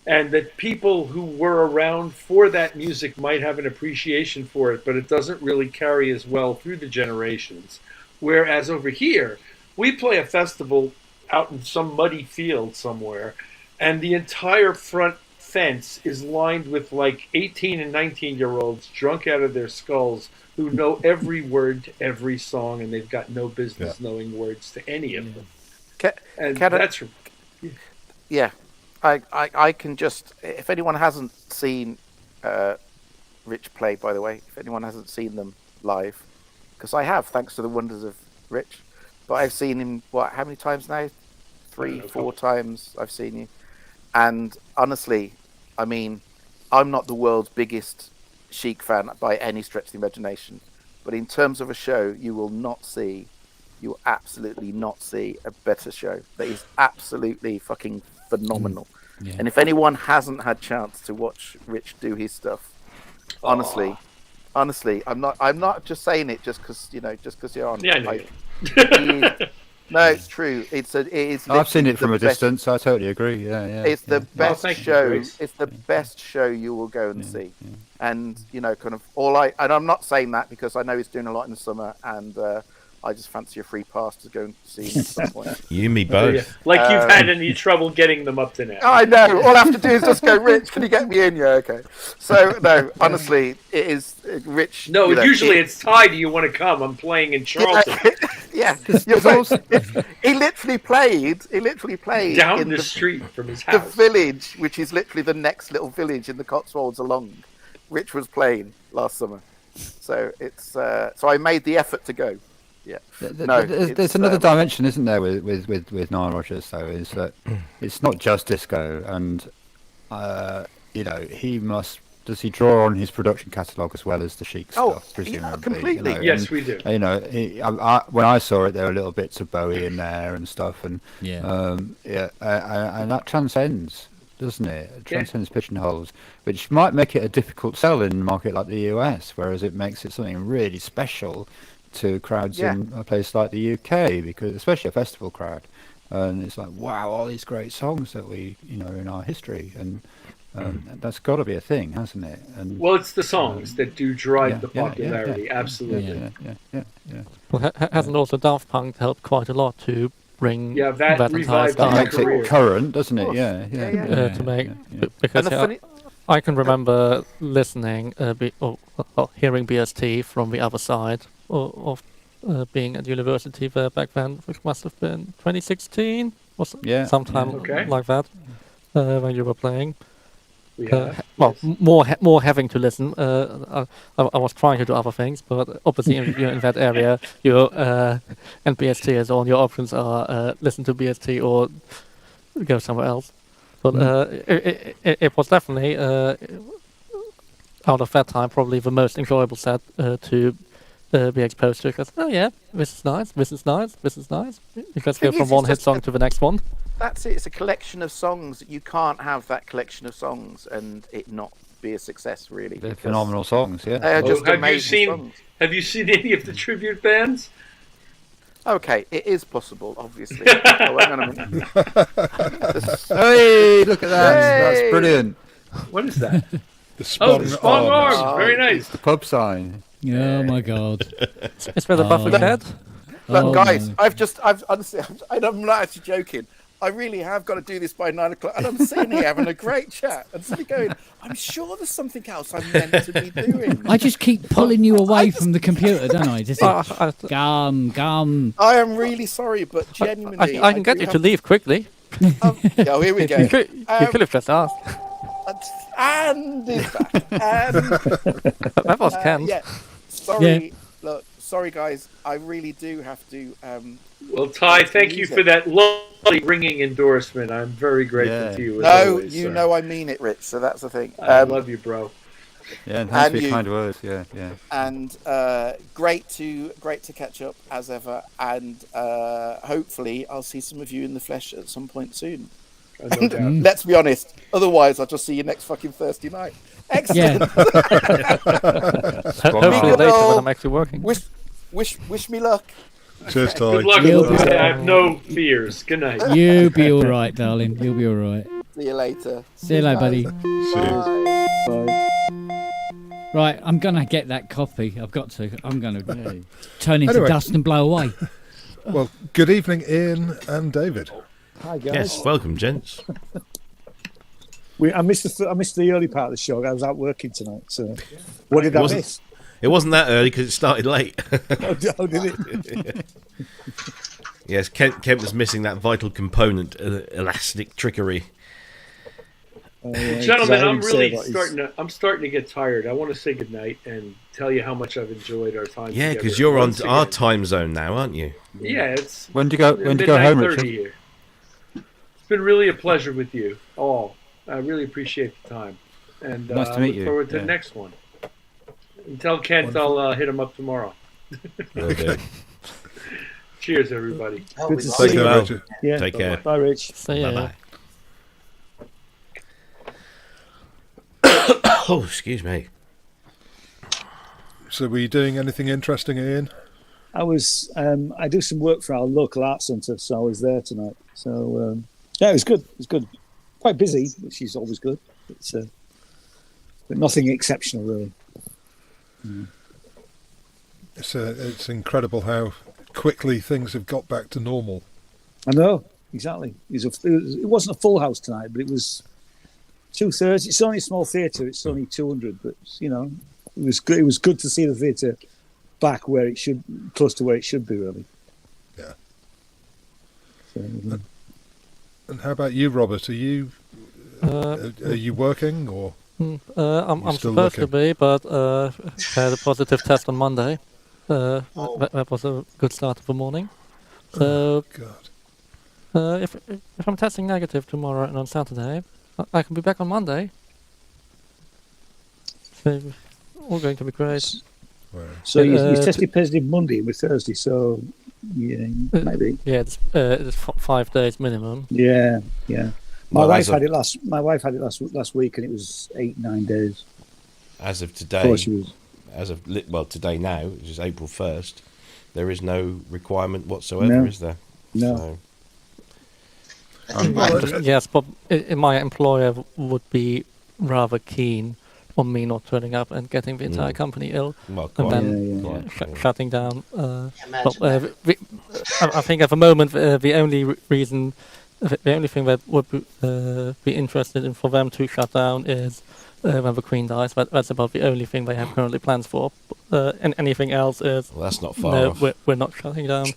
And that people who were around for that music might have an appreciation for it, but it doesn't really carry as well through the generations. Whereas over here, we play a festival out in some muddy field somewhere, and the entire front fence is lined with like 18 and 19-year-olds drunk out of their skulls who know every word to every song, and they've got no business knowing words to any of them. Yeah. I can just, if anyone hasn't seen Rich play, by the way, if anyone hasn't seen them live, because I have, thanks to the wonders of Rich, but I've seen him, how many times now? 3, 4 times I've seen you. And honestly, I mean, I'm not the world's biggest Chic fan by any stretch of the imagination, but in terms of a show, you will absolutely not see a better show. That is absolutely fucking phenomenal. Yeah. And if anyone hasn't had chance to watch Rich do his stuff, honestly, I'm not just saying it just because you're on. Yeah, no, it's true. I've seen it from a distance. I totally agree. Yeah. It's the best show. It's the best show you will go and see. And kind of and I'm not saying that because I know he's doing a lot in the summer, and I just fancy a free pass to go and see him at some point. You and me both. Yeah. Like you've had any trouble getting them up to now. I know. All I have to do is just go, Rich, can you get me in? Yeah, okay. So, no, honestly, it is Rich. No, usually it's Ty, do you want to come? I'm playing in Charlton. Yeah. He literally played down in the street from his house. The village, which is literally the next little village in the Cotswolds along. Rich was playing last summer. So it's so I made the effort to go. Yeah. There's another dimension, isn't there, with Nile Rodgers, though, is that it's not just disco, and does he draw on his production catalogue as well as the Chic stuff, presumably? Yeah, completely. Yes, we do. When I saw it, there were little bits of Bowie in there and stuff, and and that transcends, doesn't it? It transcends pigeonholes, which might make it a difficult sell in a market like the US, whereas it makes it something really special to crowds in a place like the UK, because especially a festival crowd, and it's like, wow, all these great songs that we in our history, and that's got to be a thing, hasn't it? And well, it's the songs that do drive the popularity. Absolutely. Yeah. Well, hasn't also Daft Punk helped quite a lot to bring that revived that makes it current, doesn't it? To make because I can remember listening or hearing BST from the other side of being at university there back then, which must have been 2016 or sometime like that, when you were playing. More having to listen. I was trying to do other things, but obviously you're in that area, and BST is on. Your options are listen to BST or go somewhere else. But it was definitely out of that time probably the most enjoyable set to be exposed to, because this is nice, you just go from one hit song to the next one. That's it. It's a collection of songs. You can't have that collection of songs and it not be a success, really. They're phenomenal songs, yeah. They are just amazing songs. Have you seen any of the tribute bands? Okay, it is possible, obviously. Hang on a minute. Hey, look at that! Hey! That's brilliant. What is that? The Spun Arms. Very nice. The pub sign. Oh my God! It's where the Buffalo head. Look, guys, I've honestly, I'm not actually joking. I really have got to do this by 9 o'clock, and I'm sitting here having a great chat, and suddenly going, I'm sure there's something else I'm meant to be doing. I just keep pulling you away from the computer, don't I? Just gum. I am really sorry, but genuinely, I can get you to leave quickly. Oh, here we go. You could have just asked. And is back. That was Ken. Sorry. Yeah. Look, sorry, guys. I really do have to. Well, Ty, thank you for that lovely ringing endorsement. I'm very grateful to you. As always, you know I mean it, Rich. So that's the thing. I love you, bro. Yeah, thanks for And your you. kind words. Yeah, yeah. And great to catch up as ever. And hopefully I'll see some of you in the flesh at some point soon. No doubt. Let's be honest. Otherwise, I'll just see you next fucking Thursday night. Excellent. Hopefully later when I'm actually working. Wish me luck. Cheers, Ty. Good luck. You'll be- I have no fears. Good night. You'll be all right, darling. You'll be all right. See you later. See you later, buddy. Bye. Bye. Right, I'm gonna get that coffee. I've got to. I'm gonna turn into Anyway. dust and blow away. Well, good evening, Ian and David. Hi guys. Yes, welcome, gents. I missed the early part of the show. I was out working tonight. So, what did I miss? It wasn't that early because it started late. Oh, did it? Yes, Kent was missing that vital component, elastic trickery. Gentlemen, I'm starting to get tired. I want to say goodnight and tell you how much I've enjoyed our time. Yeah, because you're on our time zone now, aren't you? Yeah, it's When do you go home, 9:30 Richard? here. It's been really a pleasure with you all. I really appreciate the time, and Nice to I meet look you. forward to Yeah. the next one. And tell Kent I'll hit him up tomorrow. Okay. Cheers, everybody. Good to Take see care, you. Richard. Yeah. Take care. Bye, Rich. So yeah. Bye bye. Oh, excuse me. So, were you doing anything interesting, Ian? I was. I do some work for our local art centre, so I was there tonight. So yeah, it was good. It was good. Quite busy, which is always good. It's but nothing exceptional really. It's incredible how quickly things have got back to normal. I know exactly. It wasn't a full house tonight, but it was 2/3. It's only a small theatre. It's only 200, but you know, it was good. It was good to see the theatre back where it should, close to where it should be, really. Yeah. So, And how about you, Robert? Are you working or? I'm still supposed to looking? be, but had a positive test on Monday. That was a good start of the morning. So God. if I'm testing negative tomorrow and on Saturday, I can be back on Monday. So all going to be great. So you tested positive Monday and we're Thursday, so yeah, maybe. Yeah, it's 5 days minimum. Yeah, yeah. My Well, wife had it last week, and it was 8-9 days. As of today, Before she was- today now, which is April 1st, there is no requirement whatsoever, No. is there? No. So, Yes, but my employer would be rather keen on me not turning up and getting the entire company ill, well, and quite, then quite, shutting down. Imagine I think at the moment the only reason, the only thing that would be interested in for them to shut down is when the Queen dies. But that's about the only thing they have currently plans for. And anything else is Well, that's not far no, off. we're not shutting down.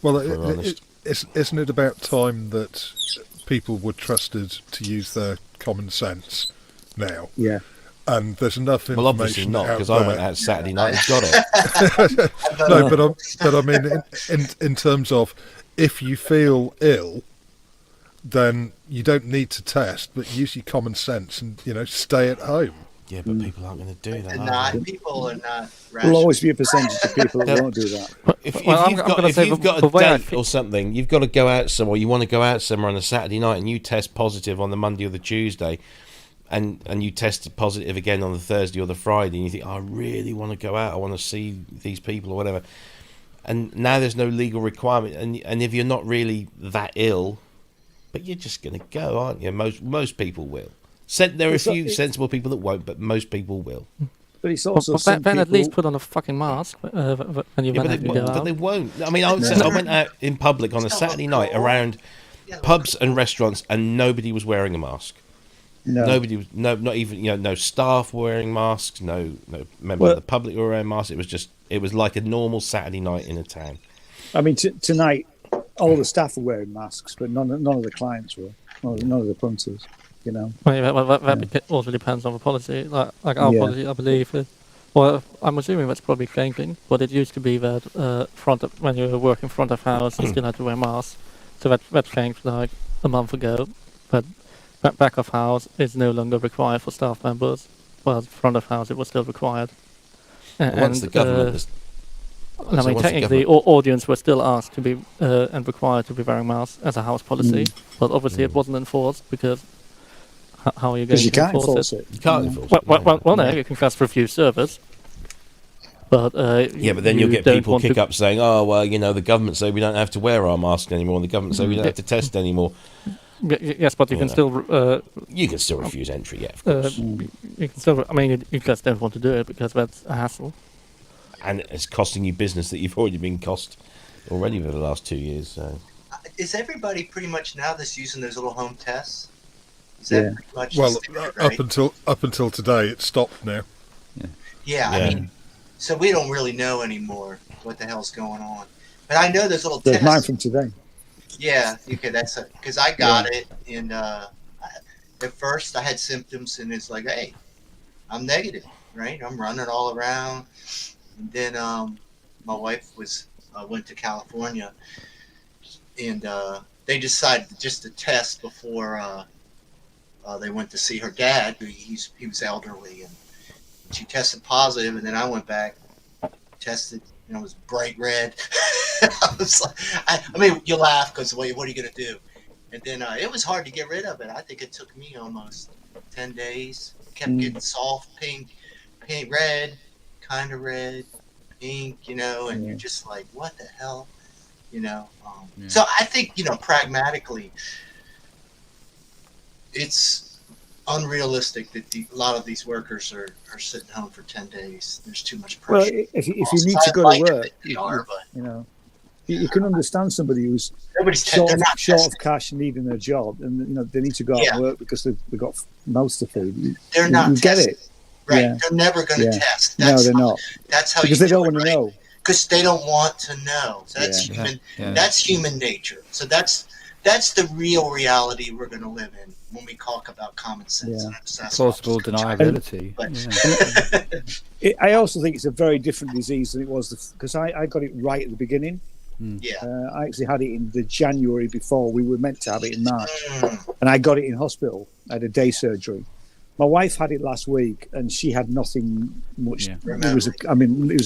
Well, we're honest. isn't it about time that people were trusted to use their common sense now? Yeah. And there's enough information Well, obviously not, out because I went there. out Saturday night and got it. No, but I mean, in terms of if you feel ill, then you don't need to test, but use your common sense and stay at home. Yeah, but people aren't going to do that. And are they? people are not There'll rational. always be a percentage of people that won't do that. If Well, you've I'm got, gonna if say you've got the a way I date think- or something, you've got to go out somewhere. You want to go out somewhere on a Saturday night, and you test positive on the Monday or the Tuesday, and you test positive again on the Thursday or the Friday, and you think, I really want to go out. I want to see these people or whatever. And now there's no legal requirement, and if you're not really that ill, but you're just going to go, aren't you? Most people will. There are a few sensible people that won't, but most people will. But it's also But some then at least people- put on a fucking mask when you Yeah, manage to go but out. they won't. I mean, I went out in public on a Saturday night around pubs and restaurants, and nobody was wearing a mask. No. Nobody was, not even no staff were wearing masks, no member of the public were wearing masks. It was like a normal Saturday night in a town. I mean, tonight, all the staff were wearing masks, but none of the clients were. None of the punters, Well, that also depends on the policy. Like our policy, I believe. Well, I'm assuming that's probably changing. But it used to be that when you were working front of house, you still had to wear masks. So that changed like a month ago. But back of house is no longer required for staff members. but front of house it was still required. Once the government has... I mean, technically, audience were still asked to be and required to be wearing masks as a house policy, but obviously it wasn't enforced because how are you going to enforce it? You can't enforce it. Well, no, you can just refuse service. But but then you'll get people kick up saying, "Oh, well, the government say we don't have to wear our mask anymore, and the government say we don't have to test anymore." Yes, but you can still... you can still refuse entry, yeah, of course. You can still... I mean, you just don't want to do it because that's a hassle. And it's costing you business that you've already been cost already for the last 2 years. So. Is everybody pretty much now that's using those little home tests? Is that pretty much well, standard, right? up until today, it's stopped now. Yeah, I mean, so we don't really know anymore what the hell's going on. But I know there's little tests. Mine from today. Yeah, okay, that's it. Because I got it, and at first I had symptoms, and it's like, hey, I'm negative, right? I'm running all around. And then my wife went to California, and they decided just to test before they went to see her dad. He was elderly, and she tested positive. And then I went back, tested, and it was bright red. I was like, I mean, you laugh because what are you gonna do? And then it was hard to get rid of it. I think it took me almost 10 days. It kept getting soft, pink, red. Kind of red, pink, and you're just like, what the hell, So I think, pragmatically, it's unrealistic that a lot of these workers are sitting home for 10 days. There's too much pressure. Well, if you need to go to work, you can understand somebody who's short of cash and needing a job, and they need to go out and work because they've got mouths to feed. They're not. You get it. Right, Yeah. they're never going to test. No, they're not. That's how because you they don't want to know. Because they don't want to know. So that's human. That's human nature. So that's the real reality we're going to live in when we talk about common sense. And plausible deniability. I also think it's a very different disease than it was because I got it right at the beginning. I actually had it in the January before we were meant to have it in March, and I got it in hospital. I had a day surgery. My wife had it last week, and she had nothing much. It was a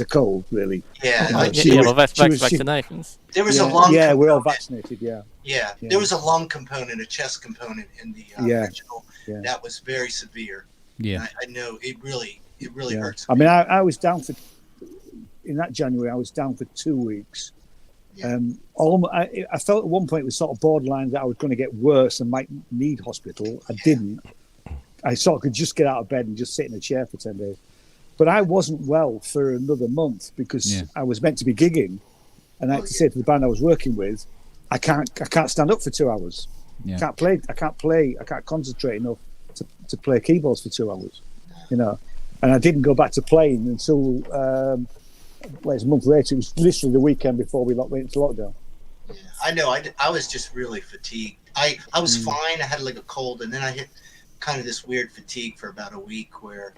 cold, really. Vaccinations. There was a lung. Yeah, we're all vaccinated. Yeah, there was a lung component, a chest component in the original. That was very severe. Yeah, I know it really hurts. I mean, I was down in that January. I was down for 2 weeks. I felt at one point it was sort of borderline that I was going to get worse and might need hospital. I didn't. I sort of could just get out of bed and just sit in a chair for 10 days. But I wasn't well for another month because I was meant to be gigging. And I had to say to the band I was working with, I can't stand up for 2 hours. I can't play. I can't concentrate enough to play keyboards for 2 hours. And I didn't go back to playing until a month later. It was literally the weekend before we went into lockdown. Yeah, I know. I was just really fatigued. I was fine. I had like a cold, and then I hit kind of this weird fatigue for about a week where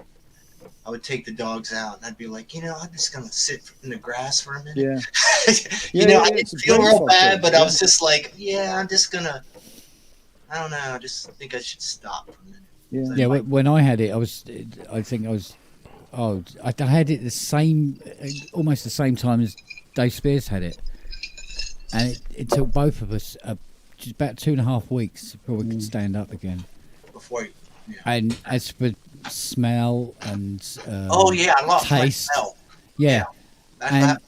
I would take the dogs out and I'd be like, I'm just going to sit in the grass for a minute. I didn't feel real bad, but I was just like, I'm just going to, I don't know. I just think I should stop for a minute. When I had it, I had it almost the same time as Dave Spears had it. And it took both of us just about 2.5 weeks before we could stand up again. And as for smell and I lost my taste, smell. That's and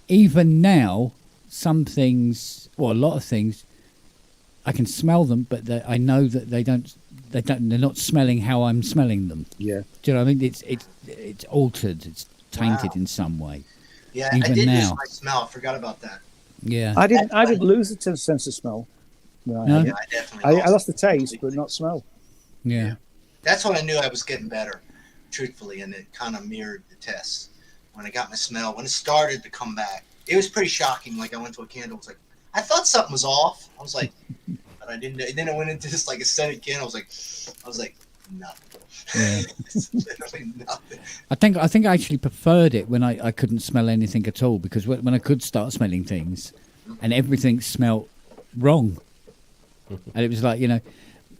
even now, some things, a lot of things, I can smell them, but I know that they're not smelling how I'm smelling them. Yeah, do you know what I mean? It's altered, it's tainted in some way. Yeah, even I did now. lose my smell. I forgot about that. Yeah, I didn't lose the sense of smell. No? I definitely. I lost the taste, but not smell. Yeah. That's when I knew I was getting better, truthfully, and it kind of mirrored the tests. When I got my smell, when it started to come back, it was pretty shocking. Like I went to a candle, I was like, I thought something was off. I was like, but I didn't. And then I went into this like a scented candle. I was like, nothing. Yeah. Literally nothing. I think I actually preferred it when I couldn't smell anything at all, because when I could start smelling things, and everything smelled wrong, and it was like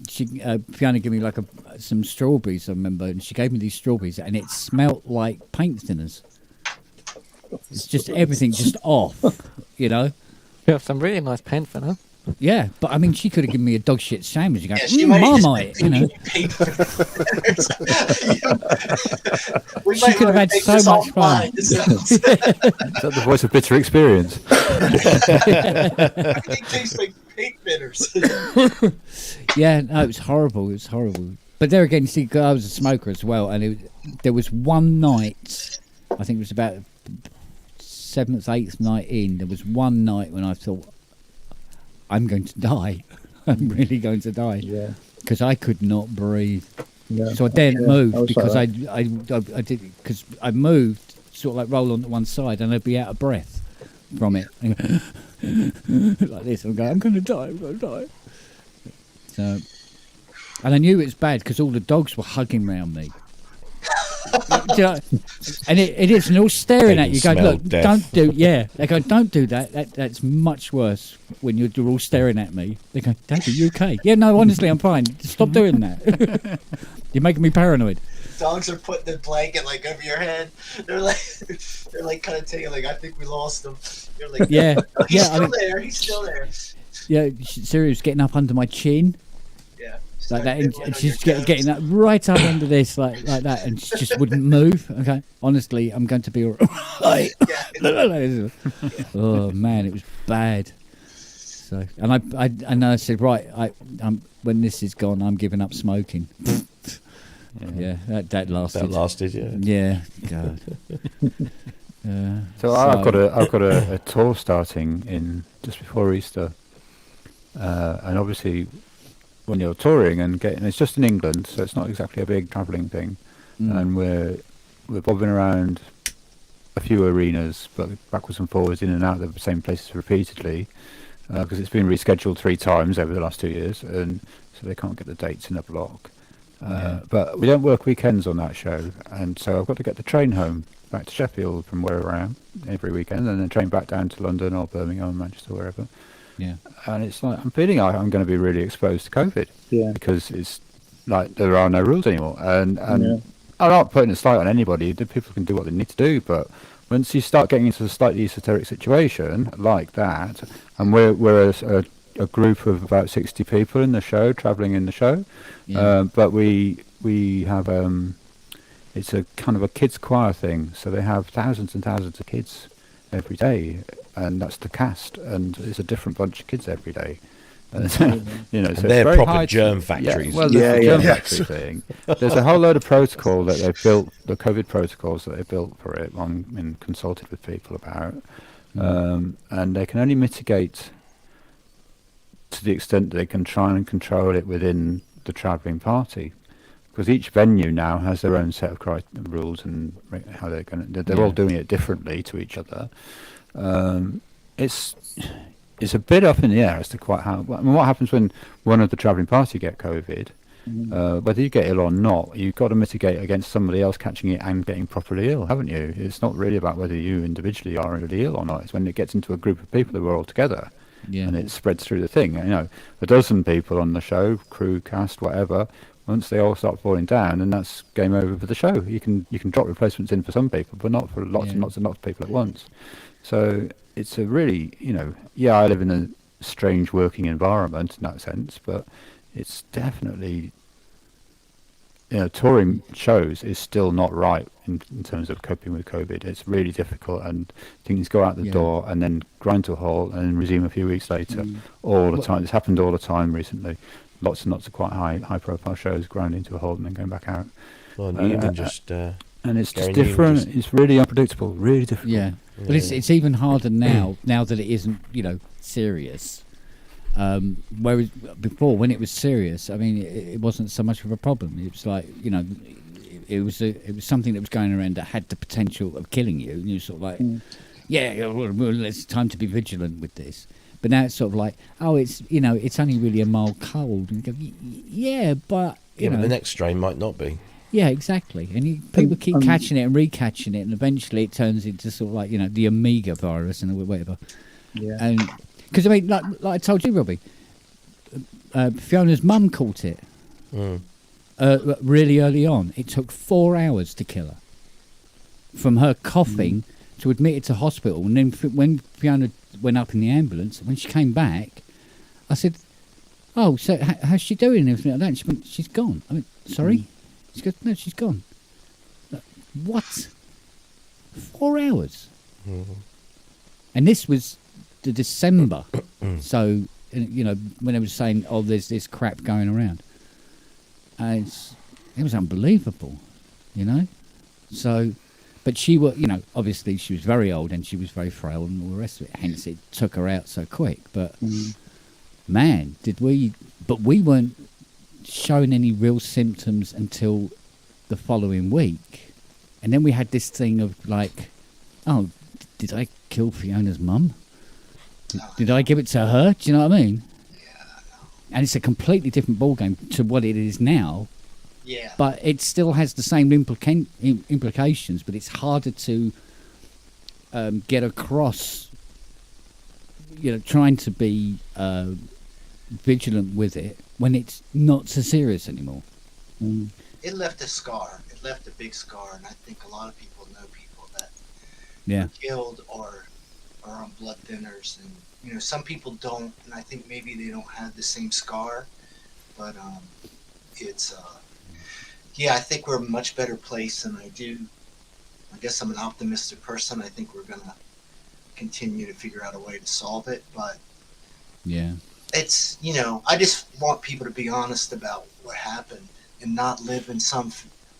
Fiona gave me like some strawberries, I remember, and she gave me these strawberries, and it smelt like paint thinners. It's just everything just off, you know. You have some really nice paint thinner. Yeah, but I mean, she could have given me a dog shit sandwich. You go, She might have just Marmite, been you know. thinking We She might could have wanna had take so this much fun. offline. Is that the voice of bitter experience? Everything tastes like pig bitters. Yeah, no, it was horrible. It was horrible. But there again, you see, I was a smoker as well, and there was one night, I think it was about 7th, 8th night in, there was one night when I thought, I'm going to die. I'm really going to die. Yeah. Because I could not breathe. Yeah. So I daren't move I was because like I did, because I moved, sort of like roll on to one side, and I'd be out of breath from it. Like this, I'm going to die, I'm going to die. So, and I knew it was bad because all the dogs were hugging round me. Do you know, and it is, and they're all staring at you, going, "Look, don't do." Yeah, they go, "Don't do that. That's much worse." When you're all staring at me, they go, "Dad, are you okay?" Yeah, no, honestly, I'm fine. Stop doing that. You're making me paranoid. Dogs are putting the blanket like over your head. They're like kind of taking like, I think we lost him. They're like, Yeah, "No, he's yeah, still I mean- there. He's still there. Yeah, Sirius getting up under my chin. Yeah. Like that, and she's getting that right up under this, like that, and she just wouldn't move. Okay, honestly, I'm going to be all right. Oh man, it was bad. So, and I said, right, when this is gone, I'm giving up smoking. Yeah, that lasted. That lasted, yeah. Yeah, God. So I've got a tour starting in just before Easter, and obviously when you're touring and it's just in England, so it's not exactly a big travelling thing, and we're bobbing around a few arenas, but backwards and forwards in and out of the same places repeatedly, because it's been rescheduled 3 times over the last 2 years, and so they can't get the dates in a block. But we don't work weekends on that show, and so I've got to get the train home back to Sheffield from where I am every weekend, and then train back down to London or Birmingham, Manchester, wherever. Yeah. And it's like I'm feeling like I'm going to be really exposed to COVID. Yeah. Because it's like there are no rules anymore, and Yeah. I'm not putting a slight on anybody. The people can do what they need to do, but once you start getting into a slightly esoteric situation like that, and we're a group of about 60 people in the show, travelling in the show, but we have it's a kind of a kids choir thing, so they have thousands and thousands of kids every day, and that's the cast, and it's a different bunch of kids every day. You know, so they're it's very proper high germ factories. Yeah, well, the germ factory thing. There's a whole load of protocol that they've built, the COVID protocols that they built for it, and consulted with people about, and they can only mitigate to the extent that they can try and control it within the travelling party, because each venue now has their own set of rules and how they're going to. They're all doing it differently to each other. It's a bit up in the air as to quite how. I mean, what happens when one of the travelling party get COVID? Whether you get ill or not, you've got to mitigate against somebody else catching it and getting properly ill, haven't you? It's not really about whether you individually are really ill or not. It's when it gets into a group of people who are all together. Yeah. And it spreads through the thing. You know, a dozen people on the show, crew, cast, whatever. Once they all start falling down, and that's game over for the show. You can drop replacements in for some people, but not for lots and lots and lots of people at once. So it's a really, I live in a strange working environment in that sense, but it's definitely, touring shows is still not right in terms of coping with COVID. It's really difficult, and things go out the door and then grind to a halt and then resume a few weeks later all the time. It's happened all the time recently. Lots and lots of quite high profile shows grinding to a halt and then going back out. Well, and just and it's just different. It's really unpredictable, really difficult. Yeah, but it's even harder now that it isn't serious. Whereas before, when it was serious, I mean, it wasn't so much of a problem. It was like it was something that was going around that had the potential of killing you. And you sort of like, well, it's time to be vigilant with this. But now it's sort of like, oh, it's it's only really a mild cold. And you go, yeah, but but the next strain might not be. Yeah, exactly. And people keep catching it and recatching it, and eventually it turns into sort of like the Amiga virus and whatever. Yeah. And because I mean, like I told you, Robbie, Fiona's mum caught it really early on. It took 4 hours to kill her. From her coughing to admitted to hospital. And then when Fiona went up in the ambulance, when she came back, I said, "Oh, so how's she doing?" And everything like that. And she went, "She's gone." I went, "Sorry?" She goes, "No, she's gone." What? 4 hours? And this was the December. So, you know, when they were saying, "Oh, there's this crap going around," it was unbelievable, you know. So, but she was, you know, obviously she was very old and she was very frail and all the rest of it. Hence, it took her out so quick. But man, but we weren't showing any real symptoms until the following week. And then we had this thing of like, oh, did I kill Fiona's mum? Did I give it to her? Do you know what I mean? And it's a completely different ballgame to what it is now. Yeah. But it still has the same implications, but it's harder to get across, you know, trying to be vigilant with it when it's not so serious anymore. It left a scar. It left a big scar, and I think a lot of people know people that were killed or are on blood thinners, and you know, some people don't, and I think maybe they don't have the same scar, but it's yeah, I think we're a much better place than I do. I guess I'm an optimistic person. I think we're gonna continue to figure out a way to solve it, but yeah, it's, you know, I just want people to be honest about what happened and not live in some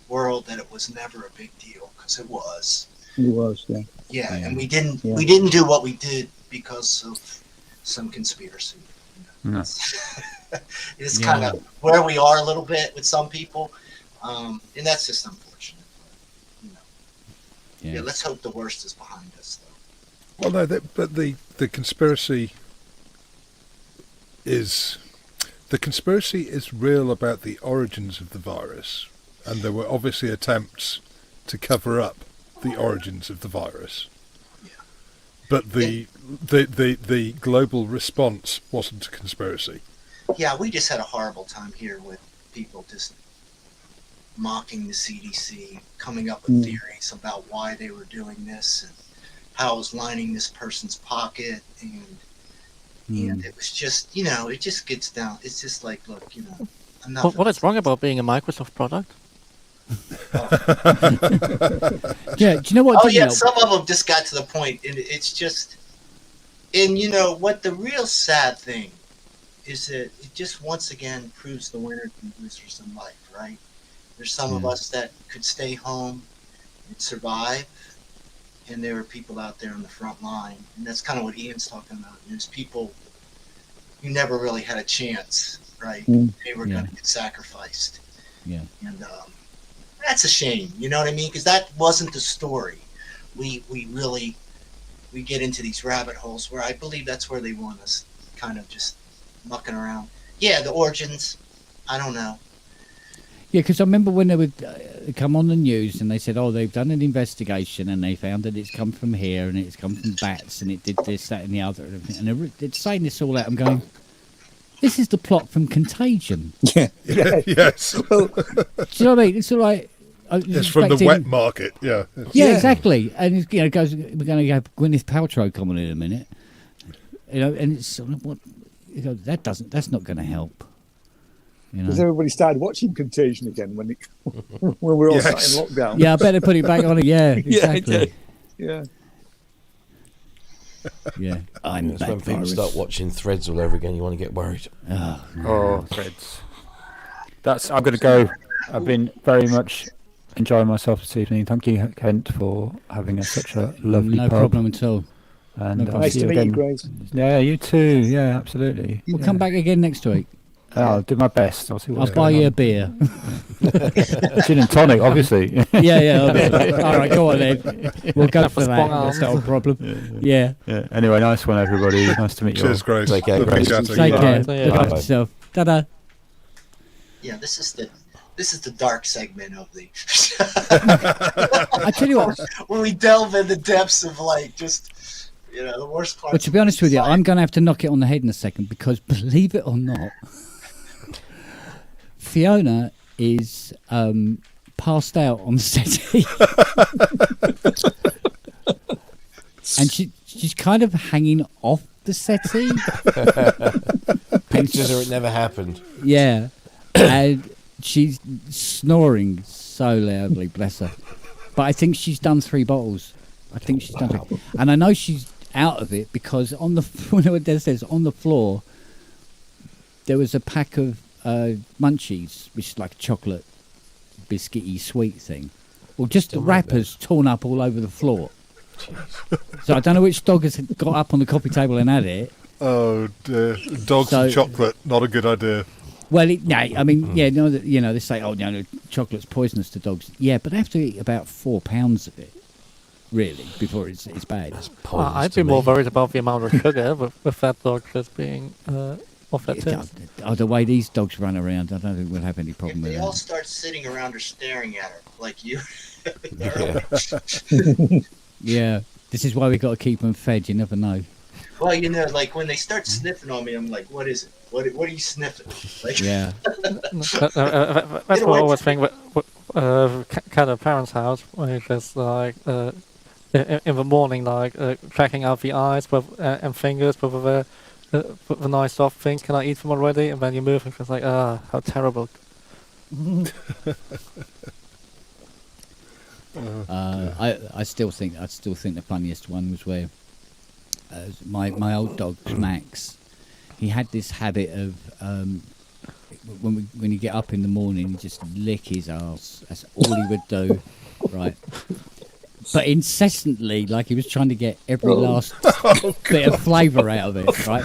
world that it was never a big deal, because it was. It was, yeah. Yeah, and we didn't do what we did because of some conspiracy. You know? No. It's kind of where we are a little bit with some people, and that's just unfortunate. But, you know, yeah, let's hope the worst is behind us, though. Well, no, but the conspiracy is real about the origins of the virus, and there were obviously attempts to cover up the origins of the virus. But the global response wasn't a conspiracy. Yeah, we just had a horrible time here with people just mocking the CDC, coming up with theories about why they were doing this and how it was lining this person's pocket, and it was just, you know, it just gets down. It's just like, look, you know, I'm not. What is wrong about being a Microsoft product? Yeah, do you know what? Oh yeah, some of them just got to the point, and it's just, and you know what? The real sad thing is that it just once again proves the winners and losers in life, right? There's some of us that could stay home and survive, and there are people out there on the front line, and that's kind of what Ian's talking about. There's people who never really had a chance, right? They were going to get sacrificed. Yeah. And that's a shame, you know what I mean? Because that wasn't the story. We get into these rabbit holes where I believe that's where they want us, kind of just mucking around. Yeah, the origins, I don't know. Yeah, because I remember when they would come on the news and they said, oh, they've done an investigation and they found that it's come from here and it's come from bats and it did this, that and the other. And they're saying this all out. I'm going, this is the plot from Contagion. Yeah. Yes. Do you know what I mean? It's sort of like... It's from the wet market, yeah. Yeah, exactly. And it, you know, goes, we're going to have Gwyneth Paltrow coming in a minute. You know, and it's sort of what... You know, that's not going to help. You know? Because everybody started watching Contagion again when we're all sat in lockdown. Yeah, I better put it back on it. Yeah, exactly. Yeah. Yeah. That's when people start watching Threads all over again. You want to get worried. Oh, Threads. I'm going to go. I've been very much enjoying myself this evening. Thank you, Kent, for having such a lovely No problem at all. And No I'll Nice see to you meet you, again. Grace. Yeah, you too. Yeah, absolutely. We'll come back again next week. I'll do my best. I'll see what's I'll buy going you a on. beer. Gin and tonic, obviously. Yeah. All right, go on then. We'll go for that. That's not a problem. Yeah. Anyway, nice one, everybody. Nice to meet you. Cheers, all. Grace. Take care, Lovely Grace. chatting. Take care. Bye. Look after yourself. Ta-da. Yeah, this is the dark segment of the. I tell you what. When we delve in the depths of like just You know, the worst part. Well, to be honest with you, I'm going to have to knock it on the head in a second because, believe it or not, Fiona is passed out on the settee. And she's kind of hanging off the settee. Pictures or it never happened. Yeah. And she's snoring so loudly, bless her. But I think she's done 3 bottles. I think she's done 3. And I know she's out of it because on the when I went downstairs, on the floor, there was a pack of munchies, which is like a chocolate biscuity sweet thing. Well, just the wrappers torn up all over the floor. So I don't know which dog has got up on the coffee table and had it. Oh dear. Dogs and chocolate, not a good idea. Well, I mean, yeah, no, you know, they say, oh, no, chocolate's poisonous to dogs. Yeah, but they have to eat about 4 pounds of it, really, before it's bad. I'd be more worried about the amount of sugar with that dog just being off that tin. Oh, the way these dogs run around, I don't think we'll have any problem with They that. all start sitting around her staring at her like you. Yeah, this is why we got to keep them fed. You never know. Well, you know, like when they start sniffing on me, I'm like, what is it? What are you sniffing? Like, yeah. That's what I always think with kind of parents' house, where you just like in the morning, like cracking out the eyes with and fingers with a nice soft thing. Can I eat them already? And then you move and it's like, how terrible. I still think the funniest one was where my old dog Max, he had this habit of when you get up in the morning, just lick his arse. That's all he would do, right? But incessantly, like he was trying to get every last bit of flavour out of it, right?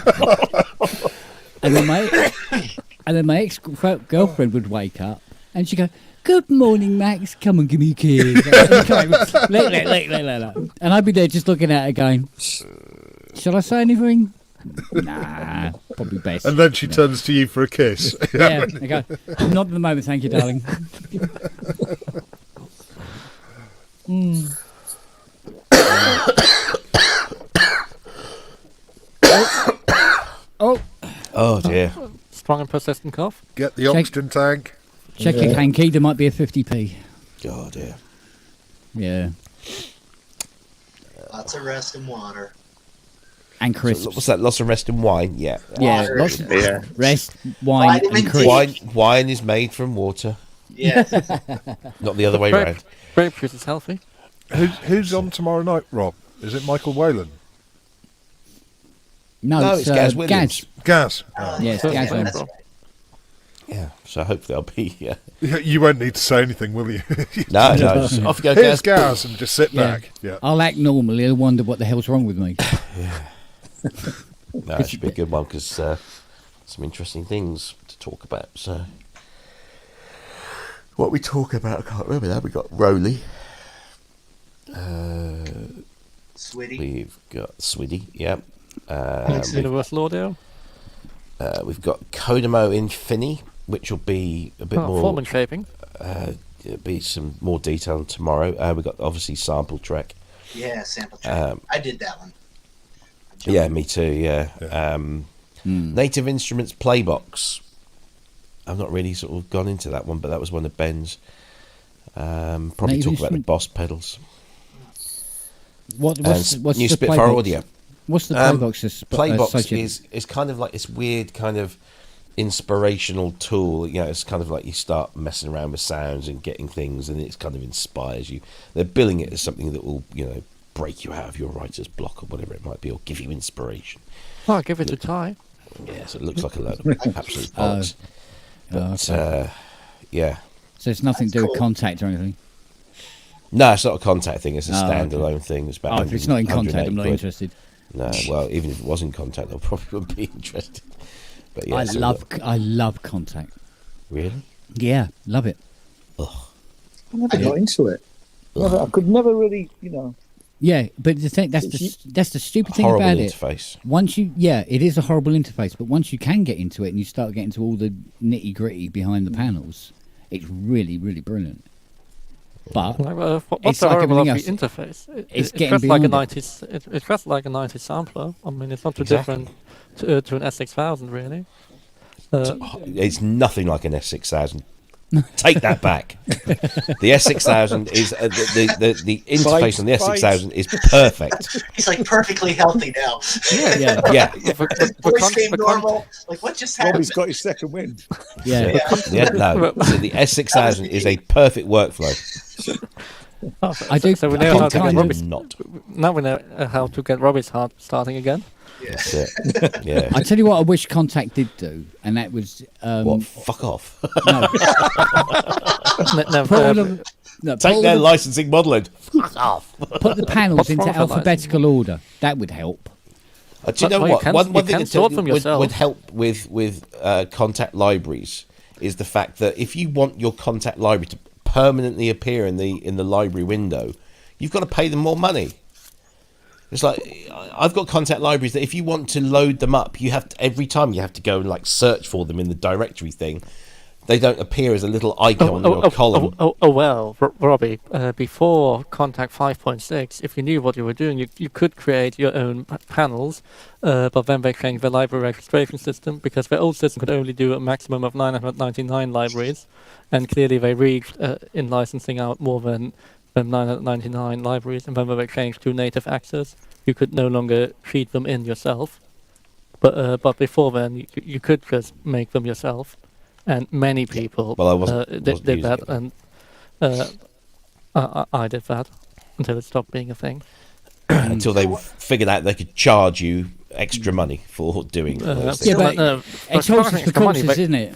And then my ex-girlfriend would wake up and she'd go, "Good morning, Max. Come on, give me a kiss." And I'd be there just looking at her going, "Shall I say anything?" Nah, probably best. And then she turns to you for a kiss. Yeah, I go, "Not at the moment, thank you, darling." Oh dear. Strong and persistent cough. Get the oxygen tank. Check your hanky, there might be a 50p. Oh dear. Yeah. lots of rest and water. And crisps. So what's that? Lots of rest and wine? Yeah. Yeah, Water. lots of Yeah. rest, wine, and crisps. Wine is made from water. Yes. Not the other way around. Grape juice is healthy. Who's on tomorrow night, Rob? Is it Michael Whalen? No, it's Gaz Williams. Gaz. Yes, Gaz Williams. Yeah, so hopefully I'll be. You won't need to say anything, will you? No, just off you go, Here's Gaz. Gaz, and just sit back. Yeah. I'll act normal. He'll wonder what the hell's wrong with me. No, it should be a good one because some interesting things to talk about. So, what we talk about, I can't remember that. We got Rowley. Swiddy. We've got Swiddy, yeah. Universal Audio. We've got Kodomo Infini, which will be a bit more form and shaping. It'll be some more detail tomorrow. We've got obviously Sample Track. Yeah, sample track. I did that one. Yeah, me too. Yeah. Native Instruments Playbox. I've not really sort of gone into that one, but that was one of Ben's. Probably talk about the Boss pedals. What's new the Spitfire Playbox? Audio. What's the Playbox? Playbox is kind of like this weird kind of inspirational tool. You know, it's kind of like you start messing around with sounds and getting things, and it kind of inspires you. They're billing it as something that will, break you out of your writer's block or whatever it might be, or give you inspiration. Well, give it a try. Yeah, so it looks like a load of absolute bollocks. But, yeah. So it's nothing to do with Contact or anything? No, it's not a Contact thing. It's a standalone thing. It's about if it's not in Contact, I'm not interested. No, well, even if it was in Contact, I probably wouldn't be interested. But yeah, I love Contact. Really? Yeah, love it. I never got into it. I could never really, Yeah, but the thing that's the stupid thing horrible about interface. it. It is a horrible interface, but once you can get into it and you start getting to all the nitty gritty behind the panels, it's really, really brilliant. But what's it's the like horrible of everything the else. interface? It's It getting feels like a beyond it. 90s. It feels like a 90s sampler. I mean, it's not too Exactly. different to an S6000, really. It's nothing like an S6000. Take that back. The S6000 is the interface on the S6000 is perfect. He's like perfectly healthy now. Yeah. Voice came normal. Like, what just happened? Robbie's got his second win. No. So the S6000 is a perfect workflow. I do. So we know how to get kind Robbie's. of, Not. Now we know how to get Robbie's heart starting again. That's it. Yeah. I tell you what, I wish Contact did do, and that was What? Fuck off. No. Put all the- no, put Take all their the- licensing model and fuck off. Put the panels What's into wrong with alphabetical order. That would help. Do you know Well, you what? can- One you thing can that sort them yourself. would help with contact libraries is the fact that if you want your contact library to permanently appear in the library window, you've got to pay them more money. It's like I've got contact libraries that if you want to load them up, you have to, every time you have to go and like search for them in the directory thing. They don't appear as a little icon or a column. Well, Robbie, before Contact 5.6, if you knew what you were doing, you could create your own panels, but then they changed the library registration system because the old system could only do a maximum of 999 libraries, and clearly they reached in licensing out more than 999 libraries, and then when they changed to native access, you could no longer feed them in yourself. But before then, you could just make them yourself. And many people Well, I wasn't did that, using and I did that until it stopped being a thing. Until they figured out they could charge you extra money for doing those things. Yeah, but it's horses for courses, isn't it?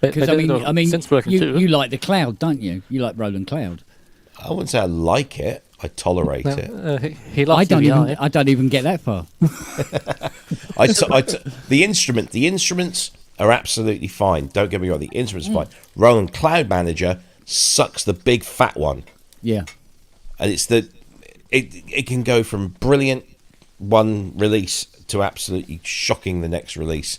Because I mean, you like the cloud, don't you? You like Roland Cloud. I wouldn't say I like it. I tolerate it. He loves CDI. I don't even get that far. The instruments are absolutely fine. Don't get me wrong. The instruments are fine. Roland Cloud Manager sucks the big fat one. Yeah. And it can go from brilliant one release to absolutely shocking the next release.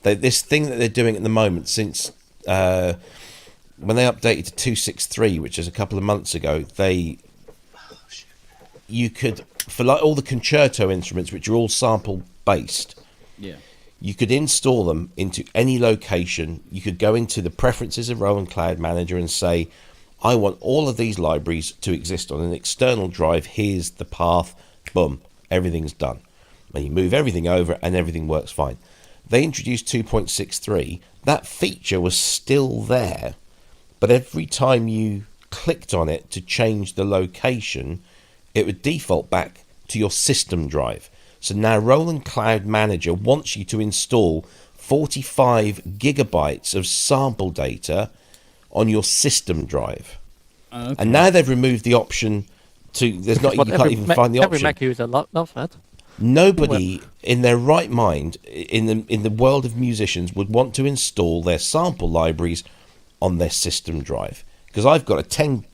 This thing that they're doing at the moment, since when they updated to 2.6.3, which is a couple of months ago, you could, for like all the concerto instruments, which are all sample based, you could install them into any location. You could go into the preferences of Roland Cloud Manager and say, I want all of these libraries to exist on an external drive. Here's the path. Boom. Everything's done. And you move everything over and everything works fine. They introduced 2.6.3. That feature was still there, but every time you clicked on it to change the location, it would default back to your system drive. So now Roland Cloud Manager wants you to install 45 gigabytes of sample data on your system drive. Okay. And now they've removed the option to, there's not, you can't even find the option. Every Mac user loves that. Nobody in their right mind, in the world of musicians, would want to install their sample libraries on their system drive. Because I've got a 10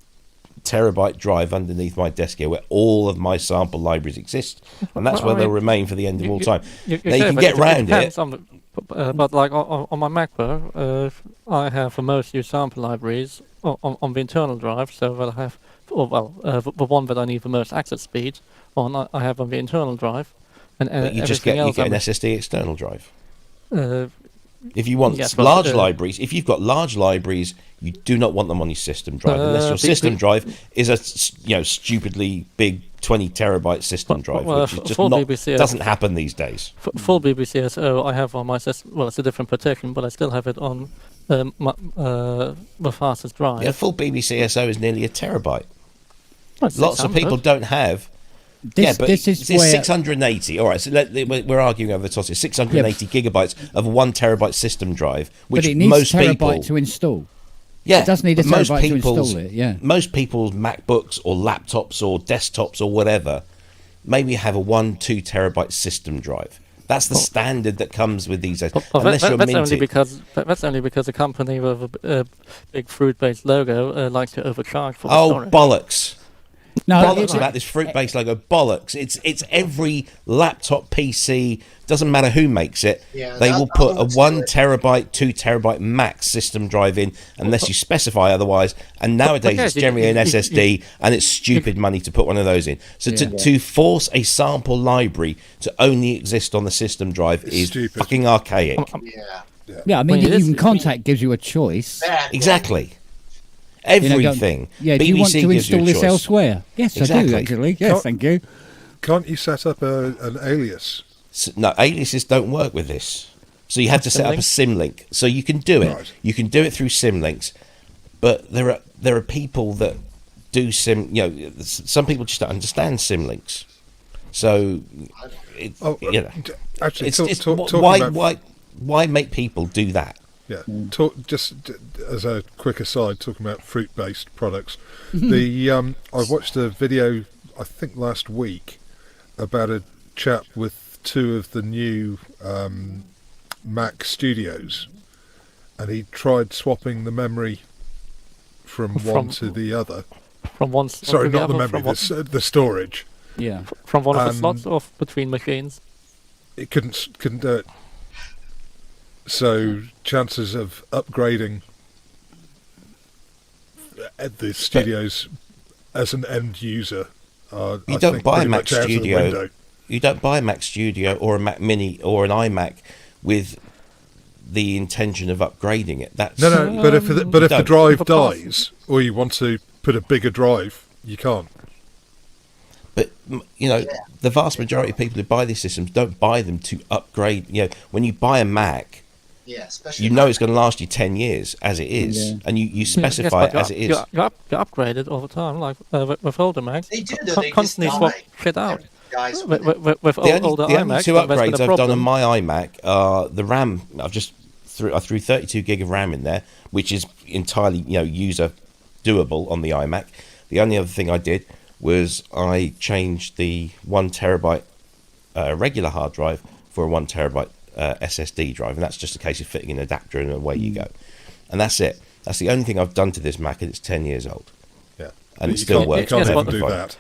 terabyte drive underneath my desk here where all of my sample libraries exist, and that's where they'll remain for the end of all time. Now you can get round it. But like on my MacBook, I have the most used sample libraries on the internal drive, so that I have, the one that I need the most access speed on, I have on the internal drive. And But you just get an SSD external drive. If you want large libraries, if you've got large libraries, you do not want them on your system drive, unless your system drive is a stupidly big 20 terabyte system drive, which is just not BBCS, doesn't happen these days. Full BBCSO I have on my system. Well, it's a different protection, but I still have it on the fastest drive. Yeah, full BBCSO is nearly a terabyte. Well, Lots of people don't have. But this is it's where 680. All right, so we're arguing over the toss. It's 680 gigabytes of 1 terabyte system drive, which but it needs most terabyte people to install. Yeah, it does need a terabyte to install it. Yeah, most people's MacBooks or laptops or desktops or whatever maybe have a 1-2 terabyte system drive. That's the standard that comes with these. Unless you're minted. That's only because a company with a big fruit-based logo likes to overcharge for storage. Bollocks! No, bollocks about this fruit-based logo. Bollocks. It's every laptop, PC. Doesn't matter who makes it. Yeah, they that- will that put a one's 1 good. terabyte, 2 terabyte max system drive in, unless you specify otherwise. And nowadays it's generally an SSD, and it's stupid money to put one of those in. So to force a sample library to only exist on the system drive is stupid. fucking archaic. Yeah, I mean, even Contact gives you a choice. Exactly. You know, go, Everything. yeah, do you want BBC to gives you a install this choice. elsewhere? Yes, I Exactly. do, actually. Yes, thank you. Can't you set up an alias? No, aliases don't work with this. So you have to set up a symlink. So you can do it. Right. You can do it through symlinks, but there are people that do some people just don't understand symlinks. So actually, it's talking why about- why make people do that? Yeah, just as a quick aside, talking about fruit-based products, Mm-hmm. I watched a video I think last week about a chap with 2 of the new Mac Studios, and he tried swapping the memory from one to the other. From one. Sorry, to not the other, memory, from the storage. Yeah, from one of the And slots or between machines. It couldn't do it. So chances of upgrading the studios as an end user are You I don't think, buy a pretty Mac much out of the Studio. window. You don't buy a Mac Studio or a Mac Mini or an iMac with the intention of upgrading it. That's No, but if the don't. drive dies or you want to put a bigger drive, you can't. But the vast majority of people who buy these systems don't buy them to upgrade. When you buy a Mac, Yeah, especially it's going to last you 10 years as it is, and you specify it as it is. You upgrade it all the time, like with older Macs. They do, though. They Constantly just swap die. shit out. Guys, With older The only iMacs, 2 there's been upgrades a I've done on problem. my iMac are the RAM. I threw 32 gig of RAM in there, which is entirely user doable on the iMac. The only other thing I did was I changed the 1 terabyte regular hard drive for a 1 terabyte SSD drive, and that's just a case of fitting an adapter and away you go. And that's it. That's the only thing I've done to this Mac, and it's 10 years old. Yeah, and it still works. You can't even perfectly do fine. that.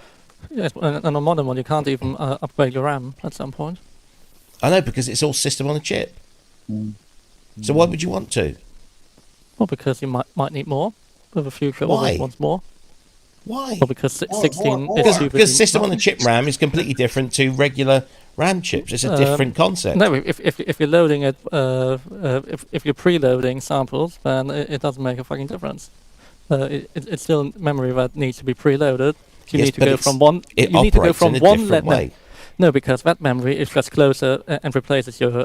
Yes, and on a modern one, you can't even upgrade your RAM at some point. I know, because it's all system on a chip. So why would you want to? Well, because you might need more. With a future, Why? always wants more. Why? Well, because 16 is stupidly Because system on a chip RAM is completely different to regular RAM chips. It's a different concept. No, if you're loading it, if you're preloading samples, then it doesn't make a fucking difference. It's still memory that needs to be preloaded. You Yes, need to but go it's- from one. it You need to go operates from in a one different way. No, because that memory is just closer and replaces your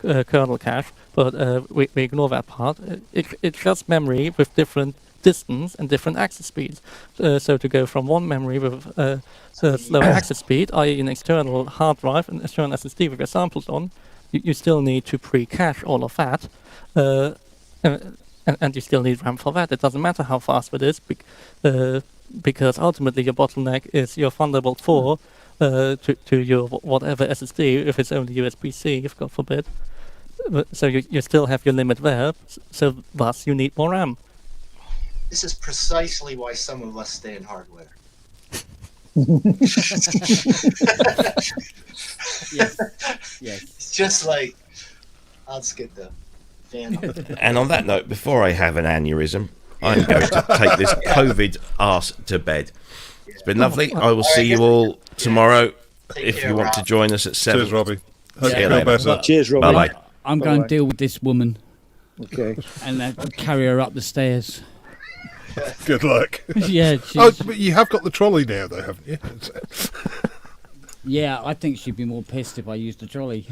kernel cache. But we ignore that part. It's just memory with different distance and different access speeds. So to go from one memory with slower access speed, i.e. an external hard drive and external SSD with your samples on, you still need to pre-cache all of that. And you still need RAM for that. It doesn't matter how fast it is, because ultimately your bottleneck is your Thunderbolt 4 to your whatever SSD, if it's only USB-C, if God forbid. So you still have your limit there, so thus you need more RAM. This is precisely why some of us stay in hardware. Yes. It's just like, I'll just get the fan on. And on that note, before I have an aneurysm, I'm going to take this COVID arse to bed. It's been lovely. I will see you all tomorrow if you want to join us at 7. Cheers, Robbie. Hope you feel better. Cheers, Robbie. Bye-bye. I'm going to deal with this woman. Okay. And carry her up the stairs. Good luck. Yeah. Oh, but you have got the trolley now, though, haven't you? Yeah, I think she'd be more pissed if I used the trolley.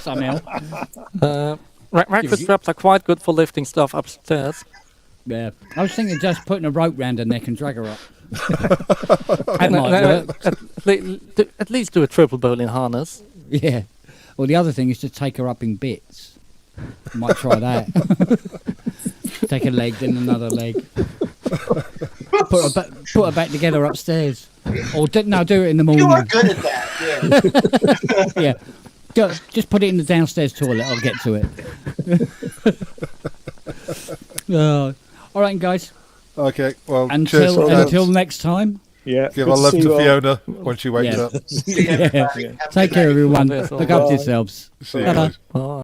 Somehow. Rack straps are quite good for lifting stuff upstairs. Yeah. I was thinking just putting a rope round her neck and drag her up. That might work. At least do a triple bowling harness. Yeah. Well, the other thing is to take her up in bits. Might try that. Take a leg, then another leg. Put her back together upstairs. Or do it in the morning. You are good at that, yeah. Yeah. Just put it in the downstairs toilet. I'll get to it. All right, guys. Okay, well, cheers. Until next time. Yeah. Give our love to Fiona when she wakes up. Take care, everyone. Look after yourselves. See you Ta-da. guys. Bye.